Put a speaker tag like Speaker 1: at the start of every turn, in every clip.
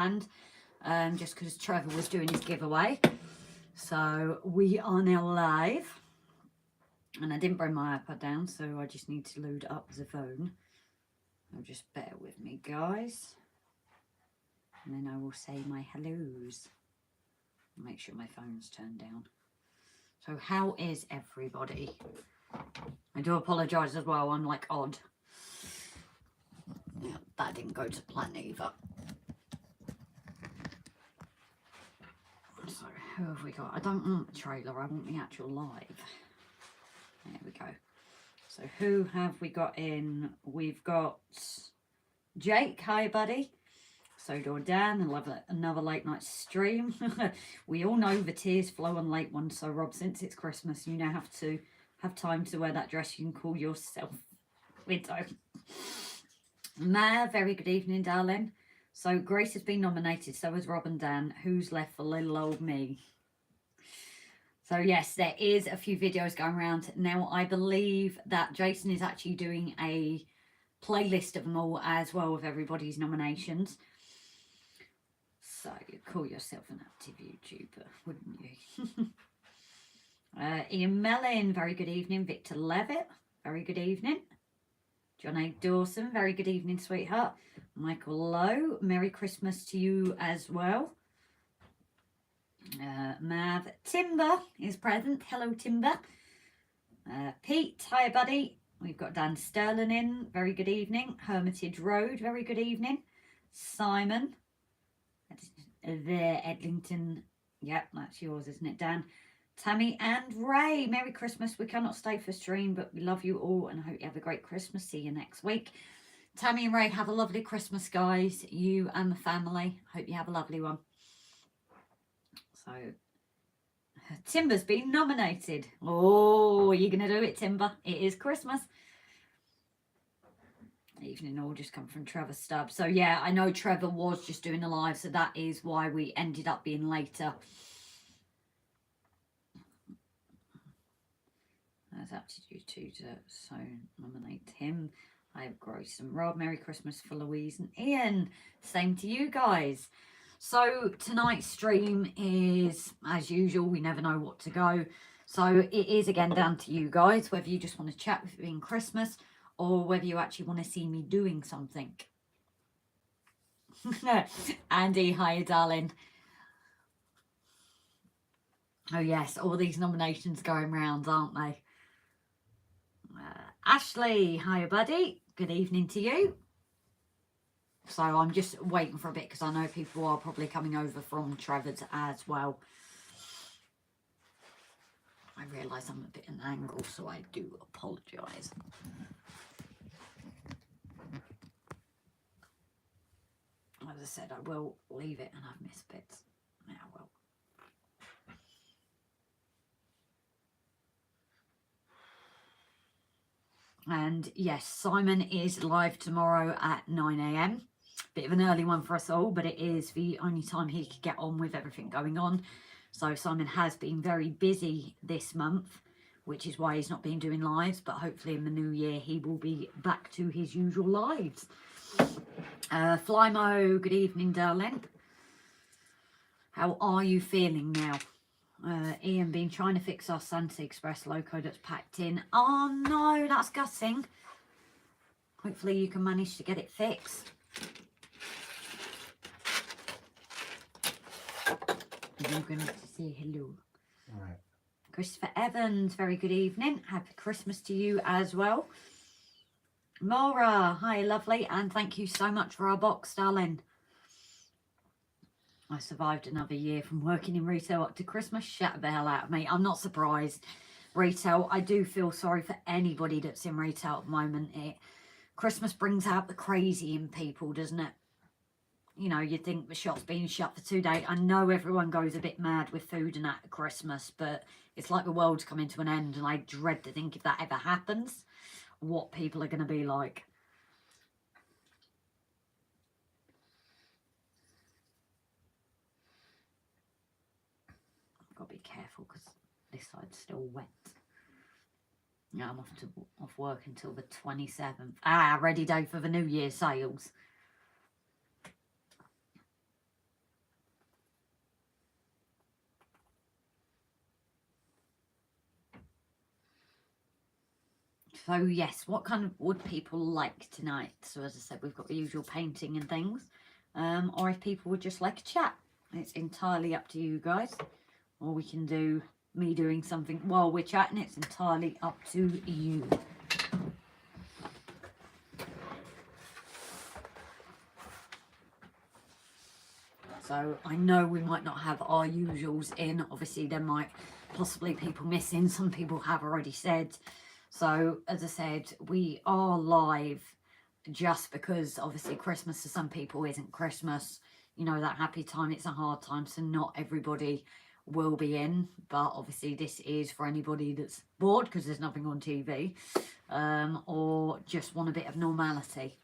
Speaker 1: and just because Trevor was doing his giveaway. So we are now live, and I didn't bring my iPad down, so I just need to load up the phone. So just bear with me, guys, and then I will say my hellos. Make sure my phone's turned down. So how is everybody? I do apologise as well, I'm like odd. Yeah, that didn't go to plan either. So who have we got? I don't want the trailer, I want the actual live. There we go. So who have we got in? We've got Jake, hi buddy. So do Dan, another late night stream. We all know the tears flow on late ones. So Rob, since it's Christmas, you now have to have time to wear that dress you can call yourself Widow. Mav, very good evening, darling. So Grace has been nominated, so has Rob and Dan. Who's left for little old me? So yes, there is a few videos going around. Now I believe that Jason is actually doing a playlist of them all as well with everybody's nominations. So you'd call yourself an active YouTuber, wouldn't you? Ian Mellon, very good evening. Victor Levitt, very good evening. John A. Dawson, very good evening, sweetheart. Michael Lowe, Merry Christmas to you as well. Mav Timber is present. Hello, Timber. Pete, hi, buddy. We've got Dan Sterling in. Very good evening. Hermitage Road, very good evening. Simon. There, Edlington. Yep, that's yours, isn't it, Dan? Tammy and Ray, Merry Christmas. We cannot stay for stream, but we love you all and I hope you have a great Christmas. See you next week. Tammy and Ray, have a lovely Christmas, guys. You and the family. Hope you have a lovely one. So, Timber's been nominated. Oh, are you going to do it, Timber? It is Christmas. Evening all just come from Trevor Stubb. So, yeah, I know Trevor was just doing a live, so that is why we ended up being later. That's aptitude to so nominate him. I have Grace and Rob. Merry Christmas for Louise and Ian. Same to you guys. So tonight's stream is, as usual, we never know what to go. So it is again down to you guys, whether you just want to chat with me in Christmas or whether you actually want to see me doing something. Andy, hi, darling. Oh yes, all these nominations going round, aren't they? Ashley, hi buddy, good evening to you. So I'm just waiting for a bit because I know people are probably coming over from Trevor's as well. I realise I'm a bit at an angle, so I do apologise. As I said, I will leave it and I've missed bits. Yeah, well. And yes, Simon is live tomorrow at 9 AM. Bit of an early one for us all, but it is the only time he could get on with everything going on. So Simon has been very busy this month, which is why he's not been doing lives. But hopefully in the new year, he will be back to his usual lives. Flymo, good evening, darling. How are you feeling now? Ian been trying to fix our Santa Express loco that's packed in. Oh no, that's gutting. Hopefully you can manage to get it fixed. I'm going to say hello. All right. Christopher Evans, very good evening. Happy Christmas to you as well. Maura, hi lovely, and thank you so much for our box, darling. I survived another year from working in retail up to Christmas. Shut the hell out of me. I'm not surprised. Retail, I do feel sorry for anybody that's in retail at the moment. Christmas brings out the crazy in people, doesn't it? You know, you think the shop's been shut for 2 days. I know everyone goes a bit mad with food and at Christmas, but it's like the world's coming to an end, and I dread to think if that ever happens, what people are going to be like. I've got to be careful because this side's still wet. Yeah, I'm off work until the 27th. Ah, ready day for the New Year sales. So yes, what kind of would people like tonight? So as I said, we've got the usual painting and things. Or if people would just like a chat. It's entirely up to you guys. Or we can do me doing something while we're chatting. It's entirely up to you. So I know we might not have our usuals in. Obviously there might possibly people missing. Some people have already said. So as I said, we are live just because obviously Christmas to some people isn't Christmas. You know, that happy time, it's a hard time. So not everybody will be in. But obviously this is for anybody that's bored because there's nothing on TV. Or just want a bit of normality.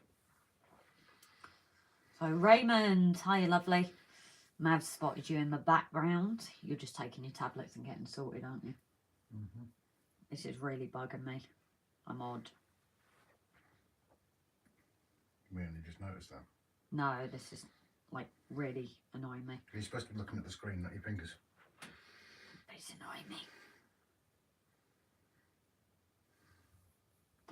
Speaker 1: So Raymond, hi lovely. Mav spotted you in the background. You're just taking your tablets and getting sorted, aren't you? Mm-hmm. This is really bugging me. I'm odd.
Speaker 2: We only just noticed that.
Speaker 1: No, this is like really annoying me.
Speaker 2: You're supposed to be looking at the screen, not your fingers.
Speaker 1: It's annoying me.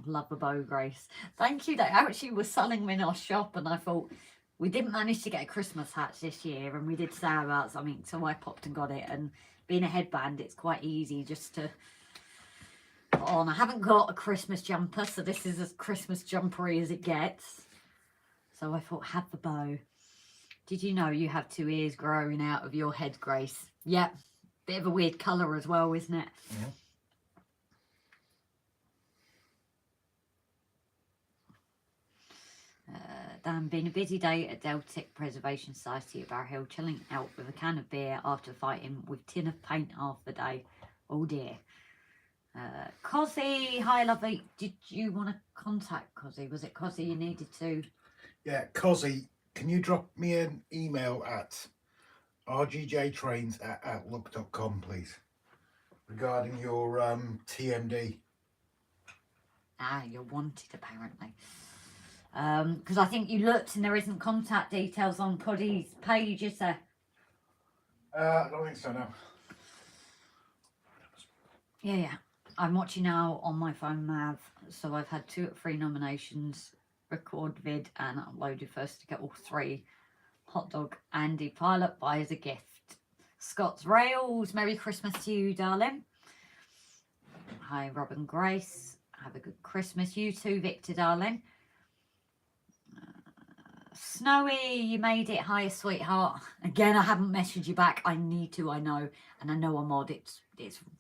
Speaker 1: Love the bow, Grace. Thank you. They actually were selling them in our shop and I thought, we didn't manage to get a Christmas hat this year and we did say about something, so I popped and got it. And being a headband, it's quite easy just to put on. I haven't got a Christmas jumper, so this is as Christmas jumpery as it gets. So I thought, have the bow. Did you know you have 2 ears growing out of your head, Grace? Yep. Bit of a weird colour as well, isn't it?
Speaker 2: Yeah.
Speaker 1: Dan, been a busy day at Delph Preservation Society at Bar Hill, chilling out with a can of beer after fighting with tin of paint half the day. Oh dear. Cozzy, hi lovely. Did you want to contact Cozzy? Was it Cozzy you needed to?
Speaker 2: Yeah, Cozzy, can you drop me an email at rgjtrains@outlook.com, please, regarding your TMD?
Speaker 1: Ah, you're wanted apparently. Because I think you looked and there isn't contact details on Coddy's page, is there?
Speaker 2: I don't think so, no.
Speaker 1: Yeah. I'm watching now on my phone, Mav. So I've had 2 or 3 nominations, record vid and uploaded first to get all 3. Hot dog Andy pilot buys a gift. Scott's Rails, Merry Christmas to you, darling. Hi, Robin Grace. Have a good Christmas. You too, Victor, darling. Snowy, you made it. Hi, sweetheart. Again, I haven't messaged you back. I need to, I know. And I know I'm odd. It's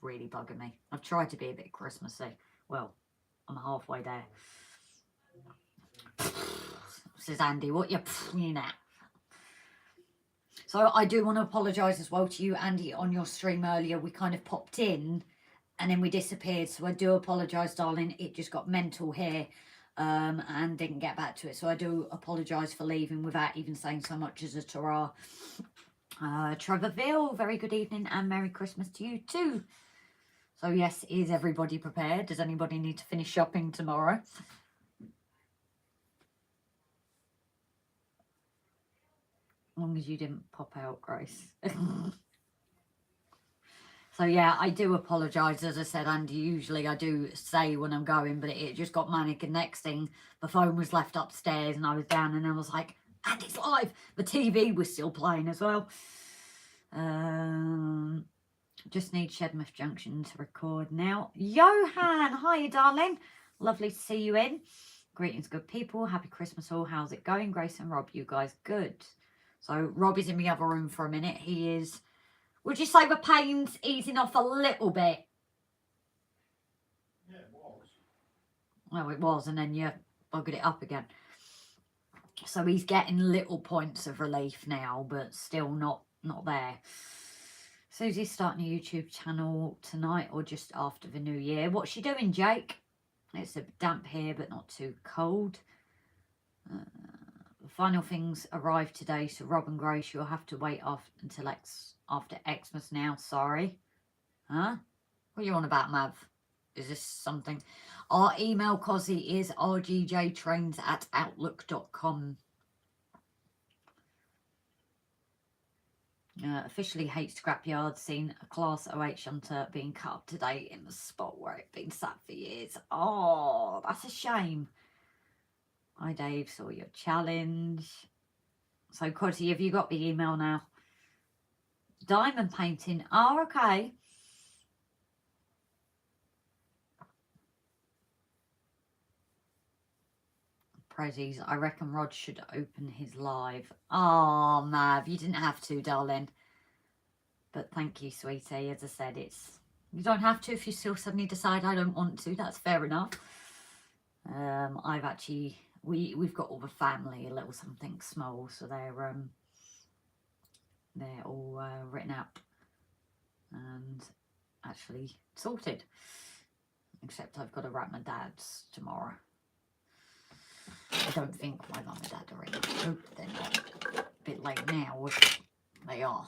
Speaker 1: really bugging me. I've tried to be a bit Christmassy. Well, I'm halfway there. Says Andy, what you know. So I do want to apologise as well to you, Andy, on your stream earlier. We kind of popped in and then we disappeared. So I do apologise, darling. It just got mental here. And didn't get back to it, so I do apologise for leaving without even saying so much as a ta-ra. Trevor VEAIL, very good evening and Merry Christmas to you too. So yes, is everybody prepared? Does anybody need to finish shopping tomorrow? As long as you didn't pop out, Grace. So yeah, I do apologise. As I said, Andy, usually I do say when I'm going, but it just got manic. And next thing, the phone was left upstairs and I was down and I was like, Andy's live. The TV was still playing as well. Just need Shedmouth Junction to record now. Johan, hi, darling. Lovely to see you in. Greetings, good people. Happy Christmas all. How's it going? Grace and Rob, you guys good? So Rob is in the other room for a minute. He is... Would you say the pain's easing off a little bit?
Speaker 2: Yeah, it was.
Speaker 1: Well, it was, and then you buggered it up again. So he's getting little points of relief now, but still not there. Susie's starting a YouTube channel tonight or just after the new year. What's she doing, Jake? It's a damp here, but not too cold. The final things arrived today, so Rob and Grace, you'll have to wait until after Xmas now. Sorry. Huh? What are you on about, Mav? Is this something? Our email, Cozzy, is rgjtrains@outlook.com. Officially hates scrapyard. Seen a class OH shunter being cut up today in the spot where it's been sat for years. Oh, that's a shame. Hi Dave, saw your challenge. So Cotty, have you got the email now? Diamond painting. Oh, okay. Prezzies, I reckon Rod should open his live. Oh, Mav, you didn't have to, darling. But thank you, sweetie. As I said, you don't have to if you still suddenly decide I don't want to. That's fair enough. I've actually, we've got all the family, a little something small, so they're all written up and actually sorted. Except I've got to wrap my dad's tomorrow. I don't think my mum and dad are in. Oh, they're not. A bit late now, which they are.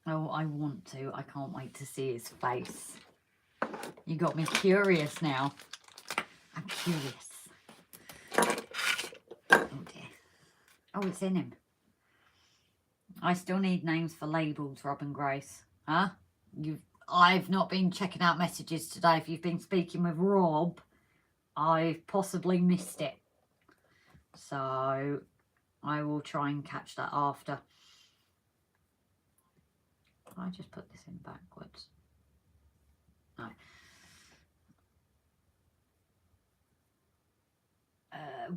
Speaker 1: Oh, I want to. I can't wait to see his face. You got me curious now. I'm curious. Oh dear. Oh, it's in him. I still need names for labels, Rob and Grace. Huh? I've not been checking out messages today. If you've been speaking with Rob, I've possibly missed it. So I will try and catch that after. I just put this in backwards. No.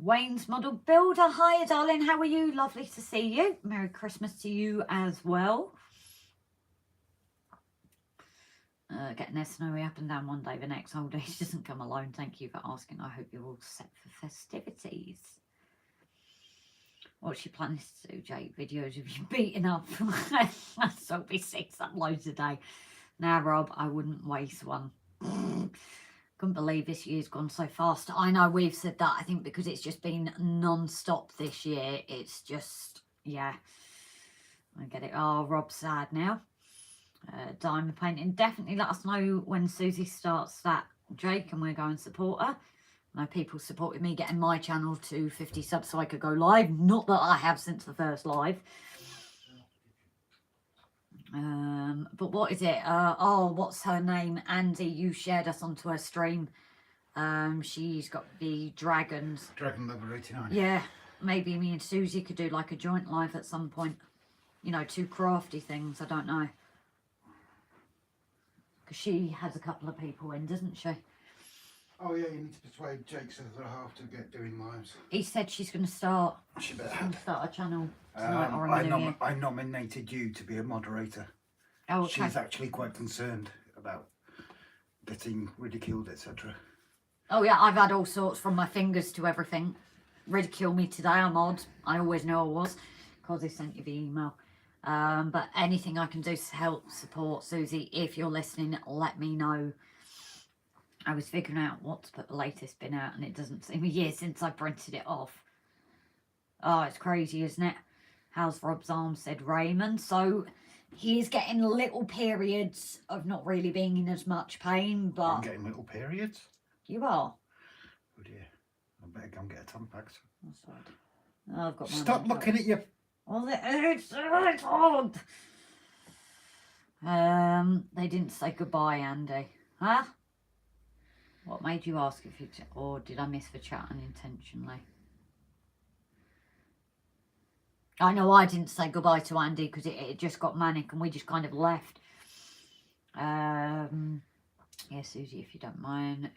Speaker 1: Wayne's Model Builder. Hi, darling. How are you? Lovely to see you. Merry Christmas to you as well. Getting there snowy up and down one day, the next whole day doesn't come alone. Thank you for asking. I hope you're all set for festivities. What's your plans to do, Jake? Videos of you beating up. So be 6 uploads a day. Now, Rob, I wouldn't waste one. Couldn't believe this year's gone so fast. I know we've said that. I think because it's just been non-stop this year. It's just, yeah. I get it. Oh, Rob's sad now. Diamond painting. Definitely let us know when Susie starts that, Jake, and we'll go and support her. I know people supported me getting my channel to 50 subs so I could go live. Not that I have since the first live. But what is it? Oh, what's her name? Andy, you shared us onto her stream. She's got the dragons.
Speaker 2: Dragon Lover 89.
Speaker 1: Yeah, maybe me and Susie could do like a joint live at some point. You know, 2 crafty things. I don't know. Because she has a couple of people in, doesn't she?
Speaker 2: Oh yeah, you need to persuade Jake's other half to get doing lives.
Speaker 1: He said she's going to start.
Speaker 2: She better
Speaker 1: Start a channel tonight or in the new year.
Speaker 2: I nominated you to be a moderator.
Speaker 1: Oh, okay.
Speaker 2: She's actually quite concerned about getting ridiculed, etc.
Speaker 1: Oh yeah, I've had all sorts from my fingers to everything. Ridicule me today, I'm odd. I always know I was because they sent you the email. But anything I can do to help support Susie, if you're listening, let me know. I was figuring out what to put the latest bin out and it doesn't seem a year since I printed it off. Oh, it's crazy, isn't it? How's Rob's arm, said Raymond. So he's getting little periods of not really being in as much pain, but...
Speaker 2: I'm getting little periods?
Speaker 1: You are?
Speaker 2: Oh dear. I better go and get a Tampax.
Speaker 1: That's right. Oh, I've got
Speaker 2: Stop looking at you.
Speaker 1: Well, it's odd. They didn't say goodbye, Andy. Huh? What made you ask if you... Or did I miss the chat unintentionally? I know I didn't say goodbye to Andy because it just got manic and we just kind of left. Yeah, Susie, if you don't mind.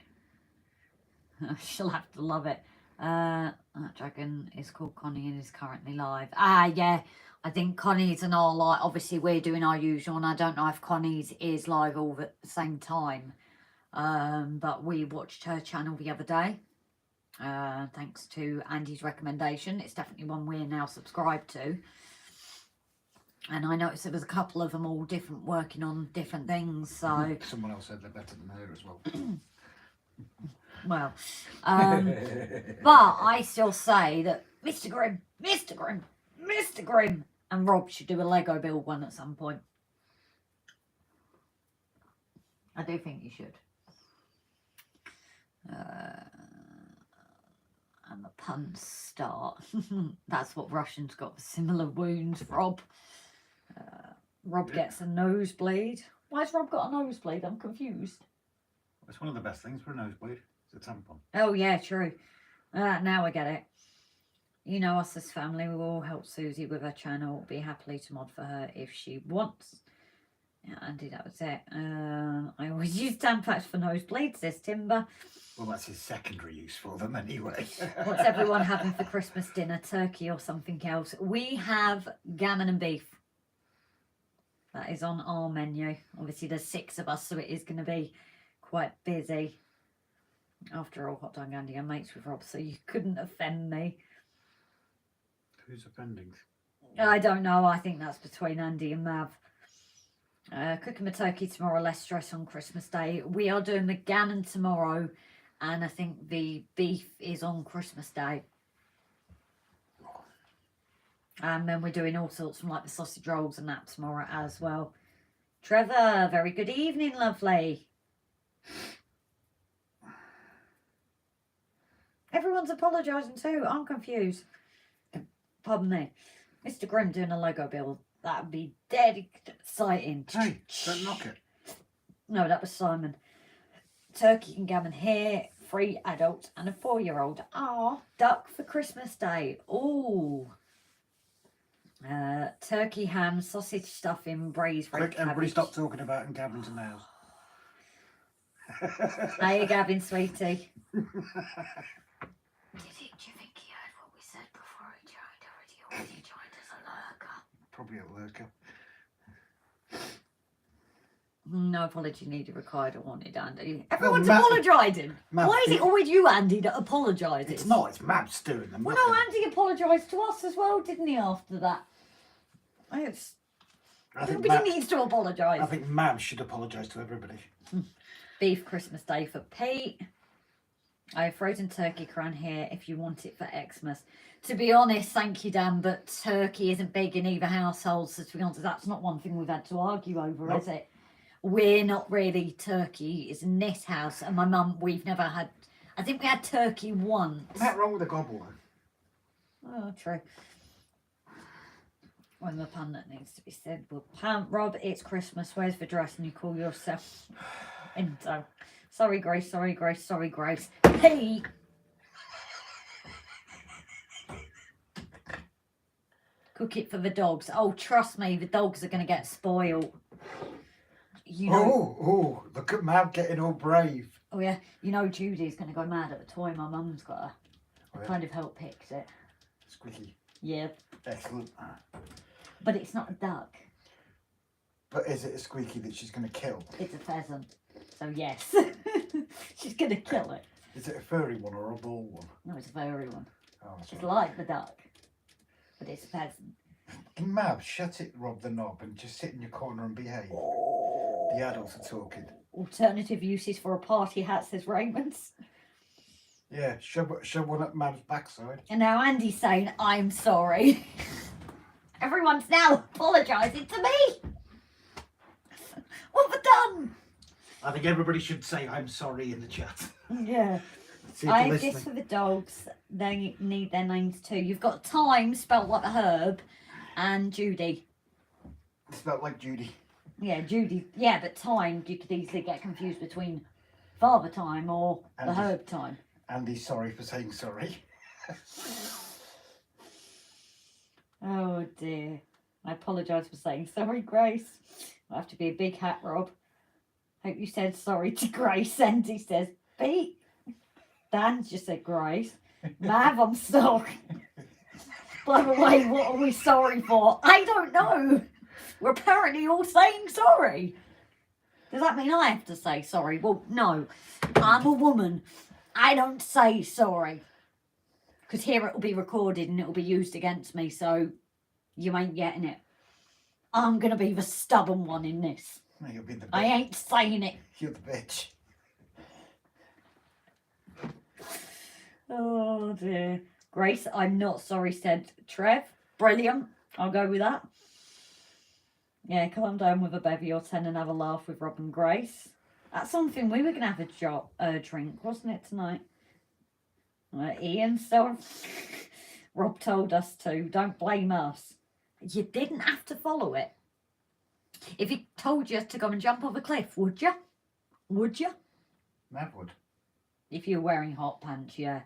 Speaker 1: She'll have to love it. That dragon is called Connie and is currently live. Ah, yeah. I think Connie's and our live. Obviously, we're doing our usual, and I don't know if Connie's is live all at the same time. But we watched her channel the other day. Thanks to Andy's recommendation. It's definitely one we're now subscribed to. And I noticed there was a couple of them all different, working on different things. So
Speaker 2: someone else said they're better than her as well.
Speaker 1: Well, but I still say that Mr. Grimm, Mr. Grimm, Mr. Grimm and Rob should do a Lego build one at some point. I do think you should. And the puns start. That's what Russians got, similar wounds, Rob. Rob gets a nosebleed. Why's Rob got a nosebleed? I'm confused.
Speaker 2: It's one of the best things for a nosebleed. It's a tampon.
Speaker 1: Oh, yeah, true. Now I get it. You know us as family, we will all help Susie with her channel. Be happily to mod for her if she wants. Yeah, Andy, that was it. I always use Tampax for nosebleeds, says Timber.
Speaker 2: Well, that's his secondary use for them anyway.
Speaker 1: What's everyone having for Christmas dinner? Turkey or something else? We have gammon and beef. That is on our menu. Obviously, there's 6 of us, so it is going to be quite busy. After all, hot dog Andy, I'm mates with Rob, so you couldn't offend me.
Speaker 2: Who's offending?
Speaker 1: I don't know. I think that's between Andy and Mav. Cooking the turkey tomorrow, less stress on Christmas Day. We are doing the gammon tomorrow, and I think the beef is on Christmas Day. And then we're doing all sorts from like the sausage rolls and that tomorrow as well. Trevor, very good evening, lovely. Everyone's apologising too. I'm confused. Pardon me. Mr. Grimm doing a Lego build. That would be dead exciting.
Speaker 2: Hey, don't knock it.
Speaker 1: No, that was Simon. Turkey and gammon here. 3 adults and a 4-year-old. Ah, duck for Christmas Day. Ooh. Turkey, ham, sausage stuffing, braised red
Speaker 2: Quick, everybody
Speaker 1: cabbage.
Speaker 2: stop talking about and Gavin's in the house.
Speaker 1: Hey, Gavin, sweetie. Do you think he heard what we said before he joined, or had he already joined as a lurker?
Speaker 2: Probably a lurker.
Speaker 1: No apology needed required or wanted, Andy. Everyone's
Speaker 2: Matt-
Speaker 1: apologising.
Speaker 2: Matt,
Speaker 1: Why is it always you, Andy, that apologises?
Speaker 2: It's not, it's Mab's doing them.
Speaker 1: Well, no, Andy apologised to us as well, didn't he, after that?
Speaker 2: I think
Speaker 1: Everybody
Speaker 2: Mab,
Speaker 1: needs to apologise.
Speaker 2: I think Mab should apologise to everybody.
Speaker 1: Beef Christmas Day for Pete. I have frozen turkey around here if you want it for Xmas. To be honest, thank you, Dan, but turkey isn't big in either household, so to be honest, that's not one thing we've had to argue over,
Speaker 2: Nope.
Speaker 1: is it? We're not really turkey. It's in this house, and my mum, we've never had... I think we had turkey once.
Speaker 2: What's that wrong with the gobble?
Speaker 1: Oh, true. When the pun that needs to be said. Well, Rob, it's Christmas. Where's the dress? And you call yourself Into. Sorry, Grace. Sorry, Grace. Sorry, Grace. Hey! Cook it for the dogs. Oh, trust me, the dogs are going to get spoiled. You know,
Speaker 2: Oh, look at Mab getting all brave.
Speaker 1: oh yeah, you know Judy's going to go mad at the toy my mum's got her.
Speaker 2: Oh, yeah.
Speaker 1: Kind of help picked it.
Speaker 2: Squeaky.
Speaker 1: Yeah,
Speaker 2: Excellent.
Speaker 1: but it's not a duck.
Speaker 2: But is it a squeaky that she's going to kill?
Speaker 1: It's a pheasant. So yes, she's going to kill it.
Speaker 2: Is it a furry one or a ball one?
Speaker 1: No, it's a furry one.
Speaker 2: Oh, that's
Speaker 1: It's
Speaker 2: right.
Speaker 1: like the duck, but it's a pheasant.
Speaker 2: Mab, shut it, Rob the knob, and just sit in your corner and behave. The adults are talking.
Speaker 1: Alternative uses for a party hat, says Raymond's.
Speaker 2: Yeah, shove one up Mab's backside.
Speaker 1: And now Andy's saying, I'm sorry. Everyone's now apologising to me. What have I done?
Speaker 2: I think everybody should say I'm sorry in the chat.
Speaker 1: Yeah.
Speaker 2: See if
Speaker 1: I
Speaker 2: they're
Speaker 1: have
Speaker 2: listening.
Speaker 1: this for the dogs. They need their names too. You've got Time, spelt like a herb, and Judy.
Speaker 2: It's not like Judy.
Speaker 1: Yeah, Judy. Yeah, but Time, you could easily get confused between Father Time or the
Speaker 2: Andy.
Speaker 1: herb Time.
Speaker 2: Andy's sorry for saying sorry.
Speaker 1: Oh dear. I apologise for saying sorry, Grace. I have to be a big hat, Rob. Hope you said sorry to Grace. Andy says, Pete. Dan just said Grace. Mav, I'm sorry. By the way, what are we sorry for? I don't know. We're apparently all saying sorry. Does that mean I have to say sorry? Well, no. I'm a woman. I don't say sorry. Because here it will be recorded and it will be used against me, so you ain't getting it. I'm going to be the stubborn one in this.
Speaker 2: No, you'll be the bitch.
Speaker 1: I ain't saying it.
Speaker 2: You're the bitch.
Speaker 1: Oh dear. Grace, I'm not sorry, said Trev. Brilliant. I'll go with that. Yeah, calm down with a bevy or 10 and have a laugh with Rob and Grace. That's something we were going to have a drink, wasn't it, tonight? Ian, so Rob told us to. Don't blame us. You didn't have to follow it. If he told you to go and jump off a cliff, would you? Would you?
Speaker 2: Mav would.
Speaker 1: If you're wearing hot pants, yeah.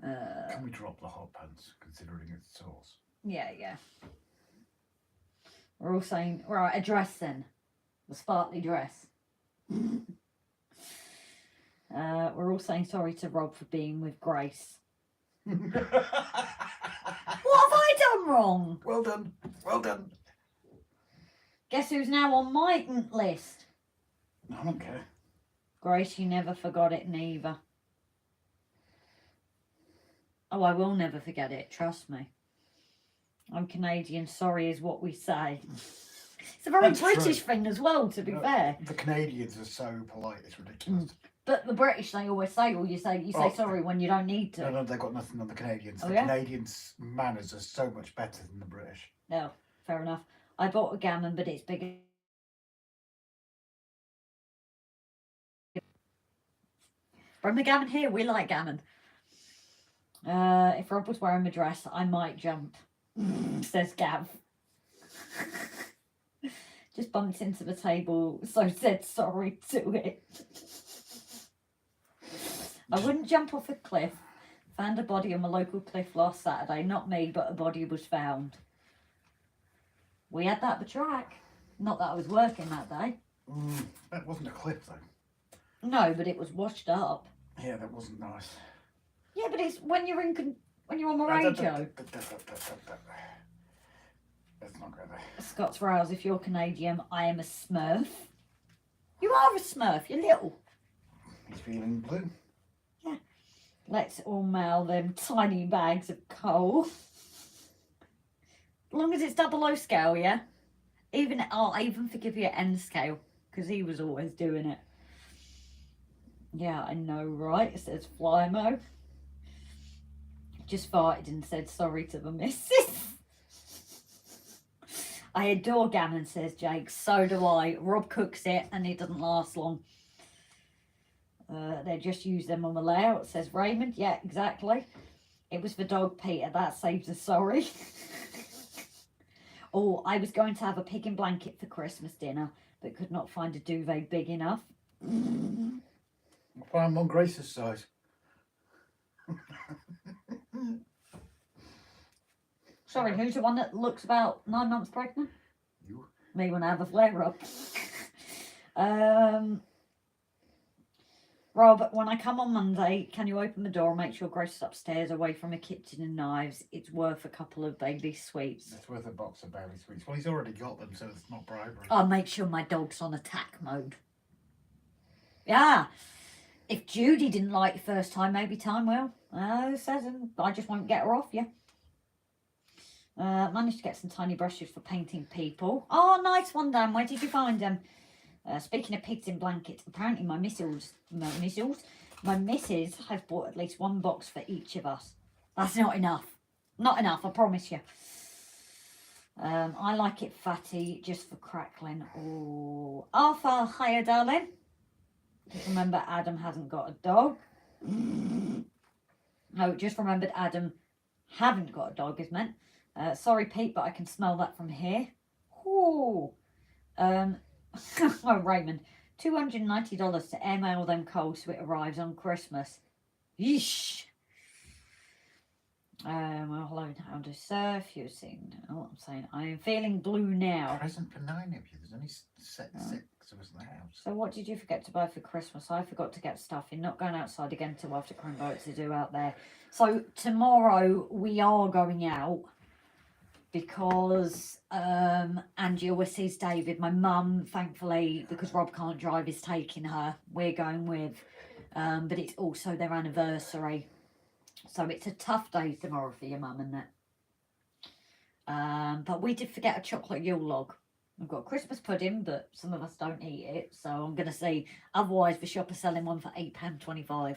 Speaker 2: Can we drop the hot pants, considering it's the source?
Speaker 1: Yeah, yeah. We're all saying, right, a dress then. The sparkly dress. We're all saying sorry to Rob for being with Grace. What have I done wrong?
Speaker 2: Well done. Well done.
Speaker 1: Guess who's now on my list?
Speaker 2: I don't care.
Speaker 1: Grace, you never forgot it neither. Oh, I will never forget it, trust me. I'm Canadian, sorry is what we say. It's a very
Speaker 2: That's
Speaker 1: British
Speaker 2: true.
Speaker 1: thing as well, to be fair.
Speaker 2: The Canadians are so polite, it's ridiculous.
Speaker 1: But the British, they always say, or you say sorry when you don't need to.
Speaker 2: No, they've got nothing on the Canadians.
Speaker 1: Oh,
Speaker 2: The
Speaker 1: yeah?
Speaker 2: Canadians' manners are so much better than the British.
Speaker 1: No, fair enough. I bought a gammon, but it's bigger. Bring the gammon here, we like gammon. If Rob was wearing a dress, I might jump, says Gav. Just bumped into the table, so said sorry to it. I wouldn't jump off a cliff. Found a body on my local cliff last Saturday. Not me, but a body was found. We had that at the track. Not that I was working that day.
Speaker 2: That wasn't a cliff, though.
Speaker 1: No, but it was washed up.
Speaker 2: Yeah, that wasn't nice.
Speaker 1: Yeah, but it's when you're on the radio.
Speaker 2: Let's not go there.
Speaker 1: Scott's Rouse, if you're Canadian, I am a Smurf. You are a Smurf, you're little.
Speaker 2: He's feeling blue.
Speaker 1: Yeah. Let's all mail them tiny bags of coal. As long as it's 00 scale, yeah? I even forgive you N scale, because he was always doing it. Yeah, I know, right? Says Flymo. Just farted and said sorry to the missus. I adore gammon, says Jake. So do I. Rob cooks it and it doesn't last long. They just use them on the layout, says Raymond. Yeah, exactly. It was for dog Peter. That saves us sorry. Oh, I was going to have a pig in blanket for Christmas dinner, but could not find a duvet big enough.
Speaker 2: I'll find one Grace's size.
Speaker 1: Sorry, who's the one that looks about 9 months pregnant?
Speaker 2: You.
Speaker 1: Me when I have a flare up. Rob, when I come on Monday, can you open the door and make sure Grace is upstairs away from a kitchen and knives? It's worth a couple of Bailey sweets.
Speaker 2: It's worth a box of Bailey sweets. Well, he's already got them, so it's not bribery.
Speaker 1: I'll make sure my dog's on attack mode. Yeah. If Judy didn't like you first time, maybe time will. Says I just won't get her off you. Managed to get some tiny brushes for painting people. Oh, nice one, Dan. Where did you find them? Speaking of pigs in blankets, apparently my missus has bought at least one box for each of us. That's not enough. Not enough, I promise you. I like it fatty, just for crackling. Oh, Arthur, hiya, darling. Just remember, Adam hasn't got a dog. No, just remembered Adam haven't got a dog is meant. Sorry, Pete, but I can smell that from here. Ooh. Oh, Raymond. $290 to airmail them coal so it arrives on Christmas. Yeesh. Well, hello, how to surf. You're seeing what I'm saying. I am feeling blue now.
Speaker 2: Present for 9 of you. There's only 6 of us in the house.
Speaker 1: So what did you forget to buy for Christmas? I forgot to get stuff in. Not going outside again till after Cranboat to do out there. So tomorrow we are going out because Angie always sees David. My mum, thankfully, because Rob can't drive, is taking her. We're going with. But it's also their anniversary. So it's a tough day tomorrow for your mum and that. But we did forget a chocolate Yule log. We've got Christmas pudding, but some of us don't eat it. So I'm going to see. Otherwise, the shop is selling one for £8.25.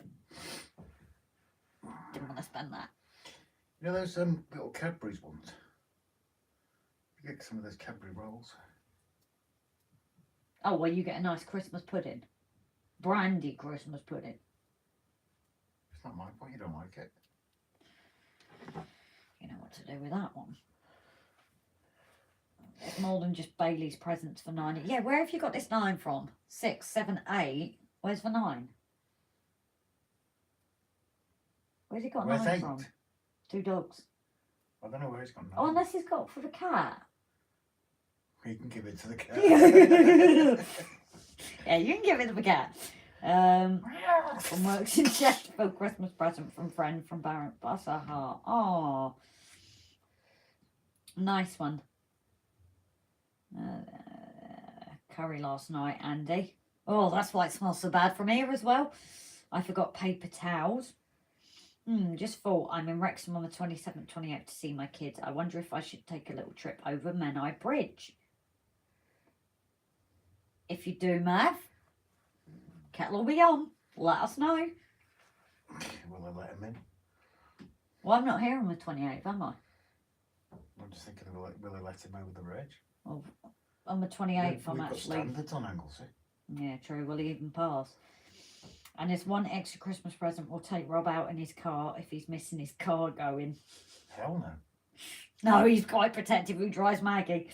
Speaker 1: Didn't want to spend that.
Speaker 2: You know those little Cadbury's ones? You get some of those Cadbury rolls.
Speaker 1: Oh, well, you get a nice Christmas pudding. Brandy Christmas pudding.
Speaker 2: It's not my fault you don't like it.
Speaker 1: You know what to do with that one. It's more than just Bailey's presents for 9. Yeah, where have you got this 9 from? 6, 7, 8. Where's the 9? Where's he got
Speaker 2: Where's
Speaker 1: 9
Speaker 2: 8?
Speaker 1: from? 2 dogs.
Speaker 2: I don't know where he's got 9.
Speaker 1: Oh, unless he's got for the cat.
Speaker 2: You can give it to the cat.
Speaker 1: Yeah, you can give it to the cat. From works in Chesterfield, Christmas present from friend from Barrett. Bless her heart. Oh, nice one. Curry last night, Andy. Oh, that's why it smells so bad from here as well. I forgot paper towels. Just thought I'm in Wrexham on the 27th, 28th to see my kids. I wonder if I should take a little trip over Menai Bridge. If you do, Mav, kettle will be on. Let us know.
Speaker 2: Will I let him in?
Speaker 1: Well, I'm not here on the 28th, am I?
Speaker 2: I'm just thinking, will I let him over the bridge?
Speaker 1: Well, on the 28th, I'm
Speaker 2: We've got
Speaker 1: actually...
Speaker 2: standards on Anglesey.
Speaker 1: Yeah, true. Will he even pass? And there's one extra Christmas present. We'll take Rob out in his car if he's missing his car going.
Speaker 2: Hell no.
Speaker 1: No, he's quite protective. Who drives Maggie?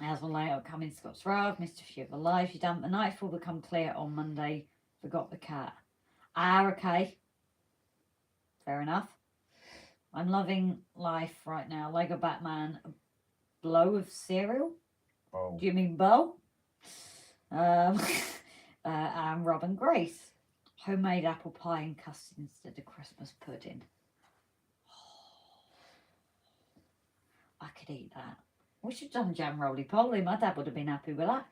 Speaker 1: How's one layout coming? Scott's Road. Missed a few of the lives you done. The nights will become clear on Monday. Forgot the cat. Ah, okay. Fair enough. I'm loving life right now. Lego Batman. A blow of cereal?
Speaker 2: Oh.
Speaker 1: Do you mean bow? And Rob and Grace. Homemade apple pie and custard instead of Christmas pudding. I could eat that. We should have done jam roly-poly. My dad would have been happy with that.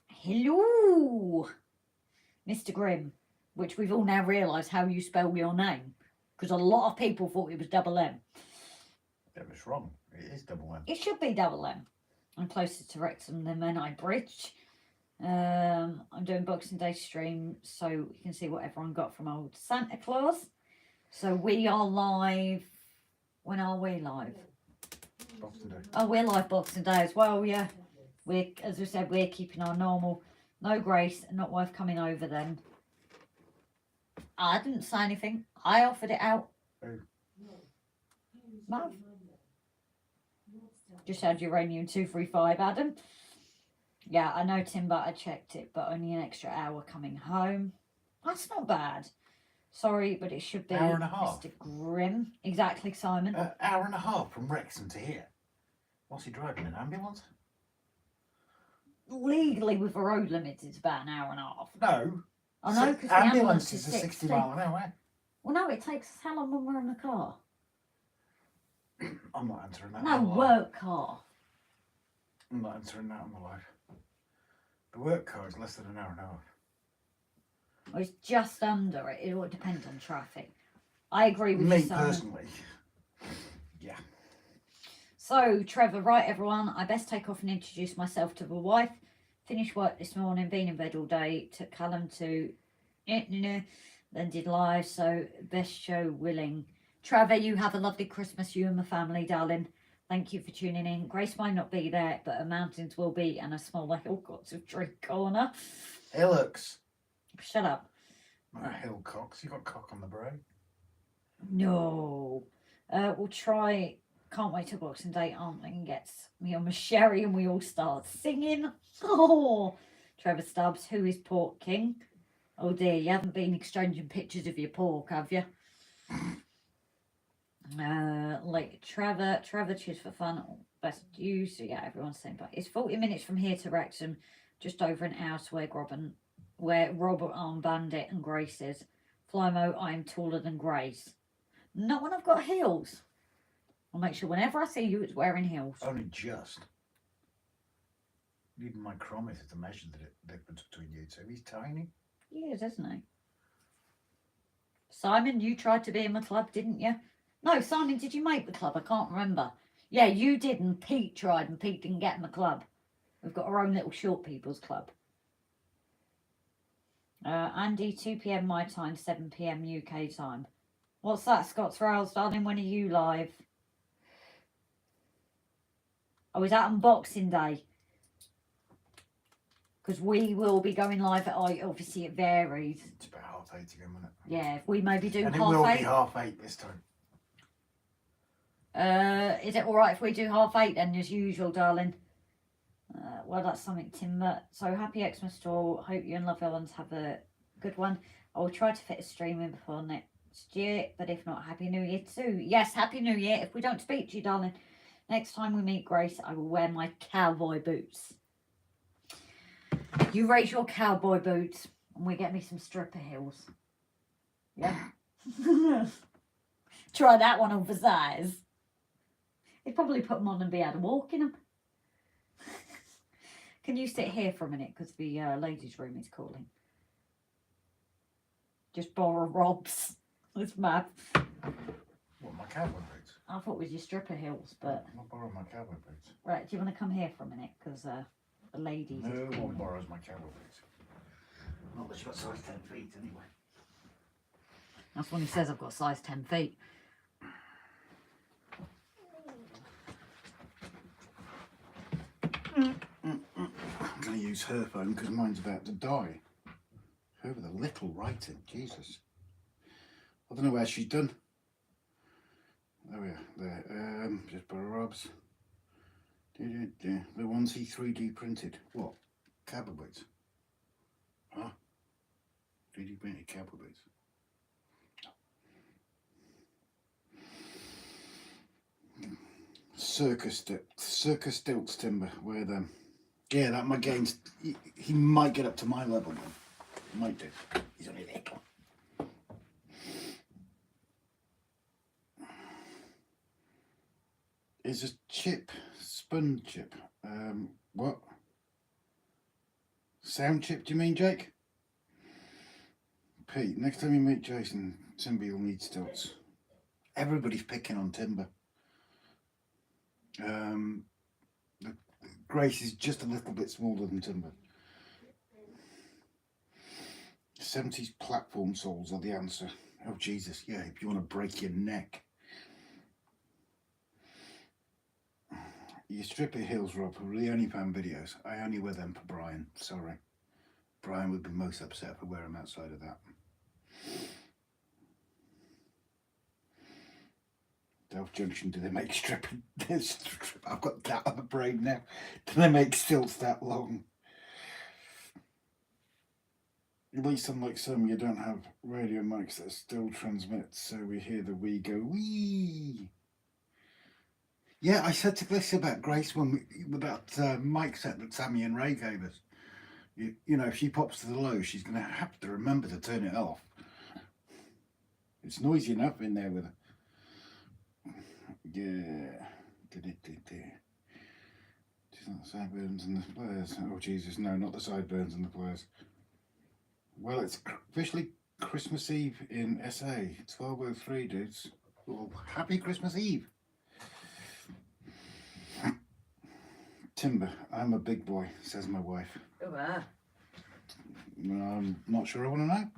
Speaker 1: Hello, Mr. Grimm, which we've all now realised how you spell your name, because a lot of people thought it was double M.
Speaker 2: It was wrong. It is double M.
Speaker 1: It should be double M. I'm closer to Wrexham than Menai Bridge. I'm doing Boxing Day stream so you can see what everyone got from old Santa Claus. So we are live. When are we live?
Speaker 2: Boxing Day.
Speaker 1: Oh, we're live Boxing Day as well, yeah. We're, as we said, we're keeping our normal. No Grace, not worth coming over then. I didn't say anything. I offered it out.
Speaker 2: Who?
Speaker 1: Mav. Just had uranium 235, Adam. Yeah, I know, Timber. I checked it, but only an extra hour coming home. That's not bad. Sorry, but it should be
Speaker 2: Hour and a half.
Speaker 1: Mr. Grimm. Exactly, Simon.
Speaker 2: Hour and a half from Wrexham to here. What's he driving, an ambulance?
Speaker 1: Legally, with the road limits, it's about an hour and a half.
Speaker 2: No.
Speaker 1: I know, because the
Speaker 2: ambulances are 60
Speaker 1: 60
Speaker 2: mile an hour.
Speaker 1: Well, no, it takes us how long when we're in the car?
Speaker 2: I'm not answering that.
Speaker 1: No,
Speaker 2: on the live.
Speaker 1: work car.
Speaker 2: I'm not answering that on the live. The work car is less than an hour and a half.
Speaker 1: Well, it's just under it. It all depends on traffic. I agree with
Speaker 2: Me
Speaker 1: you, Simon.
Speaker 2: personally. Yeah.
Speaker 1: So, Trevor, right, everyone, I best take off and introduce myself to the wife. Finished work this morning, been in bed all day, took Callum to then did live, so best show willing. Trevor, you have a lovely Christmas, you and the family, darling. Thank you for tuning in. Grace might not be there, but her mountains will be, and a smaller Hillcocks of Drink Corner.
Speaker 2: Hillocks.
Speaker 1: Shut up.
Speaker 2: Not Hillcocks. You got cock on the brain.
Speaker 1: No. We'll try. Can't wait till Boxing Day. Auntling gets me on my sherry and we all start singing. Oh, Trevor Stubbs, who is Pork King? Oh dear, you haven't been exchanging pictures of your pork, have you? Like Trevor, cheers for fun. Best you. So yeah, everyone's saying, but it's 40 minutes from here to Wrexham, just over an hour to where Robert Bandit and Grace is. Flymo, I'm taller than Grace. Not when I've got heels. I'll make sure whenever I see you, it's wearing heels.
Speaker 2: Only just. Need a micrometer to measure the difference between you two. He's tiny.
Speaker 1: He is, isn't he? Simon, you tried to be in the club, didn't you? No, Simon, did you make the club? I can't remember. Yeah, you did, and Pete tried, and Pete didn't get in the club. We've got our own little short people's club. Andy, 2 PM my time, 7 PM UK time. What's that, Scott's Rails, darling? When are you live? Oh, is that Unboxing Day? Because we will be going live at 8. Obviously, it varies.
Speaker 2: It's about 8:30 again, wasn't it?
Speaker 1: Yeah, if we maybe do
Speaker 2: and
Speaker 1: half
Speaker 2: it will
Speaker 1: 8.
Speaker 2: be 8:30 this time.
Speaker 1: Is it alright if we do half 8 then, as usual, darling? Well, that's something, Timber. So, happy Xmas to all. Hope you and lovely ones have a good one. I will try to fit a stream in before next year, but if not, Happy New Year too. Yes, Happy New Year. If we don't speak to you, darling, next time we meet, Grace, I will wear my cowboy boots. You raise your cowboy boots and we get me some stripper heels. Yeah. Try that one on for size. He'd probably put them on and be able to walk in them. Can you sit here for a minute because the ladies' room is calling? Just borrow Rob's. It's mad.
Speaker 2: What, my cowboy boots?
Speaker 1: I thought it was your stripper heels, but...
Speaker 2: I'll borrow my cowboy boots.
Speaker 1: Right, do you want to come here for a minute? Because the ladies...
Speaker 2: No one borrows my cowboy boots. Not that you've got size 10 feet anyway.
Speaker 1: That's when he says I've got size 10 feet.
Speaker 2: I'm going to use her phone because mine's about to die. Her with a little writing, Jesus. I don't know where she's done. Oh yeah, there. Just borrow Rob's. The ones he 3D printed. What? Cowboy boots? Huh? 3D printed cowboy boots. Circus stilts, Timber. Wear them. Yeah, that might get. He might get up to my level then. Might do. He's only little. Is a chip, spun chip. What? Sound chip, do you mean, Jake? Pete, next time you meet Jason, Timber, you'll need stilts. Everybody's picking on Timber. Grace is just a little bit smaller than Timber. 70s platform soles are the answer. Oh, Jesus, yeah, if you want to break your neck. Your stripper heels, Rob, are the OnlyFans videos. I only wear them for Brian, sorry. Brian would be most upset if I wear them outside of that. DELPH Junction, do they make stripping? I've got that on the brain now. Do they make stilts that long? At least unlike some, you don't have radio mics that still transmit, so we hear the wee go wee. Yeah, I said to Glyssa about Grace when with that mic set that Tammy and Ray gave us. You know, if she pops to the low, she's going to have to remember to turn it off. It's noisy enough in there with her. Yeah. It's not the sideburns and the flares. Oh, Jesus, no, not the sideburns and the flares. Well, it's officially Christmas Eve in SA. 12:03, dudes. Well, happy Christmas Eve. Timber, I'm a big boy, says my wife.
Speaker 1: Oh,
Speaker 2: I'm not sure I want to know.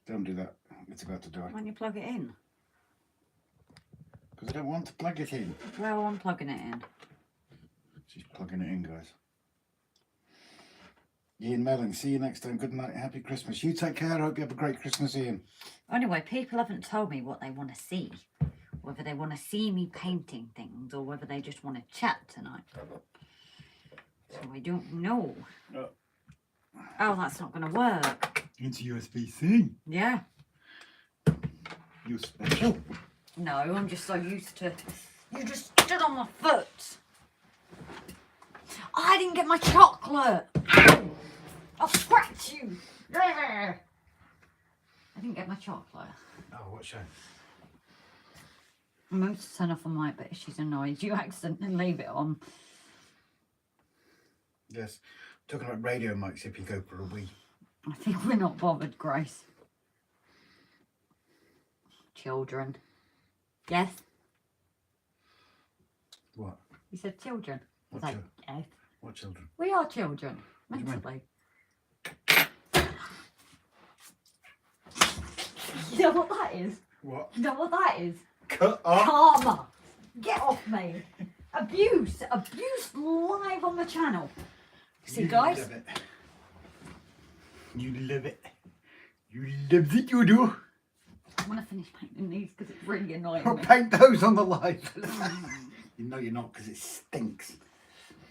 Speaker 2: Don't do that. It's about to die.
Speaker 1: why don't you plug it in?
Speaker 2: Because I don't want to plug it in.
Speaker 1: Well, I'm plugging it in.
Speaker 2: She's plugging it in, guys. Ian Melling, see you next time. Good night, happy Christmas. You take care. I hope you have a great Christmas, Ian.
Speaker 1: Anyway, people haven't told me what they want to see. Whether they want to see me painting things or whether they just want to chat tonight. So I don't know. Oh, that's not going to work.
Speaker 2: It's USB-C.
Speaker 1: Yeah.
Speaker 2: You're special.
Speaker 1: No, I'm just so used to... You just stood on my foot. I didn't get my chocolate. Ow! I'll scratch you. I didn't get my chocolate.
Speaker 2: Oh, what shame.
Speaker 1: I'm going to turn off the mic, but if she's annoyed, you accidentally leave it on.
Speaker 2: Yes. Talking about radio mics if you go for a wee.
Speaker 1: I think we're not bothered, Grace. Children. Yes?
Speaker 2: What?
Speaker 1: You said children. I was
Speaker 2: What
Speaker 1: like, yes.
Speaker 2: What children?
Speaker 1: We are children.
Speaker 2: What do you mean?
Speaker 1: Mentally. You know what that is?
Speaker 2: What?
Speaker 1: You know what that is?
Speaker 2: Cut off.
Speaker 1: Karma. Get off me. Abuse. Abuse live on the channel. See, guys?
Speaker 2: Love it. You love it. You love it, you do.
Speaker 1: I want to finish painting these because it's really annoying
Speaker 2: I'll
Speaker 1: me.
Speaker 2: paint those on the live. You know you're not, because it stinks.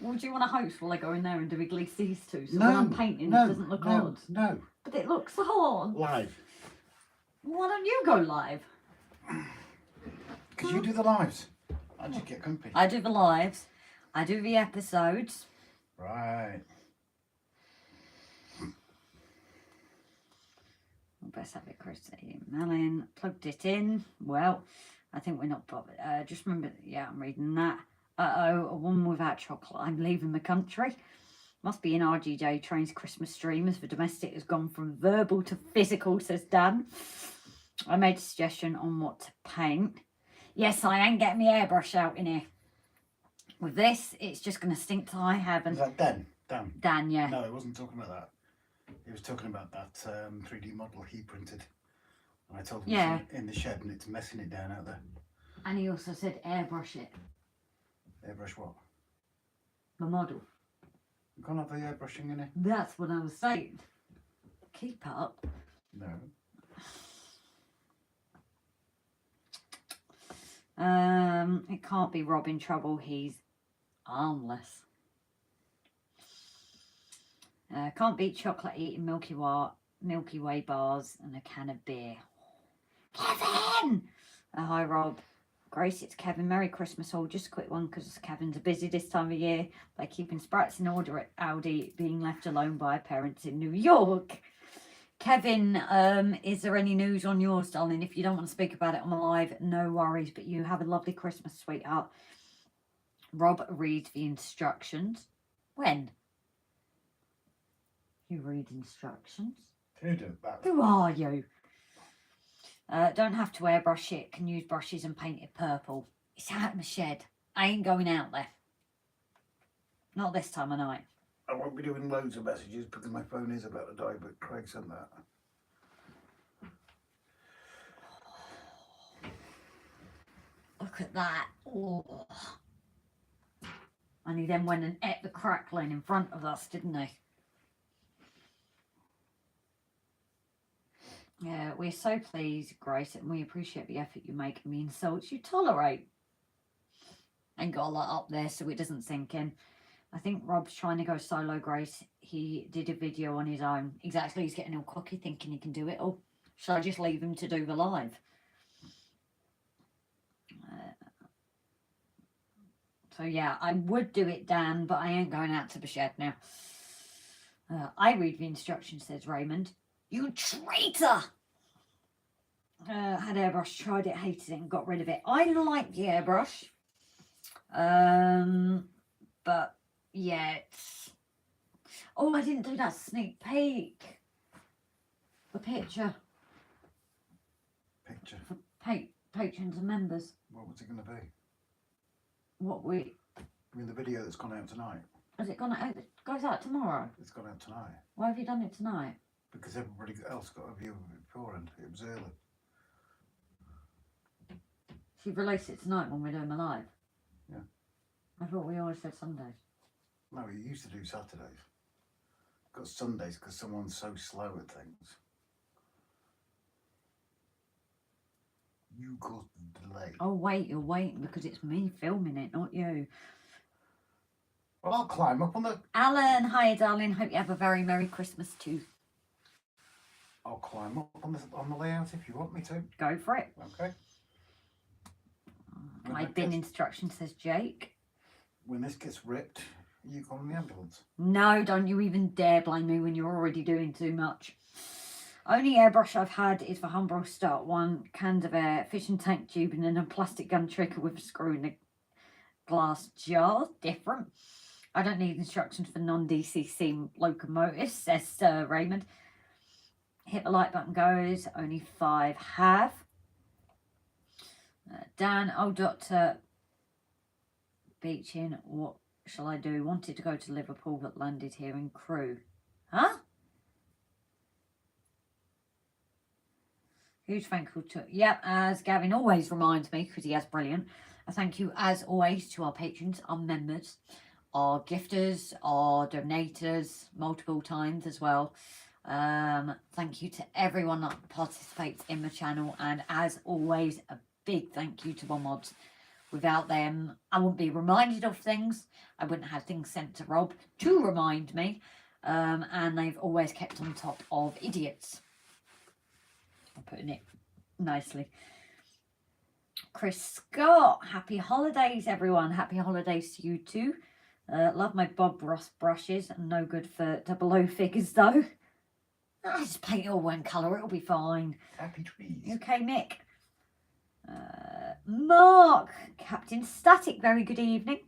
Speaker 1: Well, do you want to host while I go in there and do at least these two? So
Speaker 2: No,
Speaker 1: when I'm painting,
Speaker 2: no,
Speaker 1: it doesn't look
Speaker 2: no,
Speaker 1: odd.
Speaker 2: No.
Speaker 1: But it looks odd.
Speaker 2: Live.
Speaker 1: Why don't you go live?
Speaker 2: Because you do the lives. I just get comfy.
Speaker 1: I do the lives. I do the episodes.
Speaker 2: Right.
Speaker 1: Best have it, Christy. Melon plugged it in. Well, I think we're not bothered. Just remember, yeah, I'm reading that. Uh-oh, a woman without chocolate. I'm leaving the country. Must be in RGJ trains Christmas stream as the domestic has gone from verbal to physical, says Dan. I made a suggestion on what to paint. Yes, I ain't getting my airbrush out in here. With this, it's just going to stink to high heaven.
Speaker 2: Is that Dan? Dan?
Speaker 1: Dan, yeah.
Speaker 2: No, he wasn't talking about that. He was talking about that 3D model he printed. And I told him
Speaker 1: Yeah.
Speaker 2: it's in the shed and it's messing it down out there.
Speaker 1: And he also said airbrush it.
Speaker 2: Airbrush what?
Speaker 1: The model.
Speaker 2: You can't have the airbrushing in it?
Speaker 1: That's what I was saying. Keep up.
Speaker 2: No.
Speaker 1: It can't be Rob in trouble. He's harmless. Can't beat chocolate eating Milky Way bars and a can of beer. Kevin! Hi, Rob. Grace, it's Kevin. Merry Christmas all. Just a quick one because Kevin's busy this time of year by keeping sprats in order at Aldi, being left alone by parents in New York. Kevin, is there any news on yours, darling? If you don't want to speak about it on the live, no worries, but you have a lovely Christmas, sweetheart. Rob reads the instructions. When? You read instructions?
Speaker 2: Who did that?
Speaker 1: Who are you? Don't have to airbrush it. Can use brushes and paint it purple. It's out in the shed. I ain't going out there. Not this time of night.
Speaker 2: I won't be doing loads of messages because my phone is about to die, but Craig sent that.
Speaker 1: Look at that. Oh. And he then went and ate the crackling in front of us, didn't he? Yeah, we're so pleased, Grace, and we appreciate the effort you make and the insults you tolerate. Ain't got a lot up there so it doesn't sink in. I think Rob's trying to go solo, Grace. He did a video on his own. Exactly, he's getting all cocky thinking he can do it all. Shall I just leave him to do the live? So yeah, I would do it, Dan, but I ain't going out to the shed now. I read the instructions, says Raymond. You traitor! Had airbrush, tried it, hated it and got rid of it. I like the airbrush. But yeah, it's... Oh, I didn't do that sneak peek. The picture.
Speaker 2: Picture?
Speaker 1: For patrons and members.
Speaker 2: What was it going to be?
Speaker 1: What we...
Speaker 2: I mean, the video that's gone out tonight.
Speaker 1: Has it gone out? It goes out tomorrow.
Speaker 2: It's gone out tonight.
Speaker 1: Why have you done it tonight?
Speaker 2: Because everybody else got a view of it before and it was early.
Speaker 1: She released it tonight when we're doing the live.
Speaker 2: Yeah.
Speaker 1: I thought we always said Sundays.
Speaker 2: No, we used to do Saturdays. Got Sundays because someone's so slow at things. You caused the delay.
Speaker 1: Oh wait, you're waiting because it's me filming it, not you.
Speaker 2: Well, I'll climb up on the...
Speaker 1: Alan, hi darling. Hope you have a very Merry Christmas too.
Speaker 2: I'll climb up on the layout if you want me to.
Speaker 1: Go for it.
Speaker 2: Okay.
Speaker 1: My bin instruction says Jake.
Speaker 2: When this gets ripped, you call the ambulance.
Speaker 1: No, don't you even dare blame me when you're already doing too much. Only airbrush I've had is the Humbrol Start 1, cans of air, fishing tank tubing and a plastic gun trigger with a screw in a glass jar. Different. I don't need instructions for non-DCC locomotives, says Raymond. Hit the like button goes. Only 5 have. Dan, oh Dr. Beechin, what shall I do? Wanted to go to Liverpool but landed here in Crewe. Huh? Huge thank you to, yep, as Gavin always reminds me, because he has brilliant. A thank you as always to our patrons, our members, our gifters, our donators, multiple times as well. Thank you to everyone that participates in the channel, and as always, a big thank you to my mods. Without them, I wouldn't be reminded of things. I wouldn't have things sent to Rob to remind me. And they've always kept on top of idiots. I'm putting it nicely. Chris Scott, happy holidays, everyone. Happy holidays to you too. Love my Bob Ross brushes. No good for 00 figures though. I just paint it all one colour. It'll be fine.
Speaker 2: Happy trees.
Speaker 1: Okay, Mick. Mark, Captain Static, very good evening.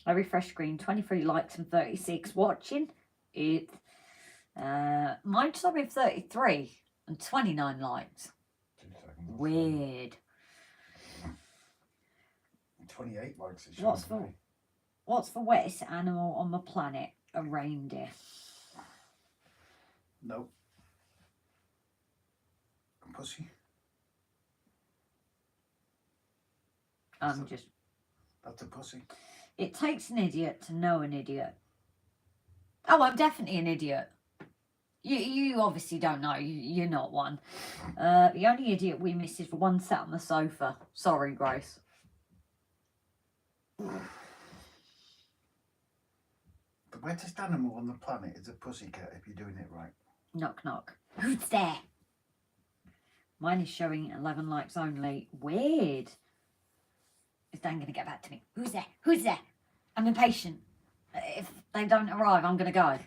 Speaker 1: I refresh screen, 23 likes and 36 watching. Mine's showing 33 and 29 likes. Weird.
Speaker 2: 28 likes.
Speaker 1: What's the wettest animal on the planet? A reindeer.
Speaker 2: No. A pussy. That's a pussy.
Speaker 1: It takes an idiot to know an idiot. Oh, I'm definitely an idiot. You obviously don't know. You're not one. The only idiot we miss is the one sat on the sofa. Sorry, Grace.
Speaker 2: The wettest animal on the planet is a pussycat if you're doing it right.
Speaker 1: Knock, knock. Who's there? Mine is showing 11 likes only. Weird. Is Dan going to get back to me? Who's there? Who's there? I'm impatient. If they don't arrive, I'm going to go.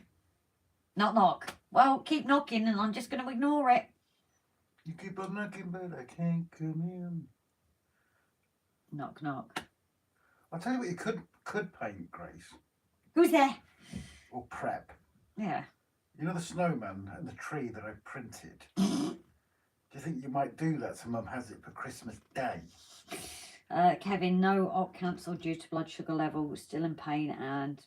Speaker 1: Knock, knock. Well, keep knocking and I'm just going to ignore it.
Speaker 2: You keep on knocking, but I can't come in.
Speaker 1: Knock, knock.
Speaker 2: I'll tell you what you could paint, Grace.
Speaker 1: Who's there?
Speaker 2: Or prep.
Speaker 1: Yeah.
Speaker 2: You know the snowman and the tree that I printed? Do you think you might do that so Mum has it for Christmas Day?
Speaker 1: Kevin, no op cancelled due to blood sugar level, still in pain and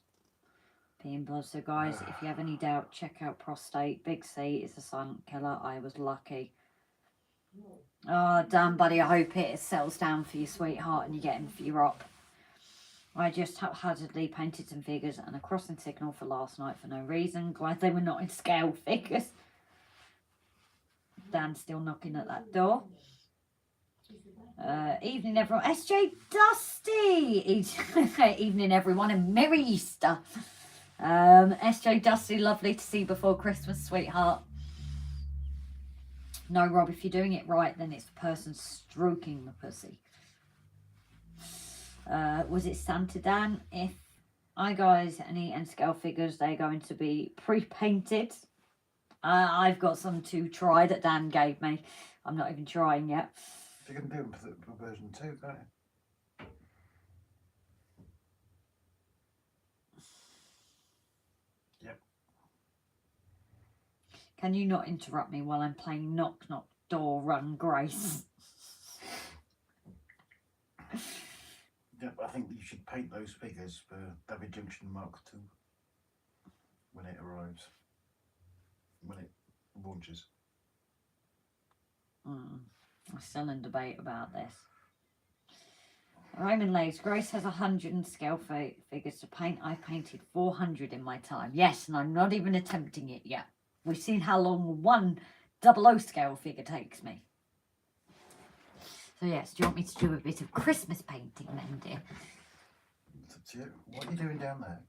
Speaker 1: peeing blood. So guys, if you have any doubt, check out prostate. Big C is a silent killer. I was lucky. Oh, damn, buddy. I hope it settles down for you, sweetheart, and you get in for your op. I just haphazardly painted some figures and a crossing signal for last night for no reason. Glad they were not in scale figures. Dan's still knocking at that door. Evening, everyone. SJ Dusty. Evening, everyone, and Merry Easter. SJ Dusty, lovely to see you before Christmas, sweetheart. No, Rob, if you're doing it right, then it's the person stroking the pussy. Was it Santa Dan? If I guys any and scale figures, they're going to be pre-painted. I've got some to try that Dan gave me. I'm not even trying yet.
Speaker 2: You can do them for version 2, can't you? Yep.
Speaker 1: Can you not interrupt me while I'm playing Knock Knock Door Run Grace?
Speaker 2: Yep, I think you should paint those figures for David Junction Mark II when it arrives. When it launches.
Speaker 1: I'm still in debate about this. Raymond Legs, Grace has 100 scale figures to paint. I painted 400 in my time. Yes, and I'm not even attempting it yet. We've seen how long one 00 scale figure takes me. So yes, do you want me to do a bit of Christmas painting then, dear?
Speaker 2: It's up to you. What are you doing down there?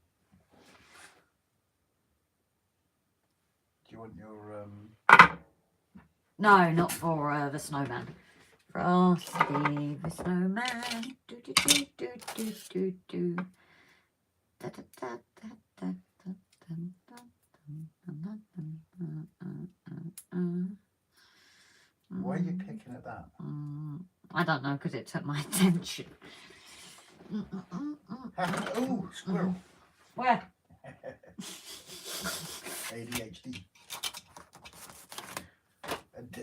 Speaker 2: Do you want your
Speaker 1: No, not for the snowman. Frosty the snowman. Do do do do do do do. Da da da da da da.
Speaker 2: Why are you picking at that?
Speaker 1: I don't know, because it took my attention.
Speaker 2: Oh, squirrel.
Speaker 1: Where?
Speaker 2: ADHD.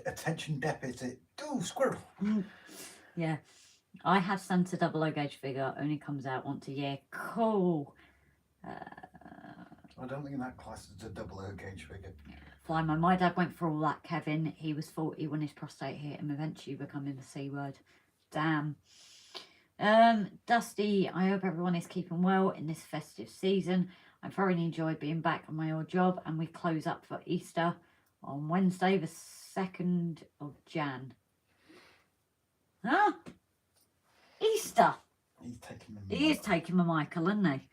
Speaker 2: Attention deficit. Oh, squirrel.
Speaker 1: Yeah. I have Santa 00 gauge figure. Only comes out once a year. Cool.
Speaker 2: I don't think that class is a 00 gauge figure.
Speaker 1: Fine, my dad went for all that, Kevin. He was 40 when his prostate hit him, eventually becoming the C word. Damn. Dusty, I hope everyone is keeping well in this festive season. I thoroughly enjoyed being back on my old job, and we close up for Easter on Wednesday, the 2nd of Jan. Huh? Easter.
Speaker 2: He's taking the
Speaker 1: He is taking my Michael, isn't he?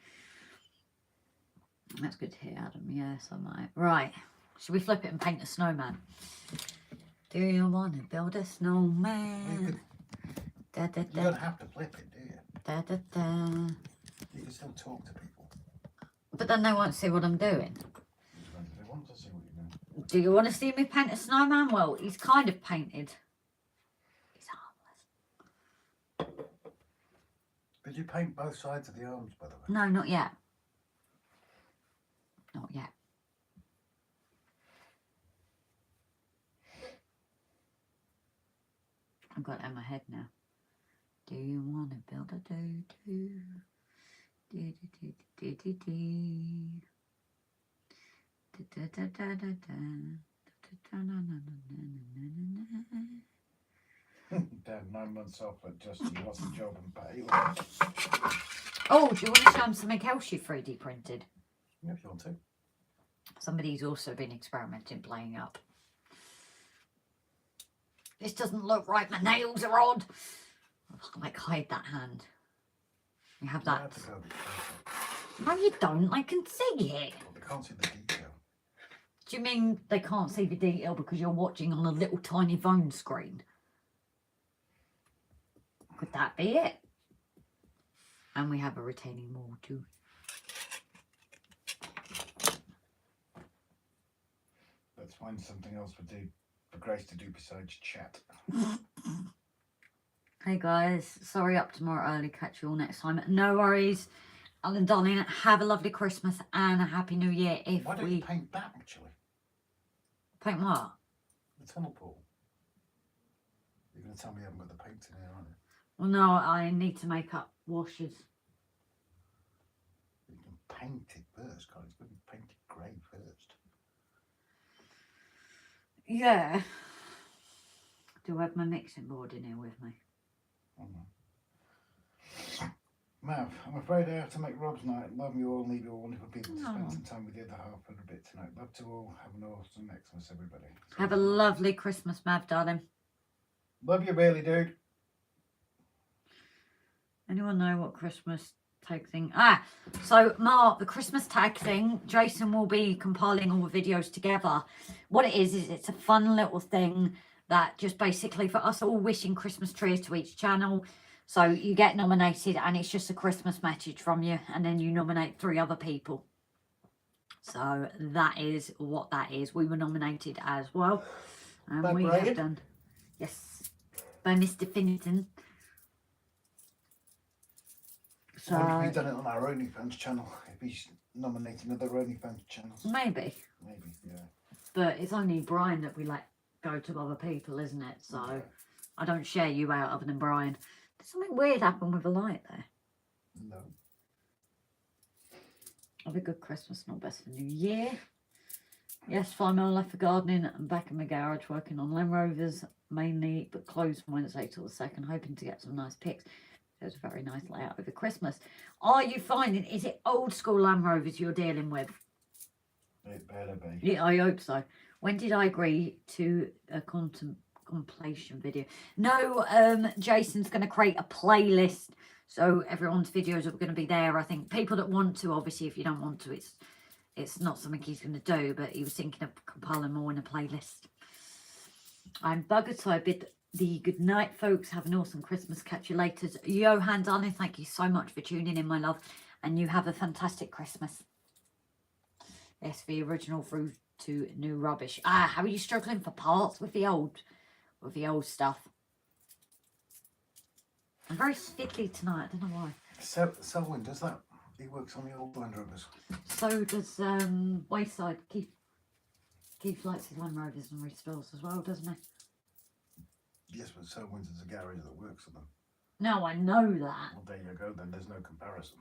Speaker 1: That's good to hear, Adam. Yes, I might. Right. Should we flip it and paint a snowman? Do you want to build a snowman? Da, da,
Speaker 2: You
Speaker 1: da,
Speaker 2: don't have to flip it, do you?
Speaker 1: da, da, da.
Speaker 2: You can still talk to people.
Speaker 1: But then they won't see what I'm doing.
Speaker 2: They want to see what you're doing.
Speaker 1: Do you want to see me paint a snowman? Well, he's kind of painted. He's harmless.
Speaker 2: Did you paint both sides of the arms, by the way?
Speaker 1: No, not yet. Not yet. I've got it in my head now. Do you want to build a do-do? Do-do-do-do-do-do.
Speaker 2: Dad, 9 months off, but just you lost the job and pay.
Speaker 1: Oh, do you want to show them something else you 3D printed?
Speaker 2: Yeah, if you want to.
Speaker 1: Somebody's also been experimenting playing up. This doesn't look right. My nails are odd. Like, hide that hand. You have that. No, you don't. I can see it.
Speaker 2: Well, they can't see the detail.
Speaker 1: Do you mean they can't see the detail because you're watching on a little tiny phone screen? Could that be it? And we have a retaining wall too.
Speaker 2: Let's find something else for Grace to do besides chat.
Speaker 1: Hey guys, sorry up tomorrow early. Catch you all next time. No worries. Alan, darling, have a lovely Christmas and a happy New Year. If
Speaker 2: Why don't you paint that actually?
Speaker 1: Paint what?
Speaker 2: The tunnel pool. You're going to tell me you haven't got the paint in here, aren't you?
Speaker 1: Well, no, I need to make up washes.
Speaker 2: You can paint it first, God. It's going to be painted grey first.
Speaker 1: Yeah. Do I have my mixing board in here with me?
Speaker 2: Mav, I'm afraid I have to make Rob's night. Love you all, need all wonderful people to spend some time with the other half of a bit tonight. Love to all. Have an awesome Xmas, everybody.
Speaker 1: Have a lovely Christmas, Mav, darling.
Speaker 2: Love you, really, dude.
Speaker 1: Anyone know what Christmas tag thing? Ah, so Mark, the Christmas tag thing, Jason will be compiling all the videos together. What it is it's a fun little thing that just basically for us all wishing Christmas trees to each channel. So you get nominated and it's just a Christmas message from you, and then you nominate 3 other people. So that is what that is. We were nominated as well. And we have done, yes, by Mr. Finneton. So
Speaker 2: we've done it on our OnlyFans channel. If he's nominating other OnlyFans channels.
Speaker 1: Maybe.
Speaker 2: Maybe, yeah.
Speaker 1: But it's only Brian that we let go to other people, isn't it? So yeah. I don't share you out other than Brian. Did something weird happen with the light there?
Speaker 2: No.
Speaker 1: Have a good Christmas, not best for New Year. Yes, final left for gardening and back in my garage working on Land Rovers mainly, but closed from Wednesday till the 2nd, hoping to get some nice pics. There's a very nice layout over Christmas. Are you finding, is it old school Land Rovers you're dealing with?
Speaker 2: It better be.
Speaker 1: Yeah, I hope so. When did I agree to a compilation video? No, Jason's going to create a playlist. So everyone's videos are going to be there. I think people that want to, obviously, if you don't want to, it's not something he's going to do. But he was thinking of compiling more in a playlist. I'm buggered, so I bid the good night, folks. Have an awesome Christmas. Catch you later. Johan, darling, thank you so much for tuning in, my love. And you have a fantastic Christmas. Yes, the original through to new rubbish. Ah, how are you struggling for parts with the old stuff? I'm very fiddly tonight. I don't know why.
Speaker 2: Selwyn does that. He works on the old Land Rovers.
Speaker 1: So does Wayside. Keith likes his Land Rovers and restores as well, doesn't he?
Speaker 2: Yes, but Selwyn's is a garage that works on them.
Speaker 1: No, I know that.
Speaker 2: Well, there you go. Then there's no comparison.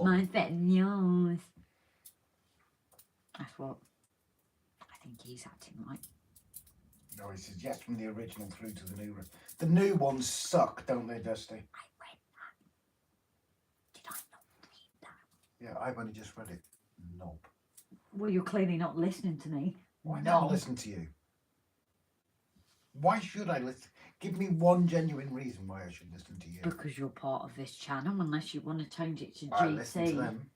Speaker 1: Mine's better than yours. That's what I think he's acting like.
Speaker 2: No, he says yes from the original through to the new one. The new ones suck, don't they, Dusty?
Speaker 1: I read that. Did I not read that?
Speaker 2: Yeah, I've only just read it. Knob.
Speaker 1: Well, you're clearly not listening to me.
Speaker 2: Why
Speaker 1: No.
Speaker 2: not listen to you? Why should I listen? Give me one genuine reason why I should listen to you.
Speaker 1: Because you're part of this channel, unless you want to change it to GT.
Speaker 2: I listen to them.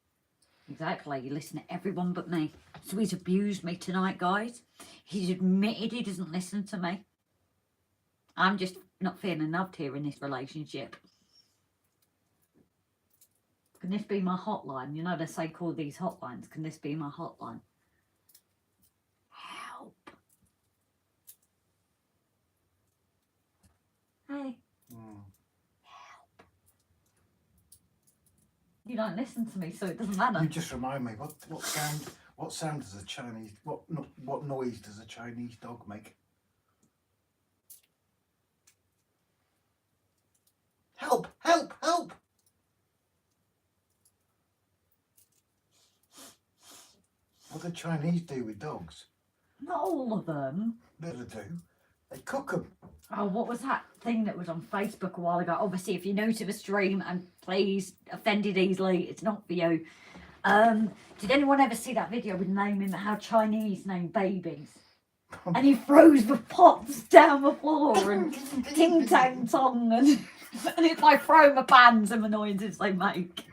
Speaker 1: Exactly, you listen to everyone but me. So he's abused me tonight, guys. He's admitted he doesn't listen to me. I'm just not feeling loved here in this relationship. Can this be my hotline? You know they say call these hotlines. Can this be my hotline? Help. Hey. Help. You don't listen to me, so it doesn't matter.
Speaker 2: You just remind me, what sound does a Chinese, what noise does a Chinese dog make? Help, help, help! What do Chinese do with dogs?
Speaker 1: Not all of them.
Speaker 2: They do. They cook them.
Speaker 1: Oh, what was that thing that was on Facebook a while ago? Obviously, if you're new to the stream, and please, offended easily, it's not for you. Did anyone ever see that video with naming how Chinese name babies? And he throws the pots down the floor and ting tang tong, and it's like throwing the pans and the noises they make.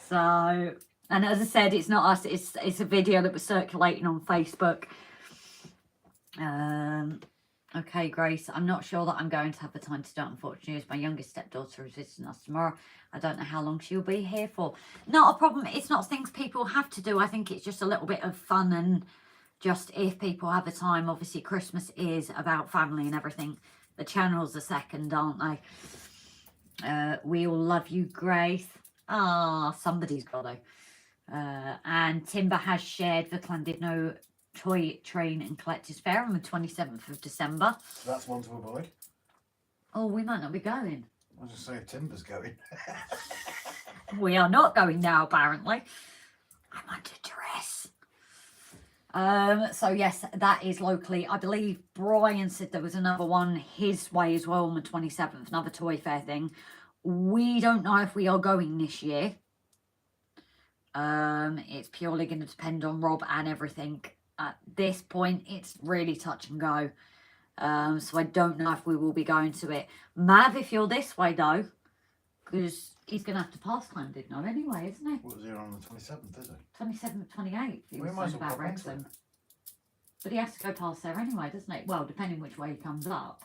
Speaker 1: So, and as I said, it's not us, it's a video that was circulating on Facebook. Okay, Grace, I'm not sure that I'm going to have the time to do it, unfortunately, as my youngest stepdaughter is visiting us tomorrow. I don't know how long she'll be here for. Not a problem. It's not things people have to do. I think it's just a little bit of fun, and just if people have the time. Obviously, Christmas is about family and everything. The channels are second, aren't they? We all love you, Grace. Ah, somebody's got to. And Timber has shared the Llandudno Toy Train and Collectors Fair on the 27th of December.
Speaker 2: So that's one to avoid.
Speaker 1: Oh, we might not be going.
Speaker 2: I'll just say if Timber's going.
Speaker 1: We are not going now, apparently. I'm under duress. So yes, that is locally. I believe Brian said there was another one his way as well on the 27th, another toy fair thing. We don't know if we are going this year. It's purely going to depend on Rob and everything. At this point, it's really touch and go. So I don't know if we will be going to it. Mav, if you're this way though, because he's going to have to pass Llandudno anyway, isn't he?
Speaker 2: What was he on the 27th, is it?
Speaker 1: 27th, 28th. He was
Speaker 2: might as
Speaker 1: saying
Speaker 2: well
Speaker 1: about
Speaker 2: pop into
Speaker 1: Wrexham. But he has to go past there anyway, doesn't he? Well, depending which way he comes up.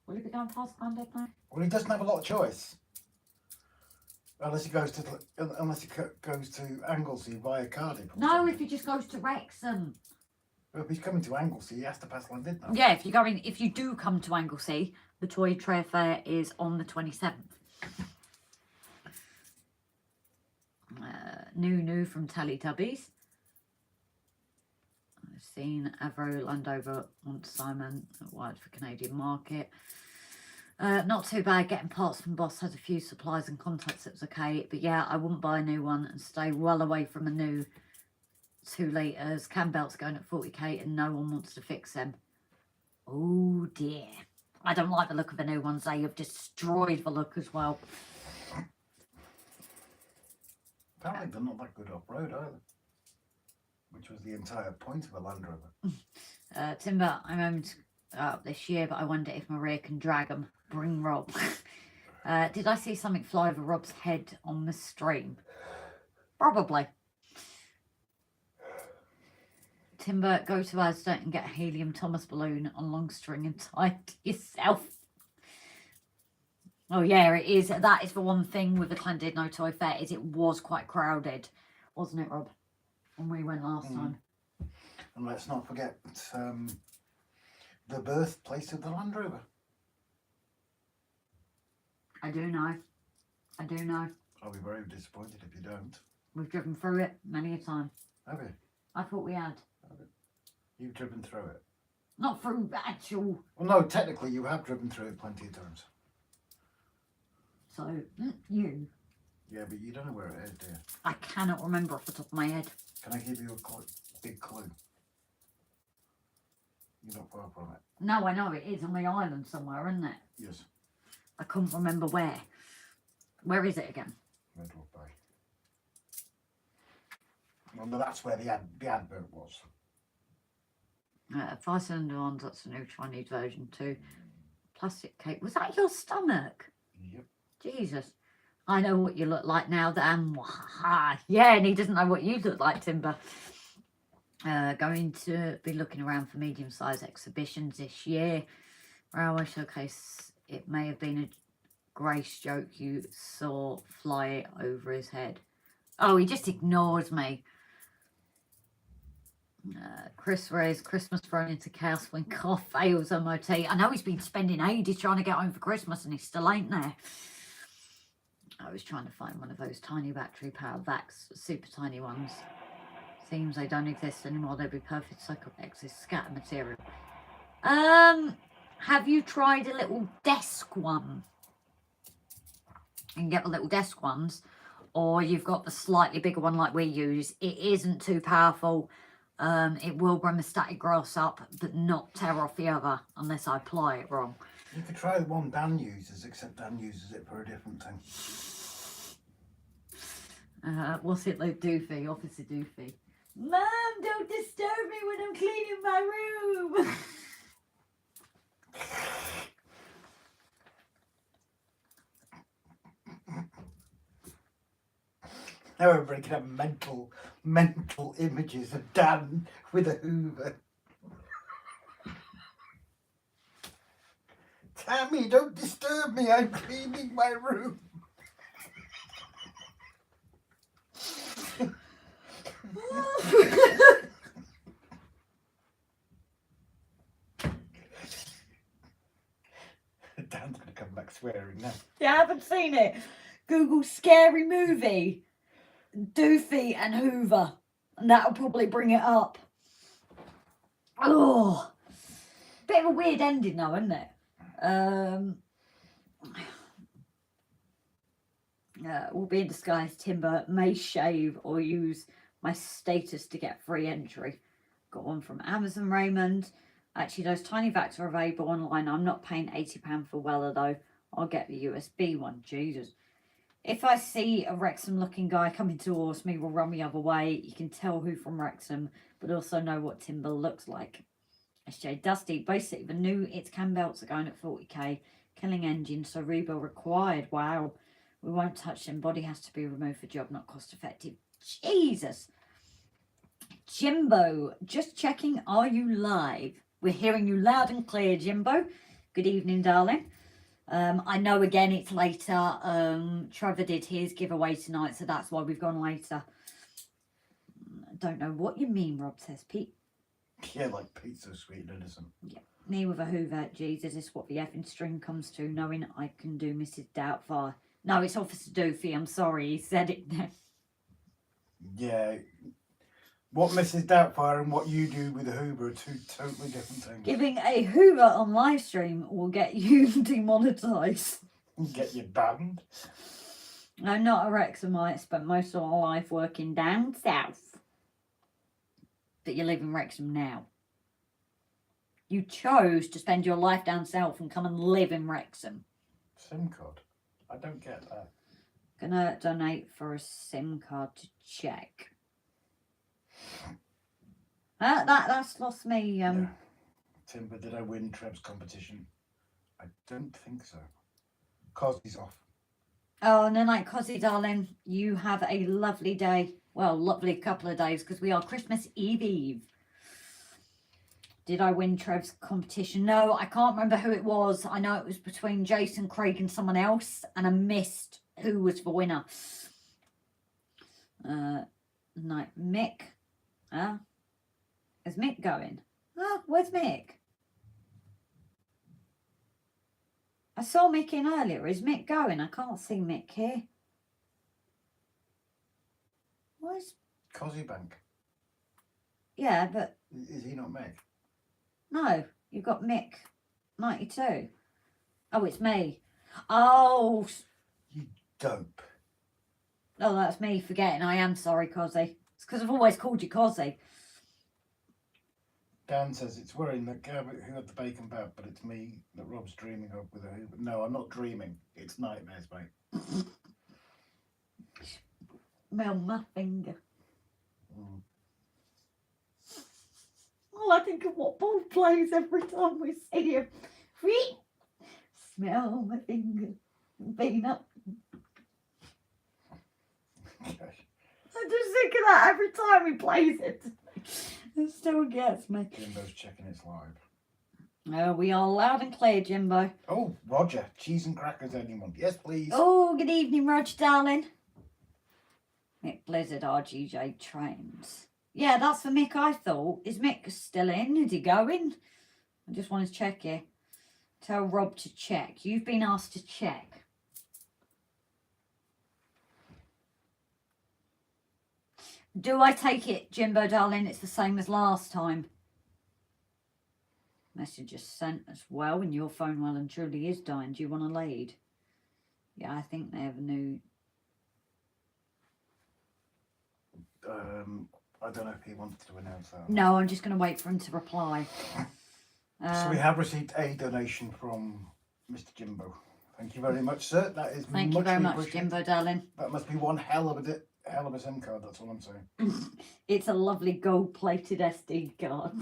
Speaker 1: Will he be going past Llandudno?
Speaker 2: Well, he doesn't have a lot of choice. Unless he goes to Anglesey via Cardiff.
Speaker 1: No,
Speaker 2: something.
Speaker 1: if he just goes to Wrexham.
Speaker 2: Well, if he's coming to Anglesey, he has to pass Llandudno.
Speaker 1: Yeah, if you do come to Anglesey, the Toy Trade Fair is on the 27th. New from Teletubbies. I've seen Avro Landover wants Simon wide for Canadian market. Not too bad. Getting parts from Boss, has a few supplies and contacts. It was okay, but yeah, I wouldn't buy a new one and stay well away from a new 2 litres. Cam belts going at 40k and no one wants to fix them. Oh dear, I don't like the look of the new ones. They have destroyed the look as well.
Speaker 2: Apparently they're not that good off-road either, which was the entire point of a Land Rover.
Speaker 1: Timber, I'm aiming up this year, but I wonder if Maria can drag them. Bring Rob. Did I see something fly over Rob's head on the stream? Probably. Timber, go to Asda and get a Helium Thomas balloon on long string and tie it to yourself. Oh yeah, it is. That is the one thing with the Llandudno Toy Fair, is it was quite crowded, wasn't it, Rob? When we went last time.
Speaker 2: And let's not forget the birthplace of the Land Rover.
Speaker 1: I do know. I do know.
Speaker 2: I'll be very disappointed if you don't.
Speaker 1: We've driven through it many a time.
Speaker 2: Have you?
Speaker 1: I thought we had.
Speaker 2: You've driven through it.
Speaker 1: Not through the actual...
Speaker 2: Well, no, technically you have driven through it plenty of times.
Speaker 1: So, you.
Speaker 2: Yeah, but you don't know where it is, do you?
Speaker 1: I cannot remember off the top of my head.
Speaker 2: Can I give you a clue? big clue. You're not far from it.
Speaker 1: No, I know it is on the island somewhere, isn't it?
Speaker 2: Yes.
Speaker 1: I couldn't remember where. Where is it again?
Speaker 2: MONEYBROOK Bay. Well, no, that's where the advert was.
Speaker 1: 5-cylinder ones, that's the new Chinese version too. Plastic cake. Was that your stomach?
Speaker 2: Yep.
Speaker 1: Jesus. I know what you look like now, Dan. Yeah, and he doesn't know what you look like, Timber. Going to be looking around for medium-sized exhibitions this year. Railway showcase. It may have been a Grace joke you saw fly over his head. Oh, he just ignores me. Chris Ray's Christmas thrown into chaos when car fails MOT. I know he's been spending ages trying to get home for Christmas and he still ain't there. I was trying to find one of those tiny battery powered vacs, super tiny ones. Seems they don't exist anymore. They'd be perfect cycle exist scatter material. Have you tried a little desk one? You can get the little desk ones, or you've got the slightly bigger one like we use. It isn't too powerful. It will bring the static grass up, but not tear off the other unless I apply it wrong.
Speaker 2: You could try the one Dan uses, except Dan uses it for a different thing.
Speaker 1: What's it like, Doofy? Officer Doofy. Mum, don't disturb me when I'm cleaning my room.
Speaker 2: Now everybody can have mental images of Dan with a Hoover. Tammy, don't disturb me, I'm cleaning my room. Dan's going to come back swearing now.
Speaker 1: Yeah, I haven't seen it. Google scary movie, Doofy and Hoover, and that'll probably bring it up. Oh, bit of a weird ending though, isn't it? Will be in disguise. Timber may shave or use my status to get free entry. Got one from Amazon, Raymond. Actually, those tiny vacs are available online. I'm not paying £80 for Weller though. I'll get the USB one. Jesus. If I see a Wrexham looking guy coming towards me, will run the other way. You can tell who from Wrexham, but also know what Timber looks like. SJ Dusty. Basically, the new its cam belts are going at 40k. Killing engine, so rebuild required. Wow. We won't touch them. Body has to be removed for job, not cost effective. Jesus. Jimbo, just checking, are you live? We're hearing you loud and clear, Jimbo. Good evening, darling. I know again it's later. Trevor did his giveaway tonight, so that's why we've gone later. I don't know what you mean, Rob says. Pete.
Speaker 2: Yeah, like Pete's so sweet and innocent.
Speaker 1: Yeah. Me with a Hoover. Jesus, is what the effing string comes to, knowing I can do Mrs. Doubtfire. No, it's Officer Doofy. I'm sorry, he said it there.
Speaker 2: Yeah. What Mrs. Doubtfire and what you do with a Hoover are two totally different things.
Speaker 1: Giving a Hoover on live stream will get you demonetised.
Speaker 2: Get you banned.
Speaker 1: I'm not a Wrexhamite, spent most of my life working down south. But you live in Wrexham now. You chose to spend your life down south and come and live in Wrexham.
Speaker 2: SIM card? I don't get that.
Speaker 1: Gonna donate for a SIM card to check. That's lost me.
Speaker 2: Yeah. Timber, did I win Trev's competition? I don't think so. Cosby's off.
Speaker 1: Oh, no, like Cosy, darling, you have a lovely day. Well, lovely couple of days, because we are Christmas Eve. Did I win Trev's competition? No, I can't remember who it was. I know it was between Jason, Craig and someone else, and I missed who was the winner. Like Mick. Is Mick going? Where's Mick? I saw Mick in earlier. Is Mick going? I can't see Mick here. Where's...
Speaker 2: Cosy Bank.
Speaker 1: Yeah, but...
Speaker 2: Is he not Mick?
Speaker 1: No, you've got Mick 92. Oh, it's me. Oh.
Speaker 2: You dope.
Speaker 1: Oh, that's me forgetting. I am sorry, Cosy. It's because I've always called you Cosy.
Speaker 2: Dan says it's worrying that Gavin who had the bacon bab, but it's me that Rob's dreaming of with a Hoover. No, I'm not dreaming. It's nightmares, mate.
Speaker 1: Smell my finger.
Speaker 2: Mm.
Speaker 1: Well, I think of what Paul plays every time we see him. Whee! Smell my finger. Bean up.
Speaker 2: Okay.
Speaker 1: I just think of that every time he plays it. It still gets me.
Speaker 2: Jimbo's checking it's live.
Speaker 1: Oh, we are loud and clear, Jimbo.
Speaker 2: Oh, Roger, cheese and crackers, anyone? Yes, please.
Speaker 1: Oh, good evening, Roger, darling. Mick Blizzard, RGJ trains. Yeah, that's for Mick, I thought. Is Mick still in? Is he going? I just wanted to check here. Tell Rob to check. You've been asked to check. Do I take it, Jimbo, darling? It's the same as last time. Message is sent as well, and your phone well and truly is dying. Do you want a lead? Yeah, I think they have a new...
Speaker 2: I don't know if he wanted to announce that.
Speaker 1: No, I'm just going to wait for him to reply.
Speaker 2: So we have received a donation from Mr. Jimbo. Thank you very much, sir. That is
Speaker 1: Thank you very much, Jimbo, darling.
Speaker 2: That must be one hell of a SIM card, that's all I'm saying.
Speaker 1: It's a lovely gold-plated SD card.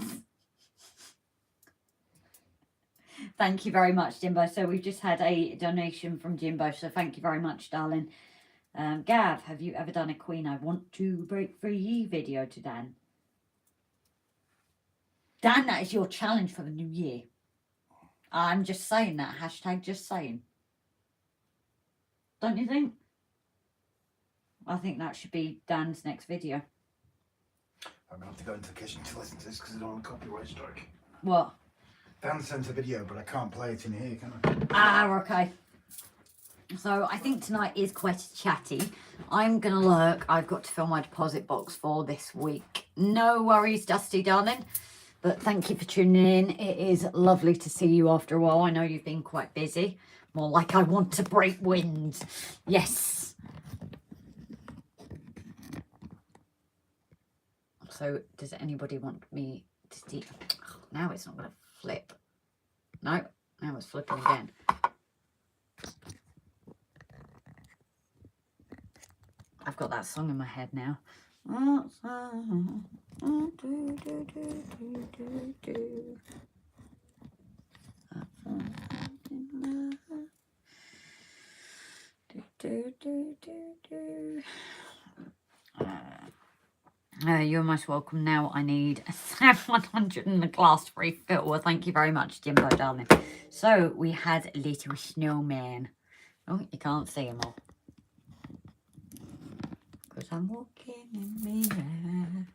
Speaker 1: Thank you very much, Jimbo. So we've just had a donation from Jimbo, so thank you very much, darling. Gav, have you ever done a Queen I Want to Break Free video to Dan? Dan, that is your challenge for the new year. I'm just saying that. Hashtag just saying. Don't you think? I think that should be Dan's next video.
Speaker 2: I'm going to have to go into the kitchen to listen to this because I don't want a copyright strike.
Speaker 1: What?
Speaker 2: Dan sent a video, but I can't play it in here, can I?
Speaker 1: Ah, okay. So I think tonight is quite chatty. I'm going to lurk. I've got to fill my deposit box for this week. No worries, Dusty, darling. But thank you for tuning in. It is lovely to see you after a while. I know you've been quite busy. More like I want to break winds. Yes. So does anybody want me to see? Oh, now it's not going to flip. No, now it's flipping again. I've got that song in my head now. You're most welcome. Now I need 100 in the class free fill. Well, thank you very much, Jimbo, darling. So we had a little snowman. Oh, you can't see him all. Because I'm walking in the air.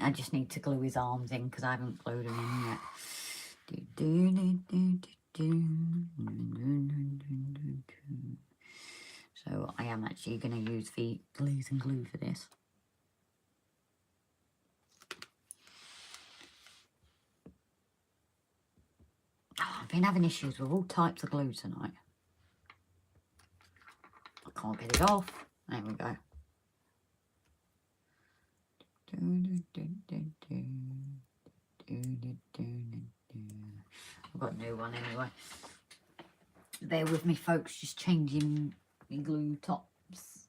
Speaker 1: I just need to glue his arms in because I haven't glued them in yet. So I am actually going to use the glaze and glue for this. Oh, I've been having issues with all types of glue tonight. I can't get it off. There we go. I've got a new one anyway. Bear with me, folks, just changing the glue tops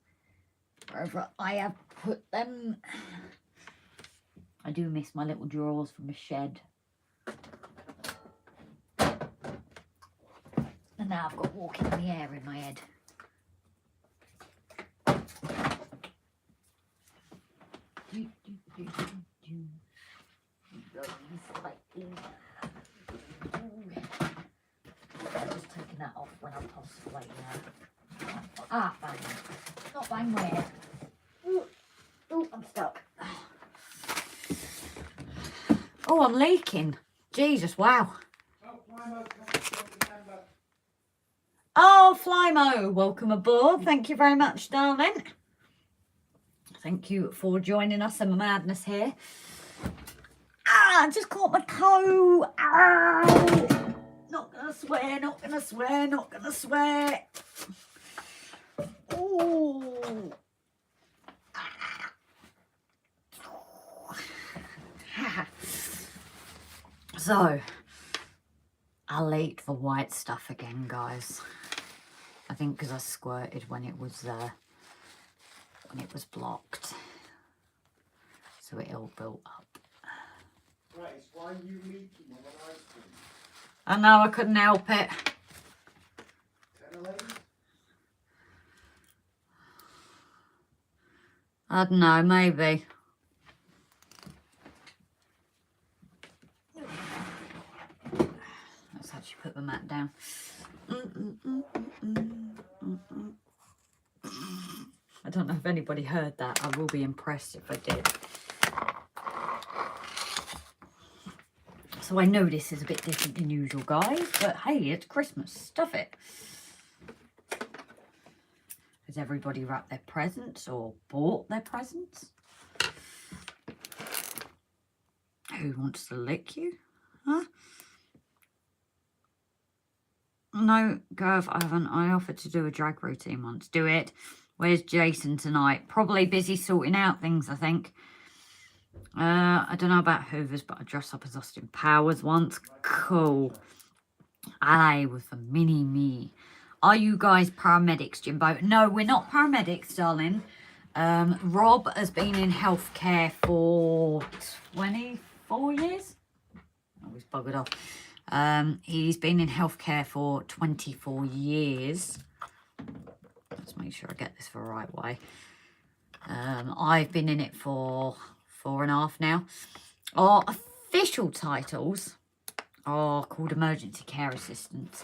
Speaker 1: wherever I have put them. I do miss my little drawers from the shed. And now I've got walking in the air in my head. I'm just taking that off when I'm possibly ah, bang. Not bang where. Ooh, I'm stuck. Oh, I'm leaking. Jesus, wow. Oh, Flymo, welcome aboard. Thank you very much, darling. Thank you for joining us in the madness here. Ah, I just caught my toe. Ow. Not gonna swear, not gonna swear, not gonna swear. Ooh. So, I'll eat the white stuff again, guys. I think because I squirted when it was blocked. So it all built up.
Speaker 2: Right, why are you leaking on an ice cream?
Speaker 1: I know, I couldn't help it. I don't know, maybe. Let's actually put the mat down. I don't know if anybody heard that. I will be impressed if I did. So I know this is a bit different than usual, guys, but hey, it's Christmas. Stuff it. Has everybody wrapped their presents or bought their presents? Who wants to lick you? Huh? No, Gav, I haven't. I offered to do a drag routine once. Do it. Where's Jason tonight? Probably busy sorting out things, I think. I don't know about Hoovers, but I dressed up as Austin Powers once. Cool. I was a mini-me. Are you guys paramedics, Jimbo? No, we're not paramedics, darling. Rob has been in healthcare for 24 years. Oh, he's buggered off. He's been in healthcare for 24 years. Let's make sure I get this the right way. I've been in it for 4.5 now. Our official titles are called emergency care assistants,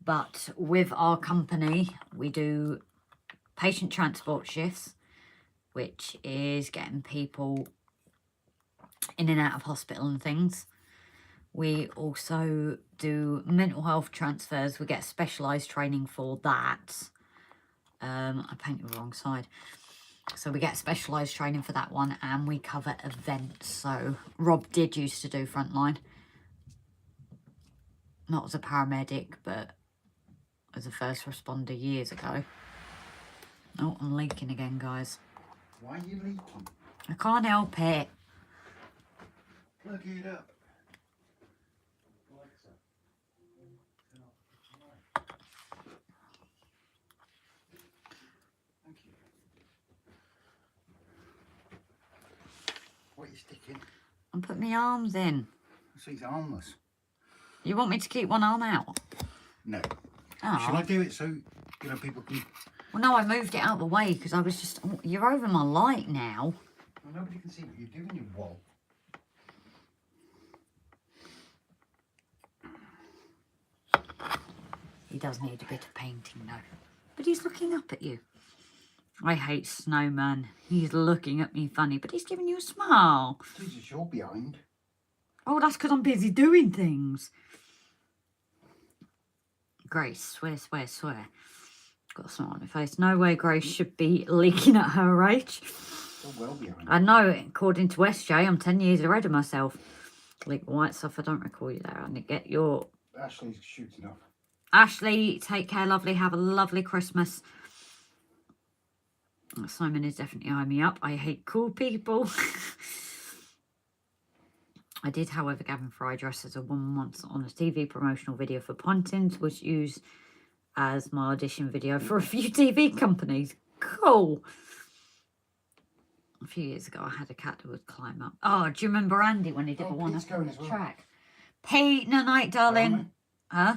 Speaker 1: but with our company we do patient transport shifts, which is getting people in and out of hospital and things. We also do mental health transfers. We get specialised training for that. I painted the wrong side. So we get specialised training for that one, and we cover events. So Rob did used to do frontline. Not as a paramedic, but as a first responder years ago. Oh, I'm leaking again, guys.
Speaker 2: Why are you leaking?
Speaker 1: I can't help it.
Speaker 2: Plug it up. Thank you. What are you sticking?
Speaker 1: I'm putting my arms in.
Speaker 2: So he's armless.
Speaker 1: You want me to keep one arm out?
Speaker 2: No.
Speaker 1: Oh.
Speaker 2: Shall I do it so, you know, people can...
Speaker 1: Well, no, I moved it out of the way because I was just... Oh, you're over my light now.
Speaker 2: Well, nobody can see what you're doing, you wall.
Speaker 1: He does need a bit of painting, though. But he's looking up at you. I hate Snowman. He's looking at me funny, but he's giving you a smile.
Speaker 2: Jesus, you're behind.
Speaker 1: Oh, that's because I'm busy doing things. Grace, swear, swear, swear. Got a smile on my face. No way Grace should be leaking at her age.
Speaker 2: You're well behind.
Speaker 1: I know, according to SJ, I'm 10 years ahead of myself. Leak white stuff, I don't recall you there. I need to get your...
Speaker 2: Ashley's shooting off.
Speaker 1: Ashley, take care, lovely. Have a lovely Christmas. Simon is definitely eyeing me up. I hate cool people. I did, however, Gavin Fry dressed as a woman once on a TV promotional video for Pontins, was used as my audition video for a few TV companies. Cool. A few years ago, I had a cat that would climb up. Oh, do you remember Andy when he did the one up on the track? Pete, no night, darling. Huh?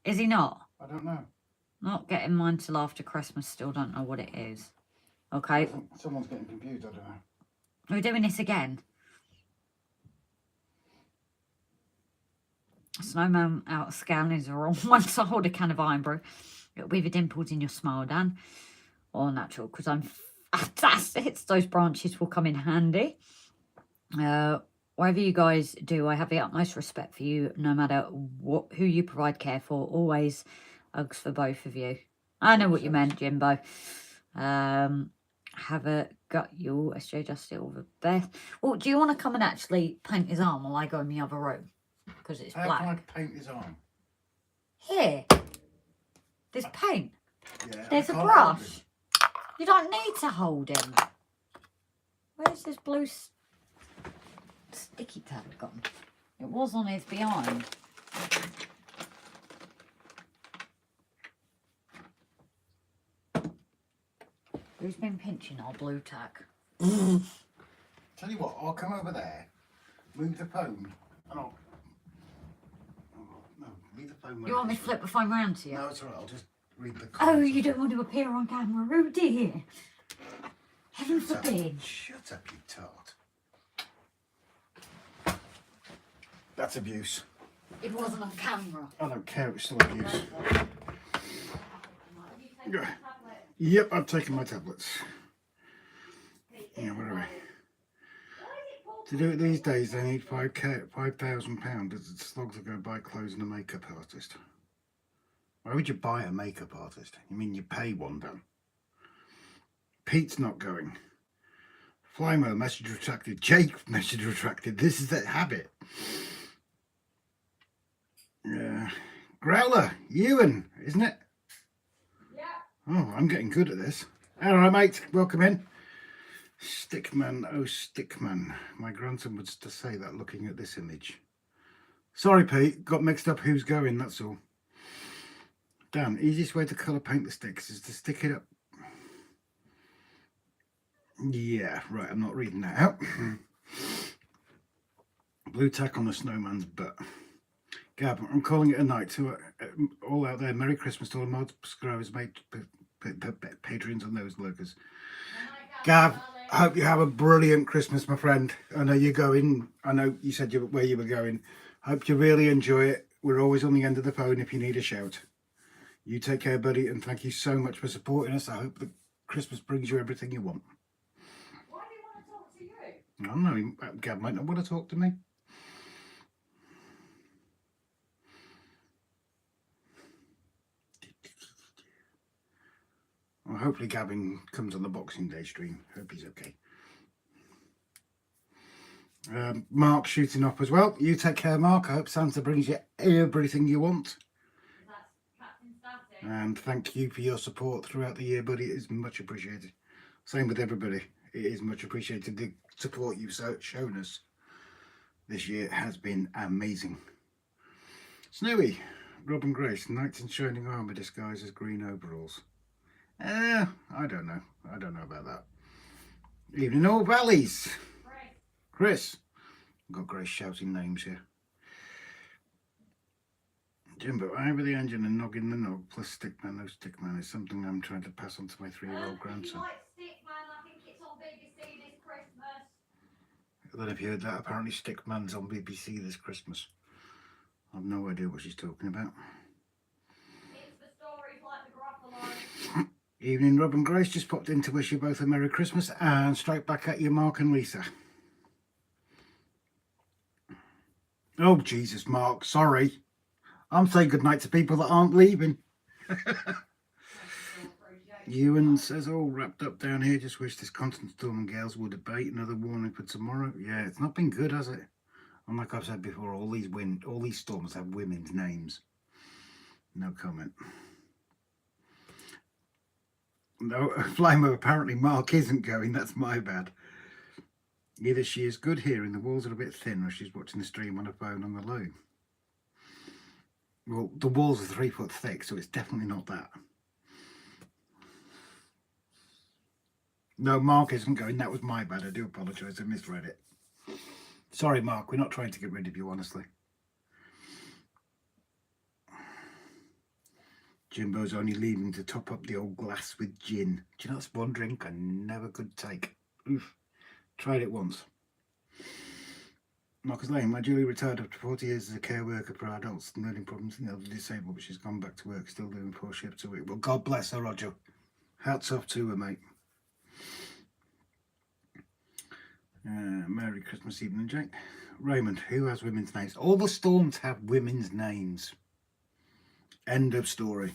Speaker 1: Is he not?
Speaker 2: I don't know.
Speaker 1: Not getting mine till after Christmas. Still don't know what it is. Okay.
Speaker 2: Someone's getting confused. I don't know.
Speaker 1: Are we doing this again? Snowman out scanning is wrong. Once I hold a can of iron brew, it'll be the dimples in your smile, Dan. Or natural, because I'm fantastic. Those branches will come in handy. Whatever you guys do, I have the utmost respect for you, no matter who you provide care for. Always hugs for both of you. I know what you meant, Jimbo. Have a gut you, SJ just still the best. Well, do you want to come and actually paint his arm while I go in the other room? Because it's black.
Speaker 2: How can I paint his arm?
Speaker 1: Here. There's paint.
Speaker 2: Yeah,
Speaker 1: There's a brush. You don't need to hold him. Where's this blue sticky tab gone? It was on his behind. Who's been pinching our blue tack?
Speaker 2: Tell you what, I'll come over there, move the phone, and I'll... Oh, no, leave the phone.
Speaker 1: You want me to flip the phone round to you?
Speaker 2: No, it's alright, I'll just read the
Speaker 1: Oh,
Speaker 2: comments.
Speaker 1: you don't want to appear on camera, oh dear. Heaven forbid.
Speaker 2: Shut up, you tart. That's abuse.
Speaker 1: It wasn't on camera.
Speaker 2: I don't care, it's still abuse. Yep, I've taken my tablets. Yeah, where are we? To do it these days, they need £5,000 as it's slog to go buy clothes and a makeup artist. Why would you buy a makeup artist? You mean you pay one done? Pete's not going. Flymo, message retracted. Jake, message retracted. This is that habit. Yeah. Growler, Ewan, isn't it?
Speaker 1: Yeah.
Speaker 2: Oh, I'm getting good at this. Alright, mate, welcome in. Stickman, oh Stickman. My grandson would just say that looking at this image. Sorry, Pete, got mixed up who's going, that's all. Dan, easiest way to colour paint the sticks is to stick it up. Yeah, right, I'm not reading that out. Blue tack on the snowman's butt. Gab, I'm calling it a night to all out there. Merry Christmas to all the subscribers, patrons and those lurkers. Gav, I hope you have a brilliant Christmas, my friend. I know you're going. I know you said where you were going. Hope you really enjoy it. We're always on the end of the phone if you need a shout. You take care, buddy, and thank you so much for supporting us. I hope that Christmas brings you everything you want.
Speaker 1: Why do you want to talk to you?
Speaker 2: I don't know. Gab might not want to talk to me. Well, hopefully Gavin comes on the Boxing Day stream. Hope he's okay. Mark shooting up as well. You take care, Mark. I hope Santa brings you everything you want.
Speaker 1: That's Captain Static.
Speaker 2: And thank you for your support throughout the year, buddy. It is much appreciated. Same with everybody. It is much appreciated. The support you've shown us this year has been amazing. Snowy, Robin Grace, knights in shining armour disguised as green overalls. I don't know. I don't know about that. Evening all valleys. Chris. I've got Grace shouting names here. Jimbo, I over the engine and noggin the nog plus Stickman. No Stickman is something I'm trying to pass on to my 3-year-old grandson.
Speaker 1: If you like Stickman, I think it's on BBC this Christmas.
Speaker 2: I don't know if you heard that. Apparently Stickman's on BBC this Christmas. I've no idea what she's talking about.
Speaker 1: It's the stories like the Gruffalo.
Speaker 2: Evening, Rob and Grace. Just popped in to wish you both a Merry Christmas and straight back at you, Mark and Lisa. Oh, Jesus, Mark. Sorry. I'm saying goodnight to people that aren't leaving. Ewan says, all wrapped up down here. Just wish this constant storm and gales will debate. Another warning for tomorrow. Yeah, it's not been good, has it? And like I've said before, all these storms have women's names. No comment. No, Flymo, apparently Mark isn't going. That's my bad. Either she is good hearing, the walls are a bit thin, or she's watching the stream on her phone on the low. Well, the walls are 3 foot thick, so it's definitely not that. No, Mark isn't going. That was my bad. I do apologise. I misread it. Sorry, Mark. We're not trying to get rid of you, honestly. Jimbo's only leaving to top up the old glass with gin. Do you know that's one drink I never could take? Oof. Tried it once. Marcus Lane, my Julie retired after 40 years as a care worker for adults and learning problems in the elderly disabled, but she's gone back to work, still doing 4 shifts a week. Well, God bless her, Roger. Hats off to her, mate. Merry Christmas evening, Jake. Raymond, who has women's names? All the storms have women's names. End of story.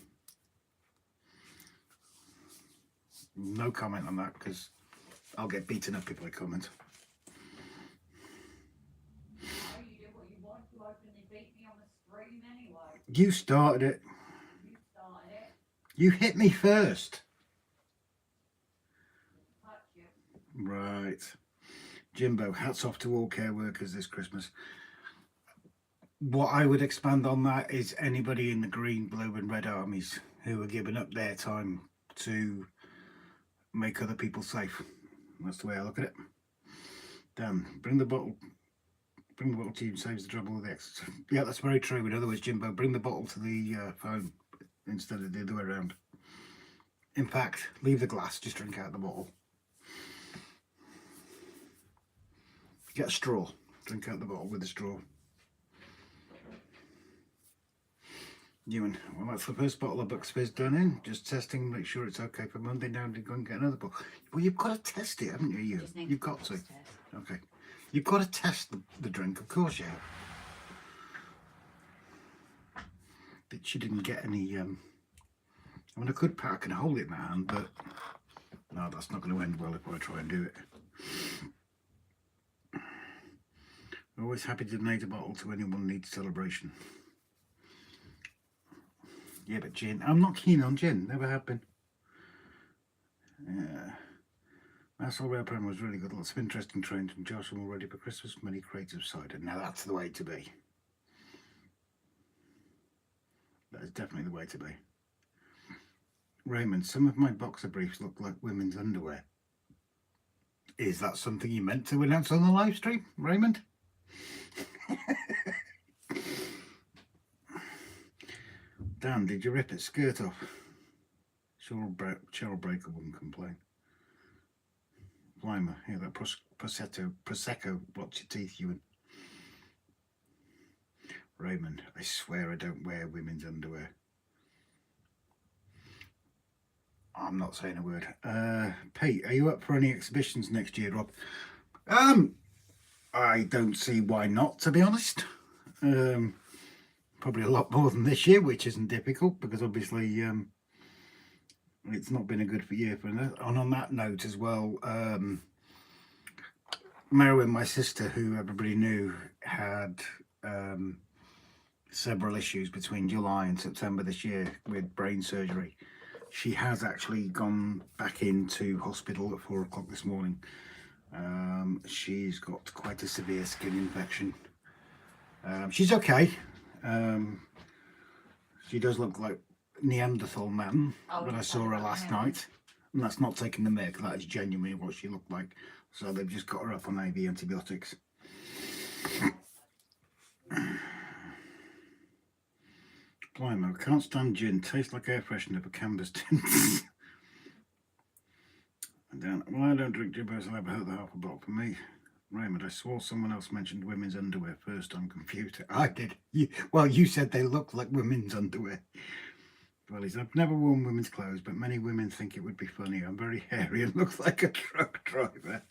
Speaker 2: No comment on that because I'll get beaten up if I comment. You started it. You hit me first. Right. Jimbo, hats off to all care workers this Christmas. What I would expand on that is anybody in the green, blue and red armies who are giving up their time to make other people safe. That's the way I look at it. Dan, bring the bottle to you, saves the trouble with the exit. Yeah, that's very true. In other words, Jimbo, bring the bottle to the phone instead of the other way around. In fact, leave the glass, just drink out the bottle. Get a straw, drink out the bottle with a straw. Ewan, well, that's the first bottle of Bucks Fizz done in. Just testing, make sure it's okay for Monday. Now to go and get another bottle. Well, you've got to test it, haven't you? You've got to. Okay. You've got to test the drink, of course, yeah. But she didn't get any. I mean, I could pack and hold it in my hand, but no, that's not going to end well if I try and do it. Always happy to donate a bottle to anyone who needs celebration. Yeah, but gin. I'm not keen on gin. Never have been. Yeah. WASSEL Rare Pen was really good. Lots of interesting trains from Josh and all ready for Christmas. Many crates of cider. Now that's the way to be. That is definitely the way to be. Raymond, some of my boxer briefs look like women's underwear. Is that something you meant to announce on the live stream, Raymond? Dan, did you rip its skirt off? Cheryl Breaker wouldn't complain. Blimey, yeah, that Prosecco, watch your teeth, Ewan. Raymond, I swear I don't wear women's underwear. I'm not saying a word. Pete, are you up for any exhibitions next year, Rob? I don't see why not, to be honest. Probably a lot more than this year, which isn't difficult because obviously it's not been a good year for that. And on that note as well, Merwin, my sister, who everybody knew had several issues between July and September this year with brain surgery. She has actually gone back into hospital at 4 o'clock this morning. She's got quite a severe skin infection. She's okay. She does look like Neanderthal man when I saw her last night. And that's not taking the mick, that is genuinely what she looked like. So they've just got her up on IV antibiotics. Blimey, I can't stand gin. Tastes like air freshener for canvas tins. Well, I don't drink gin, but I'll never hurt the half a bottle for me. Raymond, I swore someone else mentioned women's underwear first on computer. I did. Well, you said they look like women's underwear. Well, I've never worn women's clothes, but many women think it would be funny. I'm very hairy and look like a truck driver.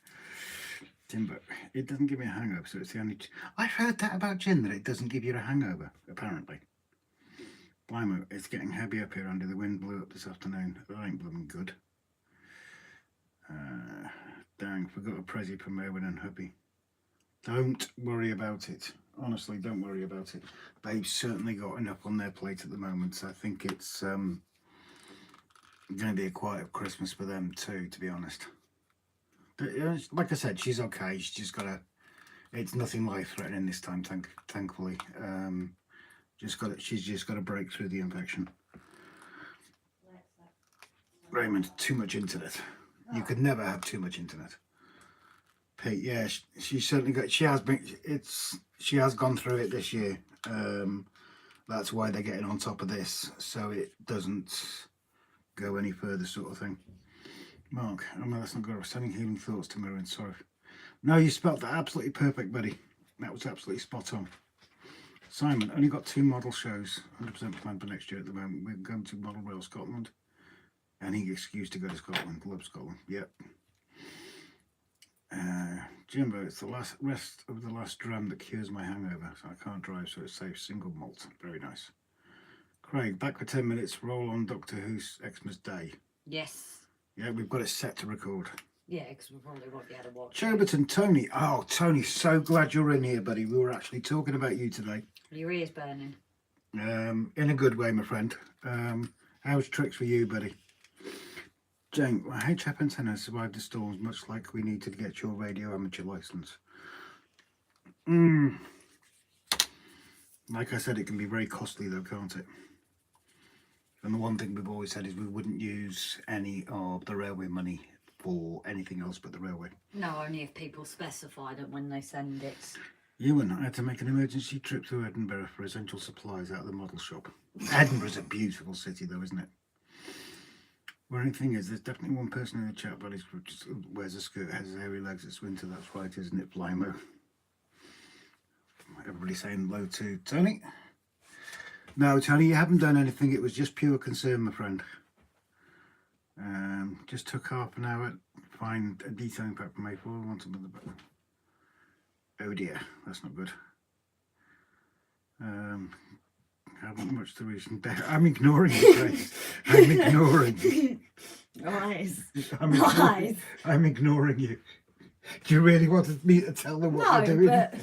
Speaker 2: Timber, it doesn't give me a hangover, so it's the only... I've heard that about gin, that it doesn't give you a hangover, apparently. Blimey, it's getting heavy up here, Andy. The wind blew up this afternoon. That ain't blooming good. Dang, forgot a prezi for Merwin and hubby. Don't worry about it. Honestly, don't worry about it. They've certainly got enough on their plate at the moment. So I think it's going to be a quiet Christmas for them too, to be honest. Like I said, she's okay. She's just got to... It's nothing life-threatening this time, thankfully. She's just got to break through the infection. Raymond, too much internet. You could never have too much internet. Pete, yeah, she's certainly got. She has gone through it this year. That's why they're getting on top of this, so it doesn't go any further, sort of thing. Mark, oh no, that's not good. I was sending healing thoughts to Mirren. Sorry. No, you spelled that absolutely perfect, buddy. That was absolutely spot on. Simon, only got 2 model shows, 100% planned for next year at the moment. We're going to Model Rail Scotland. Any excuse to go to Scotland. Love Scotland. Yep. Jimbo, it's the rest of the last dram that cures my hangover, so I can't drive, so it's safe. Single malt. Very nice. Craig, back for 10 minutes. Roll on Doctor Who's Xmas Day.
Speaker 1: Yes.
Speaker 2: Yeah, we've got it set to record.
Speaker 1: Yeah, because we probably won't be able to watch.
Speaker 2: Choberton, Tony. Oh, Tony, so glad you're in here, buddy. We were actually talking about you today.
Speaker 1: Your ears burning.
Speaker 2: In a good way, my friend. How's tricks for you, buddy? Jane, well, HF antenna survived the storms much like we need to get your radio amateur license. Like I said, it can be very costly though, can't it? And the one thing we've always said is we wouldn't use any of the railway money for anything else but the railway.
Speaker 1: No, only if people specify that when they send it.
Speaker 2: Ewan, I had to make an emergency trip to Edinburgh for essential supplies out of the model shop. Edinburgh's a beautiful city though, isn't it? Well, the thing is, there's definitely one person in the chat about his group just wears a skirt, has hairy legs, it's winter, that's right, isn't it, Flymo? Everybody saying hello to Tony. No, Tony, you haven't done anything, it was just pure concern, my friend. Just took half an hour, find a detailing pack from A4, I want some of the back. Oh dear, that's not good. Haven't much to reason. I'm ignoring you, Grace. I'm ignoring you.
Speaker 1: Lies.
Speaker 2: I'm ignoring you. Do you really want me to tell them what you're doing?
Speaker 1: But...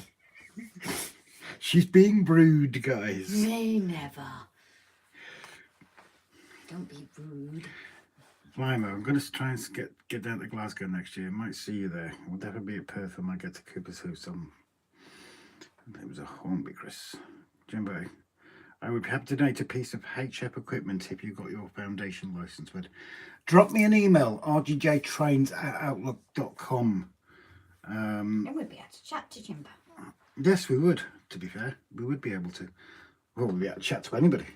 Speaker 2: She's being rude, guys.
Speaker 1: Me never. Don't be rude.
Speaker 2: Flymo, I'm going to try and get down to Glasgow next year. Might see you there. We'll definitely be at Perth. I might get to Cooper's House. It was a Hornby, Chris. Jimbo, I would be happy to donate a piece of HF equipment if you got your foundation license. But drop me an email, rgjtrains@outlook.com.
Speaker 1: And we'd be able to chat to Jimbo.
Speaker 2: Yes, we would, to be fair. We would be able to. Well, we'd be able to chat to anybody.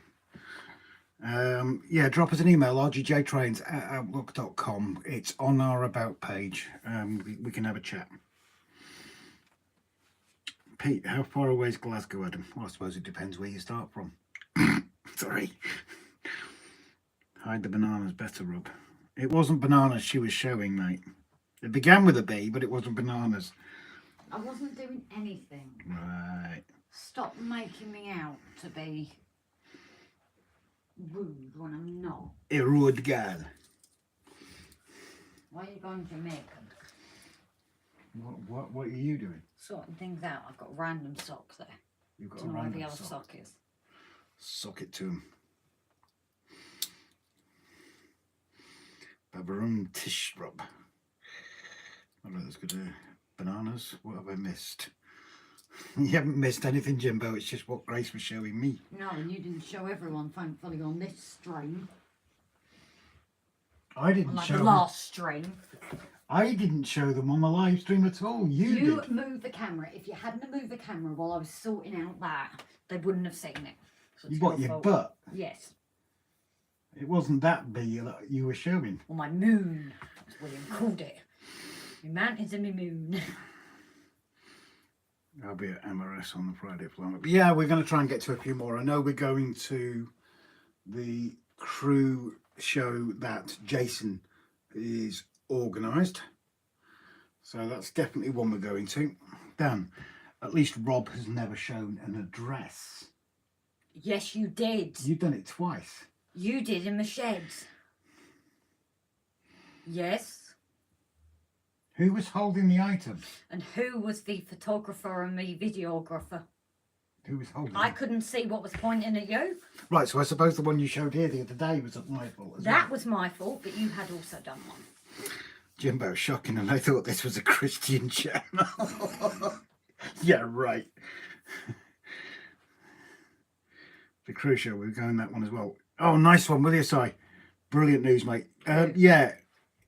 Speaker 2: Yeah, drop us an email, rgjtrains@outlook.com. It's on our About page. We can have a chat. Pete, how far away is Glasgow, Adam? Well, I suppose it depends where you start from. Sorry. Hide the bananas better, Rob. It wasn't bananas she was showing, mate. It began with a B, but it wasn't bananas.
Speaker 1: I wasn't doing anything.
Speaker 2: Right.
Speaker 1: Stop making me out to be rude when I'm not.
Speaker 2: A rude girl.
Speaker 1: Why are you going Jamaican?
Speaker 2: What are you doing?
Speaker 1: Sorting things out. I've got random socks there.
Speaker 2: You've got
Speaker 1: Do you
Speaker 2: a
Speaker 1: know where
Speaker 2: random
Speaker 1: the other
Speaker 2: sock.
Speaker 1: sock is?
Speaker 2: Sock it to him. Babaroon tish rub. I know that's good. Bananas. What have I missed? You haven't missed anything, Jimbo. It's just what Grace was showing me.
Speaker 1: No, and you didn't show everyone, thankfully, on this stream.
Speaker 2: I didn't
Speaker 1: Like
Speaker 2: show
Speaker 1: the last stream.
Speaker 2: I didn't show them on the live stream at all. You did.
Speaker 1: Moved the camera. If you hadn't moved the camera while I was sorting out that, they wouldn't have seen it. So
Speaker 2: You got your butt?
Speaker 1: Yes.
Speaker 2: It wasn't that bee that you were showing.
Speaker 1: Or my moon, as William called it. My mountains and my moon.
Speaker 2: I'll be at MRS on the Friday Flymo. But yeah, we're going to try and get to a few more. I know we're going to the crew show that Jason is organised. So that's definitely one we're going to. Dan, at least Rob has never shown an address.
Speaker 1: Yes, you did.
Speaker 2: You've done it twice.
Speaker 1: You did in the sheds. Yes.
Speaker 2: Who was holding the items?
Speaker 1: And who was the photographer and the videographer?
Speaker 2: Who was holding
Speaker 1: I
Speaker 2: them?
Speaker 1: couldn't see what was pointing at you.
Speaker 2: Right, so I suppose the one you showed here the other day was my fault as well.
Speaker 1: That was my fault, but you had also done one.
Speaker 2: Jimbo, shocking, and I thought this was a Christian channel. Yeah, right. The crew show, we're going that one as well. Oh, nice one, will you, Si? Brilliant news, mate. Yeah,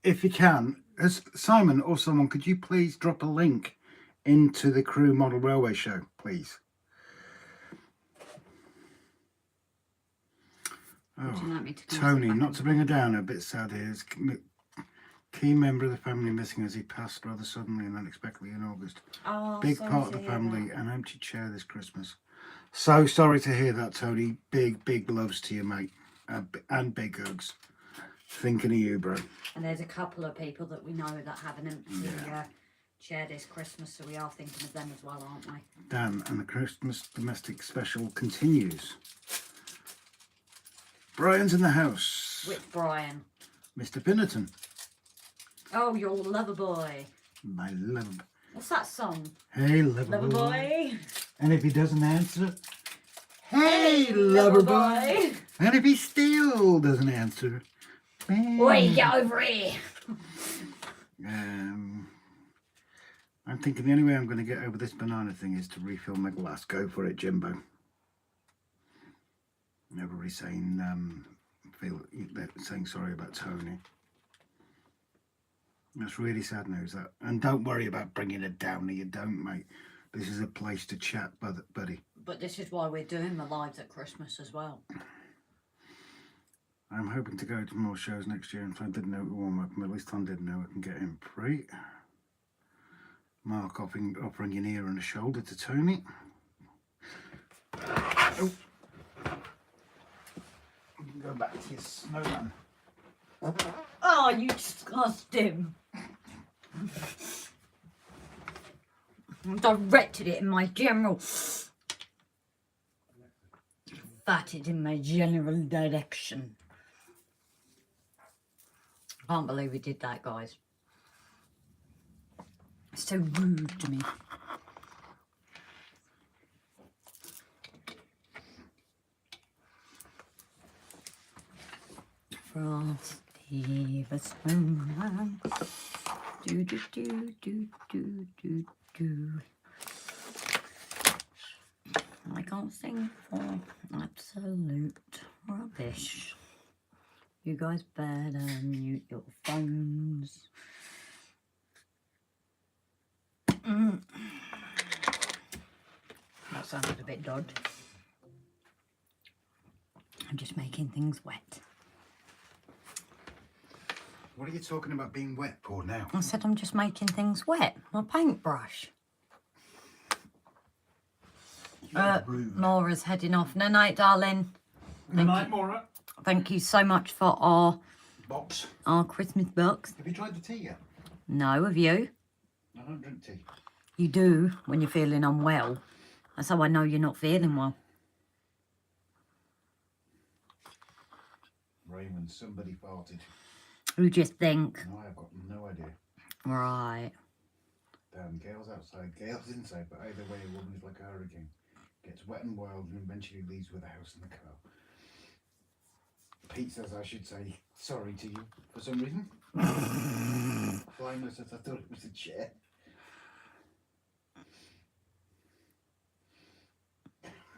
Speaker 2: if you can, as Simon or someone, could you please drop a link into the Crew Model Railway show, please? Oh,
Speaker 1: Would you like me to
Speaker 2: Tony, not to bring her down, a bit sad here. Is key member of the family missing as he passed rather suddenly and unexpectedly in August.
Speaker 1: Oh,
Speaker 2: Big part of the family, an empty chair this Christmas. So sorry to hear that, Tony. Big loves to you, mate. And big hugs. Thinking of you, bro.
Speaker 1: And there's a couple of people that we know that have an empty chair this Christmas, so we are thinking of them as well, aren't we?
Speaker 2: Dan, and the Christmas domestic special continues. Brian's in the house.
Speaker 1: With Brian.
Speaker 2: Mr. Pinnerton.
Speaker 1: Oh, your lover boy.
Speaker 2: My love.
Speaker 1: What's that song?
Speaker 2: Hey, lover
Speaker 1: Lover boy.
Speaker 2: And if he doesn't answer, hey, lover boy. And if he still doesn't answer,
Speaker 1: Oi, get over here!
Speaker 2: I'm thinking the only way I'm going to get over this banana thing is to refill my glass. Go for it, Jimbo. Everybody's saying, saying sorry about Tony. That's really sad news, that. And don't worry about bringing it down. You don't, mate. This is a place to chat, buddy.
Speaker 1: But this is why we're doing the lives at Christmas as well.
Speaker 2: I'm hoping to go to more shows next year, and if I didn't know to warm up, at least I did know I can get in free. Mark offering an ear and a shoulder to Tony. Oh. You can go back to your snowman.
Speaker 1: Oh, you disgusting. Directed it in my general... Fatted in my general direction. I can't believe we did that, guys. It's so rude to me. Frosty the Snowman. Do do do do do do do. I can't sing for absolute rubbish. You guys better mute your phones. That sounded a bit dodgy. I'm just making things wet.
Speaker 2: What are you talking about being wet for now?
Speaker 1: I said I'm just making things wet. My paintbrush. Maura's heading off. No night, darling.
Speaker 2: Good night, Maura.
Speaker 1: Thank you so much for our
Speaker 2: box.
Speaker 1: Our Christmas box.
Speaker 2: Have you tried the tea yet?
Speaker 1: No, have you?
Speaker 2: I don't drink tea.
Speaker 1: You do when you're feeling unwell. That's how I know you're not feeling well.
Speaker 2: Raymond, somebody farted.
Speaker 1: Who do you think?
Speaker 2: No, I've got no idea.
Speaker 1: Right.
Speaker 2: Damn, Gail's outside, Gail's inside, but either way, a woman is like a hurricane. Gets wet and wild and eventually leaves with a house and the car. Pete says I should say sorry to you for some reason. Flying says I thought it was a chair.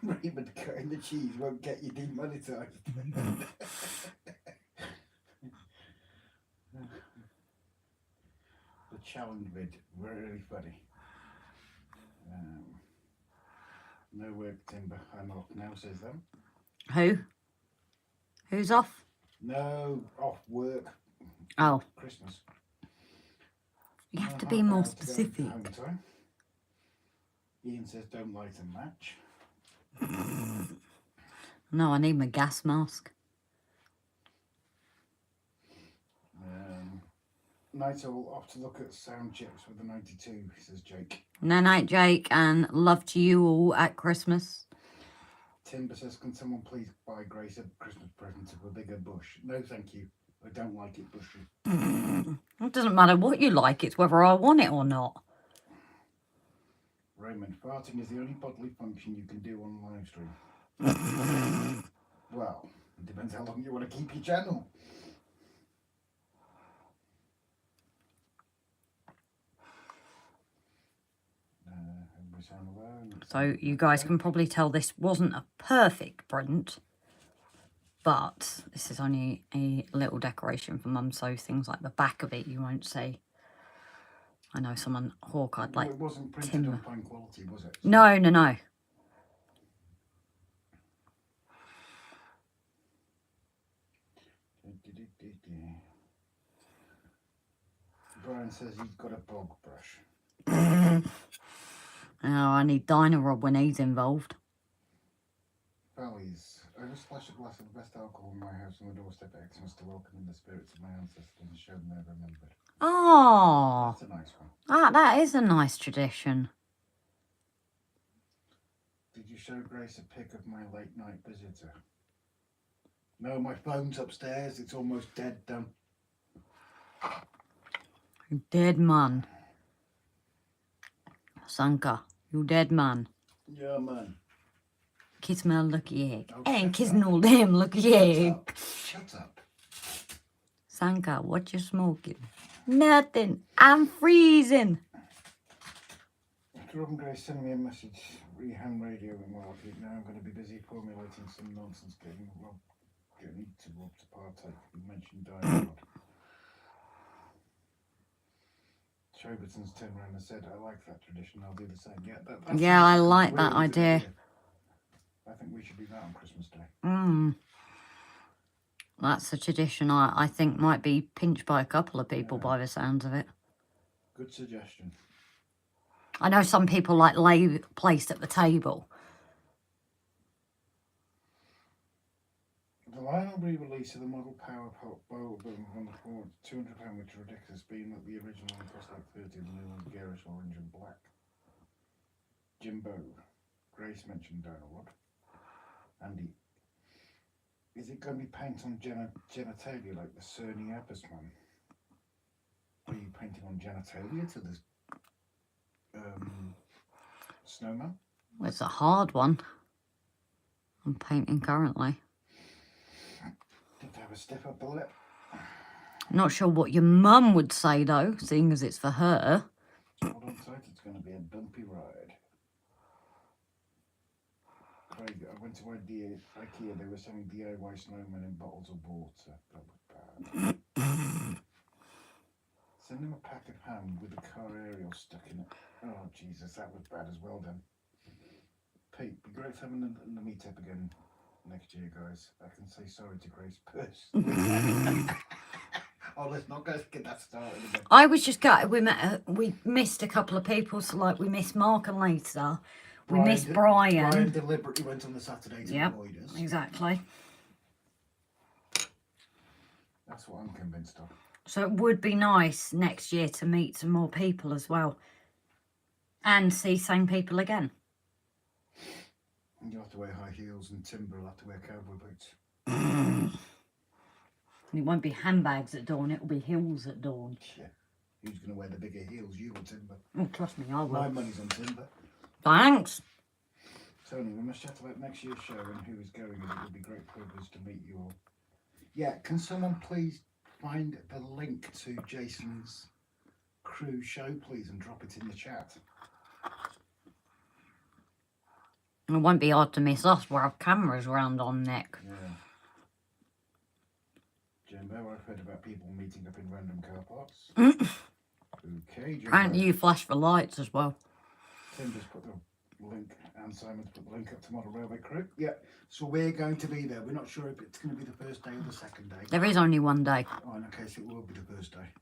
Speaker 2: Raymond cutting the cheese won't get you demonetized. The challenge vid, really funny. No work, Timber. I'm off now, says them.
Speaker 1: Who? Who's off?
Speaker 2: No, off work.
Speaker 1: Oh.
Speaker 2: Christmas.
Speaker 1: You have to be more specific.
Speaker 2: Ian says don't light a match.
Speaker 1: No, I need my gas mask.
Speaker 2: Night all off to look at sound chips with the 92, says Jake.
Speaker 1: No night, Jake, and love to you all at Christmas.
Speaker 2: Timber says, can someone please buy Grace a Christmas present of a bigger bush? No, thank you. I don't like it bushy.
Speaker 1: It doesn't matter what you like, it's whether I want it or not.
Speaker 2: Raymond, farting is the only bodily function you can do on live stream. Well, it depends how long you want to keep your channel.
Speaker 1: So you guys can probably tell this wasn't a perfect print, but this is only a little decoration for Mum, so things like the back of it you won't see. I know someone hawk-eyed like
Speaker 2: it wasn't printed
Speaker 1: timber.
Speaker 2: on fine quality, was it?
Speaker 1: No, no, no.
Speaker 2: Brian says he's got a bog brush.
Speaker 1: Oh, I need Dinah Rob when he's involved.
Speaker 2: Valleys. I just splashed a glass of the best alcohol in my house on the doorstep at Xmas to welcome in the spirits of my ancestors and show them they're remembered.
Speaker 1: Oh,
Speaker 2: that's a nice one.
Speaker 1: That is a nice tradition.
Speaker 2: Did you show Grace a pic of my late night visitor? No, my phone's upstairs. It's almost dead done.
Speaker 1: Dead man. Sanka, you dead man.
Speaker 2: Yeah, man.
Speaker 1: Kiss my lucky egg.
Speaker 2: Oh,
Speaker 1: Ain't kissing all them lucky egg.
Speaker 2: Shut up.
Speaker 1: Sanka, what you smoking? Nothing. I'm freezing.
Speaker 2: Robin Gray sent me a message. Reham radio and Market. Now I'm going to be busy formulating some nonsense getting Rob to partake. You mentioned dialogue. Shoberton's turned around and said, I like that tradition, I'll do the same. Yeah,
Speaker 1: Yeah, I like
Speaker 2: really
Speaker 1: that idea.
Speaker 2: I think we should do that on Christmas Day.
Speaker 1: That's a tradition I think might be pinched by a couple of people by the sounds of it.
Speaker 2: Good suggestion.
Speaker 1: I know some people like lay placed at the table.
Speaker 2: The Lionel re-release of the model power pop bowl boom on the floor, £200, which is ridiculous, being that the original one cost like 30, the new one's garish orange and black. Jimbo. Grace mentioned dialogue. Andy. Is it going to be paint on genitalia like the Cerny Appisman? Are you painting on genitalia to the snowman?
Speaker 1: Well, it's a hard one. I'm painting currently.
Speaker 2: Did have a step up the lip.
Speaker 1: Not sure what your mum would say though, seeing as it's for her.
Speaker 2: Hold on tight, it's going to be a bumpy ride. Craig, I went to IKEA, they were selling DIY snowmen in bottles of water. That was bad. Send them a pack of ham with a car aerial stuck in it. Oh Jesus, that was bad as well then. Pete, be great having the meet-up again next year, guys. I can say sorry to Grace personally. Oh, let's not go get that started again.
Speaker 1: I was just gutted. We missed a couple of people, so like we missed Mark and Lisa. We missed Brian.
Speaker 2: Brian deliberately went on the Saturday to avoid us.
Speaker 1: Exactly.
Speaker 2: That's what I'm convinced of.
Speaker 1: So it would be nice next year to meet some more people as well. And see same people again.
Speaker 2: You'll have to wear high heels and Timber will have to wear cowboy boots.
Speaker 1: It won't be handbags at dawn, it'll be heels at dawn.
Speaker 2: Yeah. Who's going to wear the bigger heels, you or Timber?
Speaker 1: Oh, trust me, I will.
Speaker 2: My money's on Timber.
Speaker 1: Thanks.
Speaker 2: Tony, we must chat about next year's show and who is going, as it would be great privilege to meet you all. Yeah, can someone please find the link to Jason's crew show, please, and drop it in the chat?
Speaker 1: It won't be hard to miss us. We'll have cameras round on neck.
Speaker 2: Yeah. Jimbo, I've heard about people meeting up in random car parks. Okay, Jimbo.
Speaker 1: Apparently you flash the lights as well.
Speaker 2: Tim just put the link, and Simon's put the link up to Model Railway Crew. Yeah, so we're going to be there. We're not sure if it's going to be the first day or the second day.
Speaker 1: There is only one day.
Speaker 2: Oh, in that case, it will be the first day.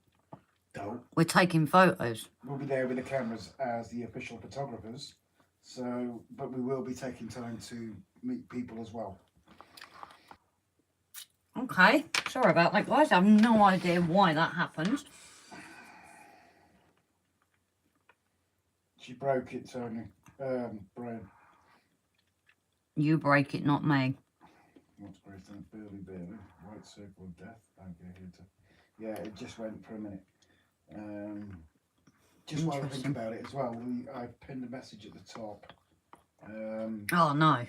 Speaker 2: Though.
Speaker 1: We're taking photos.
Speaker 2: We'll be there with the cameras as the official photographers. So, but we will be taking time to meet people as well.
Speaker 1: Okay, sorry about that, guys. I have no idea why that happened.
Speaker 2: She broke it, Tony. Brian.
Speaker 1: You break it, not me.
Speaker 2: What's great? Burly. White circle of death. Thank you. Yeah, it just went for a minute. Just while I think about it as well, I pinned a message at the top.
Speaker 1: Oh, no.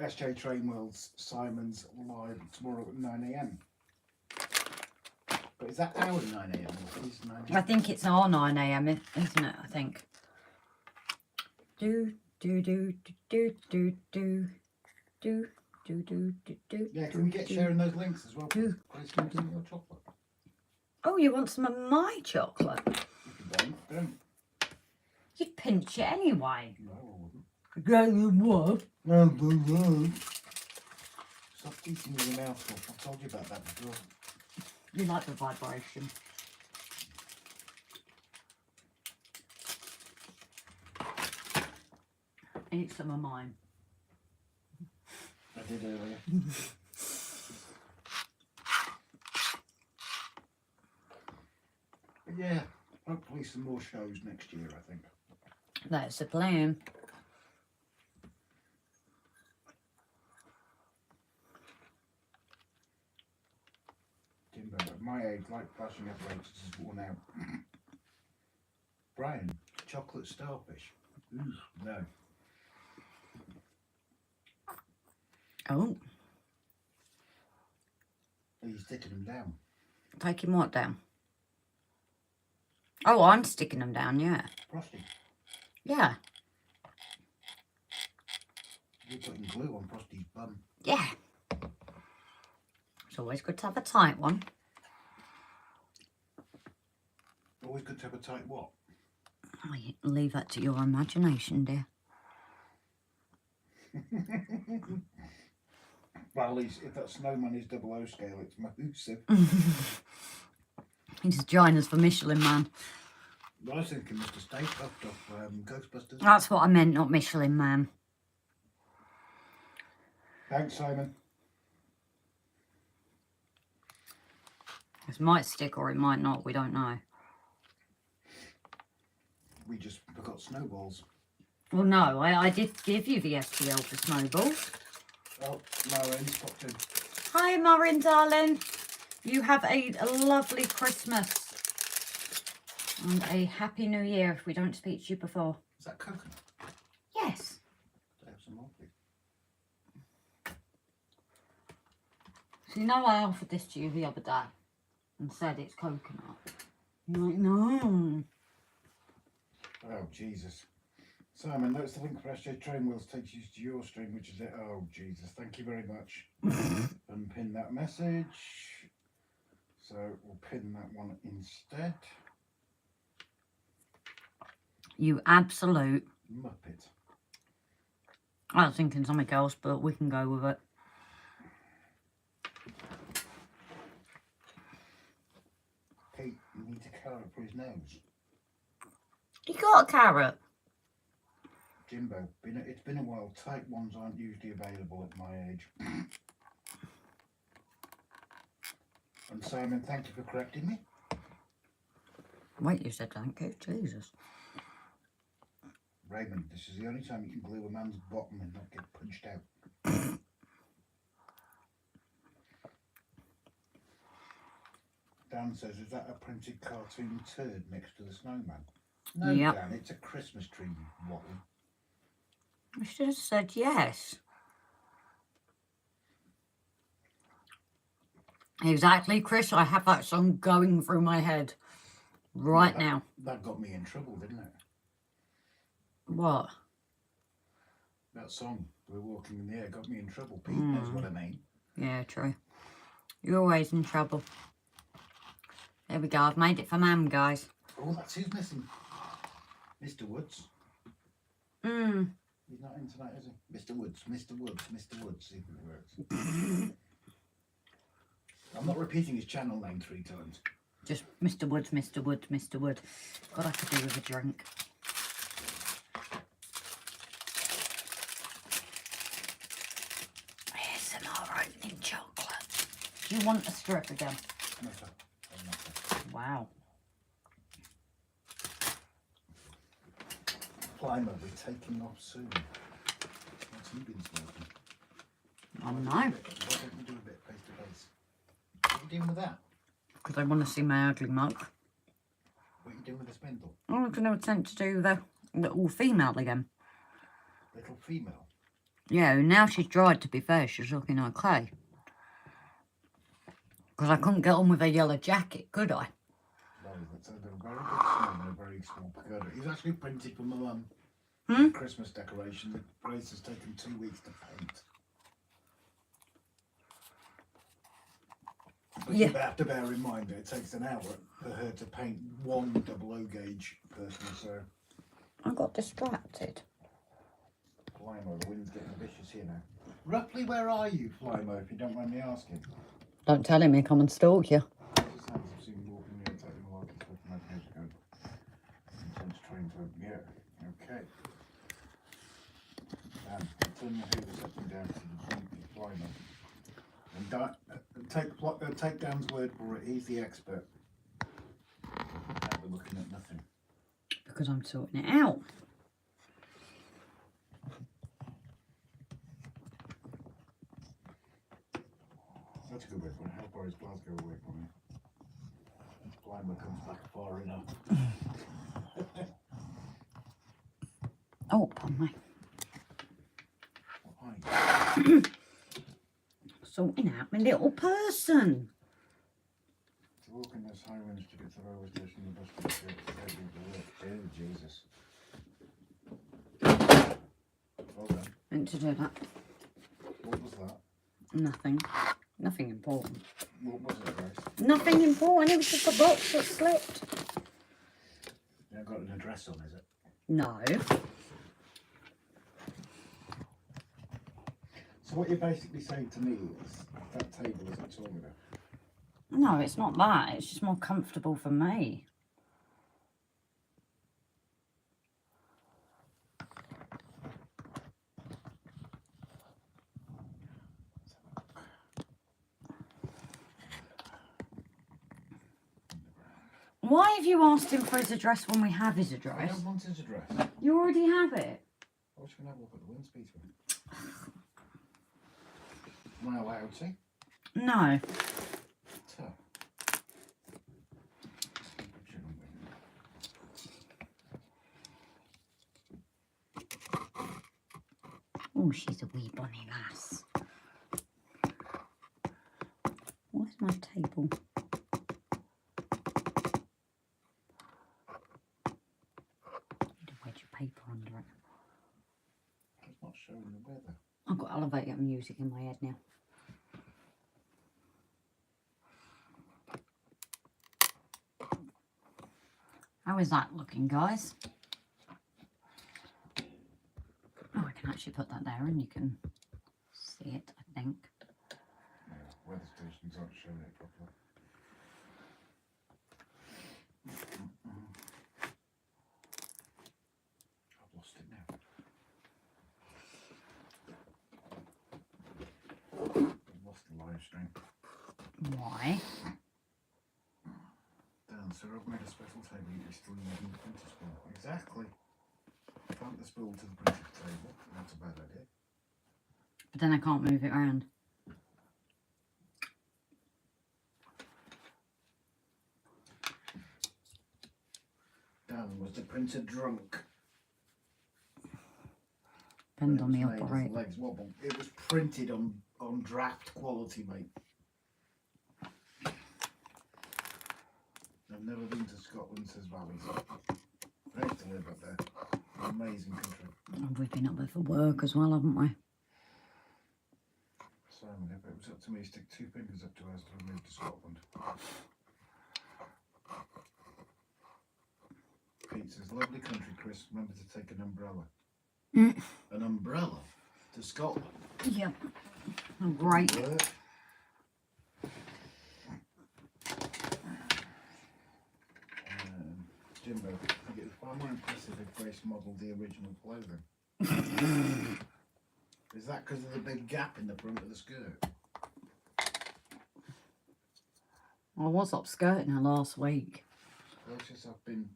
Speaker 2: SJ Train World's Simon's live tomorrow at 9 AM. But is that our 9 AM or his 9 AM?
Speaker 1: I think it's our 9 AM, isn't it? I think.
Speaker 2: Yeah, can we get sharing those links as well? Please, can you your chocolate?
Speaker 1: Oh, you want some of my chocolate?
Speaker 2: If you don't.
Speaker 1: You'd pinch it anyway.
Speaker 2: No, I wouldn't.
Speaker 1: Yeah, you would.
Speaker 2: Stop eating with your mouth off. I've told you about that before.
Speaker 1: You like the vibration. Eat some of mine.
Speaker 2: I did earlier. But yeah, hopefully some more shows next year, I think.
Speaker 1: That's the plan.
Speaker 2: Timber, at my age, like flashing apparatus is worn out. Brian, chocolate starfish. Ooh, no.
Speaker 1: Oh.
Speaker 2: Are you sticking them down?
Speaker 1: Taking what down? Oh, I'm sticking them down, yeah.
Speaker 2: Frosty.
Speaker 1: Yeah.
Speaker 2: You're putting glue on Frosty's bum.
Speaker 1: Yeah. It's always good to have a tight one.
Speaker 2: Always good to have a tight what?
Speaker 1: I leave that to your imagination, dear.
Speaker 2: Well, at least if that snowman is 00 scale, it's massive.
Speaker 1: He's Ginas for Michelin-Man.
Speaker 2: I was thinking Mr. Stay Puft off Ghostbusters.
Speaker 1: That's what I meant, not Michelin-Man.
Speaker 2: Thanks, Simon.
Speaker 1: This might stick or it might not, we don't know.
Speaker 2: We just forgot snowballs.
Speaker 1: Well, no, I did give you the SPL for snowballs.
Speaker 2: Oh, Maureen's popped in.
Speaker 1: Hi, Maureen, darling. You have a lovely Christmas. And a happy new year if we don't speak to you before.
Speaker 2: Is that coconut?
Speaker 1: Yes.
Speaker 2: Do I have some more, please?
Speaker 1: So you know I offered this to you the other day and said it's coconut. You're like, no.
Speaker 2: Oh, Jesus. Simon, notice the link for SJ Train Wheels takes you to your stream, which is it. Oh, Jesus. Thank you very much. Unpin that message. So we'll pin that one instead.
Speaker 1: You absolute
Speaker 2: Muppet.
Speaker 1: I was thinking something else, but we can go with it.
Speaker 2: Pete, you need a carrot for his nose.
Speaker 1: You got a carrot.
Speaker 2: Jimbo, it's been a while. Tight ones aren't usually available at my age. And Simon, thank you for correcting me.
Speaker 1: Wait, you said thank you? Jesus.
Speaker 2: Raymond, this is the only time you can glue a man's bottom and not get punched out. Dan says, is that a printed cartoon turd next to the snowman? No,
Speaker 1: yep.
Speaker 2: Dan, it's a Christmas tree, you wattle.
Speaker 1: I should have said yes. Exactly, Chris. I have that song going through my head right now.
Speaker 2: That got me in trouble, didn't it?
Speaker 1: What?
Speaker 2: That song, We're Walking in the Air, got me in trouble. Pete knows what I mean.
Speaker 1: Yeah, true. You're always in trouble. There we go. I've made it for Mam, guys.
Speaker 2: Oh, that's who's missing. Mr. Woods. He's not in tonight, is he? Mr. Woods, Mr. Woods, Mr. Woods. See if it works. I'm not repeating his channel name 3 times.
Speaker 1: Just Mr. Woods, Mr. Woods, Mr. Wood. God, I could do with a drink. ASMR opening chocolate. Do you want a strip again?
Speaker 2: No, sir. Oh, no, sir.
Speaker 1: Wow.
Speaker 2: Climber, we're taking off soon. What's he been smoking?
Speaker 1: I don't know.
Speaker 2: Why don't you do a bit face to face? What are you doing with that?
Speaker 1: Because I want to see my ugly mug.
Speaker 2: What are you doing with the spindle?
Speaker 1: I'm going to attempt to do the little female again.
Speaker 2: Little female?
Speaker 1: Yeah, now she's dried, to be fair. She's looking okay. Because I couldn't get on with a yellow jacket, could I?
Speaker 2: No, that's a very good smell and a very small pagoda. He's actually printed for my mum. Christmas decoration that Grace has taken 2 weeks to paint. But you have to bear in mind that it takes an hour for her to paint one 00 gauge person, so...
Speaker 1: I got distracted.
Speaker 2: Flymo, the wind's getting vicious here now. Roughly where are you, Flymo, if you don't mind me asking?
Speaker 1: Don't tell him, he'll come and stalk you.
Speaker 2: I've seen him walking near taking a lot of stuff from that years ago. Intense train to... Yeah, okay. Turn your hoovers up and down to the Flymo. And take Dan's word for it, he's the expert. We're looking at nothing.
Speaker 1: Because I'm sorting it out.
Speaker 2: That's a good way for it. How far is Glasgow away from me? Climber comes back far enough.
Speaker 1: Oh, pardon me.
Speaker 2: What are you?
Speaker 1: Sorting out my little person.
Speaker 2: It's walk in those high winds to get to the railway station. The bus to get to work. Oh, Jesus. Well done.
Speaker 1: Meant to do that.
Speaker 2: What was that?
Speaker 1: Nothing. Nothing important.
Speaker 2: What was it, Grace?
Speaker 1: Nothing important. It was just a box that slipped.
Speaker 2: You haven't got an address on, is it?
Speaker 1: No.
Speaker 2: So what you're basically saying to me is that table isn't tall enough.
Speaker 1: No, it's not that. It's just more comfortable for me. Why have you asked him for his address when we have his
Speaker 2: I
Speaker 1: address?
Speaker 2: don't want his address.
Speaker 1: You already have it.
Speaker 2: I was going to have a look at the wind speed. Am I allowed to?
Speaker 1: No.
Speaker 2: Tough.
Speaker 1: Oh, she's a wee bonny lass. Where's my table? Need to wedge your paper under it.
Speaker 2: It's not showing the weather.
Speaker 1: I've got elevator music in my head now. How is that looking, guys? Oh, I can actually put that there and you can see it, I think.
Speaker 2: Yeah, weather stations aren't showing it properly. I've lost it now. I've lost the live stream.
Speaker 1: Why?
Speaker 2: Dan, sir, I've made a special table. You're still using the printer spool. Exactly. Clamp the spool to the printer table. That's a bad idea.
Speaker 1: But then I can't move it around.
Speaker 2: Dan, was the printer drunk?
Speaker 1: Depends on the
Speaker 2: It was made as
Speaker 1: operator.
Speaker 2: legs wobble. It was printed on draft quality, mate. I've never been to Scotland, says Valleys. I used to live up there. Amazing country.
Speaker 1: And we've been up there for work as well, haven't we?
Speaker 2: Simon, if it was up to me, stick 2 fingers up to ours till I moved to Scotland. Pete says, lovely country, Chris. Remember to take an umbrella. An umbrella to Scotland?
Speaker 1: Yep. Oh, great.
Speaker 2: Work. Jimbo, I think it was far more impressive if Grace modelled the original clothing. Is that because of the big gap in the front of the skirt?
Speaker 1: I was upskirting her last week.
Speaker 2: Closest I've been.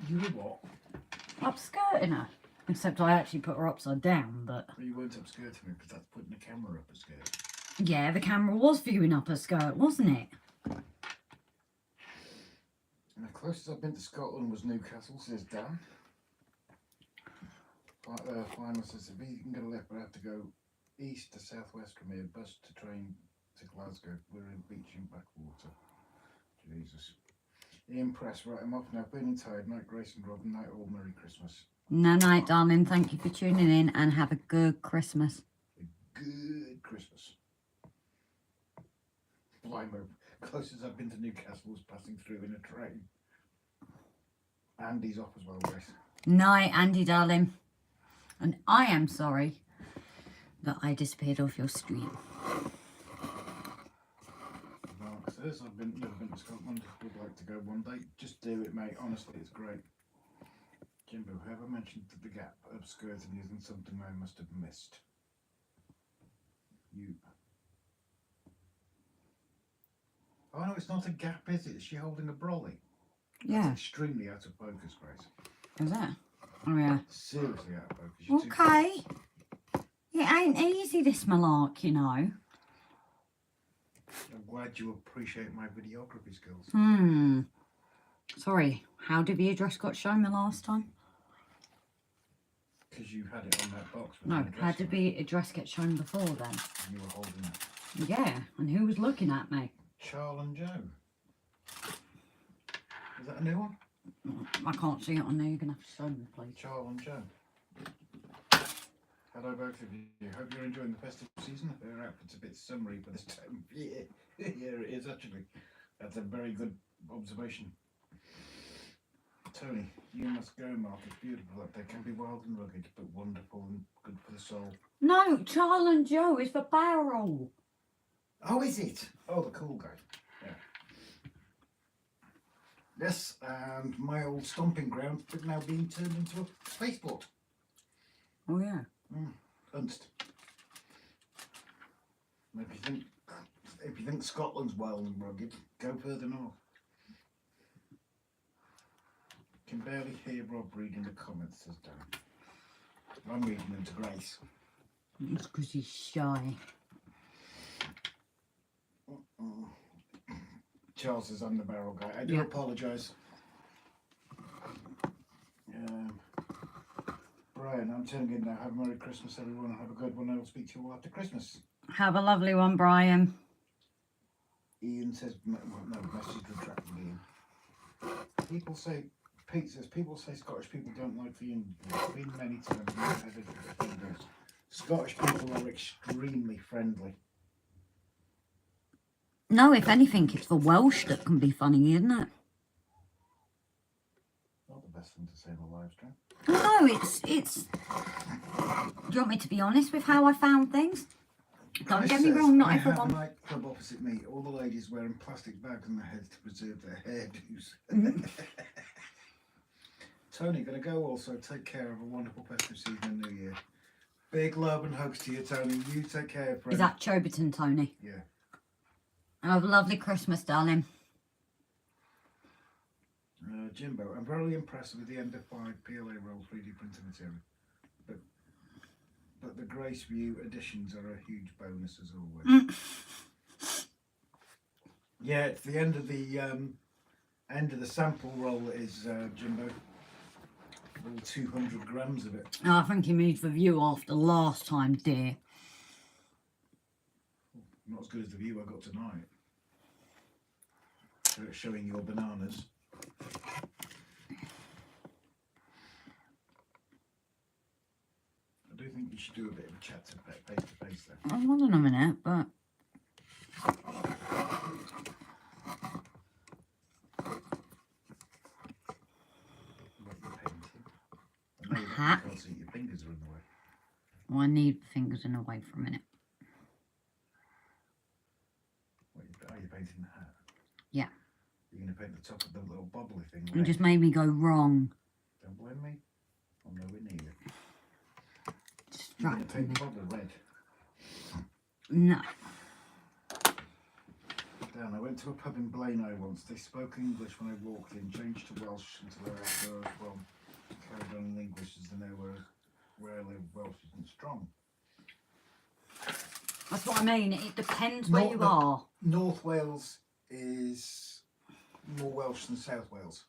Speaker 2: You were what?
Speaker 1: Upskirting her. Except I actually put her upside down, but...
Speaker 2: Well, you weren't upskirting me because that's putting the camera up a skirt.
Speaker 1: Yeah, the camera was viewing up her skirt, wasn't it?
Speaker 2: And the closest I've been to Scotland was Newcastle, says Dan. Final says, if you can get a lift, but I have to go east to southwest from here, bus to train to Glasgow. We're in beach in Backwater. Jesus. Ian Press, right, I'm off now. Feeling tired. Night, Grace and Robin. Night, all. Merry Christmas.
Speaker 1: No, night, darling. Thank you for tuning in and have a good Christmas.
Speaker 2: A good Christmas. Blimey. Closest I've been to Newcastle was passing through in a train. Andy's off as well, Grace.
Speaker 1: Night, Andy, darling. And I am sorry that I disappeared off your stream.
Speaker 2: Mark says, I've never been to Scotland. Would like to go one day. Just do it, mate. Honestly, it's great. Jimbo, whoever mentioned the gap of skirting isn't something I must have missed. You. Oh no, it's not a gap, is it? Is she holding a brolly?
Speaker 1: Yeah.
Speaker 2: That's extremely out of focus, Grace.
Speaker 1: Is that? Oh, yeah.
Speaker 2: Seriously out of focus. You're too
Speaker 1: Okay. It ain't easy, this malark, you know.
Speaker 2: I'm glad you appreciate my videography skills.
Speaker 1: Sorry, how did the address got shown the last time?
Speaker 2: Because you had it on that box. with
Speaker 1: No,
Speaker 2: an address
Speaker 1: how
Speaker 2: on
Speaker 1: did
Speaker 2: it,
Speaker 1: the address get shown before then?
Speaker 2: and you were holding it.
Speaker 1: Yeah, and who was looking at me?
Speaker 2: Charles and Joe. Is that a new one?
Speaker 1: I can't see it on there. You're going to have to show me, please.
Speaker 2: Charles and Joe. Hello both of you. Hope you're enjoying the festive season. Their outfit's a bit summery for this time of year. Yeah, it is actually. That's a very good observation. Tony, you must go, Mark. It's beautiful up there. Can be wild and rugged, but wonderful and good for the soul.
Speaker 1: No, Charles and Joe is the barrel.
Speaker 2: Oh, is it? Oh, the cool guy. Yeah. Yes, and my old stomping ground is now being turned into a spaceport.
Speaker 1: Oh, yeah.
Speaker 2: Ernst. If you think Scotland's wild and rugged, go further north. Can barely hear Rob reading the comments, says Dan. I'm reading them to Grace.
Speaker 1: It's because he's shy.
Speaker 2: Charles says I'm the barrel guy. I do apologise. Brian, I'm turning in now. Have a Merry Christmas, everyone. Have a good one. I will speak to you all after Christmas.
Speaker 1: Have a lovely one, Brian.
Speaker 2: Ian says, no, message retracted, Ian. People say, Pete says, people say Scottish people don't like the Indians. Been many times. Scottish people are extremely friendly.
Speaker 1: No, if anything, it's the Welsh that can be funny, isn't it?
Speaker 2: Not the best thing to say in a live stream.
Speaker 1: No, it's... Do you want me to be honest with how I found things? Don't get me wrong, not everyone...
Speaker 2: I have a nightclub opposite me. All the ladies wearing plastic bags on their heads to preserve their hairdos. Tony, gonna go also. Take care. Of a wonderful festive season and New Year. Big love and hugs to you, Tony. You take care, friend.
Speaker 1: Is that Choberton, Tony?
Speaker 2: Yeah.
Speaker 1: Have a lovely Christmas, darling.
Speaker 2: Jimbo, I'm very impressed with the Ender 5 PLA roll 3D printing material. But the Grace View additions are a huge bonus as always. Yeah, it's the end of the sample roll is Jimbo. All 200 grams of it.
Speaker 1: I think you made the view after last time, dear.
Speaker 2: Not as good as the view I got tonight. Showing your bananas. I do think you should do a bit of a chat to face to face there.
Speaker 1: Hold on a minute, but...
Speaker 2: Hat. You can't see your fingers are in the way.
Speaker 1: Well, I need fingers in the way for a minute.
Speaker 2: What, are you painting the hat?
Speaker 1: Yeah.
Speaker 2: You're going to paint the top of the little bobbly thing
Speaker 1: red? It just made me go wrong.
Speaker 2: Don't blame me. I'm nowhere near you.
Speaker 1: You're going
Speaker 2: to paint the bobbly red?
Speaker 1: No.
Speaker 2: Dan, I went to a pub in Blaenau once. They spoke English when I walked in, changed to Welsh until I asked where I was from. Carried on in English as they know where I live. Welsh isn't strong.
Speaker 1: That's what I mean. It depends where you are.
Speaker 2: North Wales is more Welsh than South Wales.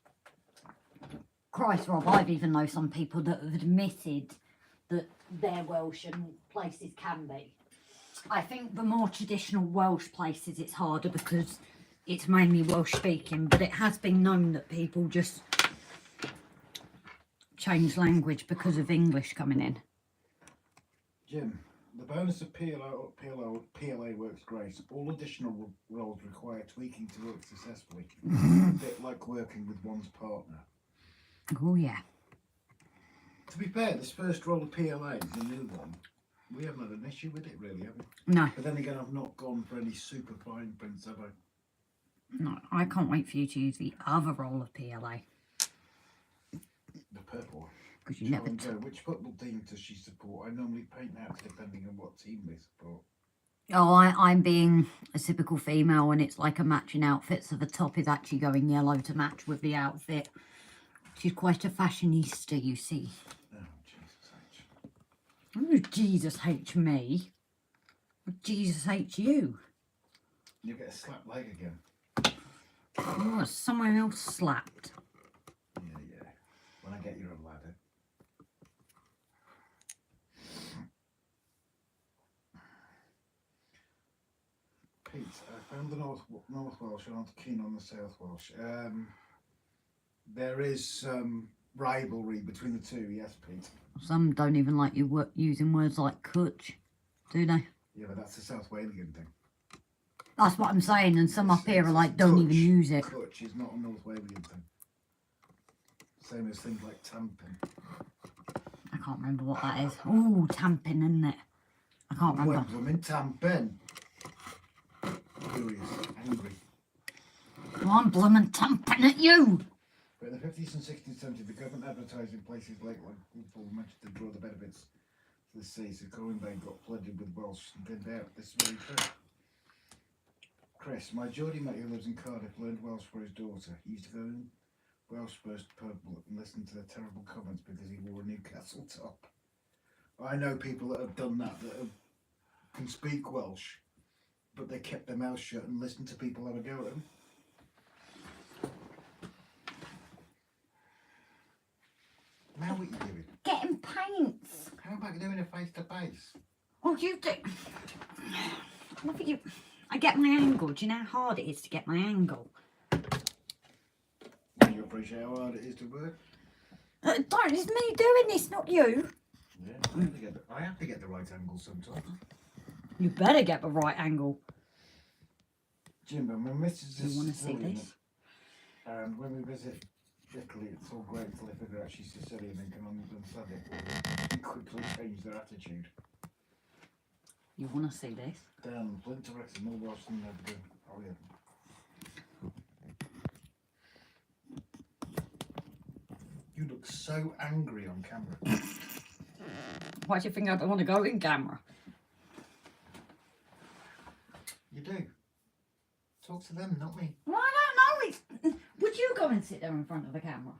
Speaker 1: Christ, Rob, I've even known some people that have admitted that they're Welsh and places can be. I think the more traditional Welsh places, it's harder because it's mainly Welsh speaking, but it has been known that people just change language because of English coming in.
Speaker 2: Jim, the bonus of PLA works great. All additional roles require tweaking to work successfully. A bit like working with one's partner.
Speaker 1: Oh yeah.
Speaker 2: To be fair, this first roll of PLA is a new one. We haven't had an issue with it really, have we?
Speaker 1: No.
Speaker 2: But then again, I've not gone for any super fine prints, have I?
Speaker 1: No, I can't wait for you to use the other roll of PLA.
Speaker 2: The purple one.
Speaker 1: Because you never...
Speaker 2: Which football team does she support? I normally paint out depending on what team they support.
Speaker 1: Oh, I'm being a typical female and it's like a matching outfit, so the top is actually going yellow to match with the outfit. She's quite a fashionista, you see.
Speaker 2: Oh, Jesus H.
Speaker 1: Oh, Jesus H me. Jesus H you.
Speaker 2: You get a slapped leg again.
Speaker 1: Oh, someone else slapped.
Speaker 2: Yeah. When I get you a ladder. Pete, I found on the North Welsh, I'm not keen on the South Welsh. There is some rivalry between the two, yes, Pete.
Speaker 1: Some don't even like you using words like cwtch, do they?
Speaker 2: Yeah, but that's the South Walian thing.
Speaker 1: That's what I'm saying, and some up here are like, don't even use it.
Speaker 2: Cwtch is not a North Walian thing. Same as things like tampon.
Speaker 1: I can't remember what that is. Oh, tamping, isn't it? I can't remember.
Speaker 2: Women tampon. Furious, angry.
Speaker 1: Well, I'm blooming tamping at you.
Speaker 2: But in the 50s and 60s and 70s, the government advertised in places like people mentioned to draw the benefits to the sea, so Colwyn Bay got flooded with Welsh and thinned out. This is very true. Chris, my Geordie mate who lives in Cardiff learned Welsh for his daughter. He used to go in Welsh first pub and listen to the terrible comments because he wore a Newcastle top. I know people that have done that, can speak Welsh, but they kept their mouth shut and listened to people have a go at them. Now what are you doing?
Speaker 1: Getting paints.
Speaker 2: How about doing a face-to-face?
Speaker 1: Oh, you do. Look at you. I get my angle. Do you know how hard it is to get my angle?
Speaker 2: You appreciate how hard it is to work?
Speaker 1: Don't, it's me doing this, not you.
Speaker 2: Yeah, I have to get the right angle sometimes.
Speaker 1: You better get the right angle.
Speaker 2: Jimbo, my missus
Speaker 1: You
Speaker 2: is
Speaker 1: want to see
Speaker 2: Sicilian,
Speaker 1: this?
Speaker 2: and when we visit Italy, it's all great until they figure out she's Sicilian and can understand it and quickly change their attitude.
Speaker 1: You want to see this?
Speaker 2: Down, Flint to Wrexham, more Welsh than they've done. Oh yeah. You look so angry on camera.
Speaker 1: Why do you think I don't want to go in camera?
Speaker 2: You do. Talk to them, not me.
Speaker 1: Well, I don't know. Would you go and sit there in front of the camera?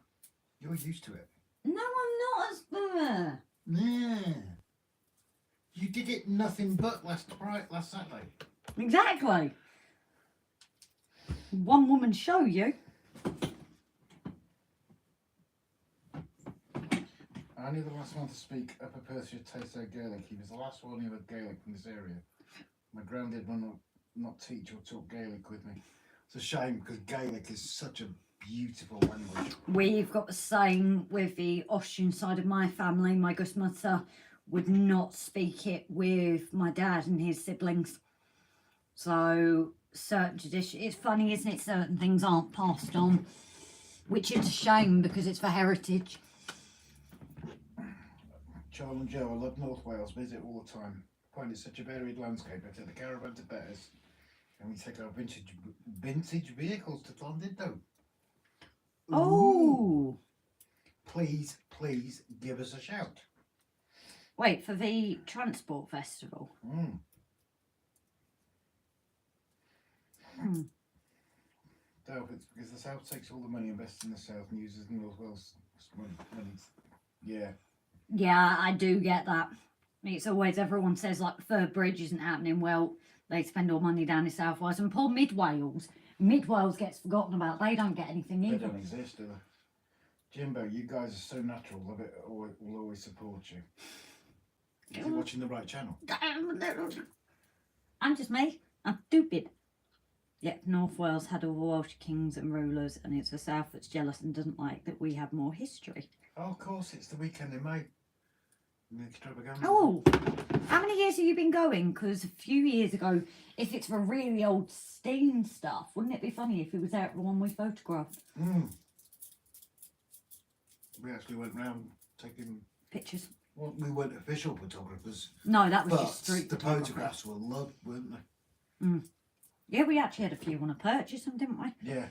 Speaker 2: You're used to it.
Speaker 1: No, I'm not as...
Speaker 2: Yeah. You did it nothing but last Saturday.
Speaker 1: Exactly. One woman show you.
Speaker 2: Only the last one to speak Upper Perthshire Taso Gaelic. He was the last one who had Gaelic from this area. My granddad will not teach or talk Gaelic with me. It's a shame because Gaelic is such a beautiful language.
Speaker 1: We've got the same with the Austrian side of my family. My grandmother would not speak it with my dad and his siblings. So certain tradition, it's funny, isn't it? Certain things aren't passed on, which is a shame because it's for heritage.
Speaker 2: Charles and Joe, I love North Wales, visit all the time. Find it such a varied landscape. I take the caravan to Bears and we take our vintage vehicles to Llandudno.
Speaker 1: Oh!
Speaker 2: Please give us a shout.
Speaker 1: Wait, for the transport festival?
Speaker 2: Delph, it's because the South takes all the money invested in the South and uses North Wales money. Yeah.
Speaker 1: Yeah, I do get that. It's always, everyone says like the third bridge isn't happening. Well, they spend all money down in South Wales. And poor Mid Wales gets forgotten about. They don't get anything either.
Speaker 2: They don't exist, do they? Jimbo, you guys are so natural. Love it. We'll always support you. Is you watching the right channel?
Speaker 1: I'm just me. I'm stupid. Yet North Wales had all the Welsh kings and rulers, and it's the South that's jealous and doesn't like that we have more history.
Speaker 2: Oh, of course, it's the weekend in May. The extravaganza.
Speaker 1: Oh, how many years have you been going? Because a few years ago, if it's for really old steam stuff, wouldn't it be funny if it was out the one we photographed?
Speaker 2: We actually went round taking
Speaker 1: Pictures.
Speaker 2: Well, we weren't official photographers.
Speaker 1: No, that was
Speaker 2: but
Speaker 1: just street
Speaker 2: the
Speaker 1: photography.
Speaker 2: photographs were loved, weren't they?
Speaker 1: Yeah, we actually had a few want to purchase them, didn't we?
Speaker 2: Yeah.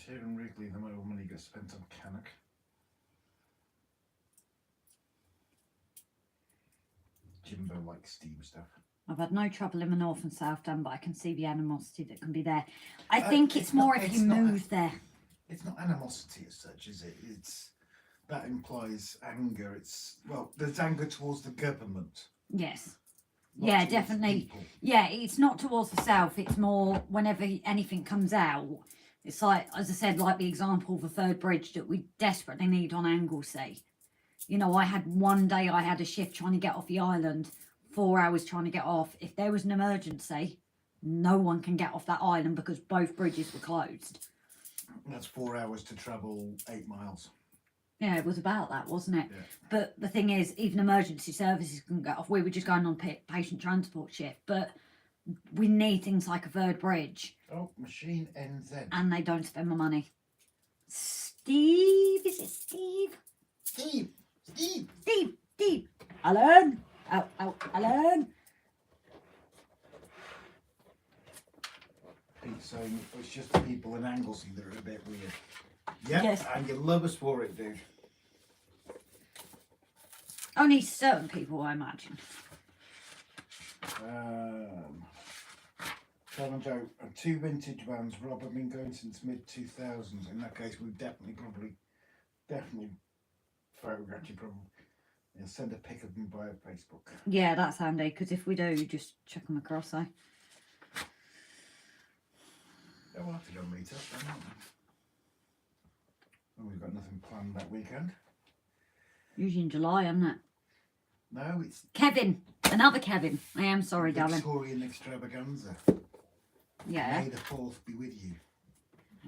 Speaker 2: Here in Wrigley, the more money gets spent on Cannock. Jimbo likes steam stuff.
Speaker 1: I've had no trouble in the north and south done, but I can see the animosity that can be there. I think it's more if you move there.
Speaker 2: It's not animosity as such, is it? It's that implies anger. It's well, there's anger towards the government.
Speaker 1: Yes.
Speaker 2: Not
Speaker 1: Yeah,
Speaker 2: towards the
Speaker 1: definitely.
Speaker 2: people.
Speaker 1: Yeah, it's not towards the south. It's more whenever anything comes out. It's like, as I said, like the example of the third bridge that we desperately need on Anglesey. You know, I had one day I had a shift trying to get off the island 4 hours trying to get off. If there was an emergency, no one can get off that island because both bridges were closed.
Speaker 2: That's 4 hours to travel 8 miles.
Speaker 1: Yeah, it was about that, wasn't it?
Speaker 2: Yeah.
Speaker 1: But the thing is, even emergency services couldn't get off. We were just going on patient transport shift. But we need things like a third bridge.
Speaker 2: Oh, machine NZ.
Speaker 1: And they don't spend my money. Steve, is it Steve?
Speaker 2: Steve! Steve!
Speaker 1: Steve! Steve! Alan! Oh, Alan!
Speaker 2: Pete's saying it's just the people in Anglesey that are a bit weird. Yep,
Speaker 1: Yes.
Speaker 2: and you love us for it, dude.
Speaker 1: Only certain people, I imagine.
Speaker 2: Sean and Joe, 2 vintage vans. Rob, I've been going since mid-2000s. In that case, we've definitely photographed you. Probably. Yeah, send a pic of them via Facebook.
Speaker 1: Yeah, that's handy, because if we do, just check them across, eh?
Speaker 2: Yeah, we'll have to go meet up then, won't we? Well, we've got nothing planned that weekend.
Speaker 1: Usually in July, isn't it?
Speaker 2: No, it's
Speaker 1: Kevin! Another Kevin. I am sorry, darling.
Speaker 2: Victorian extravaganza.
Speaker 1: Yeah.
Speaker 2: May the 4th be with you.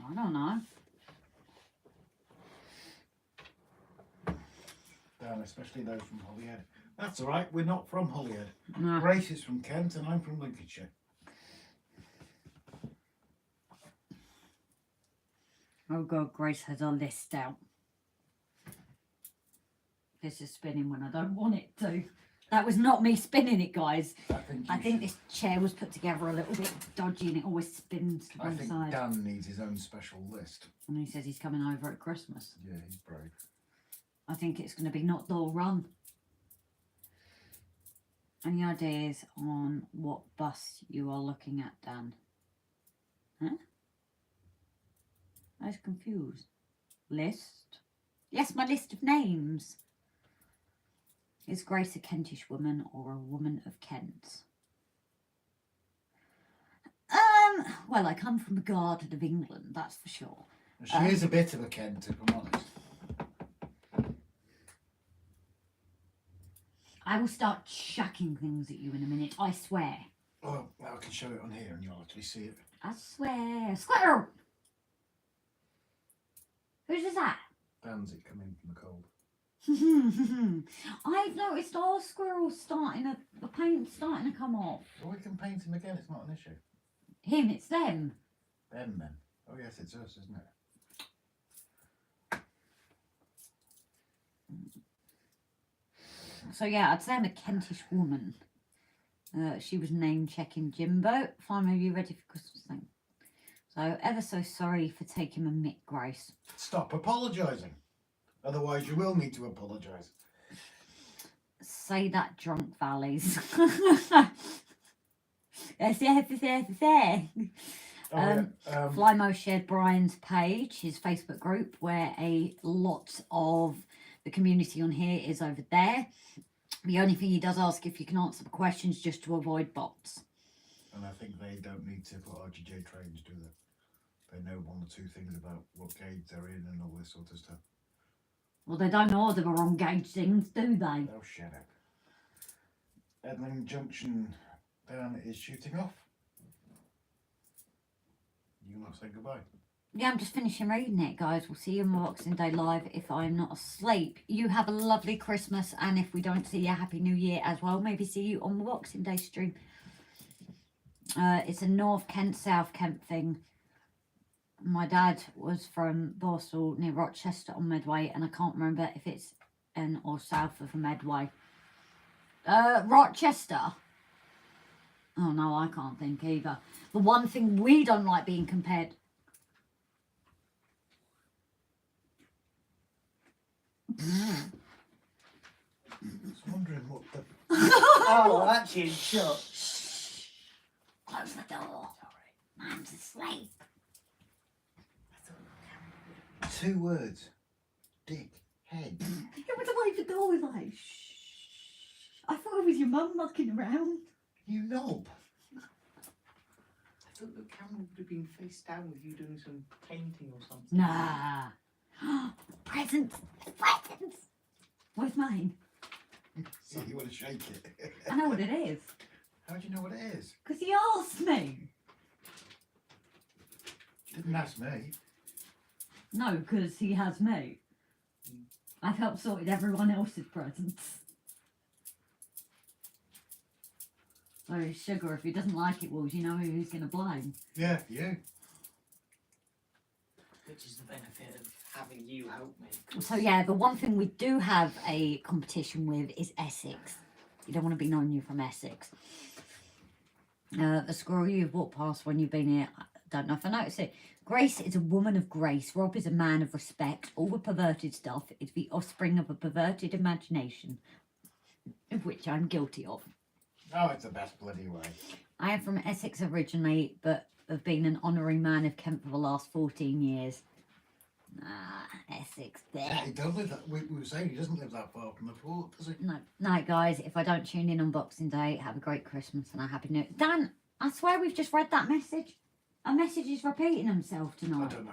Speaker 1: I don't know.
Speaker 2: Dan, especially those from Holyhead. That's all right, we're not from Holyhead.
Speaker 1: No.
Speaker 2: Grace is from Kent and I'm from Lincolnshire.
Speaker 1: Oh God, Grace has a list out. This is spinning when I don't want it to. That was not me spinning it, guys. I think this chair was put together a little bit dodgy and it always spins to
Speaker 2: I
Speaker 1: one
Speaker 2: think
Speaker 1: side.
Speaker 2: Dan needs his own special list.
Speaker 1: And he says he's coming over at Christmas.
Speaker 2: Yeah, he's brave.
Speaker 1: I think it's going to be not door run. Any ideas on what bus you are looking at, Dan? Huh? I was confused. List? Yes, my list of names. Is Grace a Kentish woman or a woman of Kent? Well, I come from the Garden of England, that's for sure.
Speaker 2: She is a bit of a Kent, if I'm honest.
Speaker 1: I will start chucking things at you in a minute, I swear.
Speaker 2: Oh, well, I can show it on here and you'll actually see it.
Speaker 1: I swear. Squirrel! Whose is that?
Speaker 2: Dan's it coming from the cold.
Speaker 1: I've noticed our squirrels the paint's starting to come off.
Speaker 2: Well, we can paint him again, it's not an issue.
Speaker 1: Him, it's them.
Speaker 2: Them then. Oh yes, it's us, isn't it?
Speaker 1: So yeah, I'd say I'm a Kentish woman. She was name checking Jimbo. Fine, are you ready for Christmas thing? So ever so sorry for taking a mick, Grace.
Speaker 2: Stop apologising. Otherwise you will need to apologise.
Speaker 1: Say that, drunk valleys. Yes. Flymo shared Brian's page, his Facebook group, where a lot of the community on here is over there. The only thing he does ask if you can answer the questions just to avoid bots.
Speaker 2: And I think they don't need to put RGJ trains, do they? They know 1 or 2 things about what gauge they're in and all this sort of stuff.
Speaker 1: Well, they don't order the wrong gauge things, do they?
Speaker 2: Oh, shut up. Edling Junction down is shooting off. You want to say goodbye?
Speaker 1: Yeah, I'm just finishing reading it, guys. We'll see you on Boxing Day Live if I'm not asleep. You have a lovely Christmas, and if we don't see you, Happy New Year as well. Maybe see you on the Boxing Day stream. It's a North Kent, South Kent thing. My dad was from Borstal near Rochester on Medway, and I can't remember if it's in or south of Medway. Rochester. Oh no, I can't think either. The one thing we don't like being compared.
Speaker 2: I was wondering what the...
Speaker 3: Oh, that's you shut.
Speaker 1: Shh. Close the door. Sorry. Man's asleep.
Speaker 2: 2 words. Dick. Head.
Speaker 1: It was away the door was like, shh. I thought it was your mum mucking around.
Speaker 2: You knob.
Speaker 3: I thought the camera would have been face down with you doing some painting or something.
Speaker 1: Nah. Presents. Presents. Where's mine?
Speaker 2: So you want to shake it?
Speaker 1: I know what it is.
Speaker 2: How do you know what it is?
Speaker 1: Because he asked me.
Speaker 2: Didn't ask me.
Speaker 1: No, because he has me. I've helped sorted everyone else's presents. So sugar, if he doesn't like it, Wolves, you know who he's going to blame.
Speaker 2: Yeah, you.
Speaker 3: Which is the benefit of having you help me.
Speaker 1: So yeah, the one thing we do have a competition with is Essex. You don't want to be known you're from Essex. The squirrel you've walked past when you've been here, I don't know if I noticed it. Grace is a woman of grace. Rob is a man of respect. All the perverted stuff is the offspring of a perverted imagination, of which I'm guilty of.
Speaker 2: Oh, it's the best bloody way.
Speaker 1: I am from Essex originally, but have been an honorary man of Kent for the last 14 years. Ah, Essex there.
Speaker 2: He don't live that. We were saying he doesn't live that far from the port, does he?
Speaker 1: No, night guys, if I don't tune in on Boxing Day, have a great Christmas and a happy New Year. Dan, I swear we've just read that message. A message is repeating himself
Speaker 2: I
Speaker 1: tonight.
Speaker 2: don't know.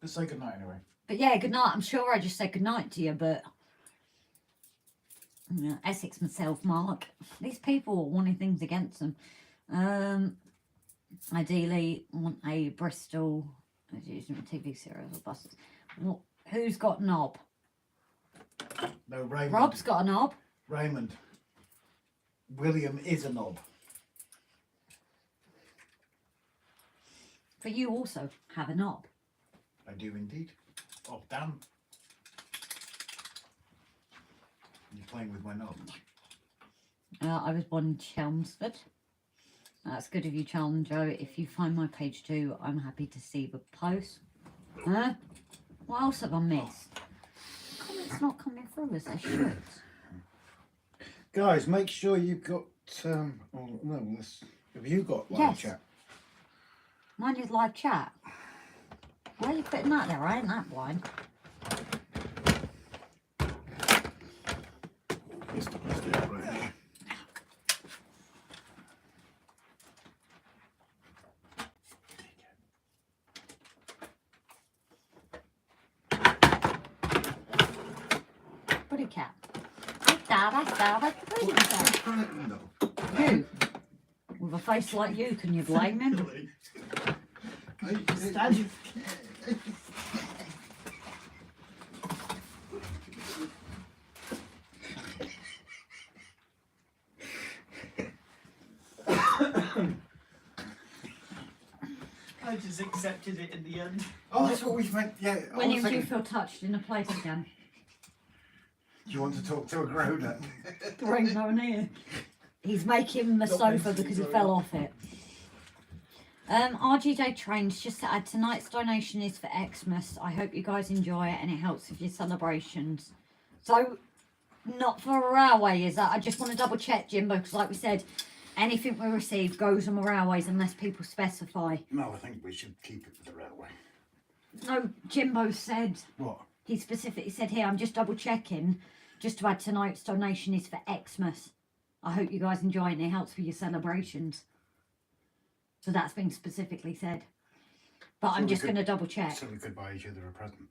Speaker 2: Let's say goodnight anyway.
Speaker 1: But yeah, good night. I'm sure I just said good night to you, but yeah, Essex myself, Mark. These people are wanting things against them. Ideally, want a Bristol TV series or buses. Well, who's got knob?
Speaker 2: No, Raymond.
Speaker 1: Rob's got a knob.
Speaker 2: Raymond. William is a knob.
Speaker 1: But you also have a knob.
Speaker 2: I do indeed. Oh, damn. You're playing with my knob.
Speaker 1: I was born in Chelmsford. That's good of you, Charles and Joe. If you find my page too, I'm happy to see the post. Huh? What else have I missed? Comments not coming through as they should.
Speaker 2: Guys, make sure you've got. Oh no, this. Have you got live
Speaker 1: Yes.
Speaker 2: chat?
Speaker 1: Mine is live chat. Why are you putting that there? I ain't that blind.
Speaker 2: Yes, let's do it right now.
Speaker 1: Pretty cat. Pretty cat.
Speaker 2: No.
Speaker 1: You. With a face like you, can you blame him?
Speaker 3: Stand. I just accepted it in the end.
Speaker 2: Oh, that's what we meant. Yeah.
Speaker 1: When
Speaker 2: I was
Speaker 1: you do
Speaker 2: thinking,
Speaker 1: feel touched in a place again.
Speaker 2: do you want to talk to a grown up?
Speaker 1: Bring no near. He's making the
Speaker 2: Not
Speaker 1: sofa
Speaker 2: meant to
Speaker 1: because
Speaker 2: be
Speaker 1: he
Speaker 2: grown
Speaker 1: fell
Speaker 2: up.
Speaker 1: off it. RGJ Trains, just to add, tonight's donation is for Xmas. I hope you guys enjoy it and it helps with your celebrations. So, not for a railway, is that? I just want to double check, Jimbo, because like we said, anything we receive goes on the railways unless people specify.
Speaker 2: No, I think we should keep it for the railway.
Speaker 1: No, Jimbo said,
Speaker 2: What?
Speaker 1: he specifically said here, I'm just double checking, just to add, tonight's donation is for Xmas. I hope you guys enjoy it and it helps with your celebrations. So that's been specifically said. But
Speaker 2: So
Speaker 1: I'm
Speaker 2: we
Speaker 1: just
Speaker 2: could-
Speaker 1: going to double check.
Speaker 2: So we could buy each other a present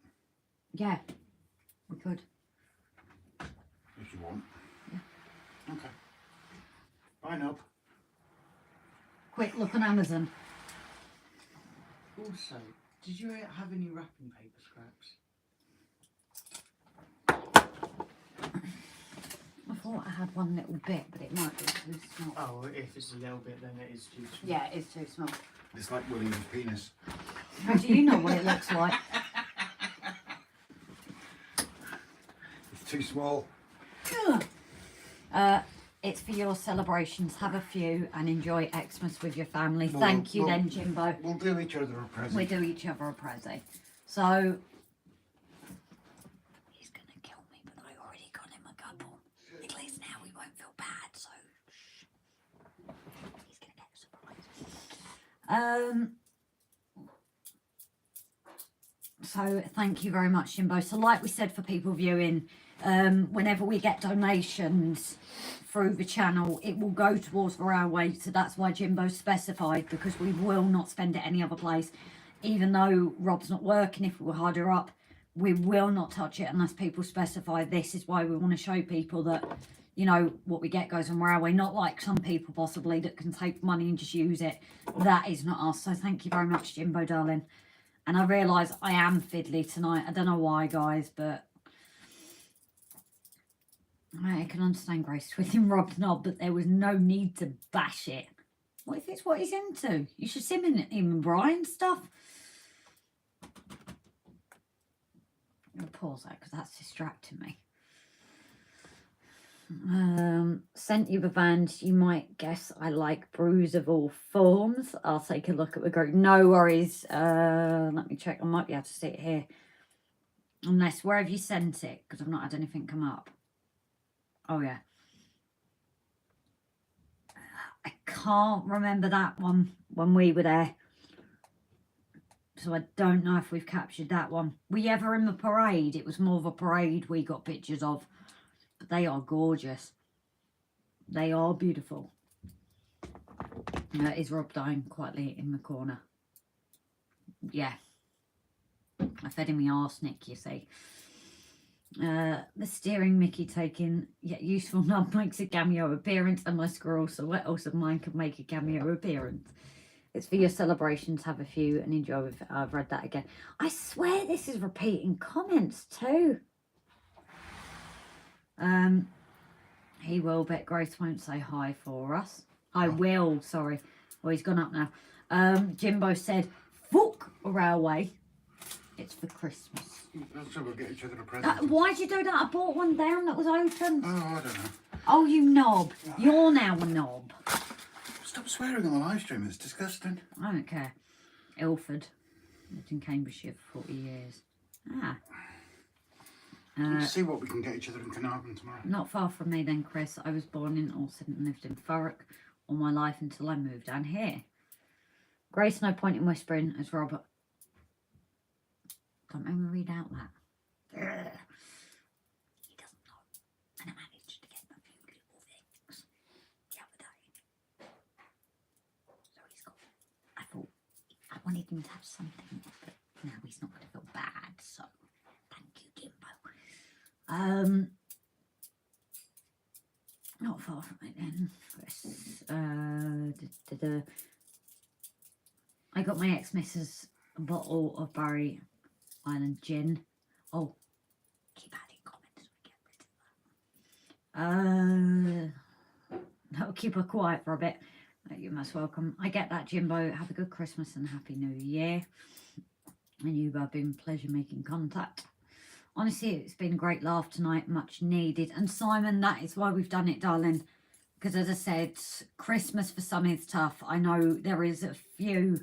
Speaker 1: Yeah, we could.
Speaker 2: if you want. Yeah. Okay. Bye, Nob.
Speaker 1: Quick look on Amazon.
Speaker 3: Also, did you have any wrapping paper scraps?
Speaker 1: I thought I had one little bit, but it might be too small.
Speaker 3: Oh, if it's a little bit, then it is too small.
Speaker 1: Yeah, it is too small.
Speaker 2: It's like William's penis.
Speaker 1: How do you know what it looks like?
Speaker 2: It's too small.
Speaker 1: It's for your celebrations. Have a few and enjoy Xmas with your family.
Speaker 2: Well,
Speaker 1: Thank you
Speaker 2: well,
Speaker 1: then, Jimbo.
Speaker 2: We'll do each other a present.
Speaker 1: We do each other a present. So, he's going to kill me, but I already got him a couple. At least now we won't feel bad, so shh. He's going to get a surprise. So, thank you very much, Jimbo. So, like we said for people viewing, whenever we get donations through the channel, it will go towards the railway. So that's why Jimbo specified, because we will not spend it any other place. Even though Rob's not working, if we were harder up, we will not touch it unless people specify. This is why we want to show people that you know, what we get goes on railway, not like some people possibly that can take money and just use it. That is not us. So thank you very much, Jimbo, darling. And I realise I am fiddly tonight. I don't know why, guys, but I can understand Grace twisting Rob's knob, but there was no need to bash it. What if it's what he's into? You should sim in him and Brian stuff. I'm going to pause that because that's distracting me. Sent you a band. You might guess I like brews of all forms. I'll take a look at the group. No worries. Let me check. I might be able to see it here. Unless, where have you sent it? Because I've not had anything come up. Oh, yeah. I can't remember that one when we were there. So I don't know if we've captured that one. Were you ever in the parade? It was more of a parade we got pictures of. But they are gorgeous. They are beautiful. Is Rob dying quietly in the corner? Yeah. I fed him the arsenic, you see. The steering Mickey taking yet useful knob makes a cameo appearance, and my squirrel so what else of mine could make a cameo appearance. It's for your celebrations, have a few and enjoy. I've read that again. I swear this is repeating comments too. He will, bet Grace won't say hi for us. I will, sorry. Well, he's gone up now. Jimbo said, fuck a railway. It's for Christmas.
Speaker 2: So we'll get each other a present.
Speaker 1: Why'd you do that? I brought one down that was open.
Speaker 2: Oh, I don't know.
Speaker 1: Oh, you knob. You're now a knob.
Speaker 2: Stop swearing on the live stream. It's disgusting.
Speaker 1: I don't care. Ilford. Lived in Cambridgeshire for 40 years. Ah.
Speaker 2: Let's see what we can get each other in Carnarvon tomorrow.
Speaker 1: Not far from me then, Chris. I was born in Alston and lived in Thurrock all my life until I moved down here. Grace, no point in whispering, as Robert. Don't make me read out that. Ugh. He doesn't know. And I managed to get a few little things the other day. So he's got, I thought, I wanted him to have something, but now he's not going to feel bad, so thank you, Jimbo. Not far from it then, Chris. I got my ex-missus a bottle of Barry Island gin. Oh, keep adding comments so we get rid of that. That'll keep her quiet for a bit. You're most welcome. I get that, Jimbo. Have a good Christmas and Happy New Year. And you have been pleasure making contact. Honestly, it's been a great laugh tonight, much needed. And Simon, that is why we've done it, darling. Because as I said, Christmas for some is tough. I know there is a few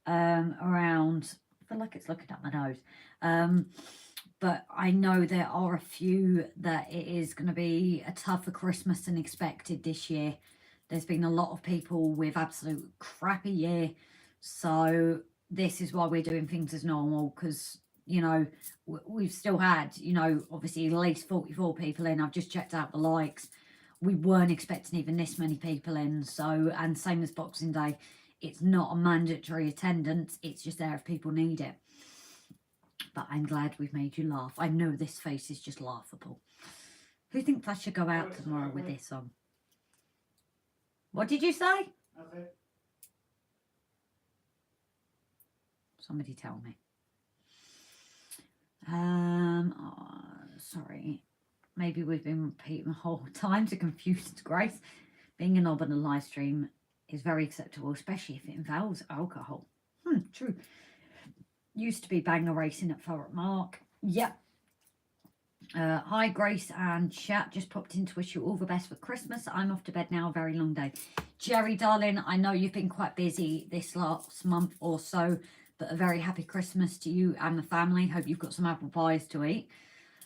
Speaker 1: around. I feel like it's looking up my nose. But I know there are a few that it is going to be a tougher Christmas than expected this year. There's been a lot of people with absolute crappy year. So this is why we're doing things as normal, because, you know, we've still had, you know, obviously at least 44 people in. I've just checked out the likes. We weren't expecting even this many people in. So, and same as Boxing Day, it's not a mandatory attendance. It's just there if people need it. But I'm glad we've made you laugh. I know this face is just laughable. Who thinks I should go out tomorrow with this on? What did you say?
Speaker 2: Okay.
Speaker 1: Somebody tell me. Sorry. Maybe we've been repeating the whole time to confuse Grace. Being a knob on a live stream is very acceptable, especially if it involves alcohol. True. Used to be banger racing at Thurrock Mark. Yep. Hi, Grace and chat. Just popped in to wish you all the best for Christmas. I'm off to bed now. A very long day. Jerry, darling, I know you've been quite busy this last month or so, but a very happy Christmas to you and the family. Hope you've got some apple pies to eat.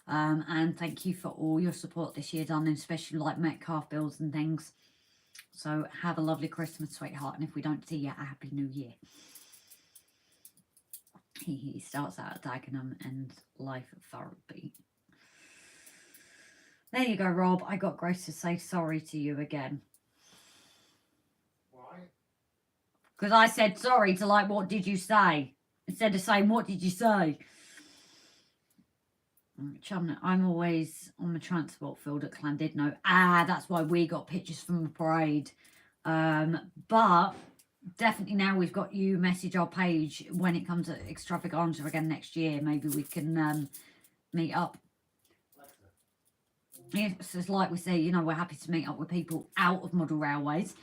Speaker 1: And thank you for all your support this year, darling, especially like Metcalf bills and things. So have a lovely Christmas, sweetheart. And if we don't see you, a Happy New Year. He starts out at Dagenham and life at Thurrock. There you go, Rob. I got Grace to say sorry to you again.
Speaker 2: Why?
Speaker 1: Because I said sorry to like, what did you say? Instead of saying, what did you say? Chum, I'm always on the transport field at Llandudno. Ah, that's why we got pictures from the parade. But definitely now we've got you message our page when it comes to Extravaganza again next year. Maybe we can meet up. Yes, it's like we say, you know, we're happy to meet up with people out of model railways.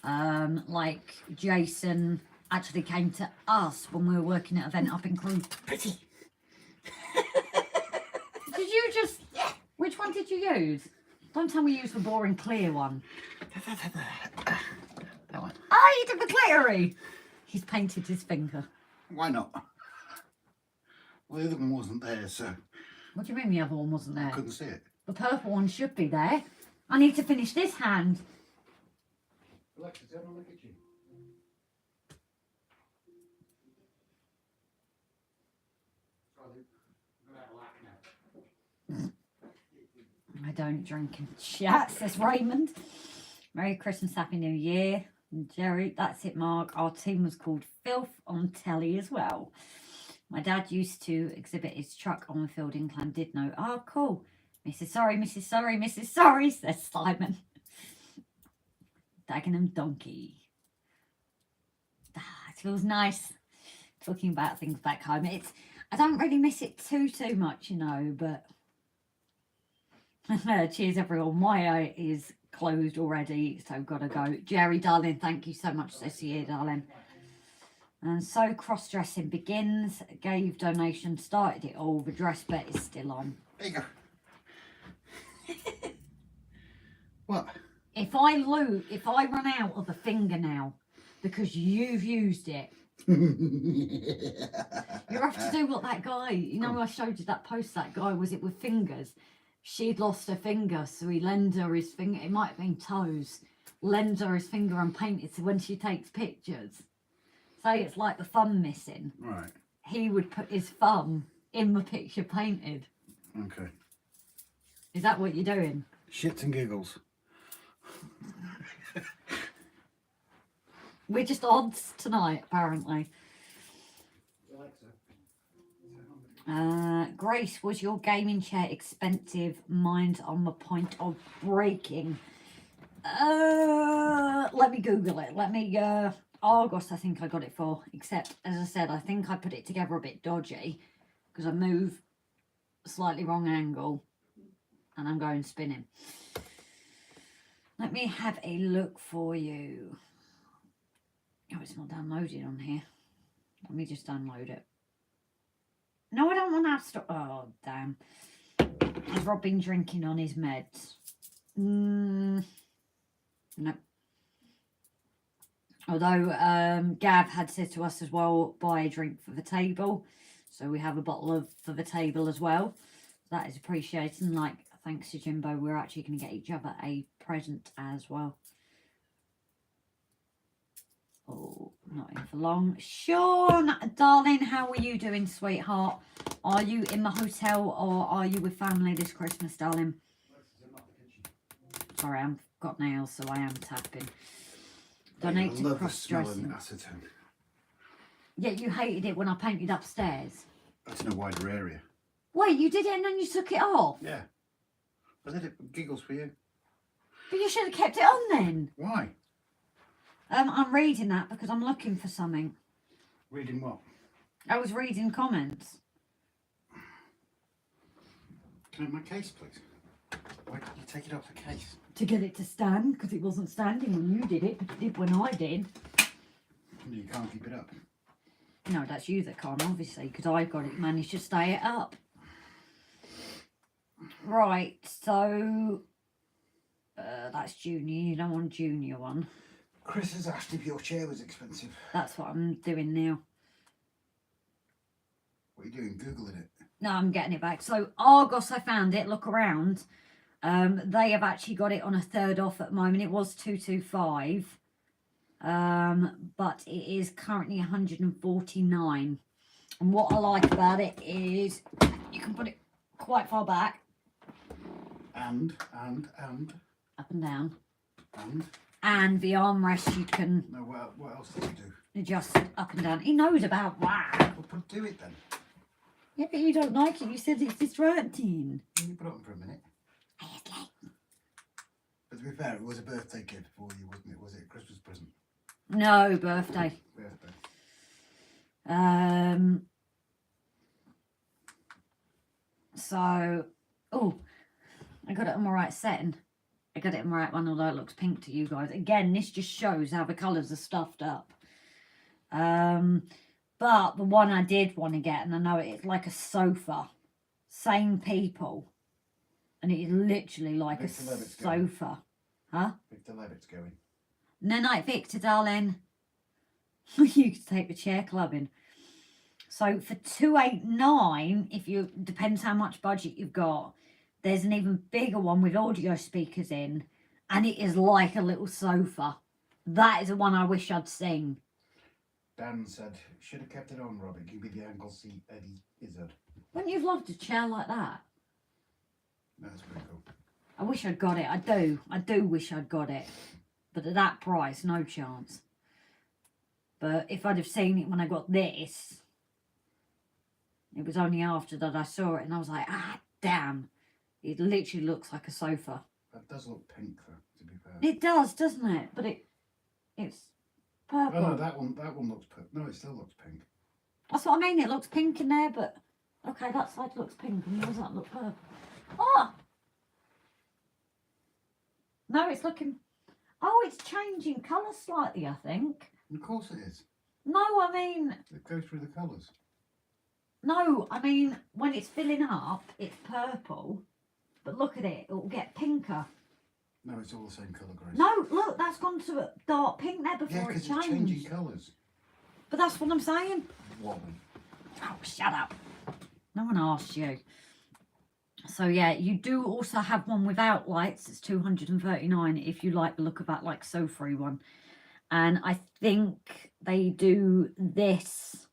Speaker 1: Like Jason actually came to us when we were working at an event up in Crewe. Pretty. Did you just... Which one did you use? Don't tell me you used the boring clear one.
Speaker 2: That one.
Speaker 1: Oh, you did the glittery. He's painted his finger.
Speaker 2: Why not? Well, the other one wasn't there, so...
Speaker 1: What do you mean the other one wasn't
Speaker 2: I
Speaker 1: there?
Speaker 2: couldn't see it.
Speaker 1: The purple one should be there. I need to finish this hand.
Speaker 2: Alexis, have a look at you.
Speaker 1: I don't drink in chat, says Raymond. Merry Christmas, Happy New Year. And Jerry, that's it, Mark. Our team was called Filth on telly as well. My dad used to exhibit his truck on the field in Llandudno. Oh, cool. Mrs. Sorry, Mrs. Sorry, Mrs. Sorry, says Simon. Dagenham donkey. Ah, it feels nice talking about things back home. I don't really miss it too much, you know, but cheers everyone. My eye is closed already, so gotta go. Jerry, darling, thank you so much this year, darling. And so cross-dressing begins. Gave donation, started it all. The dress bet is still on.
Speaker 2: There you go. What?
Speaker 1: If I run out of a finger now because you've used it, you have to do what that guy, you know, I showed you that post, that guy, was it with fingers? She'd lost her finger, so he lent her his finger, it might have been toes, lent her his finger and painted, so when she takes pictures, say it's like the thumb missing,
Speaker 2: Right.
Speaker 1: he would put his thumb in the picture painted.
Speaker 2: Okay.
Speaker 1: Is that what you're doing?
Speaker 2: Shits and giggles.
Speaker 1: We're just odds tonight, apparently. Grace, was your gaming chair expensive? Mine's on the point of breaking. Let me Google it. Let me, August I think I got it for. Except, as I said, I think I put it together a bit dodgy. Because I moved slightly wrong angle. And I'm going spinning. Let me have a look for you. Oh, it's not downloaded on here. Let me just download it. No, I don't want that stuff. Oh, damn. Has Rob been drinking on his meds? No. Although Gav had said to us as well, buy a drink for the table. So we have a bottle of for the table as well. That is appreciated. And like, thanks to Jimbo, we're actually going to get each other a present as well. Oh, not in for long. Sean, darling, how are you doing, sweetheart? Are you in the hotel or are you with family this Christmas, darling? Sorry, I've got nails, so I am tapping. Donated cross-dressing.
Speaker 2: Acetone.
Speaker 1: Yeah, you hated it when I painted upstairs.
Speaker 2: That's in a wider area.
Speaker 1: Wait, you did it and then you took it off?
Speaker 2: Yeah. I did it with giggles for you.
Speaker 1: But you should have kept it on then.
Speaker 2: Why?
Speaker 1: I'm reading that because I'm looking for something.
Speaker 2: Reading what?
Speaker 1: I was reading comments.
Speaker 2: Can I have my case, please? Why can't you take it off the case?
Speaker 1: To get it to stand, because it wasn't standing when you did it, but it did when I did.
Speaker 2: You can't keep it up.
Speaker 1: No, that's you that can't, obviously, because I've got it managed to stay it up. Right, so that's junior. You don't want a junior one.
Speaker 2: Chris has asked if your chair was expensive.
Speaker 1: That's what I'm doing now.
Speaker 2: What are you doing? Googling it?
Speaker 1: No, I'm getting it back. So Argos, I found it. Look around. They have actually got it on a third off at the moment. It was 225, but it is currently 149. And what I like about it is you can put it quite far back.
Speaker 2: And.
Speaker 1: Up and down.
Speaker 2: And.
Speaker 1: And the armrest you can
Speaker 2: No, what else did you do?
Speaker 1: adjust up and down. He knows about that.
Speaker 2: Well, do it then.
Speaker 1: Yeah, but you don't like it. You said it's distracting.
Speaker 2: You put it on for a minute. But to be fair, it was a birthday gift for you, wasn't it? Was it a Christmas present?
Speaker 1: No, birthday.
Speaker 2: Birthday.
Speaker 1: So, oh, I got it on my right setting. I got it in my right one, although it looks pink to you guys. Again, this just shows how the colours are stuffed up. But the one I did want to get, and I know it's like a sofa. Same people. And it is literally like
Speaker 2: Victor
Speaker 1: a
Speaker 2: Levitt's going.
Speaker 1: sofa. Huh?
Speaker 2: Victor Levitt's going.
Speaker 1: No night, Victor, darling. You could take the chair clubbing. So for $289, if you depends how much budget you've got, there's an even bigger one with audio speakers in, and it is like a little sofa. That is the one I wish I'd seen.
Speaker 2: Dan said, should have kept it on, Robert. Give me the ankle seat, Eddie Izzard.
Speaker 1: Wouldn't you have loved a chair like that?
Speaker 2: That's pretty cool.
Speaker 1: I wish I'd got it. I do wish I'd got it. But at that price, no chance. But if I'd have seen it when I got this, it was only after that I saw it and I was like, ah, damn. It literally looks like a sofa.
Speaker 2: That does look pink, though, to be fair.
Speaker 1: It does, doesn't it? But it's purple.
Speaker 2: Oh, no, that one looks pink. No, it still looks pink.
Speaker 1: That's what I mean. It looks pink in there, but okay, that side looks pink and yours that look purple. Oh! No, it's looking... Oh, it's changing colour slightly, I think.
Speaker 2: Of course it is.
Speaker 1: No, I mean...
Speaker 2: It goes through the colours.
Speaker 1: No, I mean, when it's filling up, it's purple. But look at it, it will get pinker.
Speaker 2: No, it's all the same colour, Grace.
Speaker 1: No, look, that's gone to a dark pink there
Speaker 2: Yeah,
Speaker 1: before it
Speaker 2: because
Speaker 1: changed.
Speaker 2: it's changing colours.
Speaker 1: But that's what I'm saying.
Speaker 2: Wally.
Speaker 1: Oh, shut up. No one asked you. So, yeah, you do also have one without lights. It's $239 if you like the look of that, like, sofa-y one. And I think they do this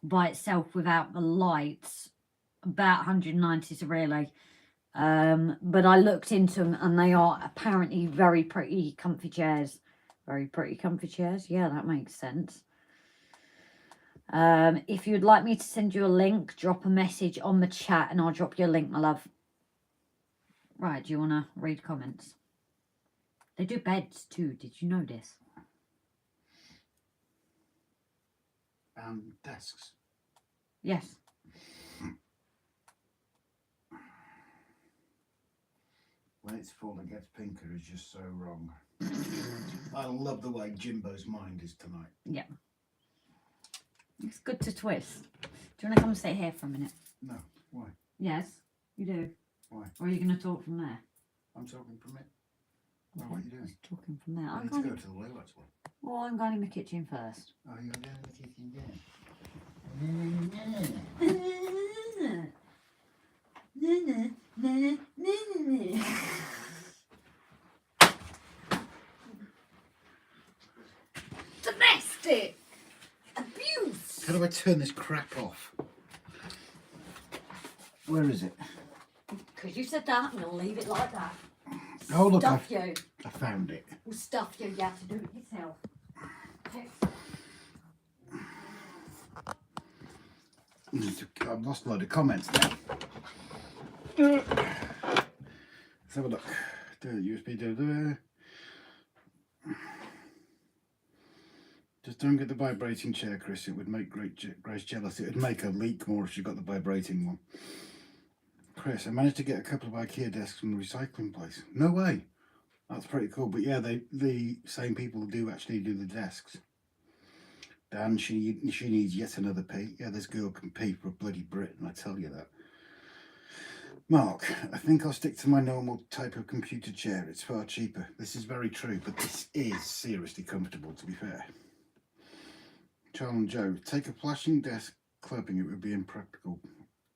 Speaker 1: by itself without the lights. About 190 to really. But I looked into them and they are apparently very pretty comfy chairs. Very pretty comfy chairs. Yeah, that makes sense. If you'd like me to send you a link, drop a message on the chat and I'll drop you a link, my love. Right, do you want to read comments? They do beds too. Did you know this?
Speaker 2: Desks.
Speaker 1: Yes.
Speaker 2: When it's full and gets pinker is just so wrong. I love the way Jimbo's mind is tonight.
Speaker 1: Yeah. It's good to twist. Do you want to come sit here for a minute?
Speaker 2: No, why?
Speaker 1: Yes, you do.
Speaker 2: Why?
Speaker 1: Or are you going to talk from there?
Speaker 2: I'm talking from it.
Speaker 1: Okay,
Speaker 2: What are you doing?
Speaker 1: just talking from there.
Speaker 2: I
Speaker 1: I'm
Speaker 2: need to
Speaker 1: going
Speaker 2: go to the loo, actually.
Speaker 1: well, I'm going in the kitchen first.
Speaker 2: Oh, you're going to the kitchen again?
Speaker 1: Domestic abuse.
Speaker 2: How do I turn this crap off? Where is it?
Speaker 1: Because you said that, and we'll leave it like that.
Speaker 2: Oh, look,
Speaker 1: Stuff you.
Speaker 2: I found it.
Speaker 1: We'll stuff you. You have to do it yourself. Okay.
Speaker 2: I've lost a load of comments now. Let's have a look. USB do. Just don't get the vibrating chair, Chris. It would make Grace jealous. It would make her leak more if she got the vibrating one. Chris, I managed to get a couple of IKEA desks from the recycling place. No way. That's pretty cool. But yeah, the same people do actually do the desks. Dan, she needs yet another pee. Yeah, this girl can pee for a bloody Britain, I tell you that. Mark, I think I'll stick to my normal type of computer chair. It's far cheaper. This is very true, but this is seriously comfortable, to be fair. Charles and Joe, take a flashing desk clubbing, it would be impractical.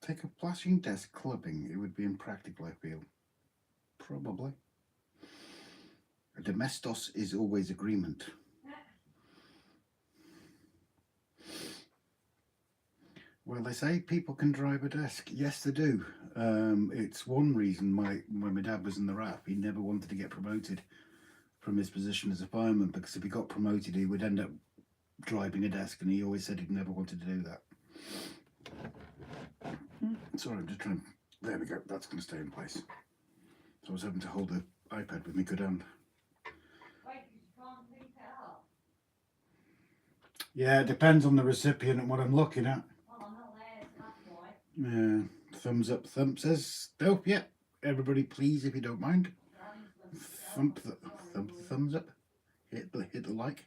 Speaker 2: Take a flashing desk clubbing, it would be impractical, I feel. Probably. A domestos is always agreement. Well, they say people can drive a desk. Yes, they do. It's one reason when my dad was in the RAF, he never wanted to get promoted from his position as a fireman, because if he got promoted, he would end up driving a desk, and he always said he'd never wanted to do that. Sorry, I'm just trying. There we go. That's going to stay in place. So I was having to hold the iPad with my good hand. Yeah, it depends on the recipient and what I'm looking at. Yeah, thumbs up, thump says DELPH. Yeah, everybody, please, if you don't mind, thumbs up. Hit the like.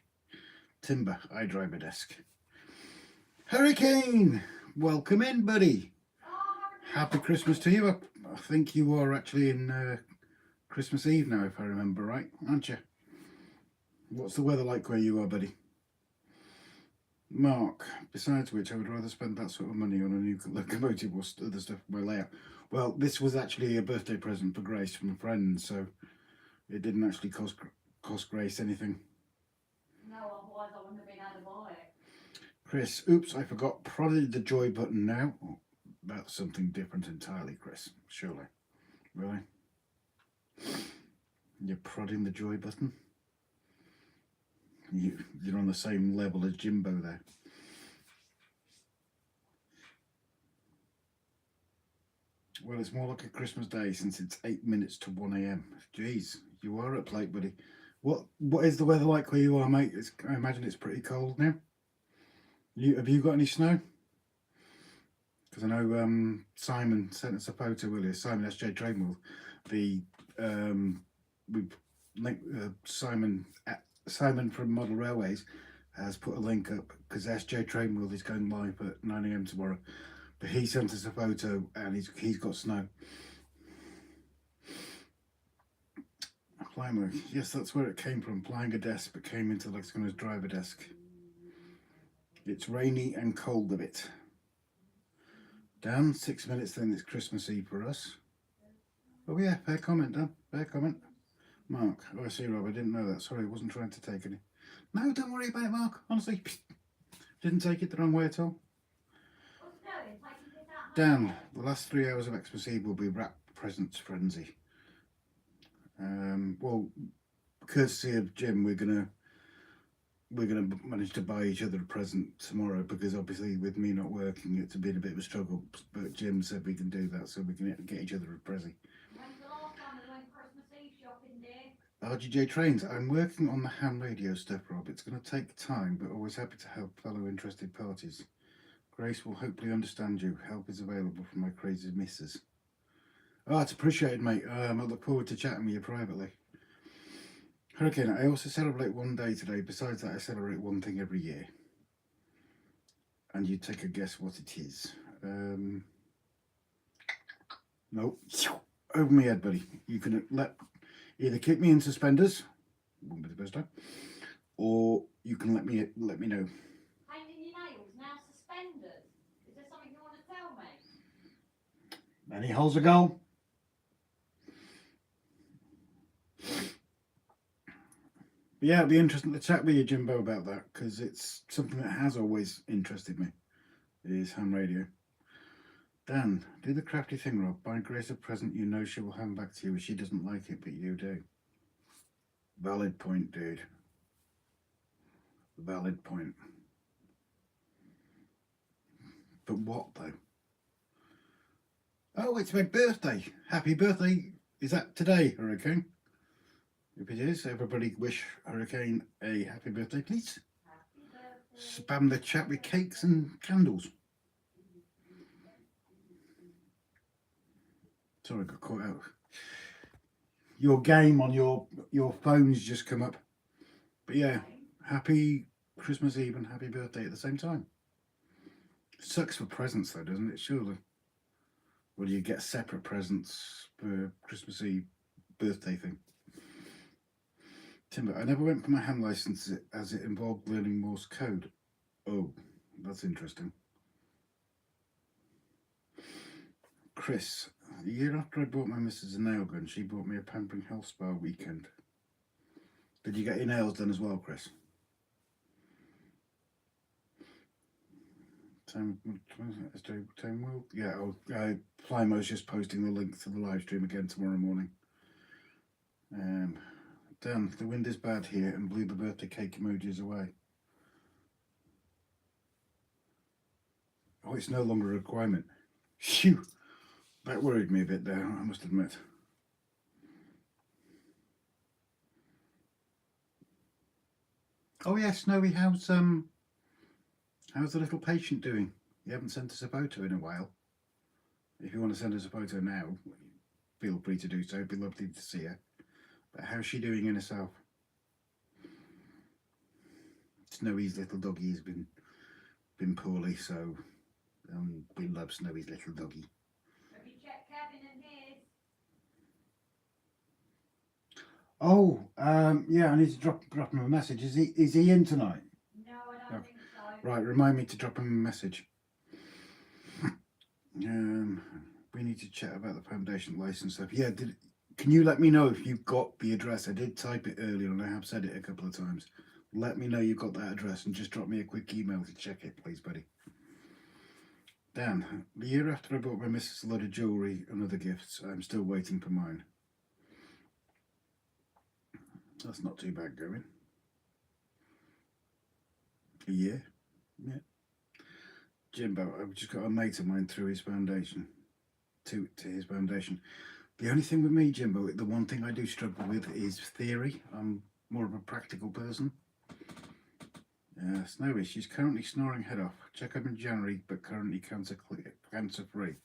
Speaker 2: Timber, I drive a desk. Hurricane, welcome in, buddy. Happy Christmas to you. I think you are actually in Christmas Eve now, if I remember right, aren't you? What's the weather like where you are, buddy? Mark, besides which I would rather spend that sort of money on a new locomotive or other stuff for my layout. Well, this was actually a birthday present for Grace from a friend, so it didn't actually cost Grace anything.
Speaker 1: No, otherwise I wouldn't have been able to buy it. Chris,
Speaker 2: oops, I forgot, prodded the joy button now. Oh, that's something different entirely, Chris, surely. Really? You're prodding the joy button? You're on the same level as Jimbo there. Well, it's more like a Christmas day since it's 8 minutes to 1 AM. Jeez, you are up late, buddy. What is the weather like where you are, mate? I imagine it's pretty cold now. Have you got any snow? Because I know Simon sent us a photo earlier. Simon SJ Tradeworld. We've linked Simon from Model Railways has put a link up because SJ Tradeworld is going live at 9 AM tomorrow. But he sent us a photo and he's got snow. Flymo, yes, that's where it came from. Flying a desk, but came into like going to drive a desk. It's rainy and cold a bit. Dan, 6 minutes then it's Christmas Eve for us. Oh yeah, fair comment, Dan. Fair comment. Mark, oh I see, Rob, I didn't know that. Sorry, I wasn't trying to take any. No, don't worry about it, Mark. Honestly, didn't take it the wrong way at all. Dan, the last 3 hours of Xmas Eve will be wrap presents frenzy. Well, courtesy of Jim, we're gonna manage to buy each other a present tomorrow because obviously with me not working, it's been a bit of a struggle. But Jim said we can do that, so we can get each other a present.
Speaker 1: When's the last time we went Christmas Eve shopping, dear?
Speaker 2: RGJ Trains. I'm working on the ham radio stuff, Rob. It's going to take time, but always happy to help fellow interested parties. Grace will hopefully understand you. Help is available from my crazy missus. Oh, it's appreciated, mate. I look forward to chatting with you privately. Hurricane, I also celebrate one day today. Besides that, I celebrate one thing every year. And you take a guess what it is. Nope. Over my head, buddy. You can either keep me in suspenders, won't be the first time, or you can let me know.
Speaker 1: Painting your nails, now suspenders. Is there something you want to tell me?
Speaker 2: Many holes a goal. But yeah, it'd be interesting to chat with you, Jimbo, about that, because it's something that has always interested me, is ham radio. Dan, do the crafty thing, Rob. Buy Grace a present you know she will hand back to you if she doesn't like it, but you do. Valid point, dude. Valid point. But what, though? Oh, it's my birthday. Happy birthday. Is that today, Hurricane? If it is, everybody wish Hurricane a happy birthday, please.
Speaker 1: Happy birthday.
Speaker 2: Spam the chat with cakes and candles. Sorry, I got caught out. Your game on your phone's just come up. But yeah, happy Christmas Eve and happy birthday at the same time. Sucks for presents though, doesn't it? Surely. Or do you get separate presents for Christmas Eve birthday thing? Timber, I never went for my hand license as it involved learning Morse code. Oh, that's interesting. Chris, the year after I bought my missus a nail gun, she bought me a pampering health spa weekend. Did you get your nails done as well, Chris? Yeah, Flymo's just posting the link to the live stream again tomorrow morning. Dan, the wind is bad here and blew the birthday cake emojis away. Oh, it's no longer a requirement. Phew. That worried me a bit there, I must admit. Oh yeah, Snowy, how's the little patient doing? You haven't sent us a photo in a while. If you want to send us a photo now, feel free to do so. It'd be lovely to see her. But how's she doing in herself? Snowy's little doggy has been poorly, so we love Snowy's little doggy.
Speaker 1: Have you checked Gavin and his?
Speaker 2: Oh, yeah, I need to drop him a message. Is he in tonight?
Speaker 1: No, I don't think so.
Speaker 2: Right, remind me to drop him a message. We need to chat about the foundation license stuff. Yeah, can you let me know if you've got the address? I did type it earlier and I have said it a couple of times. Let me know you've got that address and just drop me a quick email to check it, please, buddy. Dan, the year after I bought my missus a lot of jewellery and other gifts, I'm still waiting for mine. That's not too bad going. A year? Yeah. Jimbo, I've just got a mate of mine through his foundation, to his foundation. The only thing with me, Jimbo, the one thing I do struggle with is theory. I'm more of a practical person. Snowy, she's currently snoring head off. Check up in January, but currently cancer free.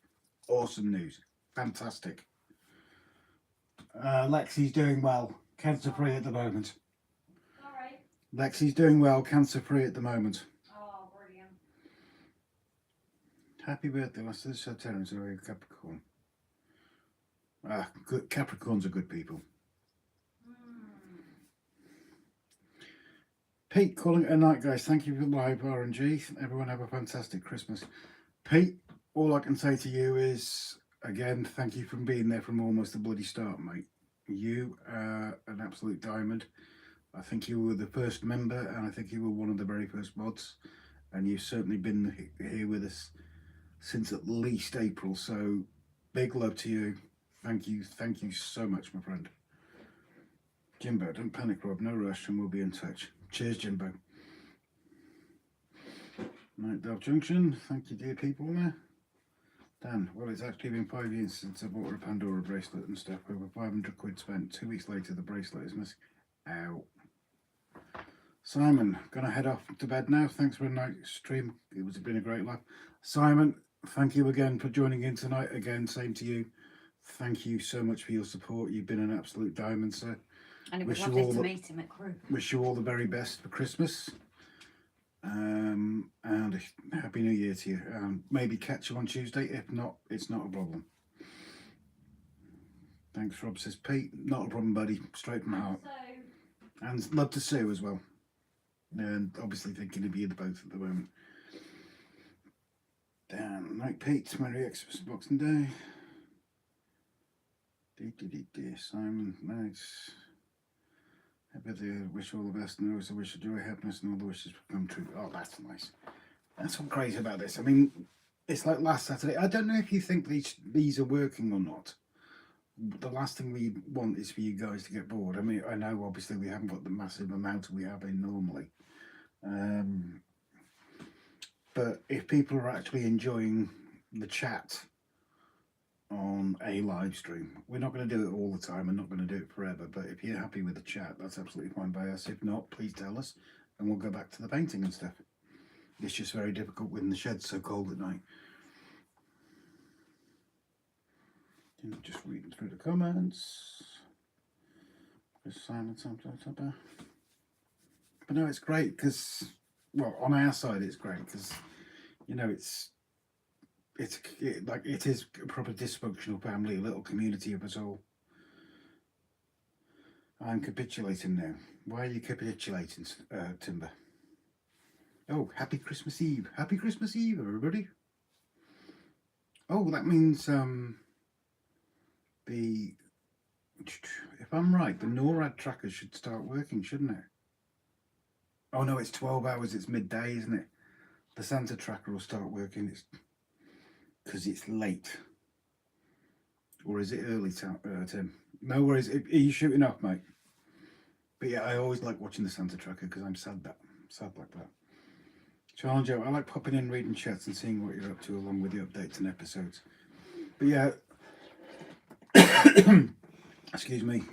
Speaker 2: Awesome news. Fantastic. Lexi's doing well. Cancer free at the moment.
Speaker 1: Sorry.
Speaker 2: Lexi's doing well. Cancer free at the moment.
Speaker 1: Oh, brilliant.
Speaker 2: Happy birthday, last of the Sagittarius, Capricorn. Good. Capricorns are good people. Pete, calling it a night, guys. Thank you for live RNG. Everyone have a fantastic Christmas. Pete, all I can say to you is, again, thank you for being there from almost the bloody start, mate. You are an absolute diamond. I think you were the first member, and I think you were one of the very first mods. And you've certainly been here with us since at least April. So, big love to you. Thank you so much, my friend. Jimbo, don't panic, Rob. No rush, and we'll be in touch. Cheers, Jimbo. Night, DELPH Junction. Thank you, dear people there. Dan, well, it's actually been 5 years since I bought her a Pandora bracelet and stuff. Over 500 quid spent. 2 weeks later, the bracelet is missing. Ow. Simon, gonna head off to bed now. Thanks for a night stream. It's been a great laugh. Simon, thank you again for joining in tonight. Again, same to you. Thank you so much for your support. You've been an absolute diamond, sir.
Speaker 1: And it was lovely to meet him at Crew.
Speaker 2: Wish you all the very best for Christmas. And a Happy New Year to you. Maybe catch you on Tuesday. If not, it's not a problem. Thanks, Rob, says Pete. Not a problem, buddy. Straight from the heart. And love to Sue as well. And obviously thinking of you both at the moment. Dan, night, Pete. Merry Xmas Boxing Day. Simon, nice. Wish you all the best, and always wish you joy, happiness, and all the wishes come true. Oh, that's nice. That's what's great about this. I mean, it's like last Saturday. I don't know if you think these are working or not. The last thing we want is for you guys to get bored. I mean, I know obviously we haven't got the massive amount we have in normally. But if people are actually enjoying the chat on a live stream, we're not going to do it all the time and not going to do it forever, but if you're happy with the chat, that's absolutely fine by us. If not, please tell us and we'll go back to the painting and stuff. It's just very difficult when the shed's so cold at night. Just reading through the comments. Silence. But no, it's great because, well, on our side it's great because, you know, it is a proper dysfunctional family, a little community of us all. I'm capitulating now. Why are you capitulating, Timber? Oh, happy Christmas Eve. Happy Christmas Eve, everybody. Oh, that means if I'm right, the NORAD tracker should start working, shouldn't it? Oh no, it's 12 hours, it's midday, isn't it? The Santa tracker will start working. It's because it's late. Or is it early, Tim? No worries. Are you shooting off, mate? But yeah, I always like watching the Santa tracker because I'm sad like that. Challenge out. I like popping in, reading chats and seeing what you're up to along with the updates and episodes. But yeah, excuse me.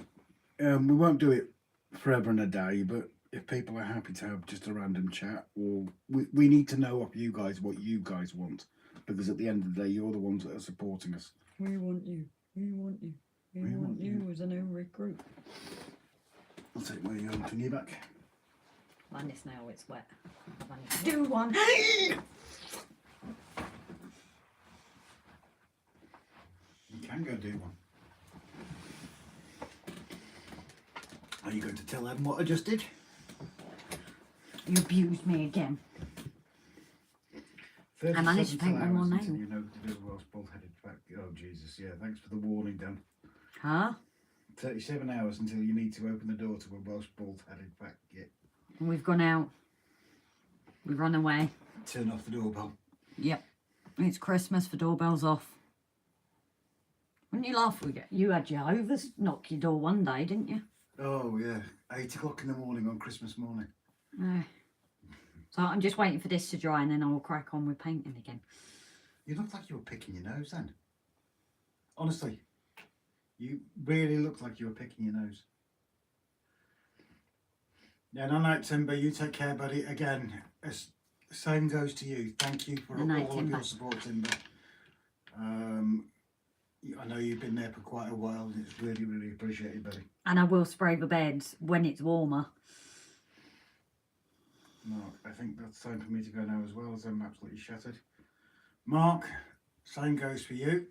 Speaker 2: We won't do it forever and a day, but if people are happy to have just a random chat, or we need to know of you guys what you guys want, because at the end of the day, you're the ones that are supporting us.
Speaker 1: We want you. We want you. We want you as a new recruit.
Speaker 2: I'll take my thingy back.
Speaker 1: Mind this now, it's wet. I need to do one.
Speaker 2: You can go do one. Are you going to tell them what I just did?
Speaker 1: You abused me again. I managed to paint one more nail.
Speaker 2: You know to do a whilst bald-headed back. Oh Jesus, yeah. Thanks for the warning, Dan.
Speaker 1: Huh?
Speaker 2: 37 hours until you need to open the door to a whilst bald-headed back. Yeah.
Speaker 1: We've gone out. We've run away.
Speaker 2: Turn off the doorbell.
Speaker 1: Yep. It's Christmas for doorbells off. Wouldn't you laugh? You had Jehovah's knock your door one day, didn't you?
Speaker 2: Oh yeah, 8 o'clock in the morning on Christmas morning.
Speaker 1: So I'm just waiting for this to dry and then I'll crack on with painting again.
Speaker 2: You look like you were picking your nose then. Honestly, you really looked like you were picking your nose. Yeah, no night, Timber. You take care, buddy. Again, same goes to you. Thank you for all of your support, Timber. I know you've been there for quite a while and it's really, really appreciated, buddy.
Speaker 1: And I will spray the beds when it's warmer.
Speaker 2: Mark, I think that's time for me to go now as well, as I'm absolutely shattered. Mark, same goes for you.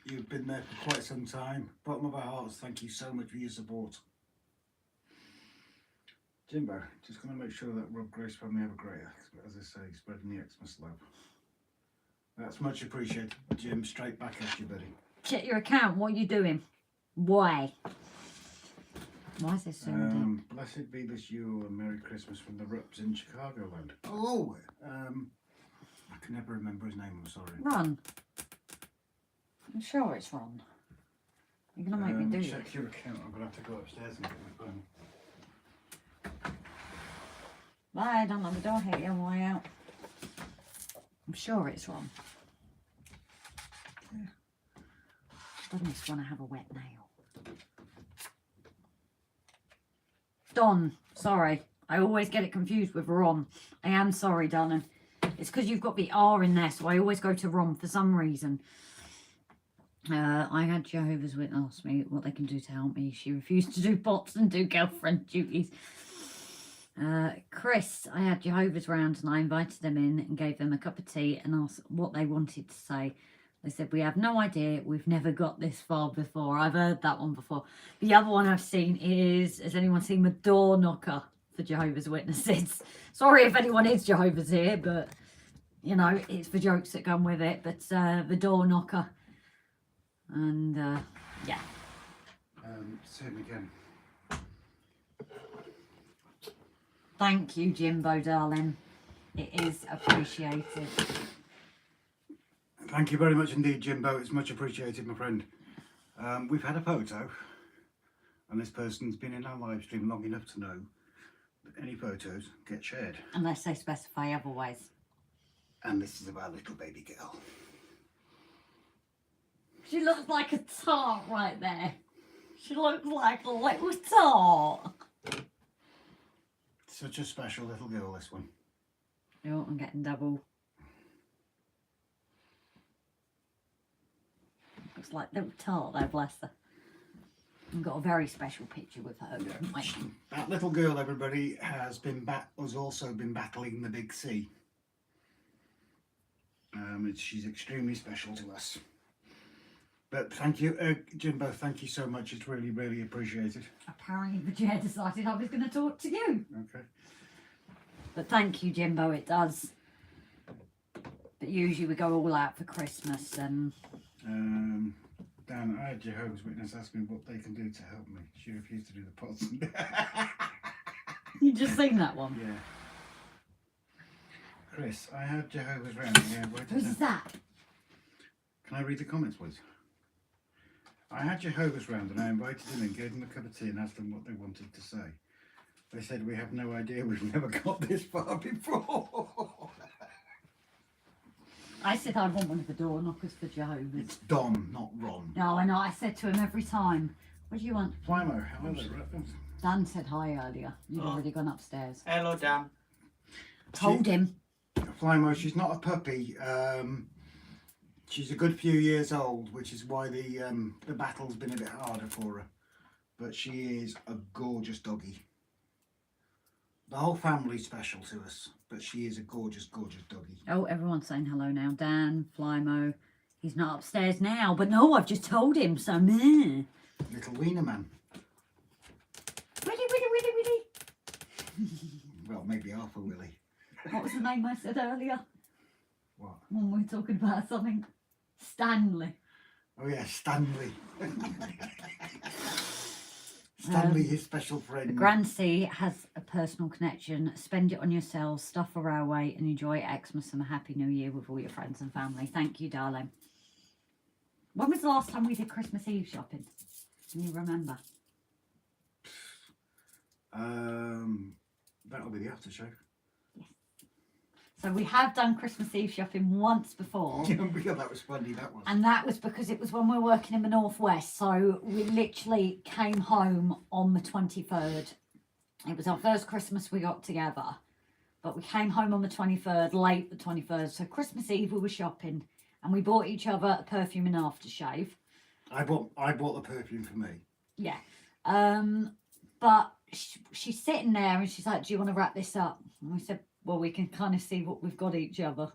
Speaker 2: You've been there for quite some time. Bottom of our hearts, thank you so much for your support. Jimbo, just going to make sure that Rob Grace family have a great, as I say, spreading the Xmas love. That's much appreciated, Jim. Straight back at you, buddy.
Speaker 1: Check your account. What are you doing? Why? Why is this so deep?
Speaker 2: Blessed be this Yule and Merry Christmas from the Rups in Chicagoland. Oh, I can never remember his name, I'm sorry.
Speaker 1: Ron. I'm sure it's Ron. You're going to make me do
Speaker 2: check
Speaker 1: it.
Speaker 2: your account. I'm going to have to go upstairs and get my phone.
Speaker 1: Bye, don't let the door hit you on the way out. I'm sure it's Ron. Doesn't this want to have a wet nail? Don, sorry. I always get it confused with Ron. I am sorry, darling. It's because you've got the R in there, so I always go to Ron for some reason. I had Jehovah's Witness ask me what they can do to help me. She refused to do pots and do girlfriend duties. Chris, I had Jehovah's round and I invited them in and gave them a cup of tea and asked what they wanted to say. They said, we have no idea. We've never got this far before. I've heard that one before. The other one I've seen is, has anyone seen the door knocker for Jehovah's Witnesses? Sorry if anyone is Jehovah's here, but, you know, it's the jokes that come with it. But the door knocker. And, yeah.
Speaker 2: Same again.
Speaker 1: Thank you, Jimbo, darling. It is appreciated.
Speaker 2: Thank you very much indeed, Jimbo. It's much appreciated, my friend. We've had a photo, and this person's been in our live stream long enough to know that any photos get shared.
Speaker 1: Unless they specify otherwise.
Speaker 2: And this is of our little baby girl.
Speaker 1: She looks like a tart right there. She looks like a little tart.
Speaker 2: Such a special little girl, this one.
Speaker 1: Oh, I'm getting double. Looks like little tart there, bless her. I've got a very special picture with her.
Speaker 2: Yeah. That little girl, everybody, has also been battling the big C. She's extremely special to us. But thank you, Jimbo, thank you so much. It's really, really appreciated.
Speaker 1: Apparently the chair decided I was going to talk to you.
Speaker 2: Okay.
Speaker 1: But thank you, Jimbo, it does. But usually we go all out for Christmas and...
Speaker 2: Dan, I had Jehovah's Witness ask me what they can do to help me. She refused to do the pots.
Speaker 1: You just seen that one?
Speaker 2: Yeah. Chris, I had Jehovah's round. Yeah,
Speaker 1: Who's that?
Speaker 2: Can I read the comments, please? I had Jehovah's round and I invited them in, gave them a cup of tea and asked them what they wanted to say. They said, we have no idea, we've never got this far before.
Speaker 1: I said I want one of the door knockers for Jehovah's.
Speaker 2: It's Don, not Ron.
Speaker 1: No, I know. I said to him every time, what do you want?
Speaker 2: Flymo, hello there.
Speaker 1: Dan said hi earlier. You'd already gone upstairs.
Speaker 3: Hello, Dan.
Speaker 1: Told him.
Speaker 2: Flymo, she's not a puppy. She's a good few years old, which is why the battle's been a bit harder for her. But she is a gorgeous doggy. The whole family's special to us, but she is a gorgeous, gorgeous doggy.
Speaker 1: Oh, everyone's saying hello now. Dan, Flymo. He's not upstairs now, but no, I've just told him, so meh.
Speaker 2: Little wiener man.
Speaker 1: Willy, willy, willy, willy.
Speaker 2: Well, maybe half a willy.
Speaker 1: What was the name I said earlier?
Speaker 2: What?
Speaker 1: When we were talking about something. Stanley.
Speaker 2: Oh yeah, Stanley. Stanley, his special friend.
Speaker 1: The Grand-C has a personal connection. Spend it on yourselves, stuff a railway, and enjoy Xmas and a Happy New Year with all your friends and family. Thank you, darling. When was the last time we did Christmas Eve shopping? Can you remember?
Speaker 2: That'll be the after show.
Speaker 1: So we have done Christmas Eve shopping once before.
Speaker 2: Yeah, that was funny, that was.
Speaker 1: And that was because it was when we were working in the Northwest. So we literally came home on the 23rd. It was our first Christmas we got together. But we came home on the 23rd, late the 23rd. So Christmas Eve we were shopping. And we bought each other a perfume and aftershave.
Speaker 2: I bought the perfume for me.
Speaker 1: Yeah. But she's sitting there and she's like, do you want to wrap this up? And we said, well, we can kind of see what we've got each other.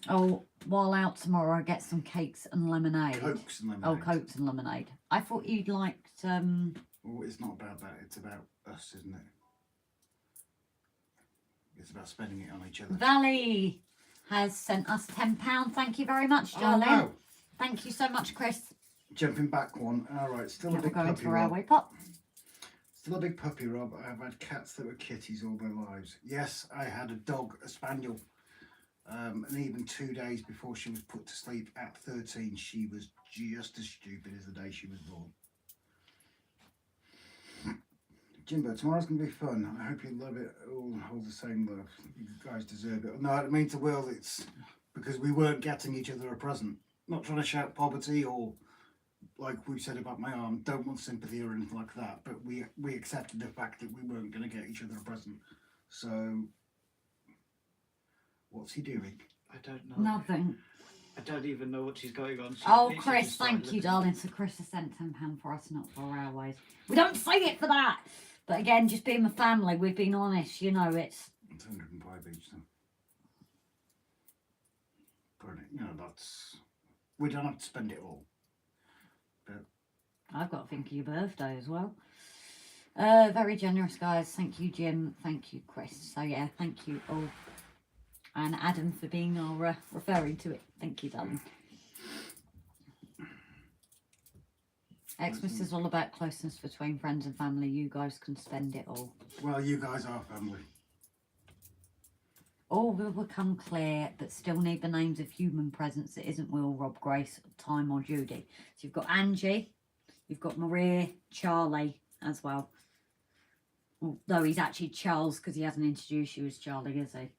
Speaker 1: Oh, while out tomorrow, I get some cakes and lemonade.
Speaker 2: Cokes and lemonade.
Speaker 1: Oh, cokes and lemonade. I thought you'd liked...
Speaker 2: Well, it's not about that. It's about us, isn't it? It's about spending it on each other.
Speaker 1: Valley has sent us £10. Thank you very much, darling.
Speaker 2: Oh, no.
Speaker 1: Thank you so much, Chris.
Speaker 2: Jumping back one. All right, still
Speaker 1: Yeah,
Speaker 2: a big
Speaker 1: we're going
Speaker 2: puppy,
Speaker 1: to
Speaker 2: Rob.
Speaker 1: Railway Pop.
Speaker 2: Still a big puppy, Rob. I've had cats that were kitties all their lives. Yes, I had a dog, a spaniel. And even 2 days before she was put to sleep at 13, she was just as stupid as the day she was born. Jimbo, tomorrow's going to be fun. I hope you love it all, hold the same love. You guys deserve it. No, I don't mean to Will, it's because we weren't getting each other a present. Not trying to shout poverty or, like we said about my arm, don't want sympathy or anything like that. But we accepted the fact that we weren't going to get each other a present. So, what's he doing?
Speaker 3: I don't know.
Speaker 1: Nothing.
Speaker 3: I don't even know what she's going on. She
Speaker 1: Oh,
Speaker 3: literally
Speaker 1: Chris,
Speaker 3: just started
Speaker 1: thank you,
Speaker 3: looking.
Speaker 1: darling. So Chris has sent £10 for us, not for Railways. We don't say it for that. But again, just being a family, we've been honest, you know, it's...
Speaker 2: It's 105 each then. But, you know, that's... We don't have to spend it all. But
Speaker 1: I've got to think of your birthday as well. Very generous, guys. Thank you, Jim. Thank you, Chris. So, yeah, thank you all. And Adam for being our referring to it. Thank you, darling. Xmas is all about closeness between friends and family. You guys can spend it all.
Speaker 2: well, you guys are family.
Speaker 1: All will become clear, but still need the names of human presence that isn't Will, Rob, Grace, Time or Judy. So you've got Angie, you've got Maria, Charlie as well. Although he's actually Charles because he hasn't introduced you as Charlie, is he?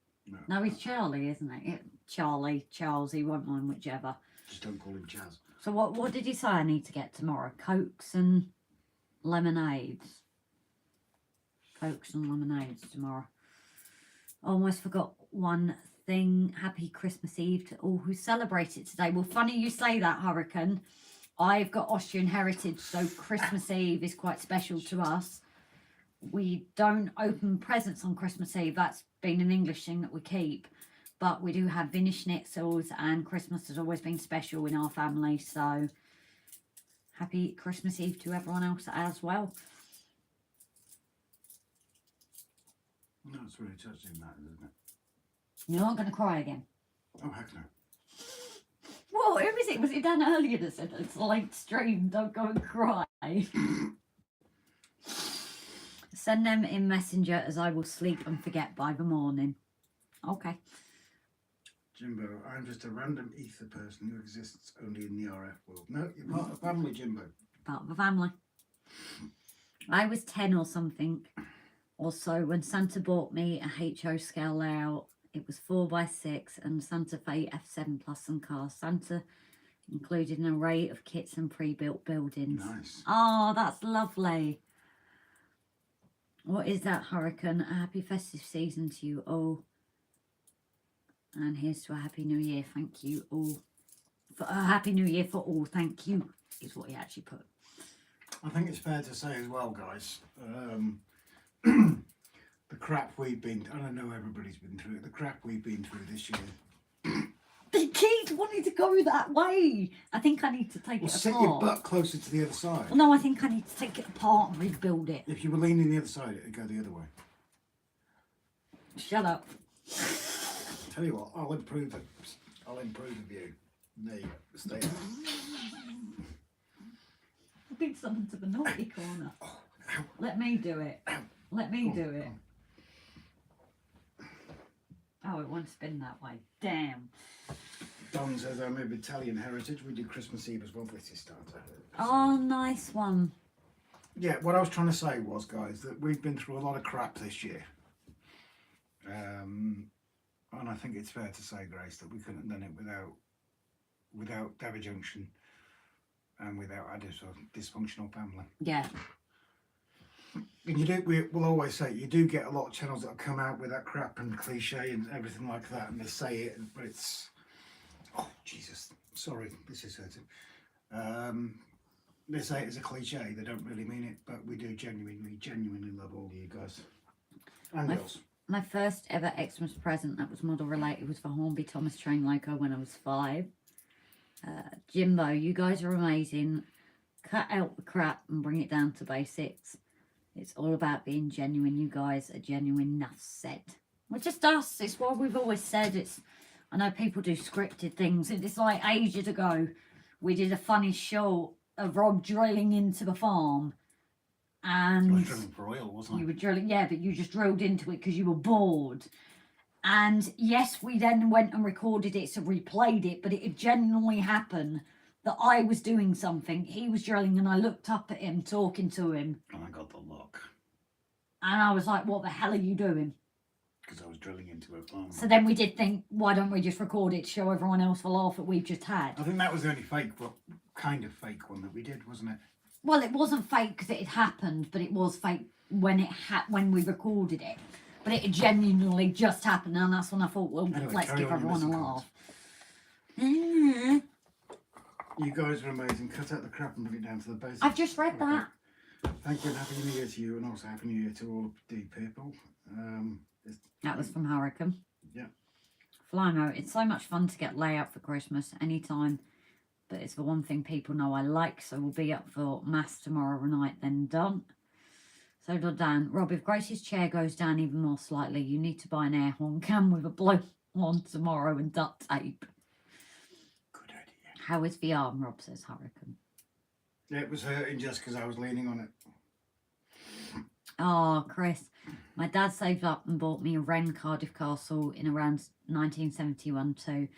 Speaker 1: No, he's Charlie, isn't he? Charlie, Charles, he won't mind whichever.
Speaker 2: Just don't call him Chaz.
Speaker 1: So what did you say I need to get tomorrow? Cokes and lemonades. Cokes and lemonades tomorrow. Almost forgot one thing. Happy Christmas Eve to all who celebrate it today. Well, funny you say that, Hurricane. I've got Austrian heritage, so Christmas Eve is quite special to us. We don't open presents on Christmas Eve. That's been an English thing that we keep. But we do have Wiener Schnitzels, and Christmas has always been special in our family. So happy Christmas Eve to everyone else as well.
Speaker 2: No, it's really touching that, isn't it?
Speaker 1: You're not going to cry again.
Speaker 2: Oh, heck no.
Speaker 1: Well, who was it? Was it Dan earlier that said it's a late stream? Don't go and cry. Send them in Messenger as I will sleep and forget by the morning. Okay.
Speaker 2: Jimbo, I'm just a random ether person who exists only in the RF world. No, you're part of the family, Jimbo.
Speaker 1: Part of the family. I was 10 or something or so when Santa bought me a HO scale layout It was 4x6 and Santa Fe F7 Plus and cars. Santa included an array of kits and pre-built buildings.
Speaker 2: Nice.
Speaker 1: Oh, that's lovely. What is that, Hurricane? A happy festive season to you all. And here's to a happy new year. Thank you all. For a happy new year for all. Thank you, is what he actually put.
Speaker 2: I think it's fair to say as well, guys, the crap we've been, I don't know everybody's been through it, the crap we've been through this year.
Speaker 1: The kids wanted to go that way. I think I need to take
Speaker 2: Well,
Speaker 1: it
Speaker 2: sit
Speaker 1: apart.
Speaker 2: your butt closer to the other side.
Speaker 1: Well, no, I think I need to take it apart and rebuild it.
Speaker 2: If you were leaning the other side, it'd go the other way.
Speaker 1: Shut up.
Speaker 2: Tell you what, I'll improve it. I'll improve the view. There you go. Stay there.
Speaker 1: I've been summoned to the naughty corner.
Speaker 2: Oh, ow.
Speaker 1: Let me do it. Let me do it. Oh, it won't spin that way. Damn.
Speaker 2: Don says I'm of Italian heritage. We do Christmas Eve as well. This is starter.
Speaker 1: Oh, nice one.
Speaker 2: Yeah, what I was trying to say was, guys, that we've been through a lot of crap this year. And I think it's fair to say, Grace, that we couldn't have done it without David Junction and without our dysfunctional family.
Speaker 1: Yeah.
Speaker 2: And you do, we'll always say, you do get a lot of channels that come out with that crap and cliche and everything like that, and they say it, but it's, oh, Jesus, sorry, this is hurting. They say it as a cliche, they don't really mean it, but we do genuinely love all of you guys. And girls.
Speaker 1: My first ever Xmas present that was model related was for Hornby Thomas Train Loco when I was 5. Jimbo, you guys are amazing. Cut out the crap and bring it down to basics. It's all about being genuine. You guys are genuine, enough said. We're just us. It's what we've always said. It's, I know people do scripted things. It's like ages ago, we did a funny short of Rob drilling into the farm. And
Speaker 2: I was drilling for oil, wasn't I?
Speaker 1: You were drilling, yeah, but you just drilled into it because you were bored. And yes, we then went and recorded it, so replayed it, but it had genuinely happened that I was doing something, he was drilling, and I looked up at him, talking to him.
Speaker 2: And I got the look.
Speaker 1: And I was like, what the hell are you doing?
Speaker 2: Because I was drilling into a farm.
Speaker 1: So then we did think, why don't we just record it to show everyone else the laugh that we've just had?
Speaker 2: I think that was the only fake, but kind of fake one that we did, wasn't it?
Speaker 1: Well, it wasn't fake because it had happened, but it was fake when when we recorded it. But it had genuinely just happened, and that's when I thought, well,
Speaker 2: Anyway,
Speaker 1: let's give everyone a laugh.
Speaker 2: You guys are amazing. Cut out the crap and bring it down to the basics.
Speaker 1: I've just read that.
Speaker 2: Thank you and Happy New Year to you, and also Happy New Year to all of the people.
Speaker 1: That was from Hurricane.
Speaker 2: Yeah.
Speaker 1: Flymo, it's so much fun to get layout for Christmas anytime, but it's the one thing people know I like, so we'll be up for mass tomorrow night, then done. So Dan, Rob, if Grace's chair goes down even more slightly, you need to buy an air horn can with a blow on tomorrow and duct tape.
Speaker 2: Good idea.
Speaker 1: How is the arm, Rob, says Hurricane.
Speaker 2: It was hurting just because I was leaning on it.
Speaker 1: Oh, Chris, my dad saved up and bought me a Wren Cardiff Castle in around 1971 too,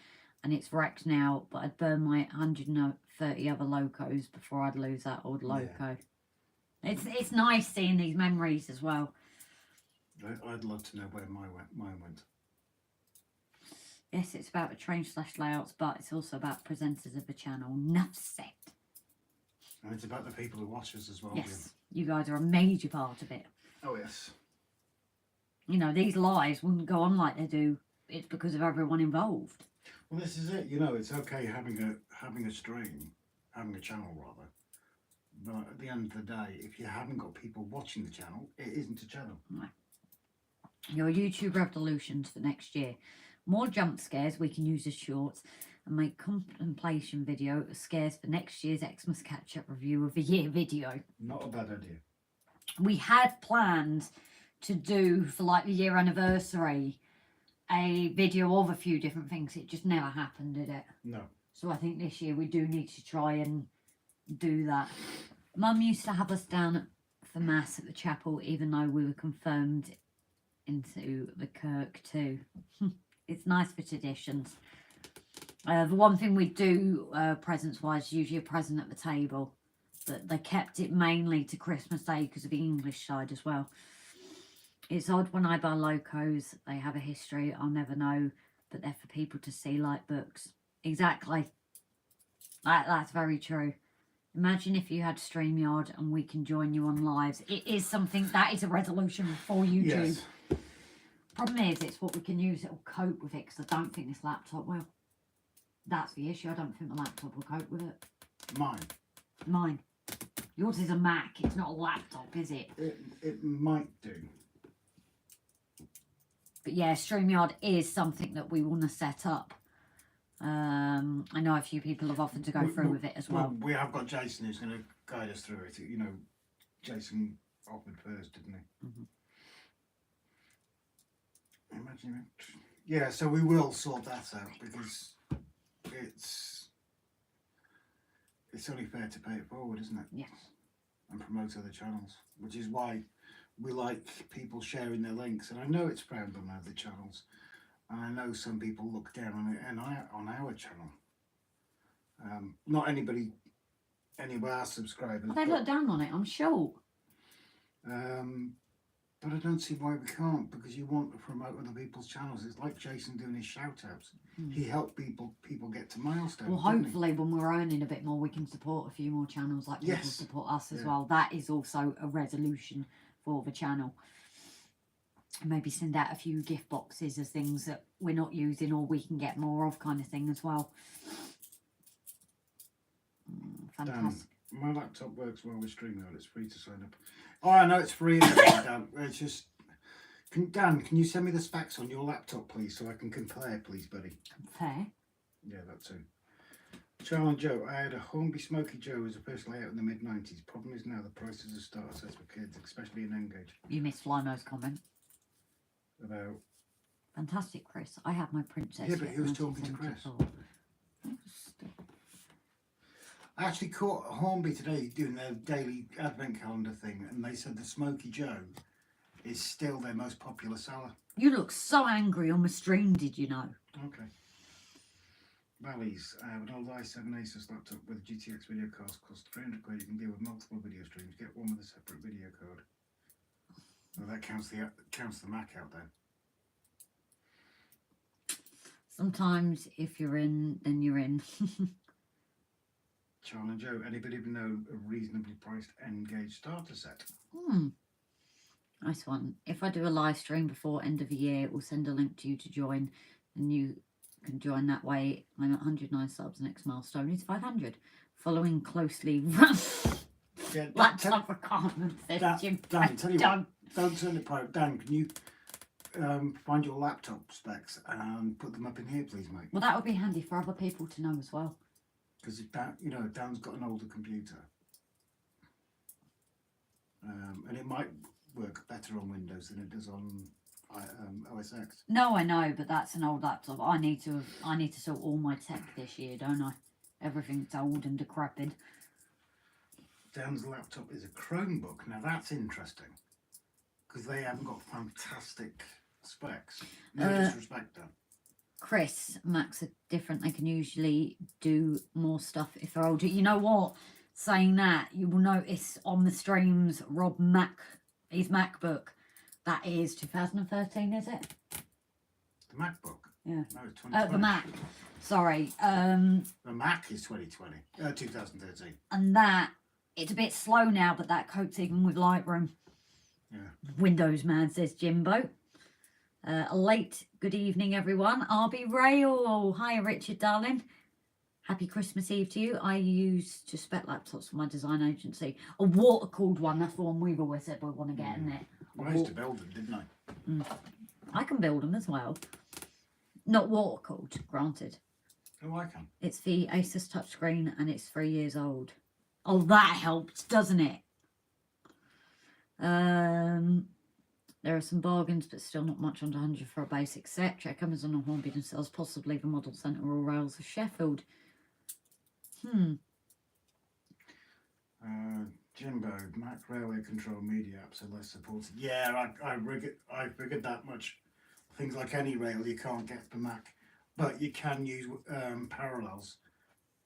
Speaker 1: and it's wrecked now, but I'd burn my 130 other locos before I'd lose that old loco. Yeah. It's nice seeing these memories as well.
Speaker 2: I'd love to know where mine went.
Speaker 1: Yes, it's about a train/layouts, but it's also about presenters of the channel. Enough said.
Speaker 2: And it's about the people who watch us as well.
Speaker 1: Yes,
Speaker 2: Jim.
Speaker 1: you guys are a major part of it.
Speaker 2: Oh, yes.
Speaker 1: You know, these lives wouldn't go on like they do. It's because of everyone involved.
Speaker 2: Well, this is it. You know, it's okay having a stream, having a channel rather. But at the end of the day, if you haven't got people watching the channel, it isn't a channel.
Speaker 1: No. Your YouTube revolutions for next year. More jump scares we can use as shorts, and make contemplation video of scares for next year's Xmas catch-up review of the year video.
Speaker 2: Not a bad idea.
Speaker 1: We had planned to do, for like the year anniversary, a video of a few different things. It just never happened, did it?
Speaker 2: No.
Speaker 1: So I think this year we do need to try and do that. Mum used to have us down for mass at the chapel, even though we were confirmed into the kirk too. It's nice for traditions. The one thing we do presents-wise, usually a present at the table, but they kept it mainly to Christmas Day because of the English side as well. It's odd when I buy locos, they have a history, I'll never know, but they're for people to see like books. Exactly. That's very true. Imagine if you had StreamYard and we can join you on lives. It is something, that is a resolution for YouTube.
Speaker 2: Yes.
Speaker 1: Problem is, it's what we can use, it'll cope with it, because I don't think this laptop will. That's the issue, I don't think the laptop will cope with it. Mine. Yours is a Mac, it's not a laptop, is it?
Speaker 2: It might do.
Speaker 1: But yeah, StreamYard is something that we want to set up. I know a few people have offered to go through with it as well.
Speaker 2: We have got Jason who's going to guide us through it. You know, Jason offered first, didn't he? Imagine it. Yeah, so we will sort that out because it's only fair to pay it forward, isn't it?
Speaker 1: Yes.
Speaker 2: And promote other channels, which is why we like people sharing their links. And I know it's frowned on other channels, and I know some people look down on it and on our channel. Not any of our subscribers.
Speaker 1: They look down on it, I'm sure.
Speaker 2: But I don't see why we can't, because you want to promote other people's channels. It's like Jason doing his shout outs. He helped people get to milestones.
Speaker 1: Well, hopefully when we're earning a bit more, we can support a few more channels like people support us as well. That is also a resolution for the channel. And maybe send out a few gift boxes of things that we're not using or we can get more of, kind of thing as well. Fantastic.
Speaker 2: Dan, my laptop works well with StreamYard. It's free to sign up. Oh, I know it's free, Dan. It's just... Dan, can you send me the specs on your laptop, please, so I can compare, please, buddy?
Speaker 1: Fair.
Speaker 2: Yeah, that too. Charles and Joe, I had a Hornby Smoky Joe as a first layout in the mid-90s. Problem is now the prices of starter sets for kids, especially in N-Gauge.
Speaker 1: You missed Flymo's comment.
Speaker 2: About...
Speaker 1: Fantastic, Chris. I have my princess.
Speaker 2: Yeah, but he was talking to Chris. I actually caught Hornby today doing their daily advent calendar thing, and they said the Smoky Joe is still their most popular seller.
Speaker 1: You look so angry on the stream, did you know?
Speaker 2: Okay. Valleys, an old i7 Asus laptop with GTX video cards cost 300 quid. You can deal with multiple video streams. Get one with a separate video card. Well, that counts the Mac out then.
Speaker 1: Sometimes if you're in, then you're in.
Speaker 2: Charles and Joe, anybody know a reasonably priced N-Gauge starter set?
Speaker 1: Nice one. If I do a live stream before end of the year, we'll send a link to you to join, and you can join that way. I'm at 109 subs. Next milestone is 500. Following closely.
Speaker 2: Yeah,
Speaker 1: laptop requirements.
Speaker 2: Dan, tell you what, don't turn it private. Dan, can you find your laptop specs and put them up in here, please, mate?
Speaker 1: Well, that would be handy for other people to know as well.
Speaker 2: Because Dan's got an older computer, and it might work better on Windows than it does on OS X.
Speaker 1: No, I know, but that's an old laptop. I need to sort all my tech this year, don't I? Everything's old and decrepit.
Speaker 2: Dan's laptop is a Chromebook. Now that's interesting, because they haven't got fantastic specs. No disrespect, Dan.
Speaker 1: Chris, Macs are different. They can usually do more stuff if they're older. You know what? Saying that, you will notice on the streams, Rob his MacBook, that is 2013, is it?
Speaker 2: The MacBook?
Speaker 1: Yeah.
Speaker 2: No, it's 2020.
Speaker 1: The Mac. Sorry.
Speaker 2: The Mac is 2013.
Speaker 1: And that, it's a bit slow now, but that copes even with Lightroom.
Speaker 2: Yeah.
Speaker 1: Windows man, says Jimbo. A late good evening, everyone. RB Rail. Hi, Richard, darling. Happy Christmas Eve to you. I used to spec laptops for my design agency. A water-cooled one. That's the one we've always said we want to get in there.
Speaker 2: Well, I used to build them, didn't I?
Speaker 1: I can build them as well. Not water-cooled, granted.
Speaker 2: Oh, I can.
Speaker 1: It's the Asus touchscreen and it's 3 years old. Oh, that helped, doesn't it? There are some bargains, but still not much under 100 for a basic set. Check Amazon or Hornby themselves, possibly the Model Centre or Rails of Sheffield.
Speaker 2: Jimbo, Mac Railway Control Media apps are less supported. Yeah, I figured that much. Things like any rail you can't get for Mac, but you can use parallels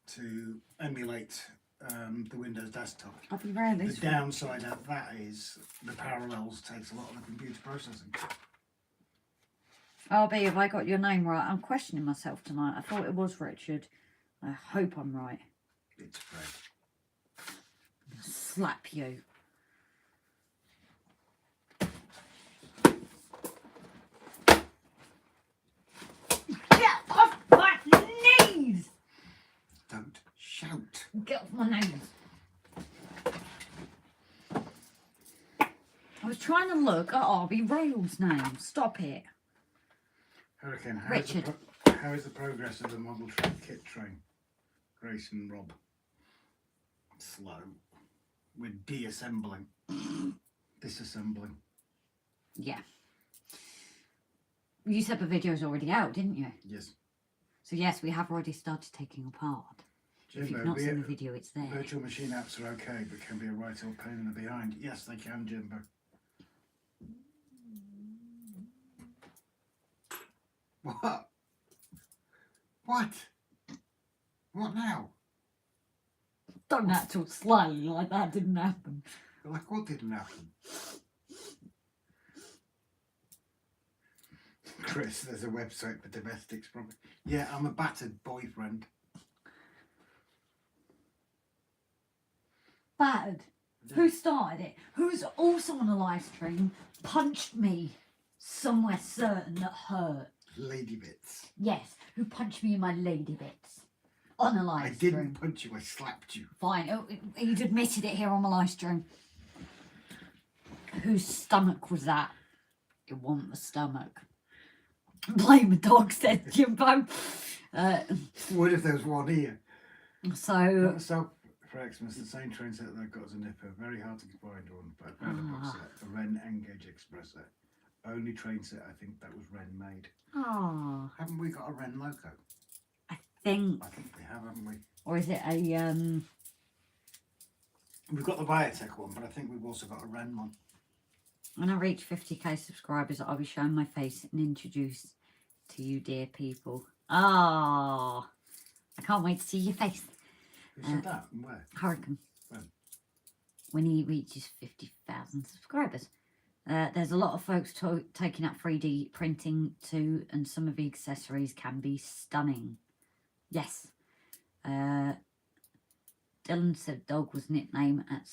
Speaker 2: to emulate the Windows desktop.
Speaker 1: Have you read
Speaker 2: The
Speaker 1: this?
Speaker 2: downside of that is the parallels takes a lot of the computer processing.
Speaker 1: Oh, B, have I got your name right? I'm questioning myself tonight. I thought it was Richard. I hope I'm right.
Speaker 2: It's Fred.
Speaker 1: I'll slap you. Get off my knees!
Speaker 2: Don't shout.
Speaker 1: Get off my knees. I was trying to look at RB Rail's name. Stop it.
Speaker 2: Hurricane,
Speaker 1: Richard.
Speaker 2: How is the progress of the model train kit train? Grace and Rob. Slow. We're deassembling. Disassembling.
Speaker 1: Yeah. You said the video's already out, didn't you?
Speaker 2: Yes.
Speaker 1: So yes, we have already started taking apart. If you've not seen the video, it's there.
Speaker 2: Virtual machine apps are okay, but can be a right old pain in the behind. Yes, they can, Jimbo. What? What? What now?
Speaker 1: Don't act all sly like that didn't happen.
Speaker 2: Like what didn't happen? Chris, there's a website for domestics from. Yeah, I'm a battered boyfriend.
Speaker 1: Battered. Who started it? Who's also on a live stream punched me somewhere certain that hurt?
Speaker 2: Lady bits.
Speaker 1: Yes, who punched me in my lady bits on a live
Speaker 2: I
Speaker 1: stream.
Speaker 2: didn't punch you, I slapped you.
Speaker 1: Fine, oh, he'd admitted it here on my live stream. Whose stomach was that? It wasn't the stomach. Blame the dog, said Jimbo.
Speaker 2: What if there was one here?
Speaker 1: So,
Speaker 2: So for Xmas, the same train set that I've got as a nipper. Very hard to find one, but I found a box set. A Wren N-Gauge Express set. Only train set I think that was Wren made.
Speaker 1: oh,
Speaker 2: Haven't we got a Wren logo?
Speaker 1: I think,
Speaker 2: I think we have, haven't we?
Speaker 1: or is it a,
Speaker 2: We've got the Biotech one, but I think we've also got a Wren one.
Speaker 1: when I reach 50k subscribers, I'll be showing my face and introduce to you, dear people. Ah, I can't wait to see your face.
Speaker 2: Who said that and where?
Speaker 1: Hurricane.
Speaker 2: When?
Speaker 1: When he reaches 50,000 subscribers. There's a lot of folks taking up 3D printing too, and some of the accessories can be stunning. Yes. Dylan said dog was nickname at...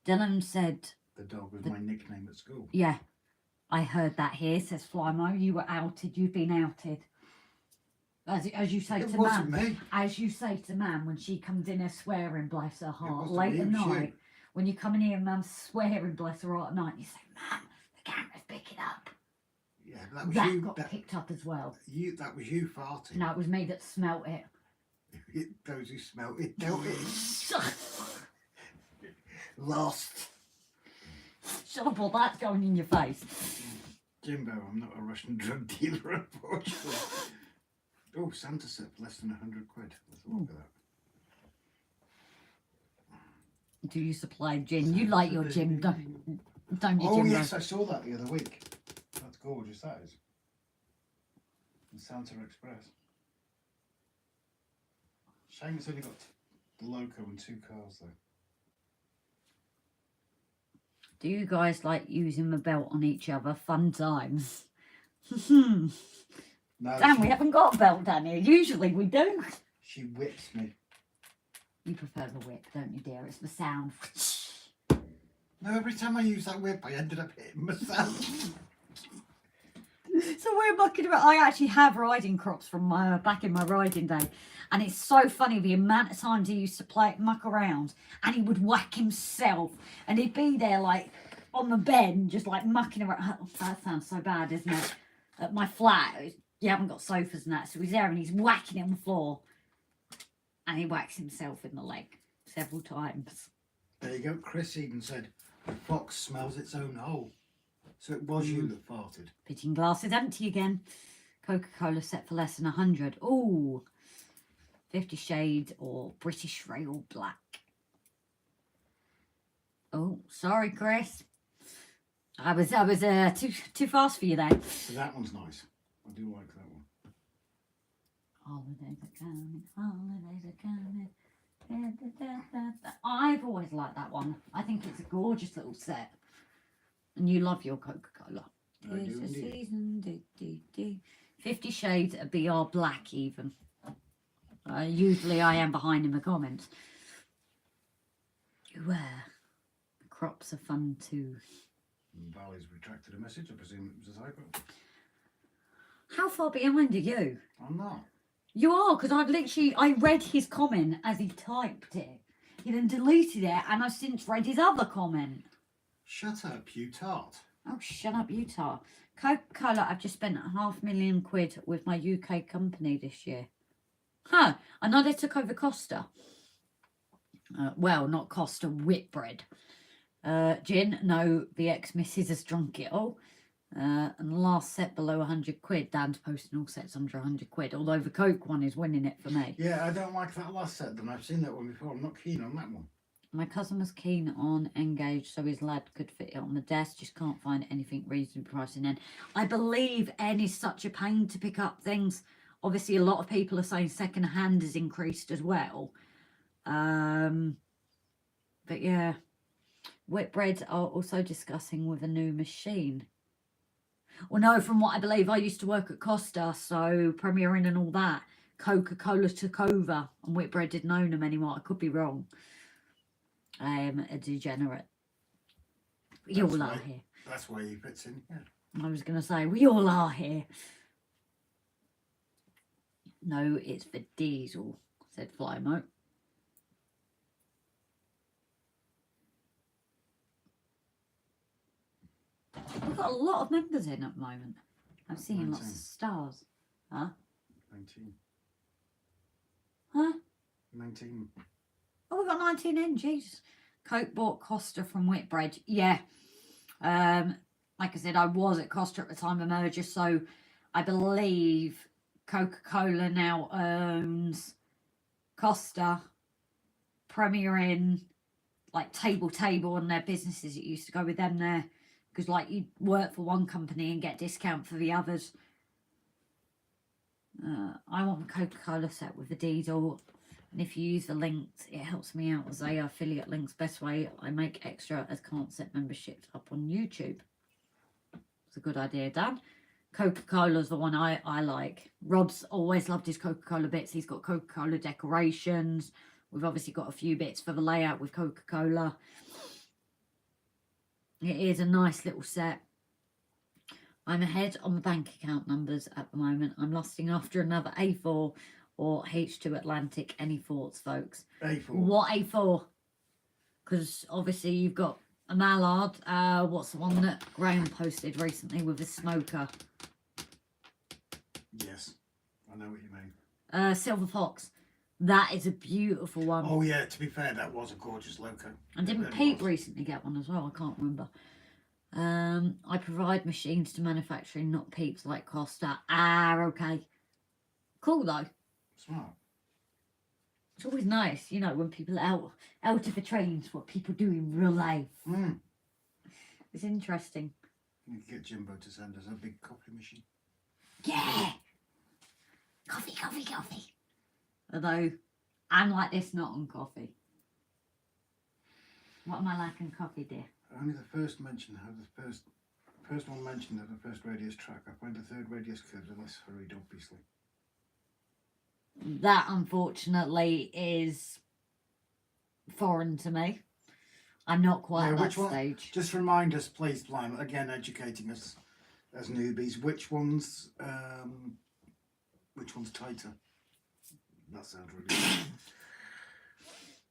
Speaker 1: Dylan said...
Speaker 2: The dog was my nickname at school.
Speaker 1: Yeah. I heard that here, says Flymo. You were outed. You've been outed. As you say
Speaker 2: It
Speaker 1: to
Speaker 2: wasn't
Speaker 1: Mam.
Speaker 2: me.
Speaker 1: As you say to Mam when she comes in her swearing, bless her heart,
Speaker 2: wasn't
Speaker 1: late
Speaker 2: me,
Speaker 1: at
Speaker 2: it was you.
Speaker 1: night. When you come in here and Mum's swearing, bless her heart at night, you say, Mam, the camera's picking up.
Speaker 2: Yeah, but that was
Speaker 1: That
Speaker 2: you.
Speaker 1: got picked up as well.
Speaker 2: That was you farting.
Speaker 1: No, it was me that smelt it.
Speaker 2: Those who smelt it dealt it. Lost.
Speaker 1: Shut up, all that's going in your face.
Speaker 2: Jimbo, I'm not a Russian drug dealer, unfortunately. Oh, SANTAFE, less than 100 quid. Let's look at that.
Speaker 1: Do you supply gin? You like your gin, don't you,
Speaker 2: Oh,
Speaker 1: Jimbo?
Speaker 2: yes, I saw that the other week. That's gorgeous, that is. The Santa Express. Shame it's only got the logo and 2 cars, though.
Speaker 1: Do you guys like using the belt on each other? Fun times.
Speaker 2: No,
Speaker 1: Damn, we haven't got a belt down here. Usually we do.
Speaker 2: she whips me.
Speaker 1: You prefer the whip, don't you, dear? It's the sound.
Speaker 2: No, every time I use that whip, I ended up hitting myself.
Speaker 1: So we're mucking about. I actually have riding crops from back in my riding day. And it's so funny the amount of times he used to muck around and he would whack himself. And he'd be there like on the bed, just like mucking around. Oh, that sounds so bad, isn't it? At my flat, you haven't got sofas and that. So he's there and he's whacking it on the floor. And he whacks himself in the leg several times.
Speaker 2: There you go. Chris even said, the fox smells its own hole. So it was you that farted.
Speaker 1: Pitching glasses empty again. Coca-Cola set for less than 100. Ooh. 50 Shades or British Rail Black. Oh, sorry, Chris. I was too fast for you there.
Speaker 2: So that one's nice. I do like that one.
Speaker 1: Holidays are coming, holidays are coming. I've always liked that one. I think it's a gorgeous little set. And you love your Coca-Cola.
Speaker 2: I do
Speaker 1: Tis the
Speaker 2: indeed.
Speaker 1: season, 50 Shades of BR Black even. Usually I am behind in the comments. Crops are fun too.
Speaker 2: Bally's retracted a message. I presume it was a typo.
Speaker 1: How far behind are you?
Speaker 2: I'm not.
Speaker 1: You are, because I read his comment as he typed it. He then deleted it, and I've since read his other comment.
Speaker 2: Shut up, you tart.
Speaker 1: Oh, shut up, Utah. Coca-Cola, I've just spent £500,000 with my UK company this year. Huh, I know they took over Costa. Well, not Costa, Whitbread. Gin, no, the ex-missus has drunk it all. And the last set below £100. Dan's posting all sets under £100. Although the Coke one is winning it for me.
Speaker 2: Yeah, I don't like that last set then. I've seen that one before. I'm not keen on that one.
Speaker 1: My cousin was keen on Engage, so his lad could fit it on the desk. Just can't find anything reasonably priced in N. I believe N is such a pain to pick up things. Obviously, a lot of people are saying second hand has increased as well. But yeah, Whitbread are also discussing with a new machine. Well, no, from what I believe, I used to work at Costa, so Premier Inn and all that. Coca-Cola took over, and Whitbread didn't own them anymore. I could be wrong. I am a degenerate. We all are here.
Speaker 2: That's where he fits in, yeah.
Speaker 1: I was going to say, we all are here. No, it's for diesel, said Flymo. We've got a lot of members in at the moment. I'm seeing
Speaker 2: 19.
Speaker 1: lots of stars. Huh?
Speaker 2: 19.
Speaker 1: Huh?
Speaker 2: 19.
Speaker 1: Oh, we've got 19 in, Jesus. Coke bought Costa from Whitbread. Yeah. Like I said, I was at Costa at the time of merger, so I believe Coca-Cola now owns Costa, Premier Inn, like Table and their businesses. It used to go with them there. Because, like, you work for one company and get discount for the others. I want the Coca-Cola set with the diesel. And if you use the links, it helps me out as they are affiliate links. Best way I make extra as can't set memberships up on YouTube. It's a good idea, Dan. Coca-Cola's the one I like. Rob's always loved his Coca-Cola bits. He's got Coca-Cola decorations. We've obviously got a few bits for the layout with Coca-Cola. It is a nice little set. I'm ahead on the bank account numbers at the moment. I'm lusting after another A4 or H2 Atlantic. Any thoughts, folks?
Speaker 2: A4.
Speaker 1: What A4? Because obviously you've got a Mallard. What's the one that Graham posted recently with a smoker?
Speaker 2: Yes, I know what you mean.
Speaker 1: Silver Fox. That is a beautiful one.
Speaker 2: Oh yeah, to be fair, that was a gorgeous loco.
Speaker 1: And didn't Pete recently get one as well? I can't remember. I provide machines to manufacturing, not peeps like Costa. Ah, okay. Cool though.
Speaker 2: Smart.
Speaker 1: It's always nice, you know, when people are out of the trains, what people do in real life.
Speaker 2: Mm.
Speaker 1: It's interesting.
Speaker 2: You can get Jimbo to send us a big coffee machine.
Speaker 1: Yeah! Coffee. Although, I'm like this not on coffee. What am I like on coffee, dear?
Speaker 2: Only the first mention of the first one mentioned of the first radius track. I find the third radius curve the less hurried, obviously.
Speaker 1: That, unfortunately, is foreign to me. I'm not quite at that stage.
Speaker 2: Just remind us, please, Lime, again, educating us as newbies, which one's tighter? That sounds really good.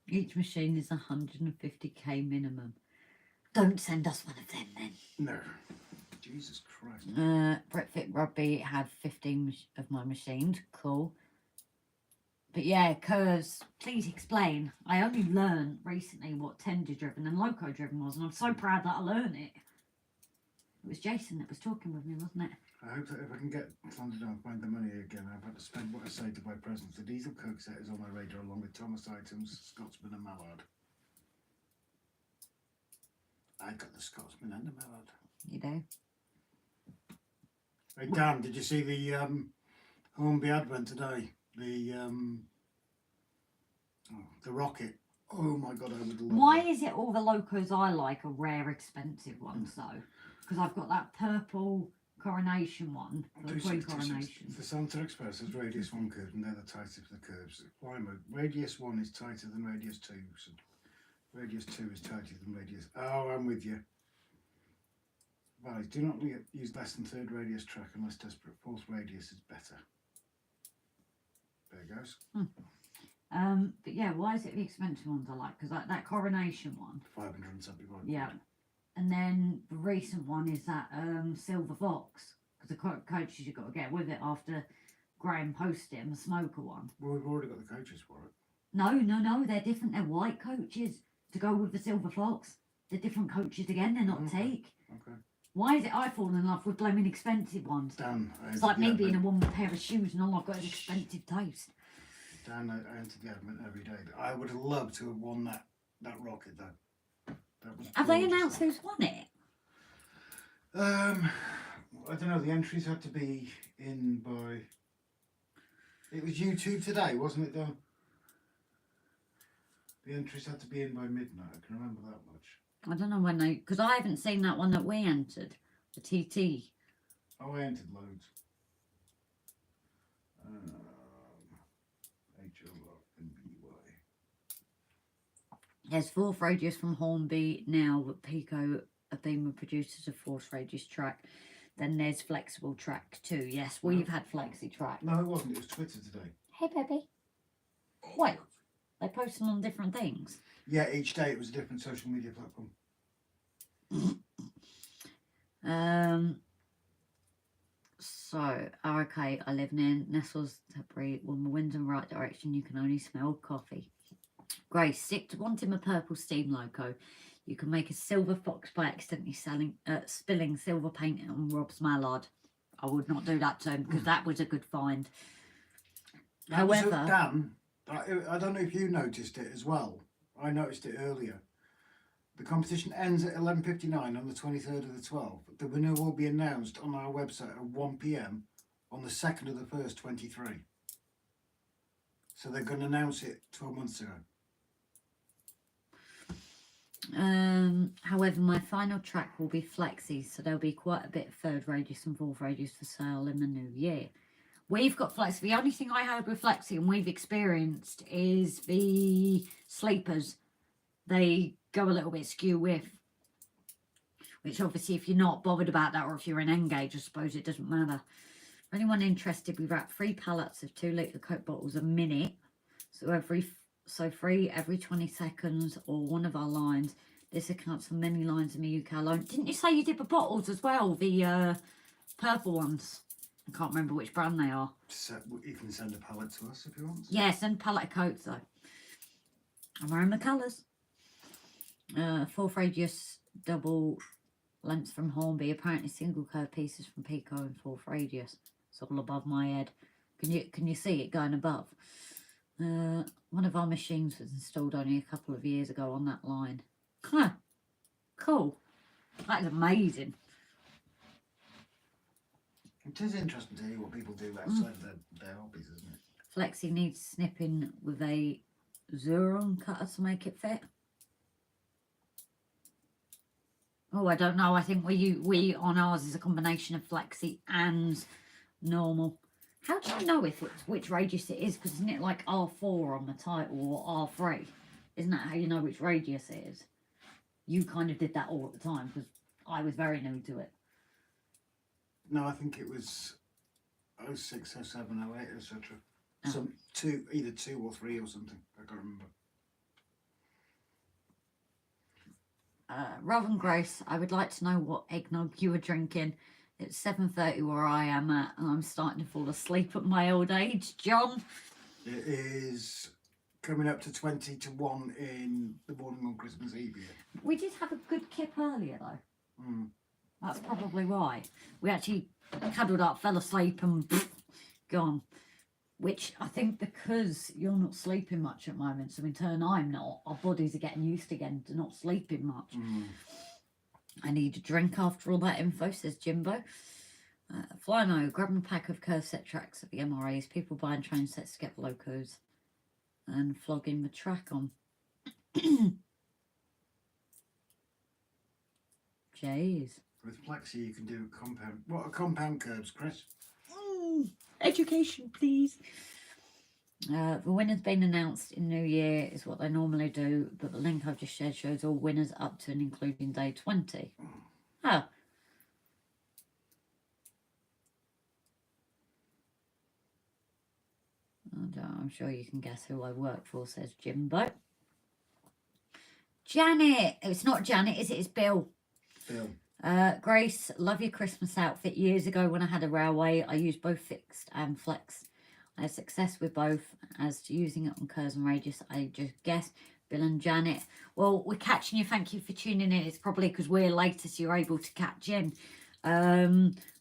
Speaker 1: Each machine is 150k minimum. Don't send us one of them then.
Speaker 2: No. Jesus Christ.
Speaker 1: Bretfit Rugby had 15 of my machines. Cool. But yeah, curves, please explain. I only learned recently what tender driven and loco driven was, and I'm so proud that I learned it. It was Jason that was talking with me, wasn't it?
Speaker 2: I hope that if I can get funded and find the money again, I've had to spend what I saved to buy presents. The diesel Coke set is on my radar along with Thomas items, Scotsman and Mallard. I got the Scotsman and the Mallard.
Speaker 1: You do?
Speaker 2: Hey Dan, did you see the Hornby advent today? The Oh, the rocket. Oh my god, I would love
Speaker 1: Why
Speaker 2: that.
Speaker 1: is it all the locos I like are rare, expensive ones though? Because I've got that purple coronation one, the Queen
Speaker 2: 266.
Speaker 1: coronation.
Speaker 2: The Santa Express has radius 1 curve and they're the tightest of the curves. Fly mode. Radius 1 is tighter than radius 2. So radius 2 is tighter than radius. Oh, I'm with you. Right, do not use less than third radius track unless desperate. Fourth radius is better. There it goes.
Speaker 1: But yeah, why is it the expensive ones I like? Because like that coronation one.
Speaker 2: 575.
Speaker 1: Yeah. And then the recent one is that silver fox. Because the coaches you've got to get with it after Graham posted it, the smoker one.
Speaker 2: Well, we've already got the coaches for it.
Speaker 1: No, they're different. They're white coaches to go with the silver fox. They're different coaches again. They're not teak.
Speaker 2: Okay.
Speaker 1: Why is it I fall in love with blooming expensive ones?
Speaker 2: Dan,
Speaker 1: It's like me being a woman with a pair of shoes and all I've got is expensive taste.
Speaker 2: Dan, I entered the advert every day. But I would have loved to have won that rocket though. That was
Speaker 1: Have they
Speaker 2: gorgeous.
Speaker 1: announced who's won it?
Speaker 2: I don't know. The entries had to be in by. It was YouTube today, wasn't it? Though the entries had to be in by midnight. I can remember that much.
Speaker 1: I don't know when they, because I haven't seen that one that we entered, the TT.
Speaker 2: Oh, I entered loads. HLMBY.
Speaker 1: There's fourth radius from Hornby now, but Pico have been produced as a fourth radius track. Then there's flexible track too. Yes, we've had flexi track.
Speaker 2: No, it wasn't. It was Twitter today.
Speaker 1: Hey, baby. Wait, they posted on different things.
Speaker 2: Yeah, each day it was a different social media platform.
Speaker 1: So, okay, I live near Nestles, Tilbury. When the wind's in the right direction, you can only smell coffee. Grace, stick to wanting a purple steam loco. You can make a silver fox by accidentally spilling silver paint on Rob's mallard. I would not do that to him because that was a good find. However,
Speaker 2: Dan, I don't know if you noticed it as well. I noticed it earlier. The competition ends at 11:59 on the 23rd of the 12th. The winner will be announced on our website at 1 PM on the 2nd of the 1st, 23. So they're going to announce it 12 months ago.
Speaker 1: however, my final track will be flexi, so there'll be quite a bit of third radius and fourth radius for sale in the new year. We've got flexi. The only thing I had with flexi and we've experienced is the sleepers. They go a little bit skew with, which obviously if you're not bothered about that or if you're an N-gauge, I suppose it doesn't matter. For anyone interested, we wrap 3 pallets of 2 litre Coke bottles a minute. So free every 20 seconds or one of our lines. This accounts for many lines in the UK alone. Didn't you say you did the bottles as well? The purple ones. I can't remember which brand they are.
Speaker 2: So you can send a pallet to us if you want.
Speaker 1: Yeah, send a pallet of Coke though. I'm wearing the colours. Fourth radius double lengths from Hornby. Apparently single curve pieces from Pico and fourth radius. It's all above my head. Can you see it going above? One of our machines was installed only a couple of years ago on that line. Huh. Cool. That is amazing.
Speaker 2: It is interesting to hear what people do outside of their hobbies, isn't it?
Speaker 1: Flexi needs snipping with a Zuron cutter to make it fit. Oh, I don't know. I think we on ours is a combination of flexi and normal. How do you know which radius it is? Because isn't it like R4 on the title or R3? Isn't that how you know which radius it is? You kind of did that all at the time because I was very new to it.
Speaker 2: No, I think it was 06, 07, 08, etc.
Speaker 1: Oh.
Speaker 2: Some either 2 or 3 or something. I can't remember.
Speaker 1: Rob and Grace, I would like to know what eggnog you were drinking. It's 7:30 where I am at, and I'm starting to fall asleep at my old age. John?
Speaker 2: It is coming up to 20 to 1 in the morning on Christmas Eve. Yeah.
Speaker 1: We did have a good kip earlier, though.
Speaker 2: Mm.
Speaker 1: That's probably why. We actually cuddled up, fell asleep, and gone. Which I think because you're not sleeping much at the moment, so in turn I'm not, our bodies are getting used again to not sleeping much.
Speaker 2: Mm.
Speaker 1: I need a drink after all that info, says Jimbo. Flymo, grabbing a pack of curve set tracks at the MRAs. People buying train sets to get locos. and flogging the track on. Jeez.
Speaker 2: With plexi, you can do compound. What are compound curves, Chris?
Speaker 1: Education, please. The winner's been announced in New Year is what they normally do, but the link I've just shared shows all winners up to and including day 20. Oh. I'm sure you can guess who I work for, says Jimbo. Janet! It's not Janet, is it? It's Bill.
Speaker 2: Bill.
Speaker 1: Grace, love your Christmas outfit. Years ago when I had a railway, I used both fixed and flex. I had success with both. As to using it on curves and radius, I just guessed Bill and Janet. Well, we're catching you. Thank you for tuning in. It's probably because we're later, so you're able to catch in.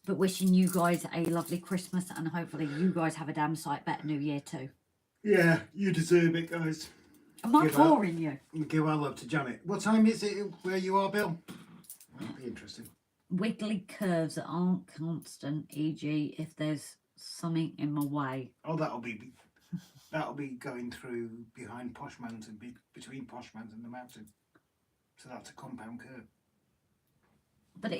Speaker 1: But wishing you guys a lovely Christmas, and hopefully you guys have a damn sight better New Year too.
Speaker 2: Yeah, you deserve it, guys.
Speaker 1: Am I boring you?
Speaker 2: Give our love to Janet. What time is it where you are, Bill? That'll be interesting.
Speaker 1: Wiggly curves that aren't constant, e.g. if there's something in my way.
Speaker 2: Oh, that'll be going through behind Poshman's and between Poshman's and the mountain. So that's a compound curve.
Speaker 1: But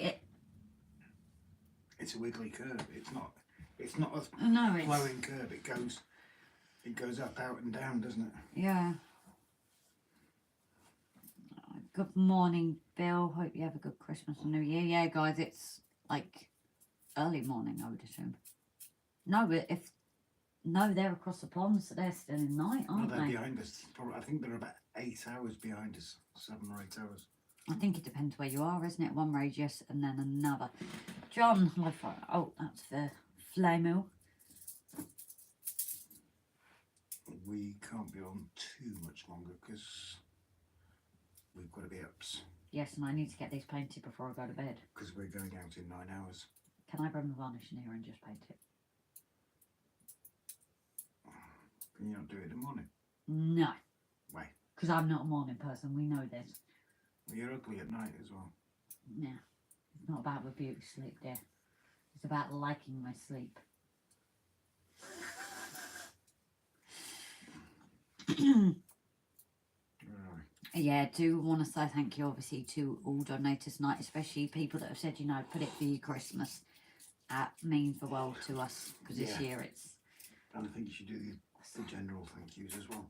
Speaker 2: it's a wiggly curve. It's not a
Speaker 1: no,
Speaker 2: flowing curve. It goes up, out and down, doesn't it?
Speaker 1: Yeah. Good morning, Bill. Hope you have a good Christmas and New Year. Yeah, guys, it's like early morning, I would assume. No, but they're across the pond, so they're still in night, aren't
Speaker 2: they're
Speaker 1: they?
Speaker 2: behind us. Probably, I think they're about 8 hours behind us. 7 or 8 hours.
Speaker 1: I think it depends where you are, isn't it? One radius and then another. John, oh, that's for Flamo.
Speaker 2: We can't be on too much longer because we've got to be up.
Speaker 1: Yes, and I need to get these painted before I go to bed.
Speaker 2: Because we're going out in 9 hours.
Speaker 1: Can I bring the varnish in here and just paint it?
Speaker 2: Can you not do it in the morning?
Speaker 1: No.
Speaker 2: Why?
Speaker 1: Because I'm not a morning person, we know this.
Speaker 2: Well, you're ugly at night as well.
Speaker 1: Yeah. It's not about the beauty sleep, dear. It's about liking my sleep. Yeah, do want to say thank you obviously to all donators tonight, especially people that have said, you know, put it for your Christmas. That means the world to us, because this year it's...
Speaker 2: And I think you should do the general thank yous as well.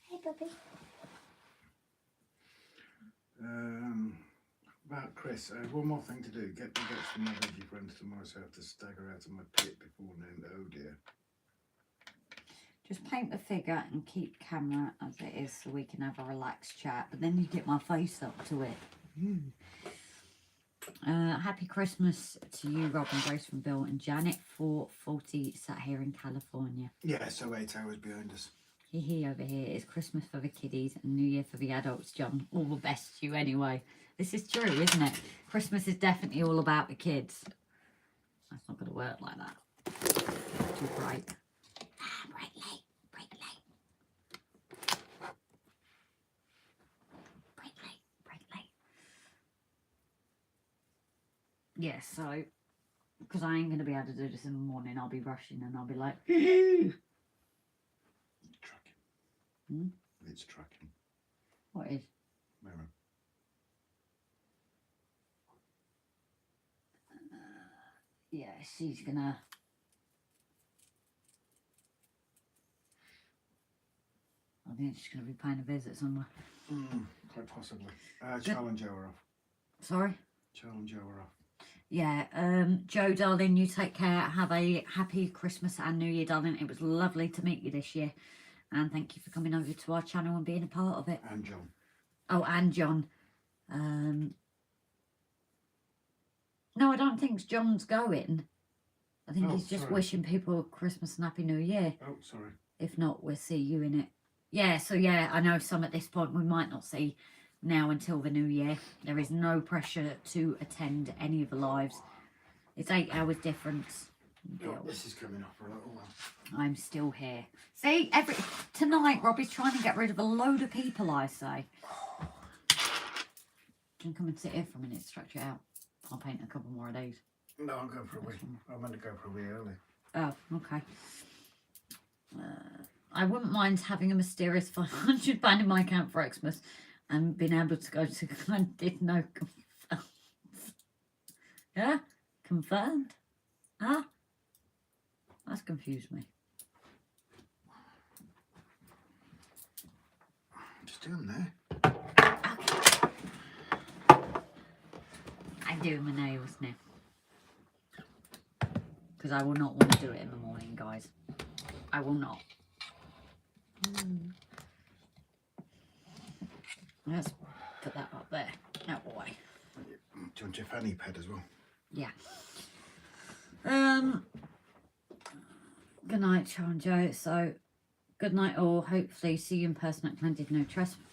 Speaker 1: Hey, Bubby.
Speaker 2: About Chris, one more thing to do. Get some MAVERICK friends tomorrow, so I have to stagger out of my pit before noon. Oh dear.
Speaker 1: Just paint the figure and keep camera as it is so we can have a relaxed chat. But then you get my face up to it. Happy Christmas to you, Rob and Grace from Bill and Janet. 4:40 sat here in California.
Speaker 2: Yeah, so 8 hours behind us.
Speaker 1: Hee over here. It's Christmas for the kiddies and New Year for the adults, John. All the best to you anyway. This is true, isn't it? Christmas is definitely all about the kids. That's not going to work like that. Too bright. Bright light. Bright light. Bright light. Bright light. Yeah, so, because I ain't going to be able to do this in the morning, I'll be rushing and I'll be like,
Speaker 2: Tracking.
Speaker 1: Hmm?
Speaker 2: It's tracking.
Speaker 1: What is?
Speaker 2: Mirror.
Speaker 1: Yeah, she's gonna... I think she's gonna be paying a visit somewhere.
Speaker 2: Quite possibly. Charles and Joe are off.
Speaker 1: Sorry?
Speaker 2: Charles and Joe are off.
Speaker 1: Yeah, Joe, darling, you take care. Have a happy Christmas and New Year, darling. It was lovely to meet you this year. And thank you for coming over to our channel and being a part of it.
Speaker 2: And John.
Speaker 1: Oh, and John. No, I don't think John's going. I think he's just wishing people Christmas and Happy New Year.
Speaker 2: Oh, sorry.
Speaker 1: If not, we'll see you in it. Yeah, so yeah, I know some at this point we might not see now until the new year. There is no pressure to attend any of the lives. It's 8 hours difference.
Speaker 2: Oh, this is coming up for a little while.
Speaker 1: I'm still here. See, tonight Robbie's trying to get rid of a load of people, I say. Can you come and sit here for a minute, stretch it out? I'll paint a couple more of these.
Speaker 2: No, I'll go for a wee. I'm going to go for a wee early.
Speaker 1: Oh, okay. I wouldn't mind having a mysterious £500 in my account for Xmas and being able to go to I did know confirmed. Yeah? Confirmed? Huh? That's confused me.
Speaker 2: Just do them there.
Speaker 1: Okay. I'm doing my nails now. Because I will not want to do it in the morning, guys. I will not. Let's put that up there. Out the way.
Speaker 2: Do you want your fanny pad as well?
Speaker 1: Yeah. Good night, Sean Joe. So, good night all. Hopefully see you in person at Llandudno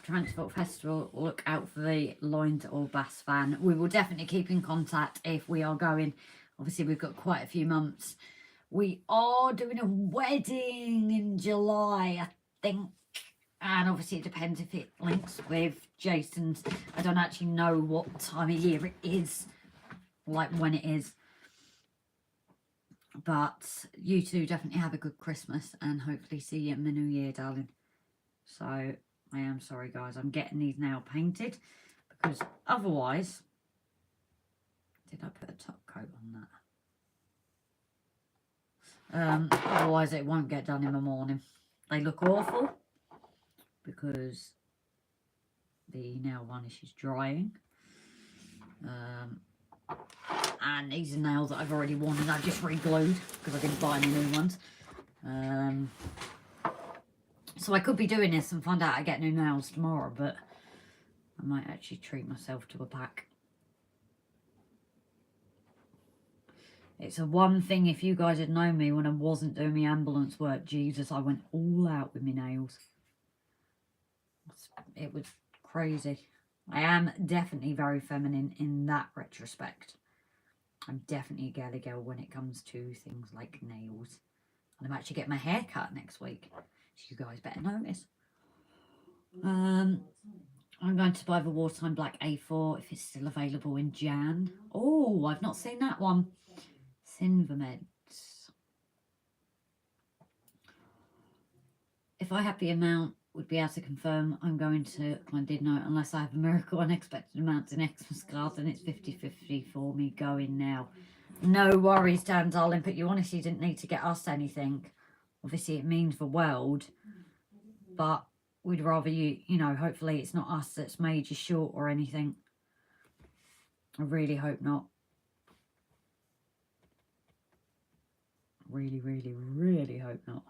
Speaker 1: Transport Festival. Look out for the Lloyd or Bass van. We will definitely keep in contact if we are going. Obviously, we've got quite a few months. We are doing a wedding in July, I think. And obviously it depends if it links with Jason's. I don't actually know what time of year it is, like when it is. But you two definitely have a good Christmas and hopefully see you in the new year, darling. So I am sorry, guys. I'm getting these now painted because otherwise... Did I put a top coat on that? Otherwise it won't get done in the morning. They look awful because the nail varnish is drying. And these are nails that I've already worn and I've just re-glued because I didn't buy any new ones. So I could be doing this and find out I get new nails tomorrow, but I might actually treat myself to a pack. It's a one thing, if you guys had known me when I wasn't doing my ambulance work, Jesus, I went all out with my nails. It was crazy. I am definitely very feminine in that retrospect. I'm definitely a girly girl when it comes to things like nails. And I'm actually getting my hair cut next week. So you guys better notice. I'm going to buy the Wartime Black A4 if it's still available in Jan. Oh, I've not seen that one. Sinvermeds. If I had the amount, would be able to confirm I'm going to Llandudno unless I have a miracle unexpected amounts in Xmas cards, and it's 50-50 for me going now. No worries, Dan, darling, but you honestly didn't need to get us anything. Obviously it means the world, but we'd rather you know, hopefully it's not us that's made you short or anything. I really hope not. Really, really, really hope not.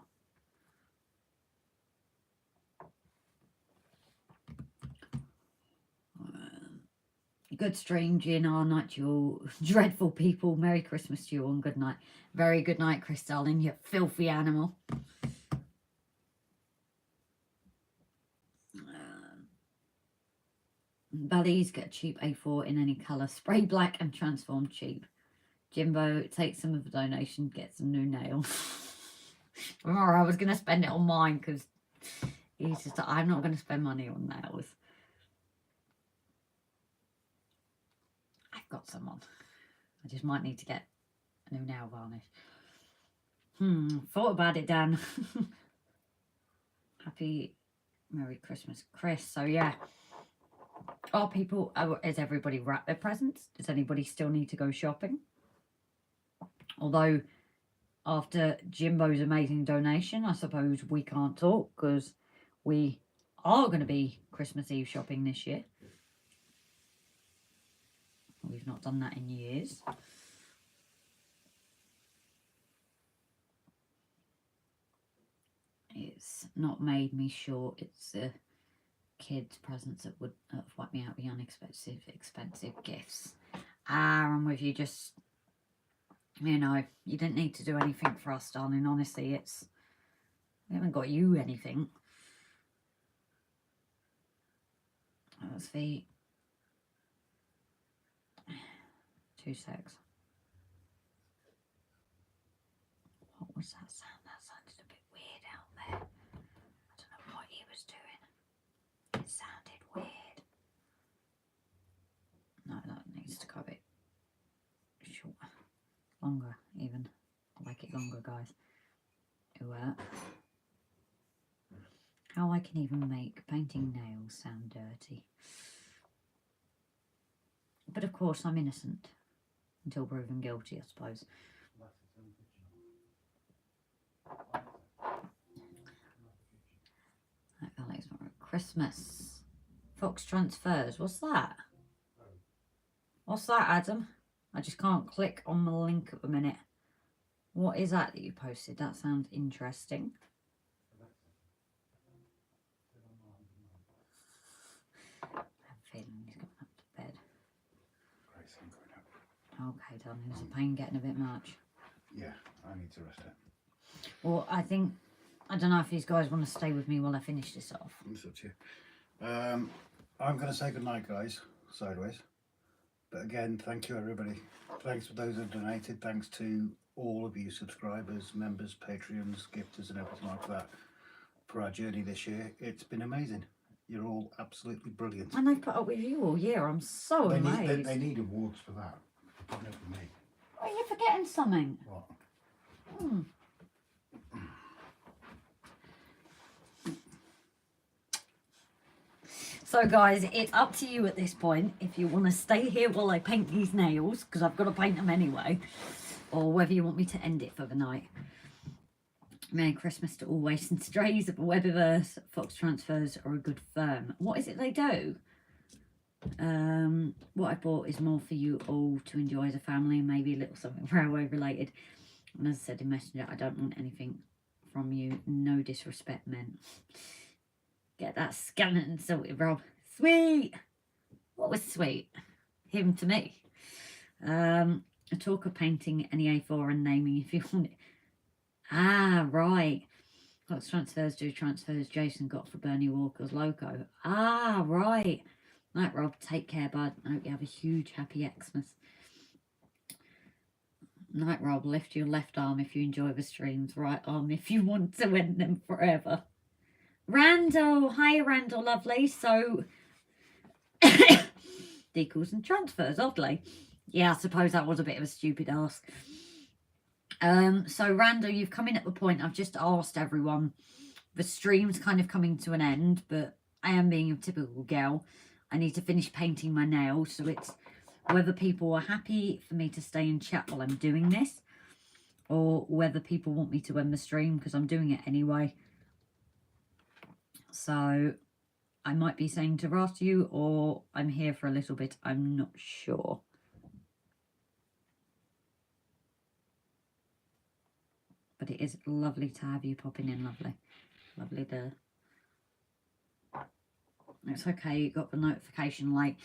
Speaker 1: Good stream, Gin, our night, you all dreadful people. Merry Christmas to you all and good night. Very good night, Chris, darling, you filthy animal. Bally's get a cheap A4 in any colour. Spray black and transform cheap. Jimbo, take some of the donation, get some new nails. Remember, I was going to spend it on mine because he's just, I'm not going to spend money on nails. I've got some on. I just might need to get a new nail varnish. Thought about it, Dan. Happy Merry Christmas, Chris. So yeah. Are people, has everybody wrapped their presents? Does anybody still need to go shopping? Although, after Jimbo's amazing donation, I suppose we can't talk because we are going to be Christmas Eve shopping this year. We've not done that in years. It's not made me short. It's the kids' presents that would have wiped me out with unexpected, expensive gifts. I'm with you, just... You know, you didn't need to do anything for us, darling. Honestly, it's... We haven't got you anything. That was the... 2 secs. What was that sound? That sounded a bit weird out there. I don't know what he was doing. It sounded weird. No, that needs to go a bit short. Longer, even. I like it longer, guys. How I can even make painting nails sound dirty. But of course I'm innocent. Until proven guilty, I suppose. Alex, Christmas. Fox transfers. What's that? What's that, Adam? I just can't click on the link at the minute. What is that you posted? That sounds interesting. I have a feeling he's going up to bed. Okay, darling. Is the pain getting a bit much?
Speaker 2: Yeah, I need to rest it.
Speaker 1: Well, I think, I don't know if these guys want to stay with me while I finish this off.
Speaker 2: It's up to you. I'm going to say goodnight, guys, sideways. But again, thank you, everybody. Thanks for those who donated. Thanks to all of you subscribers, members, Patreons, gifters and everything like that for our journey this year. It's been amazing. You're all absolutely brilliant.
Speaker 1: And they've put up with you all year. I'm so amazed.
Speaker 2: They need awards for that. For putting up with me.
Speaker 1: Are you forgetting something?
Speaker 2: What?
Speaker 1: Hmm. So guys, it's up to you at this point if you want to stay here while I paint these nails, because I've got to paint them anyway, or whether you want me to end it for the night. Merry Christmas to all Waste and Strays of the Webverse. Fox transfers are a good firm. What is it they do? What I bought is more for you all to enjoy as a family, maybe a little something railway related. And as I said in Messenger, I don't want anything from you. No disrespect meant. Get that skeleton sorted, Rob. Sweet. What was sweet? Him to me. A talk of painting any A4 and naming if you want it. Ah, right. Fox transfers do transfers Jason got for Bernie Walker's loco. Ah, right. Night, Rob. Take care, bud. I hope you have a huge, happy Xmas. Night, Rob. Lift your left arm if you enjoy the streams. Right arm if you want to end them forever. Randall. Hi, Randall, lovely. So, decals and transfers, oddly. Yeah, I suppose that was a bit of a stupid ask. So, Randall, you've come in at the point I've just asked everyone. The stream's kind of coming to an end, but I am being a typical girl. I need to finish painting my nails, so it's whether people are happy for me to stay and chat while I'm doing this, or whether people want me to end the stream because I'm doing it anyway. So I might be saying to ask you, or I'm here for a little bit. I'm not sure. But it is lovely to have you popping in, lovely. Lovely there. It's okay, you got the notification late.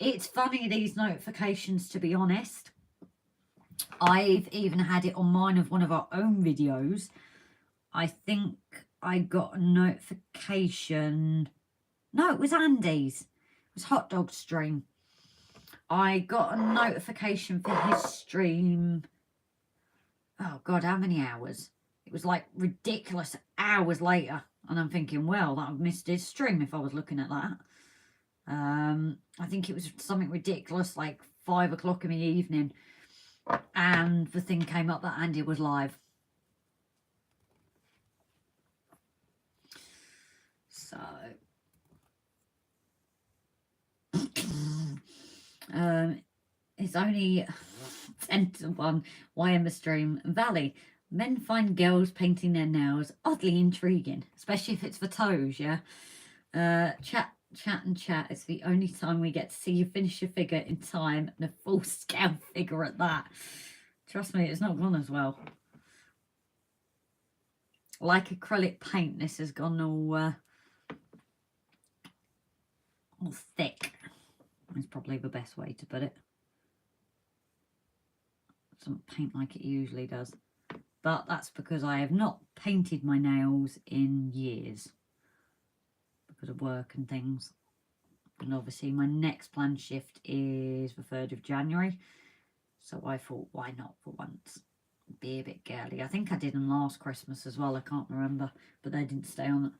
Speaker 1: It's funny, these notifications, to be honest. I've even had it on mine of one of our own videos. I think I got a notification. No, it was Andy's. It was Hot Dog Stream. I got a notification for his stream. Oh, God, how many hours? It was like ridiculous hours later. And I'm thinking, well, that would have missed his stream if I was looking at that. I think it was something ridiculous, like 5 o'clock in the evening. And the thing came up that Andy was live. So. It's only 10 to 1. Why am a stream? Valley. Men find girls painting their nails oddly intriguing, especially if it's for toes, yeah? Chat. It's the only time we get to see you finish your figure in time, and a full scale figure at that. Trust me, it's not gone as well. Like acrylic paint, this has gone all thick. That's probably the best way to put it. It doesn't paint like it usually does. But that's because I have not painted my nails in years. Because of work and things. And obviously my next planned shift is the 3rd of January. So I thought, why not for once? Be a bit girly. I think I did them last Christmas as well. I can't remember. But they didn't stay on it.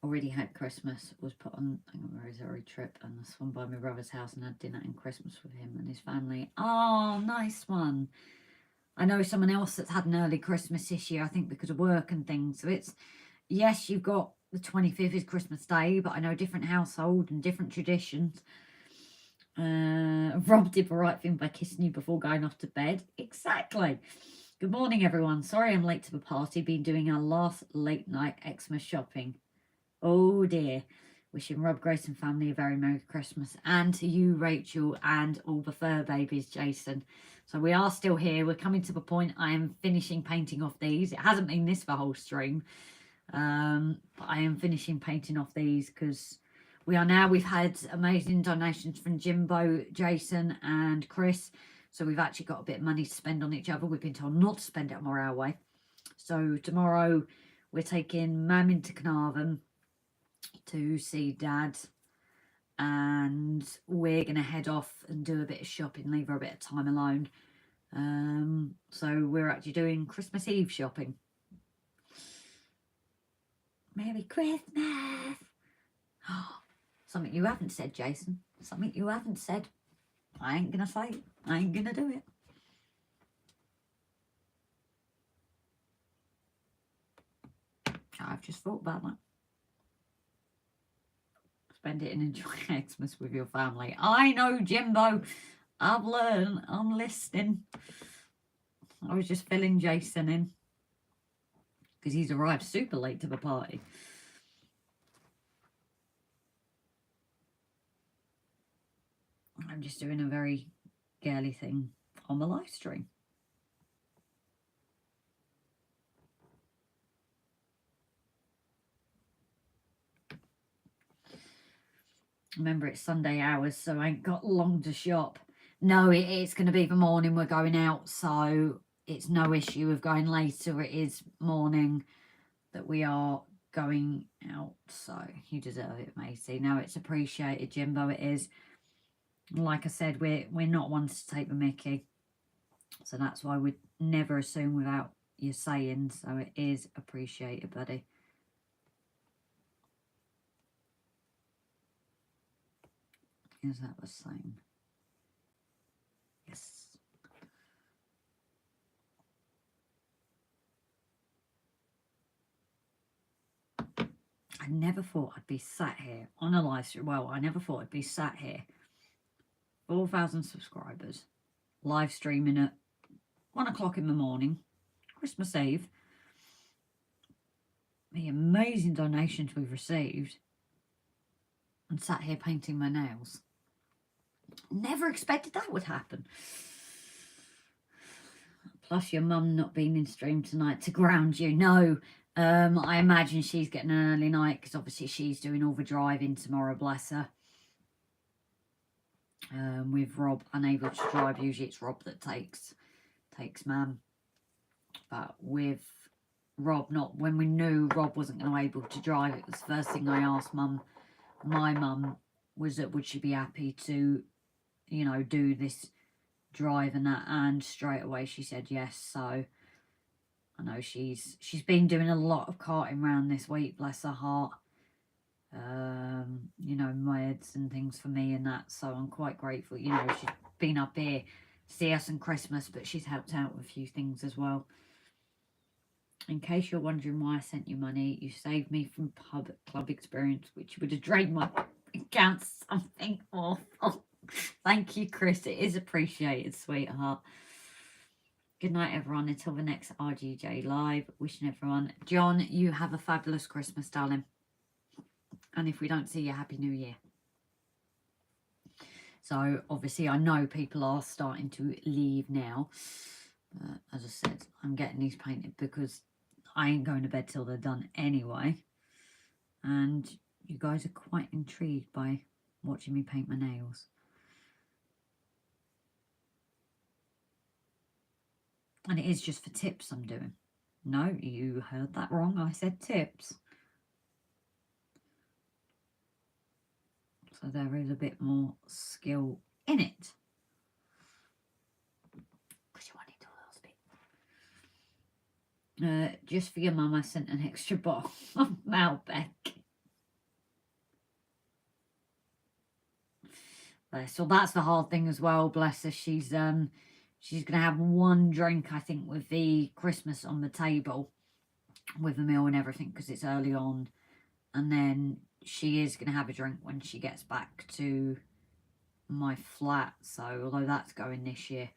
Speaker 1: Already had Christmas, was put on a Missouri trip, and I swung by my brother's house and had dinner and Christmas with him and his family. Oh, nice one. I know someone else that's had an early Christmas this year, I think because of work and things. So it's, yes, you've got the 25th is Christmas Day, but I know different household and different traditions. Rob did the right thing by kissing you before going off to bed. Exactly. Good morning, everyone. Sorry I'm late to the party. Been doing our last late night Xmas shopping. Oh dear. Wishing Rob, Grace and family a very Merry Christmas. And to you, Rachel, and all the fur babies, Jason. So we are still here. We're coming to the point. I am finishing painting off these. It hasn't been this the whole stream. But I am finishing painting off these because we've had amazing donations from Jimbo, Jason and Chris. So we've actually got a bit of money to spend on each other. We've been told not to spend it on our way. So tomorrow we're taking Mum into Carnarvon to see Dad, and we're going to head off and do a bit of shopping, leave her a bit of time alone. So we're actually doing Christmas Eve shopping. Merry Christmas. Something you haven't said, Jason. Something you haven't said. I ain't going to say it. I ain't going to do it. I've just thought about that. Spend it and enjoy Xmas with your family. I know, Jimbo. I've learned. I'm listening. I was just filling Jason in because he's arrived super late to the party. I'm just doing a very girly thing on the live stream. Remember, it's Sunday hours, so I ain't got long to shop. No, it's going to be the morning we're going out, so it's no issue of going later. It is morning that we are going out, so you deserve it, Macy. No, it's appreciated, Jimbo, it is. Like I said, we're not ones to take the mickey, so that's why we'd never assume without you saying, so it is appreciated, buddy. Is that the same? Yes. I never thought I'd be sat here on a live stream. Well, I never thought I'd be sat here. 4,000 subscribers. Live streaming at 1 o'clock in the morning. Christmas Eve. The amazing donations we've received. And sat here painting my nails. Never expected that would happen. Plus your mum not being in stream tonight to ground you. No, I imagine she's getting an early night because obviously she's doing all the driving tomorrow, bless her. With Rob unable to drive, usually it's Rob that takes Mum. But with Rob not, when we knew Rob wasn't going to be able to drive, it was the first thing I asked my mum was that would she be happy to, you know, do this drive and that, and straight away she said yes. So I know she's been doing a lot of karting around this week, bless her heart. You know, meds and things for me and that, so I'm quite grateful. You know, she's been up here to see us on Christmas, but she's helped out with a few things as well. In case you're wondering why I sent you money, you saved me from club experience, which would have drained my account something awful. Thank you, Chris. It is appreciated, sweetheart. Good night, everyone. Until the next RGJ live. Wishing everyone, John, you have a fabulous Christmas, darling. And if we don't see you, Happy New Year. So, obviously, I know people are starting to leave now. But as I said, I'm getting these painted because I ain't going to bed till they're done anyway. And you guys are quite intrigued by watching me paint my nails. And it is just for tips I'm doing. No, you heard that wrong. I said tips. So there is a bit more skill in it. Because you wanted a little bit. Just for your mum, I sent an extra bottle of Malbec. So that's the hard thing as well, bless her. She's She's going to have one drink, I think, with the Christmas on the table, with the meal and everything, because it's early on. And then she is going to have a drink when she gets back to my flat. So, although that's going this year.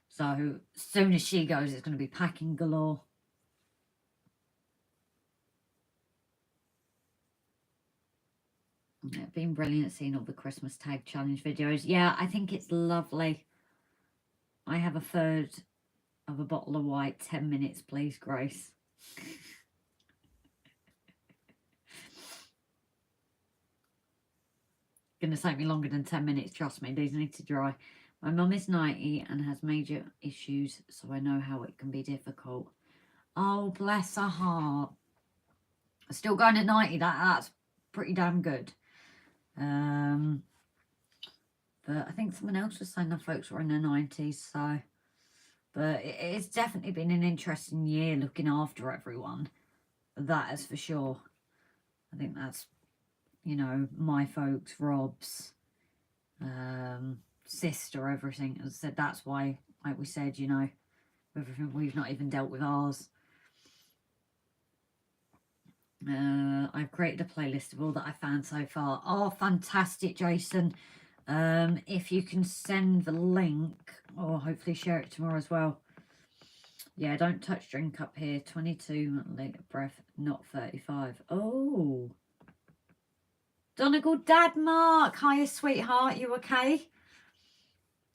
Speaker 1: So, as soon as she goes, it's going to be packing galore. It's been brilliant seeing all the Christmas tag challenge videos. Yeah, I think it's lovely. I have a third of a bottle of white. 10 minutes, please, Grace. Going to take me longer than 10 minutes, trust me. These need to dry. My mum is 90 and has major issues, so I know how it can be difficult. Oh, bless her heart. Still going at 90, that's pretty damn good. But I think someone else was saying that folks were in their 90s, so... But it's definitely been an interesting year looking after everyone. That is for sure. I think that's, you know, my folks, Rob's, sister, everything. As I said, that's why, like we said, you know, everything, we've not even dealt with ours. I've created a playlist of all that I found so far. Oh, fantastic, Jason. If you can send the link, or hopefully share it tomorrow as well. Yeah, don't touch drink up here. 22 litre breath, not 35. Oh. Donegal Dad Mark. Hiya, sweetheart. You okay?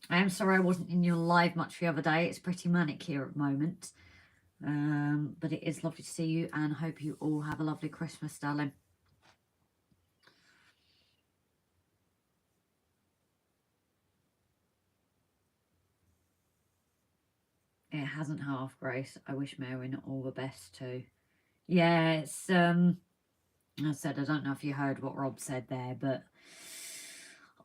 Speaker 1: I am sorry I wasn't in your live much the other day. It's pretty manic here at the moment. But it is lovely to see you, and hope you all have a lovely Christmas, darling. It hasn't half, Grace. I wish Mary all the best too. Yeah, it's I said, I don't know if you heard what Rob said there, but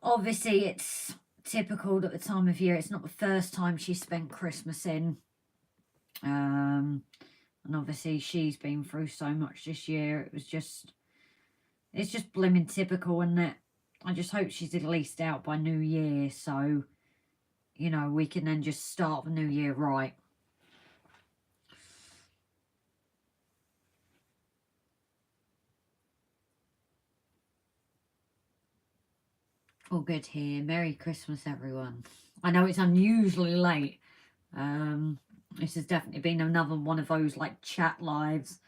Speaker 1: obviously it's typical at the time of year. It's not the first time she spent Christmas in. And obviously she's been through so much this year. It's just blimmin' typical, isn't it? I just hope she's at least out by New Year, so, you know, we can then just start the new year right. All good here. Merry Christmas, everyone. I know it's unusually late. This has definitely been another one of those like chat lives,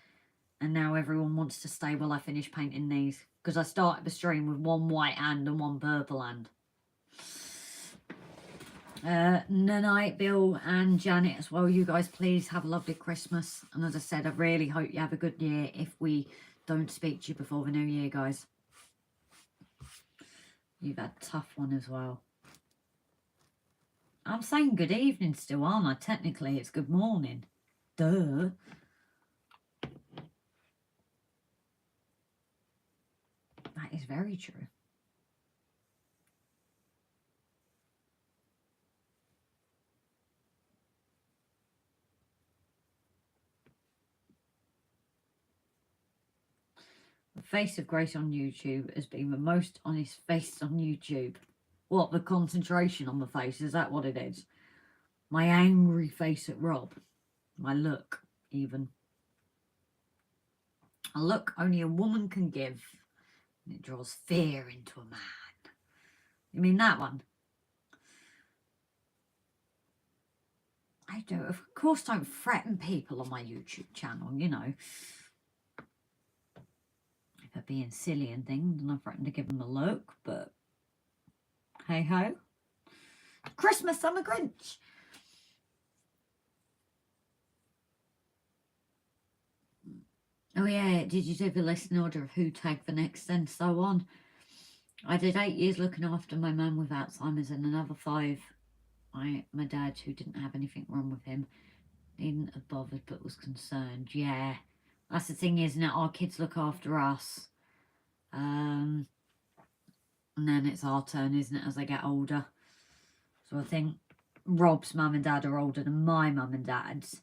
Speaker 1: and now everyone wants to stay while I finish painting these, because I started the stream with one white hand and one purple hand. Nanite, Bill and Janet as well, you guys please have a lovely Christmas, and as I said, I really hope you have a good year if we don't speak to you before the new year, guys. You've had a tough one as well. I'm saying good evening still, aren't I? Technically, it's good morning. Duh. That is very true. The face of Grace on YouTube has been the most honest face on YouTube. What, the concentration on the face? Is that what it is? My angry face at Rob. My look, even. A look only a woman can give. And it draws fear into a man. You mean that one? I do. Of course, don't threaten people on my YouTube channel, you know. If they're being silly and things, and I threaten to give them a look, but hey ho. Christmas, I'm a Grinch. Oh yeah, did you do the list in order of who tagged the next and so on? I did 8 years looking after my mum with Alzheimer's, and another 5 my dad, who didn't have anything wrong with him, needn't have bothered but was concerned. Yeah, that's the thing, isn't it? Our kids look after us, and then it's our turn, isn't it, as they get older. So I think Rob's mum and dad are older than my mum and dad's.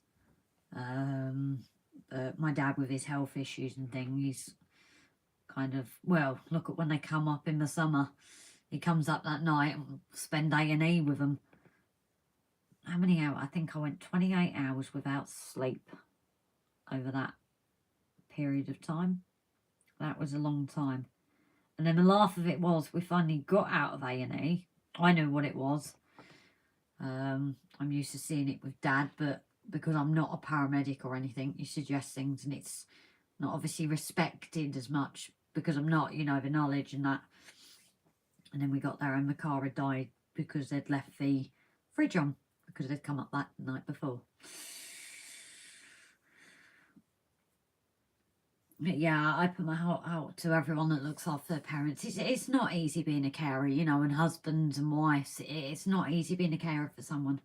Speaker 1: My dad, with his health issues and things, he's kind of, well, look at when they come up in the summer. He comes up that night and spend A&E with them. how many hours? I think I went 28 hours without sleep over that period of time. That was a long time. And then the laugh of it was we finally got out of A&E. I knew what it was. I'm used to seeing it with Dad, but because I'm not a paramedic or anything, you suggest things and it's not obviously respected as much because I'm not, you know, the knowledge and that. And then we got there and the car had died because they'd left the fridge on because they'd come up that night before. But yeah, I put my heart out to everyone that looks after their parents. It's not easy being a carer, you know, and husbands and wives. It's not easy being a carer for someone.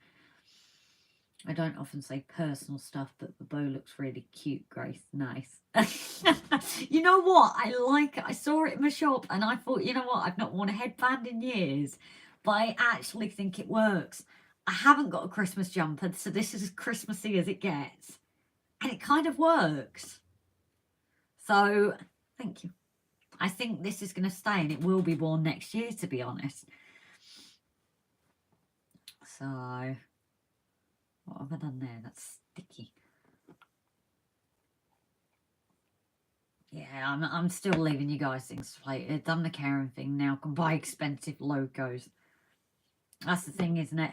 Speaker 1: I don't often say personal stuff, but the bow looks really cute, Grace. Nice. You know what? I like it. I saw it in the shop and I thought, you know what? I've not worn a headband in years, but I actually think it works. I haven't got a Christmas jumper, so this is as Christmassy as it gets. And it kind of works. So, thank you. I think this is going to stay and it will be worn next year, to be honest. So, what have I done there? That's sticky. Yeah, I'm still leaving you guys things to play. I've done the caring thing now. Can buy expensive logos. That's the thing, isn't it?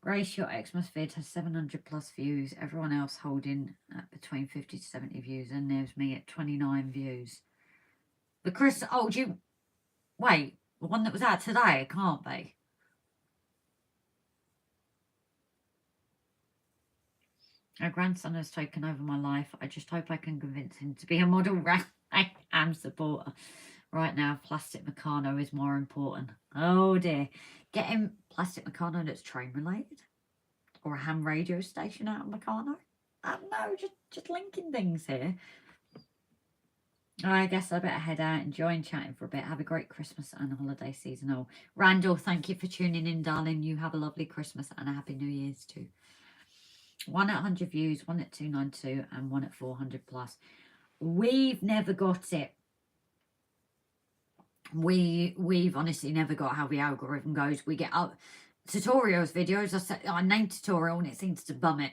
Speaker 1: Grace, your Xmas vid has 700 plus views. Everyone else holding at between 50 to 70 views. And there's me at 29 views. But Chris, oh, do you... Wait, the one that was out today, it can't be. Our grandson has taken over my life. I just hope I can convince him to be a model RAM supporter. Right now, plastic Meccano is more important. Oh dear. Get him plastic Meccano that's train related. Or a ham radio station out of Meccano. No, just linking things here. I guess I better head out, enjoying chatting for a bit. Have a great Christmas and holiday season. Oh, Randall, thank you for tuning in, darling. You have a lovely Christmas and a Happy New Year's too. One at 100 views, one at 292 and one at 400 plus. We've never got it. We've honestly never got how the algorithm goes. We get up tutorials videos. I name tutorial and it seems to bum it.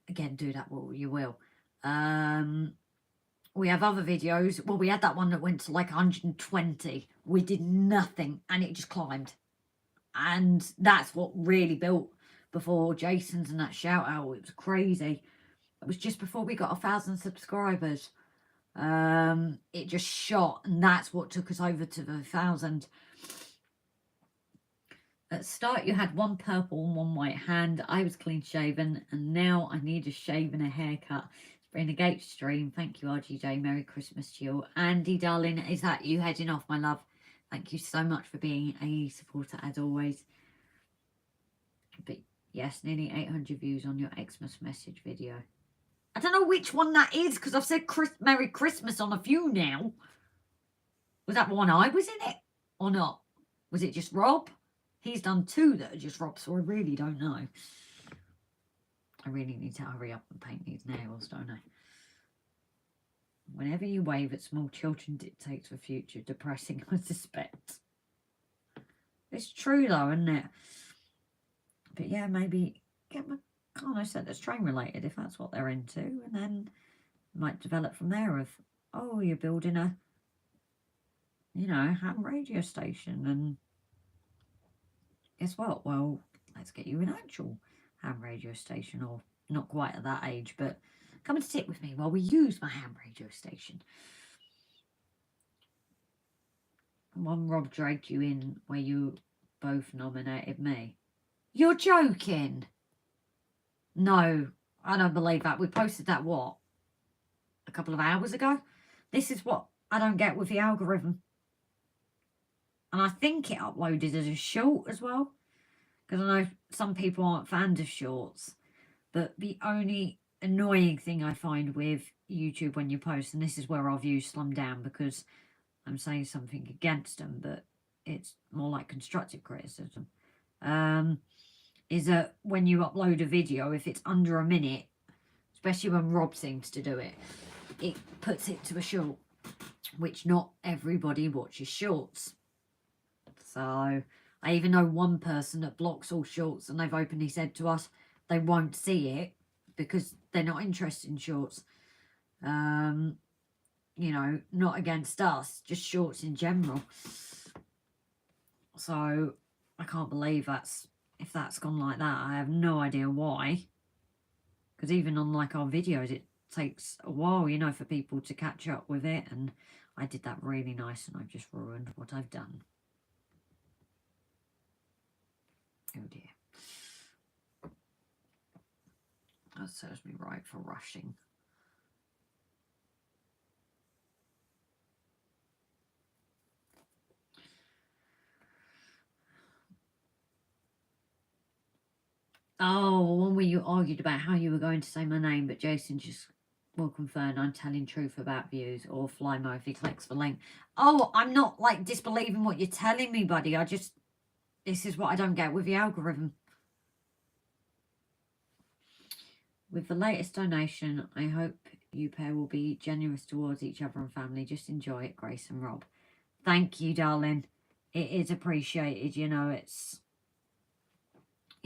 Speaker 1: Again, do that what you will. We have other videos. Well, we had that one that went to like 120. We did nothing and it just climbed. And that's what really built before Jason's and that shout out. It was crazy. It was just before we got 1,000 subscribers. It just shot and that's what took us over to the 1,000. At the start you had one purple and one white hand. I was clean shaven and now I need a shave and a haircut. It's been a gate stream. Thank you, RGJ. Merry Christmas to you. Andy, darling, is that you heading off, my love? Thank you so much for being a supporter as always. But yes, nearly 800 views on your Xmas message video. I don't know which one that is because I've said Merry Christmas on a few now. Was that the one I was in it or not? Was it just Rob? He's done 2 that are just Rob, so I really don't know. I really need to hurry up and paint these nails, don't I? Whenever you wave at small children dictates the future. Depressing, I suspect. It's true though, isn't it? But yeah, maybe get my Meccano set that's train related if that's what they're into, and then might develop from there of, oh, you're building a, you know, ham radio station, and guess what? Well, let's get you an actual ham radio station, or not quite at that age, but come and sit with me while we use my ham radio station. One Rob dragged you in where you both nominated me. You're joking. No, I don't believe that. We posted that, what, a couple of hours ago? This is what I don't get with the algorithm. And I think it uploaded as a short as well. Because I know some people aren't fans of shorts. But the only annoying thing I find with YouTube when you post, and this is where our views slum down because I'm saying something against them, but it's more like constructive criticism. Is that when you upload a video, if it's under a minute, especially when Rob seems to do it, it puts it to a short, which not everybody watches shorts. So I even know one person that blocks all shorts, and they've openly said to us they won't see it because they're not interested in shorts. You know, not against us, just shorts in general. So I can't believe if that's gone like that. I have no idea why. Because even on like our videos, it takes a while, you know, for people to catch up with it. And I did that really nice, and I've just ruined what I've done. Oh dear. That serves me right for rushing. Oh, one where you argued about how you were going to say my name, but Jason just will confirm I'm telling truth about views, or Flymo if he clicks the link. Oh, I'm not like disbelieving what you're telling me, buddy. This is what I don't get with the algorithm. With the latest donation, I hope you pair will be generous towards each other and family. Just enjoy it, Grace and Rob. Thank you, darling. It is appreciated. You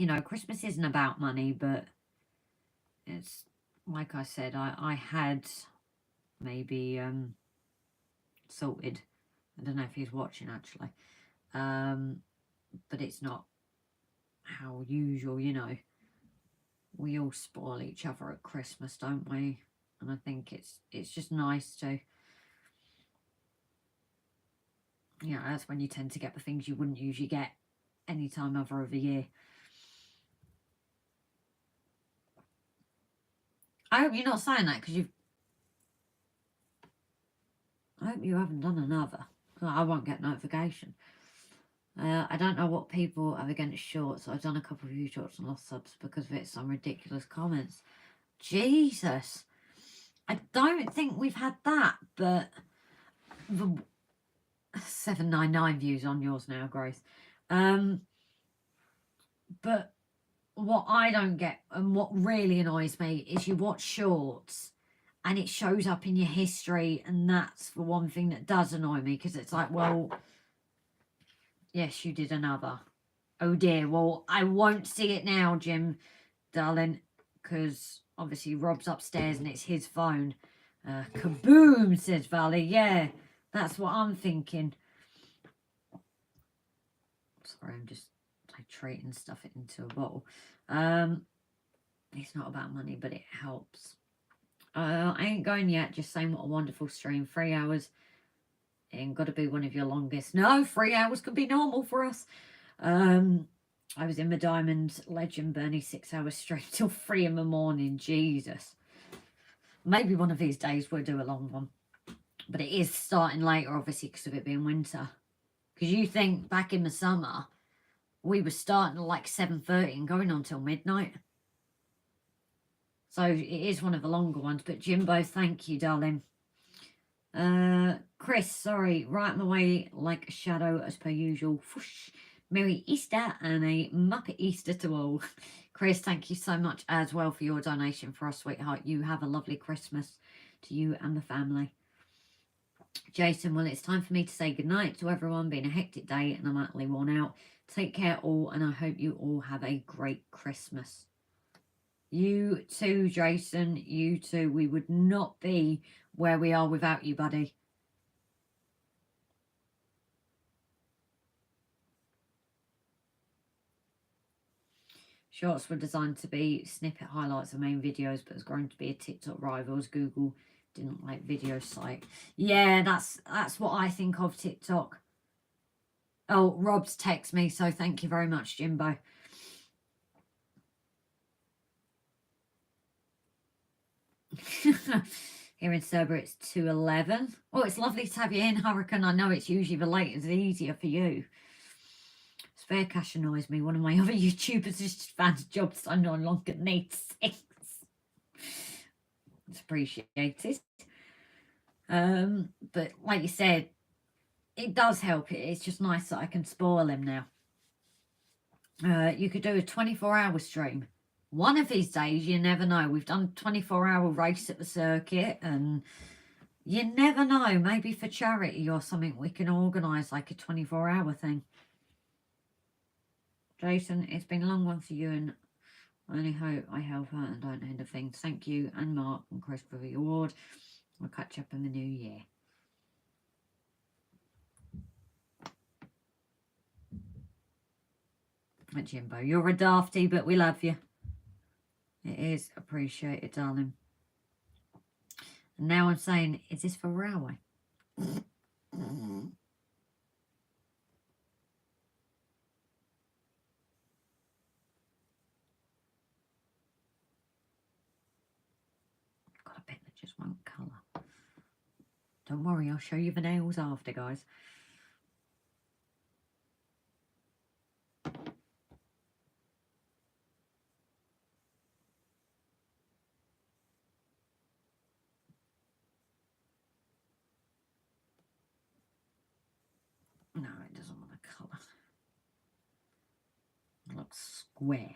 Speaker 1: know, Christmas isn't about money, but it's, like I said, I had maybe salted. I don't know if he's watching, actually. But it's not how usual, you know. We all spoil each other at Christmas, don't we? And I think it's just nice to, you know, that's when you tend to get the things you wouldn't usually get any time other of the year. I hope you're not saying that because I hope you haven't done another. I won't get notification. I don't know what people have against shorts. I've done a couple of view shorts and lost subs because of it. Some ridiculous comments. Jesus. I don't think we've had that, but the 799 views on yours now, Grace. But what I don't get and what really annoys me is you watch shorts and it shows up in your history, and that's the one thing that does annoy me, because it's like, well, yes, you did another. Oh dear, well, I won't see it now, Jim, darling, because obviously Rob's upstairs and it's his phone. Kaboom, says Valley. Yeah, that's what I'm thinking. Sorry, I'm just treating stuff into a bottle. It's not about money, but it helps. I ain't going yet, just saying what a wonderful stream. 3 hours ain't got to be one of your longest. No, 3 hours could be normal for us. I was in the Diamond Legend Bernie 6 hours straight till 3 in the morning. Jesus. Maybe one of these days we'll do a long one. But it is starting later, obviously, because of it being winter. Because you think back in the summer, we were starting at like 7:30 and going on till midnight. So it is one of the longer ones. But Jimbo, thank you, darling. Chris, sorry, right on my way like a shadow as per usual. Whoosh. Merry Easter and a Muppet Easter to all. Chris, thank you so much as well for your donation for us, sweetheart. You have a lovely Christmas to you and the family. Jason, well, it's time for me to say goodnight to everyone. Been a hectic day and I'm utterly worn out. Take care all, and I hope you all have a great Christmas. You too, Jason. You too. We would not be where we are without you, buddy. Shorts were designed to be snippet highlights of main videos, but has grown to be a TikTok rival as Google didn't like video site. Yeah, that's what I think of TikTok. Oh, Rob's text me, so thank you very much, Jimbo. Here in Serber, it's 2:11. Oh, it's lovely to have you in, Hurricane. I know it's usually the later, it's easier for you. Spare cash annoys me. One of my other YouTubers just found a job so no longer needs 6. It's appreciated. But like you said, it does help. It's just nice that I can spoil him now. You could do a 24-hour stream. One of these days, you never know. We've done a 24-hour race at the circuit, and you never know. Maybe for charity or something, we can organise like a 24-hour thing. Jason, it's been a long one for you, and I only hope I help out and don't end things. Thank you, and Mark and Chris for the award. We'll catch up in the new year. Jimbo, you're a dafty, but we love you. It is appreciated, darling. And now I'm saying, is this for railway? Got a bit that just won't colour. Don't worry, I'll show you the nails after, guys. No, it doesn't want to colour. It looks square.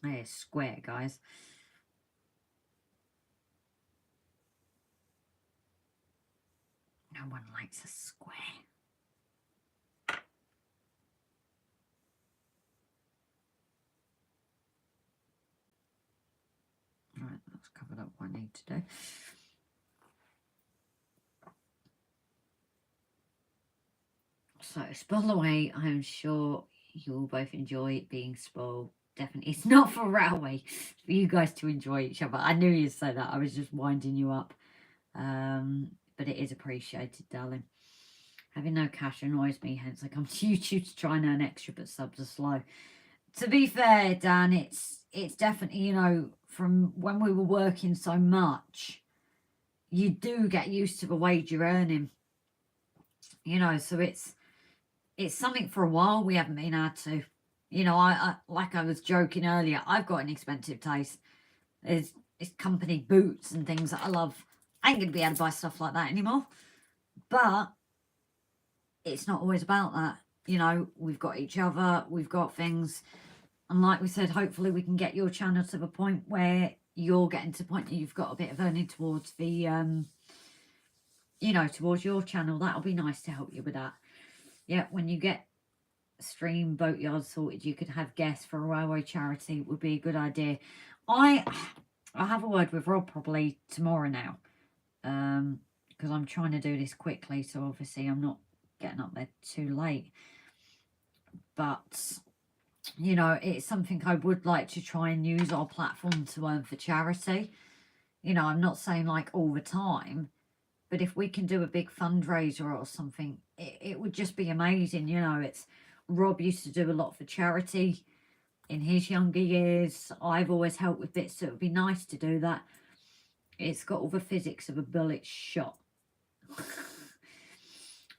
Speaker 1: There's square, guys. No one likes a square. Right, that's covered up what I need to do. So, spoil away. I'm sure you'll both enjoy it being spoiled. Definitely. It's not for railway. It's for you guys to enjoy each other. I knew you'd say that. I was just winding you up. But it is appreciated, darling. Having no cash annoys me, hence I come to YouTube to try and earn extra, but subs are slow. To be fair, Dan, it's definitely, you know, from when we were working so much, you do get used to the wage you're earning. You know, so it's something for a while we haven't been able to. You know, I like I was joking earlier, I've got an expensive taste. It's company boots and things that I love. I ain't going to be able to buy stuff like that anymore. But it's not always about that. You know, we've got each other, we've got things. And like we said, hopefully we can get your channel to the point where you're getting to the point that you've got a bit of earning towards the, you know, towards your channel. That'll be nice to help you with that. Yeah, when you get stream boatyard sorted, you could have guests for a railway charity. It would be a good idea. I'll have a word with Rob probably tomorrow now, because I'm trying to do this quickly, so obviously I'm not getting up there too late. But you know, it's something I would like to try and use our platform to earn for charity. You know, I'm not saying like all the time, but if we can do a big fundraiser or something, it would just be amazing. You know, it's Rob used to do a lot for charity in his younger years. I've always helped with bits, so it would be nice to do that. It's got all the physics of a bullet shot.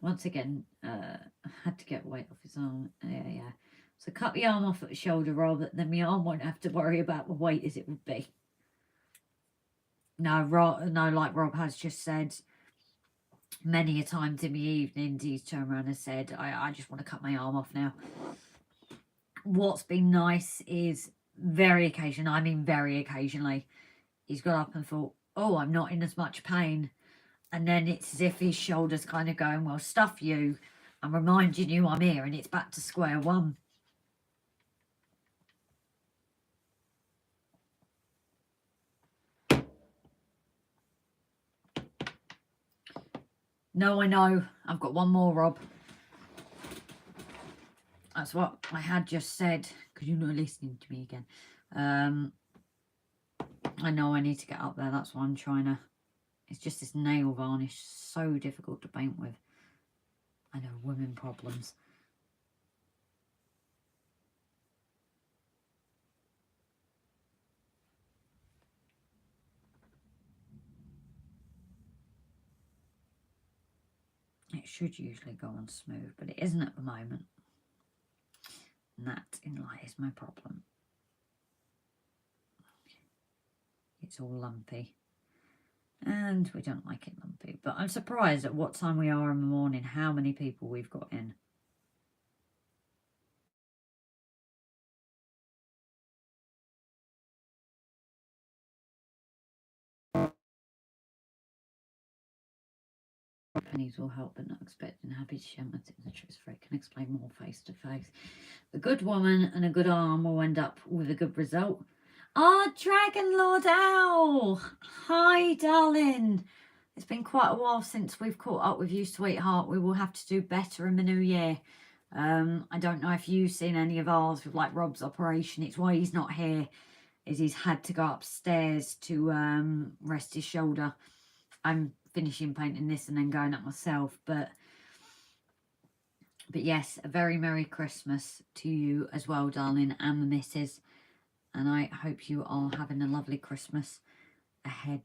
Speaker 1: Once again, had to get weight off his arm. Yeah. So cut the arm off at the shoulder, Rob, then my arm won't have to worry about the weight as it would be. No, like Rob has just said, many a times in the evenings, he's turned around and said, I just want to cut my arm off now. What's been nice is very occasionally, he's got up and thought, oh, I'm not in as much pain. And then it's as if his shoulder's kind of going, well, stuff you. I'm reminding you I'm here, and it's back to square one. No, I know. I've got one more, Rob. That's what I had just said, because you're not listening to me again. I know I need to get up there. That's why I'm trying to... It's just this nail varnish. So difficult to paint with. I know, women problems. It should usually go on smooth, but it isn't at the moment. And that in lies my problem. It's all lumpy. And we don't like it lumpy. But I'm surprised at what time we are in the morning, how many people we've got in. Pennies will help, but not expecting. Happy to share my tips and tricks for it. Can explain more face to face. A good woman and a good arm will end up with a good result. Ah, Dragon Lord Owl! Hi, darling. It's been quite a while since we've caught up with you, sweetheart. We will have to do better in the new year. I don't know if you've seen any of ours with like Rob's operation. It's why he's not here, is he's had to go upstairs to rest his shoulder. I'm finishing painting this and then going up myself, but yes, a very Merry Christmas to you as well, darling, and the missus, and I hope you are having a lovely Christmas ahead.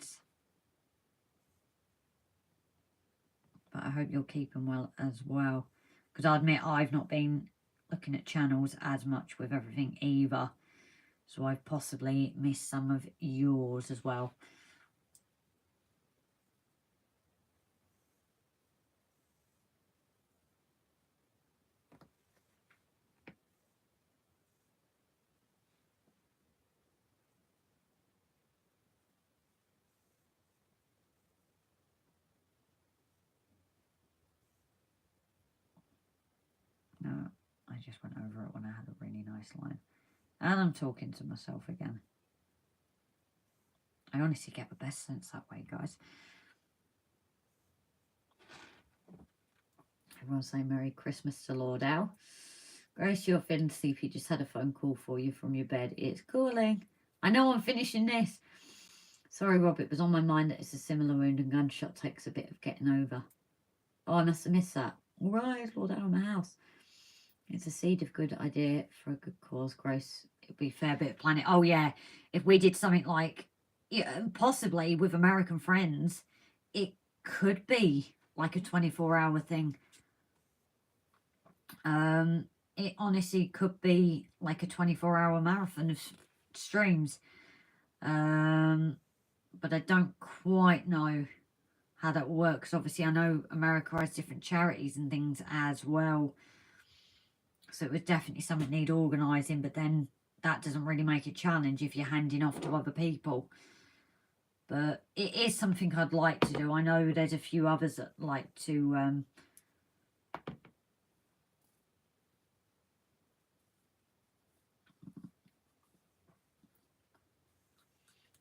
Speaker 1: But I hope you're keeping well as well, because I admit I've not been looking at channels as much with everything either, so I've possibly missed some of yours as well. No, I just went over it when I had a really nice line. And I'm talking to myself again. I honestly get the best sense that way, guys. Everyone say Merry Christmas to Lord Owl. Grace, you're feeling sleepy. Just had a phone call for you from your bed. It's calling. I know I'm finishing this. Sorry, Rob, it was on my mind that it's a similar wound and gunshot takes a bit of getting over. Oh, I must have missed that. All right, Lord Owl in my house. It's a seed of good idea for a good cause, Grace. It'd be a fair bit of planning. Oh, yeah. If we did something like, yeah, possibly with American Friends, it could be like a 24-hour thing. It honestly could be like a 24-hour marathon of streams. But I don't quite know how that works. Obviously, I know America has different charities and things as well. So it was definitely something need organising, but then that doesn't really make a challenge if you're handing off to other people. But it is something I'd like to do. I know there's a few others that like to...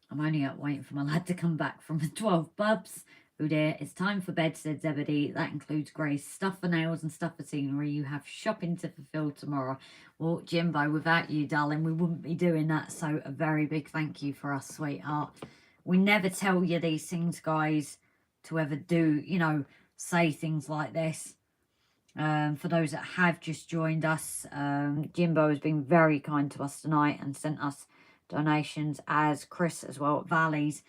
Speaker 1: I'm only up waiting for my lad to come back from the 12 pubs. Oh dear, it's time for bed, said Zebedee. That includes Grace. Stuff for nails and stuff for scenery. You have shopping to fulfill tomorrow. Well, Jimbo, without you, darling, we wouldn't be doing that. So a very big thank you for us, sweetheart. We never tell you these things, guys, to ever do, you know, say things like this. For those that have just joined us, Jimbo has been very kind to us tonight and sent us donations, as Chris as well at Valleys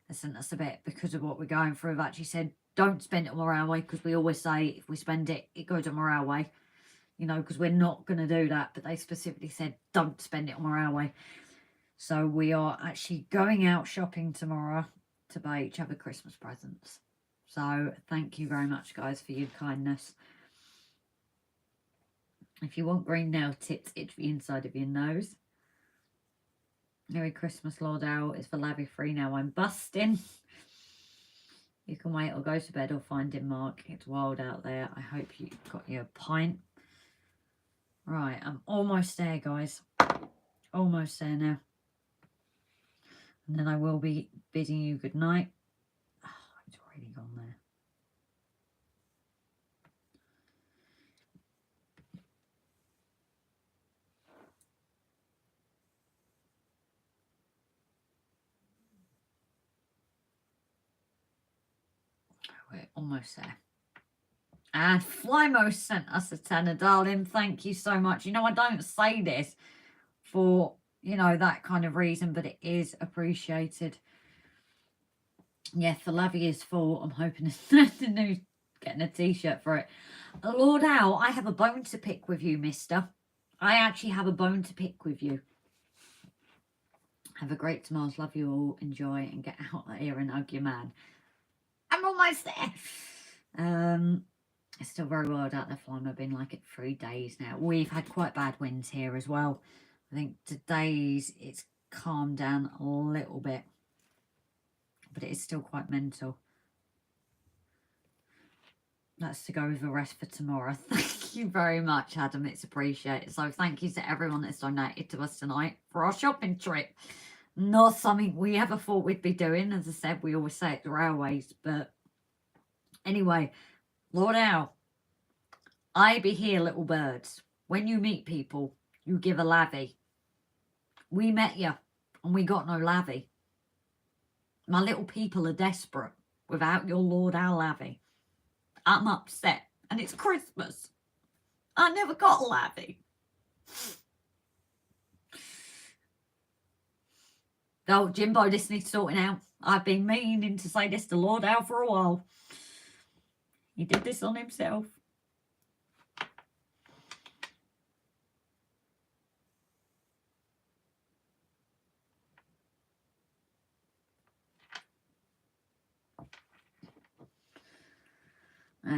Speaker 1: has sent us a bit because of what we're going through. I've actually said don't spend it on Morale Way, because we always say if we spend it, it goes on Morale Way, you know, because we're not going to do that. But they specifically said don't spend it on Morale Way. So we are actually going out shopping tomorrow to buy each other Christmas presents. So thank you very much, guys, for your kindness. If you want green nail tips, itch the inside of your nose. Merry Christmas, Lord Owl. It's for Lavy free now. I'm busting. You can wait or go to bed or find him, Mark. It's wild out there. I hope you got your pint. Right, I'm almost there, guys. Almost there now. And then I will be bidding you good night. Oh, it's already gone there. We're almost there. And Flymo sent us a tenner, darling. Thank you so much. You know, I don't say this for, you know, that kind of reason, but it is appreciated. Yeah, for Lavier's fault, I'm hoping to getting a t-shirt for it. Lord Owl, I have a bone to pick with you, mister. I actually have a bone to pick with you. Have a great tomorrow. Love you all. Enjoy and get out of here and hug your man. I'm almost there. It's still very wild out there, flying. I've been like it 3 days now. We've had quite bad winds here as well. I think today's it's calmed down a little bit, but it is still quite mental. That's to go with the rest for tomorrow. Thank you very much, Adam. It's appreciated. So thank you to everyone that's donated to us tonight for our shopping trip. Not something we ever thought we'd be doing. As I said, we always say it the railways. But anyway, Lord Owl, I be here, little birds. When you meet people, you give a lavvy. We met you and we got no lavvy. My little people are desperate without your Lord Owl lavvy. I'm upset and it's Christmas. I never got a lavvy. Oh, Jimbo, this needs sorting out. I've been meaning to say this to Lord Owl for a while. He did this on himself.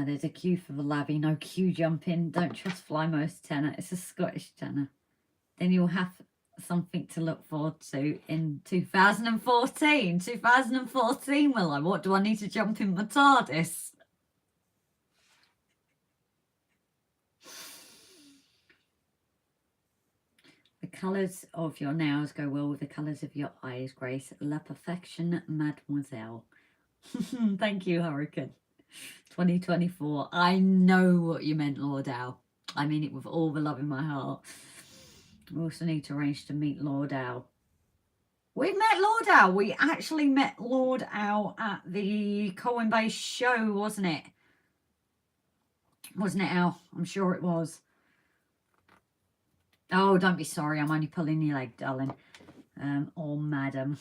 Speaker 1: There's a queue for the lavvy. No queue jumping. Don't trust Flymo's tenor. It's a Scottish tenor. Then you'll have something to look forward to in 2014. 2014, will I? What do I need to jump in my TARDIS? The colours of your nails go well with the colours of your eyes, Grace. La perfection, mademoiselle. Thank you, Hurricane. 2024. I know what you meant, Lord Owl. I mean it with all the love in my heart. We also need to arrange to meet Lord Owl. We've met Lord Owl. We actually met Lord Owl at the Colwyn Bay show, wasn't it? Wasn't it, Owl? I'm sure it was. Oh, don't be sorry. I'm only pulling your leg, darling. Or madam.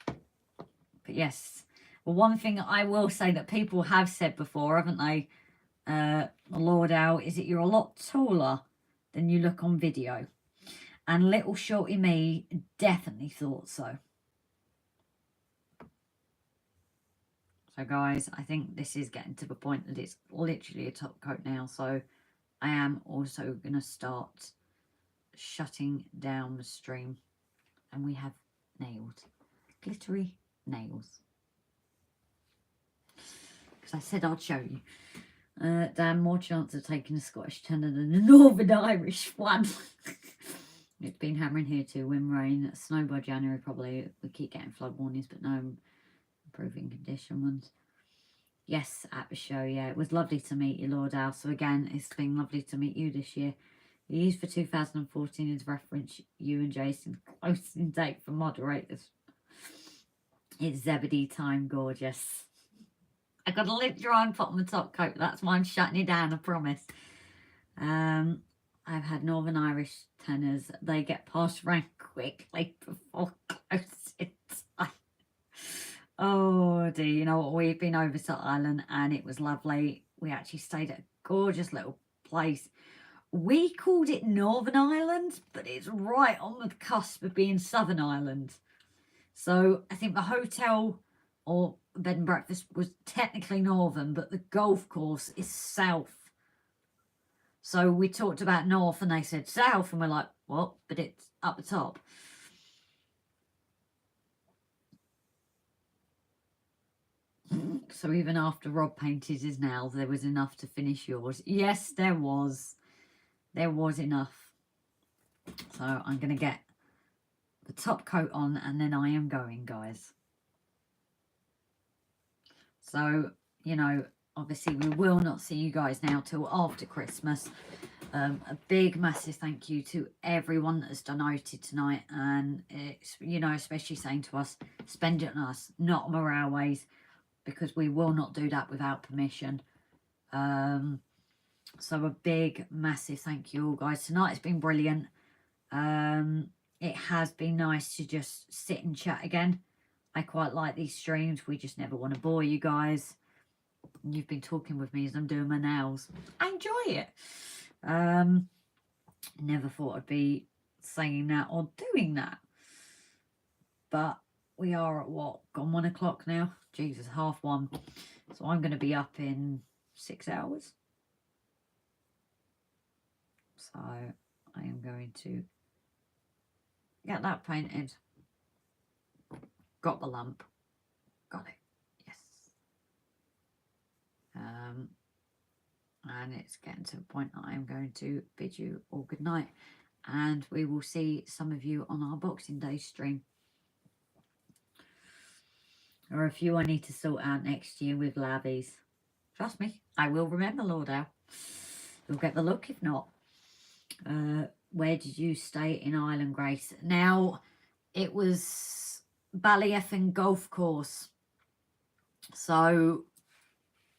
Speaker 1: But yes. Well, one thing I will say that people have said before, haven't they, Lord Owl, is that you're a lot taller than you look on video. And little shorty me definitely thought so. So, guys, I think this is getting to the point that it's literally a top coat now. So, I am also going to start shutting down the stream. And we have nails. Glittery nails. Because I said I'd show you. Dan, more chance of taking a Scottish tenor than a Northern Irish one. It's been hammering here too. Wind, rain, snow by January probably. We keep getting flood warnings, but no improving condition ones. Yes, at the show, yeah. It was lovely to meet you, Lord Owl. So again, it's been lovely to meet you this year. You used for 2014 as reference you and Jason. Closing date for moderators. It's Zebedee time, gorgeous. I got to lip dry and put on the top coat. That's why I'm shutting it down, I promise. I've had Northern Irish tenors. They get past rank quickly before closing time. Oh dear, you know what? We've been over to Ireland and it was lovely. We actually stayed at a gorgeous little place. We called it Northern Ireland, but it's right on the cusp of being Southern Ireland. So I think the hotel or bed and breakfast was technically northern, but the golf course is south. So we talked about north and they said south and we're like, what? But it's up the top. So even after Rob painted his nails, there was enough to finish yours. Yes, there was. There was enough. So I'm going to get the top coat on and then I am going, guys. So, you know, obviously we will not see you guys now till after Christmas. A big, massive thank you to everyone that has donated tonight. And it's, you know, especially saying to us, spend it on us, not on the railways, because we will not do that without permission. So a big, massive thank you all, guys. Tonight has been brilliant. It has been nice to just sit and chat again. I quite like these streams. We just never want to bore you guys. You've been talking with me as I'm doing my nails. I enjoy it. Never thought I'd be saying that or doing that. But we are at what? Gone 1 o'clock now? Jesus, 1:30. So I'm going to be up in 6 hours. So I am going to get that painted. Got the lamp. Got it. Yes. and it's getting to the point that I'm going to bid you all good night, and we will see some of you on our Boxing Day stream, or a few I need to sort out next year with labbies. Trust me, I will remember, Lord Al. You'll get the look if not. Where did you stay in Ireland, Grace? Now, it was Ballyeffin Golf Course, so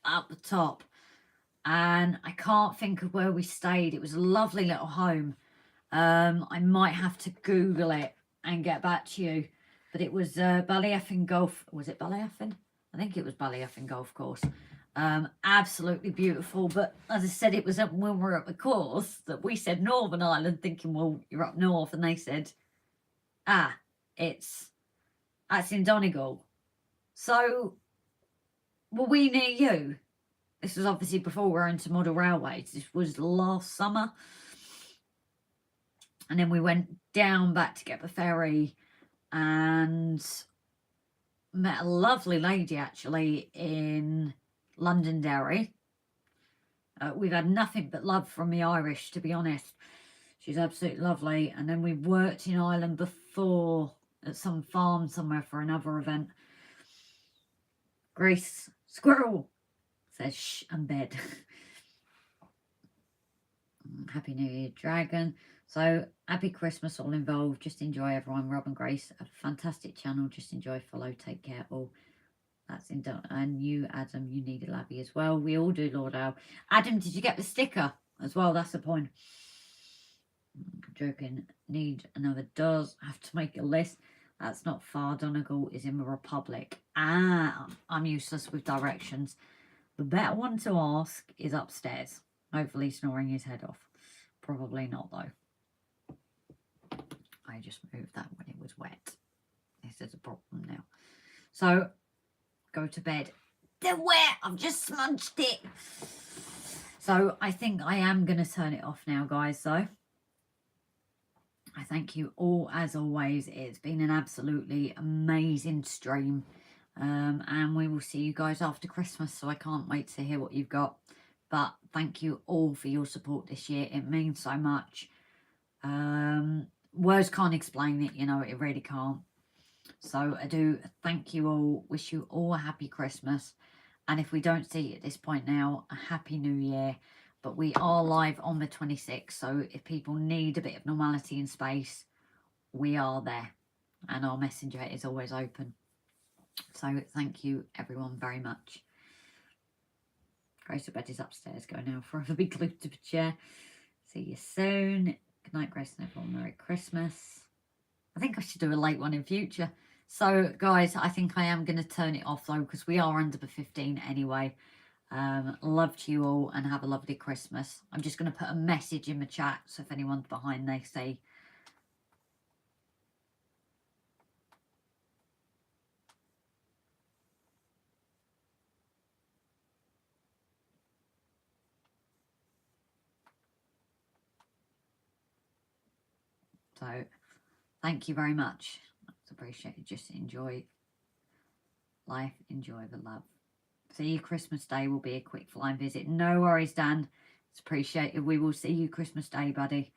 Speaker 1: up the top, and I can't think of where we stayed. It was a lovely little home. I might have to Google it and get back to you, but it was Ballyeffin Golf. Was it Ballyeffin? I think it was Ballyeffin Golf Course. Absolutely beautiful, but as I said, it was up when we were at the course that we said Northern Ireland, thinking, well, you're up north, and they said, that's in Donegal. So were we near you? This was obviously before we were into model railways. This was last summer, and then we went down back to get the ferry and met a lovely lady actually in Londonderry. We've had nothing but love from the Irish, to be honest. She's absolutely lovely. And then we worked in Ireland before at some farm somewhere for another event. Grace Squirrel says shh, I'm bed. Happy New Year, Dragon. So happy Christmas all involved. Just enjoy everyone. Rob and Grace, a fantastic channel. Just enjoy, follow, take care all. That's in, and you, Adam, you need a labby as well. We all do, Lord Al. Adam, did you get the sticker as well? That's the point. Joking. Need another does. Have to make a list. That's not far. Donegal is in the Republic. I'm useless with directions. The better one to ask is upstairs. Hopefully snoring his head off. Probably not though. I just moved that when it was wet. This is a problem now. So go to bed. They're wet. I've just smudged it. So I think I am going to turn it off now, guys. So I thank you all as always. It's been an absolutely amazing stream. And we will see you guys after Christmas. So I can't wait to hear what you've got. But thank you all for your support this year. It means so much. Words can't explain it, you know, it really can't. So I do thank you all, wish you all a happy Christmas, and if we don't see you at this point now, a happy New Year. But we are live on the 26th, so if people need a bit of normality in space, we are there, and our messenger is always open. So thank you everyone very much. Grace, bed is upstairs. Go now for a big glued to the chair. See you soon. Good night, Grace, and everyone. Merry Christmas. I think I should do a late one in future. So, guys, I think I am going to turn it off, though, because we are under the 15 anyway. Love to you all and have a lovely Christmas. I'm just going to put a message in the chat, so if anyone's behind, they see. So, thank you very much. It's appreciated. Just enjoy life, enjoy the love. See you Christmas Day will be a quick flying visit. No worries, Dan. It's appreciated. We will see you Christmas Day, buddy.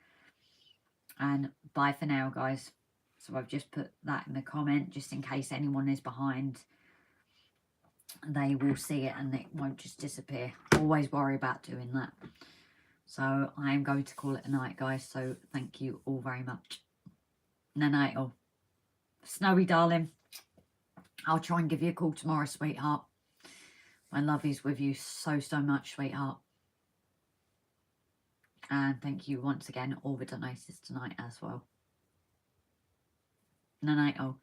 Speaker 1: And bye for now, guys. So I've just put that in the comment just in case anyone is behind. They will see it and it won't just disappear. Always worry about doing that. So I am going to call it a night, guys. So thank you all very much. Night all. Snowy, darling. I'll try and give you a call tomorrow, sweetheart. My love is with you so much, sweetheart. And thank you once again, all the donators tonight as well. Night all.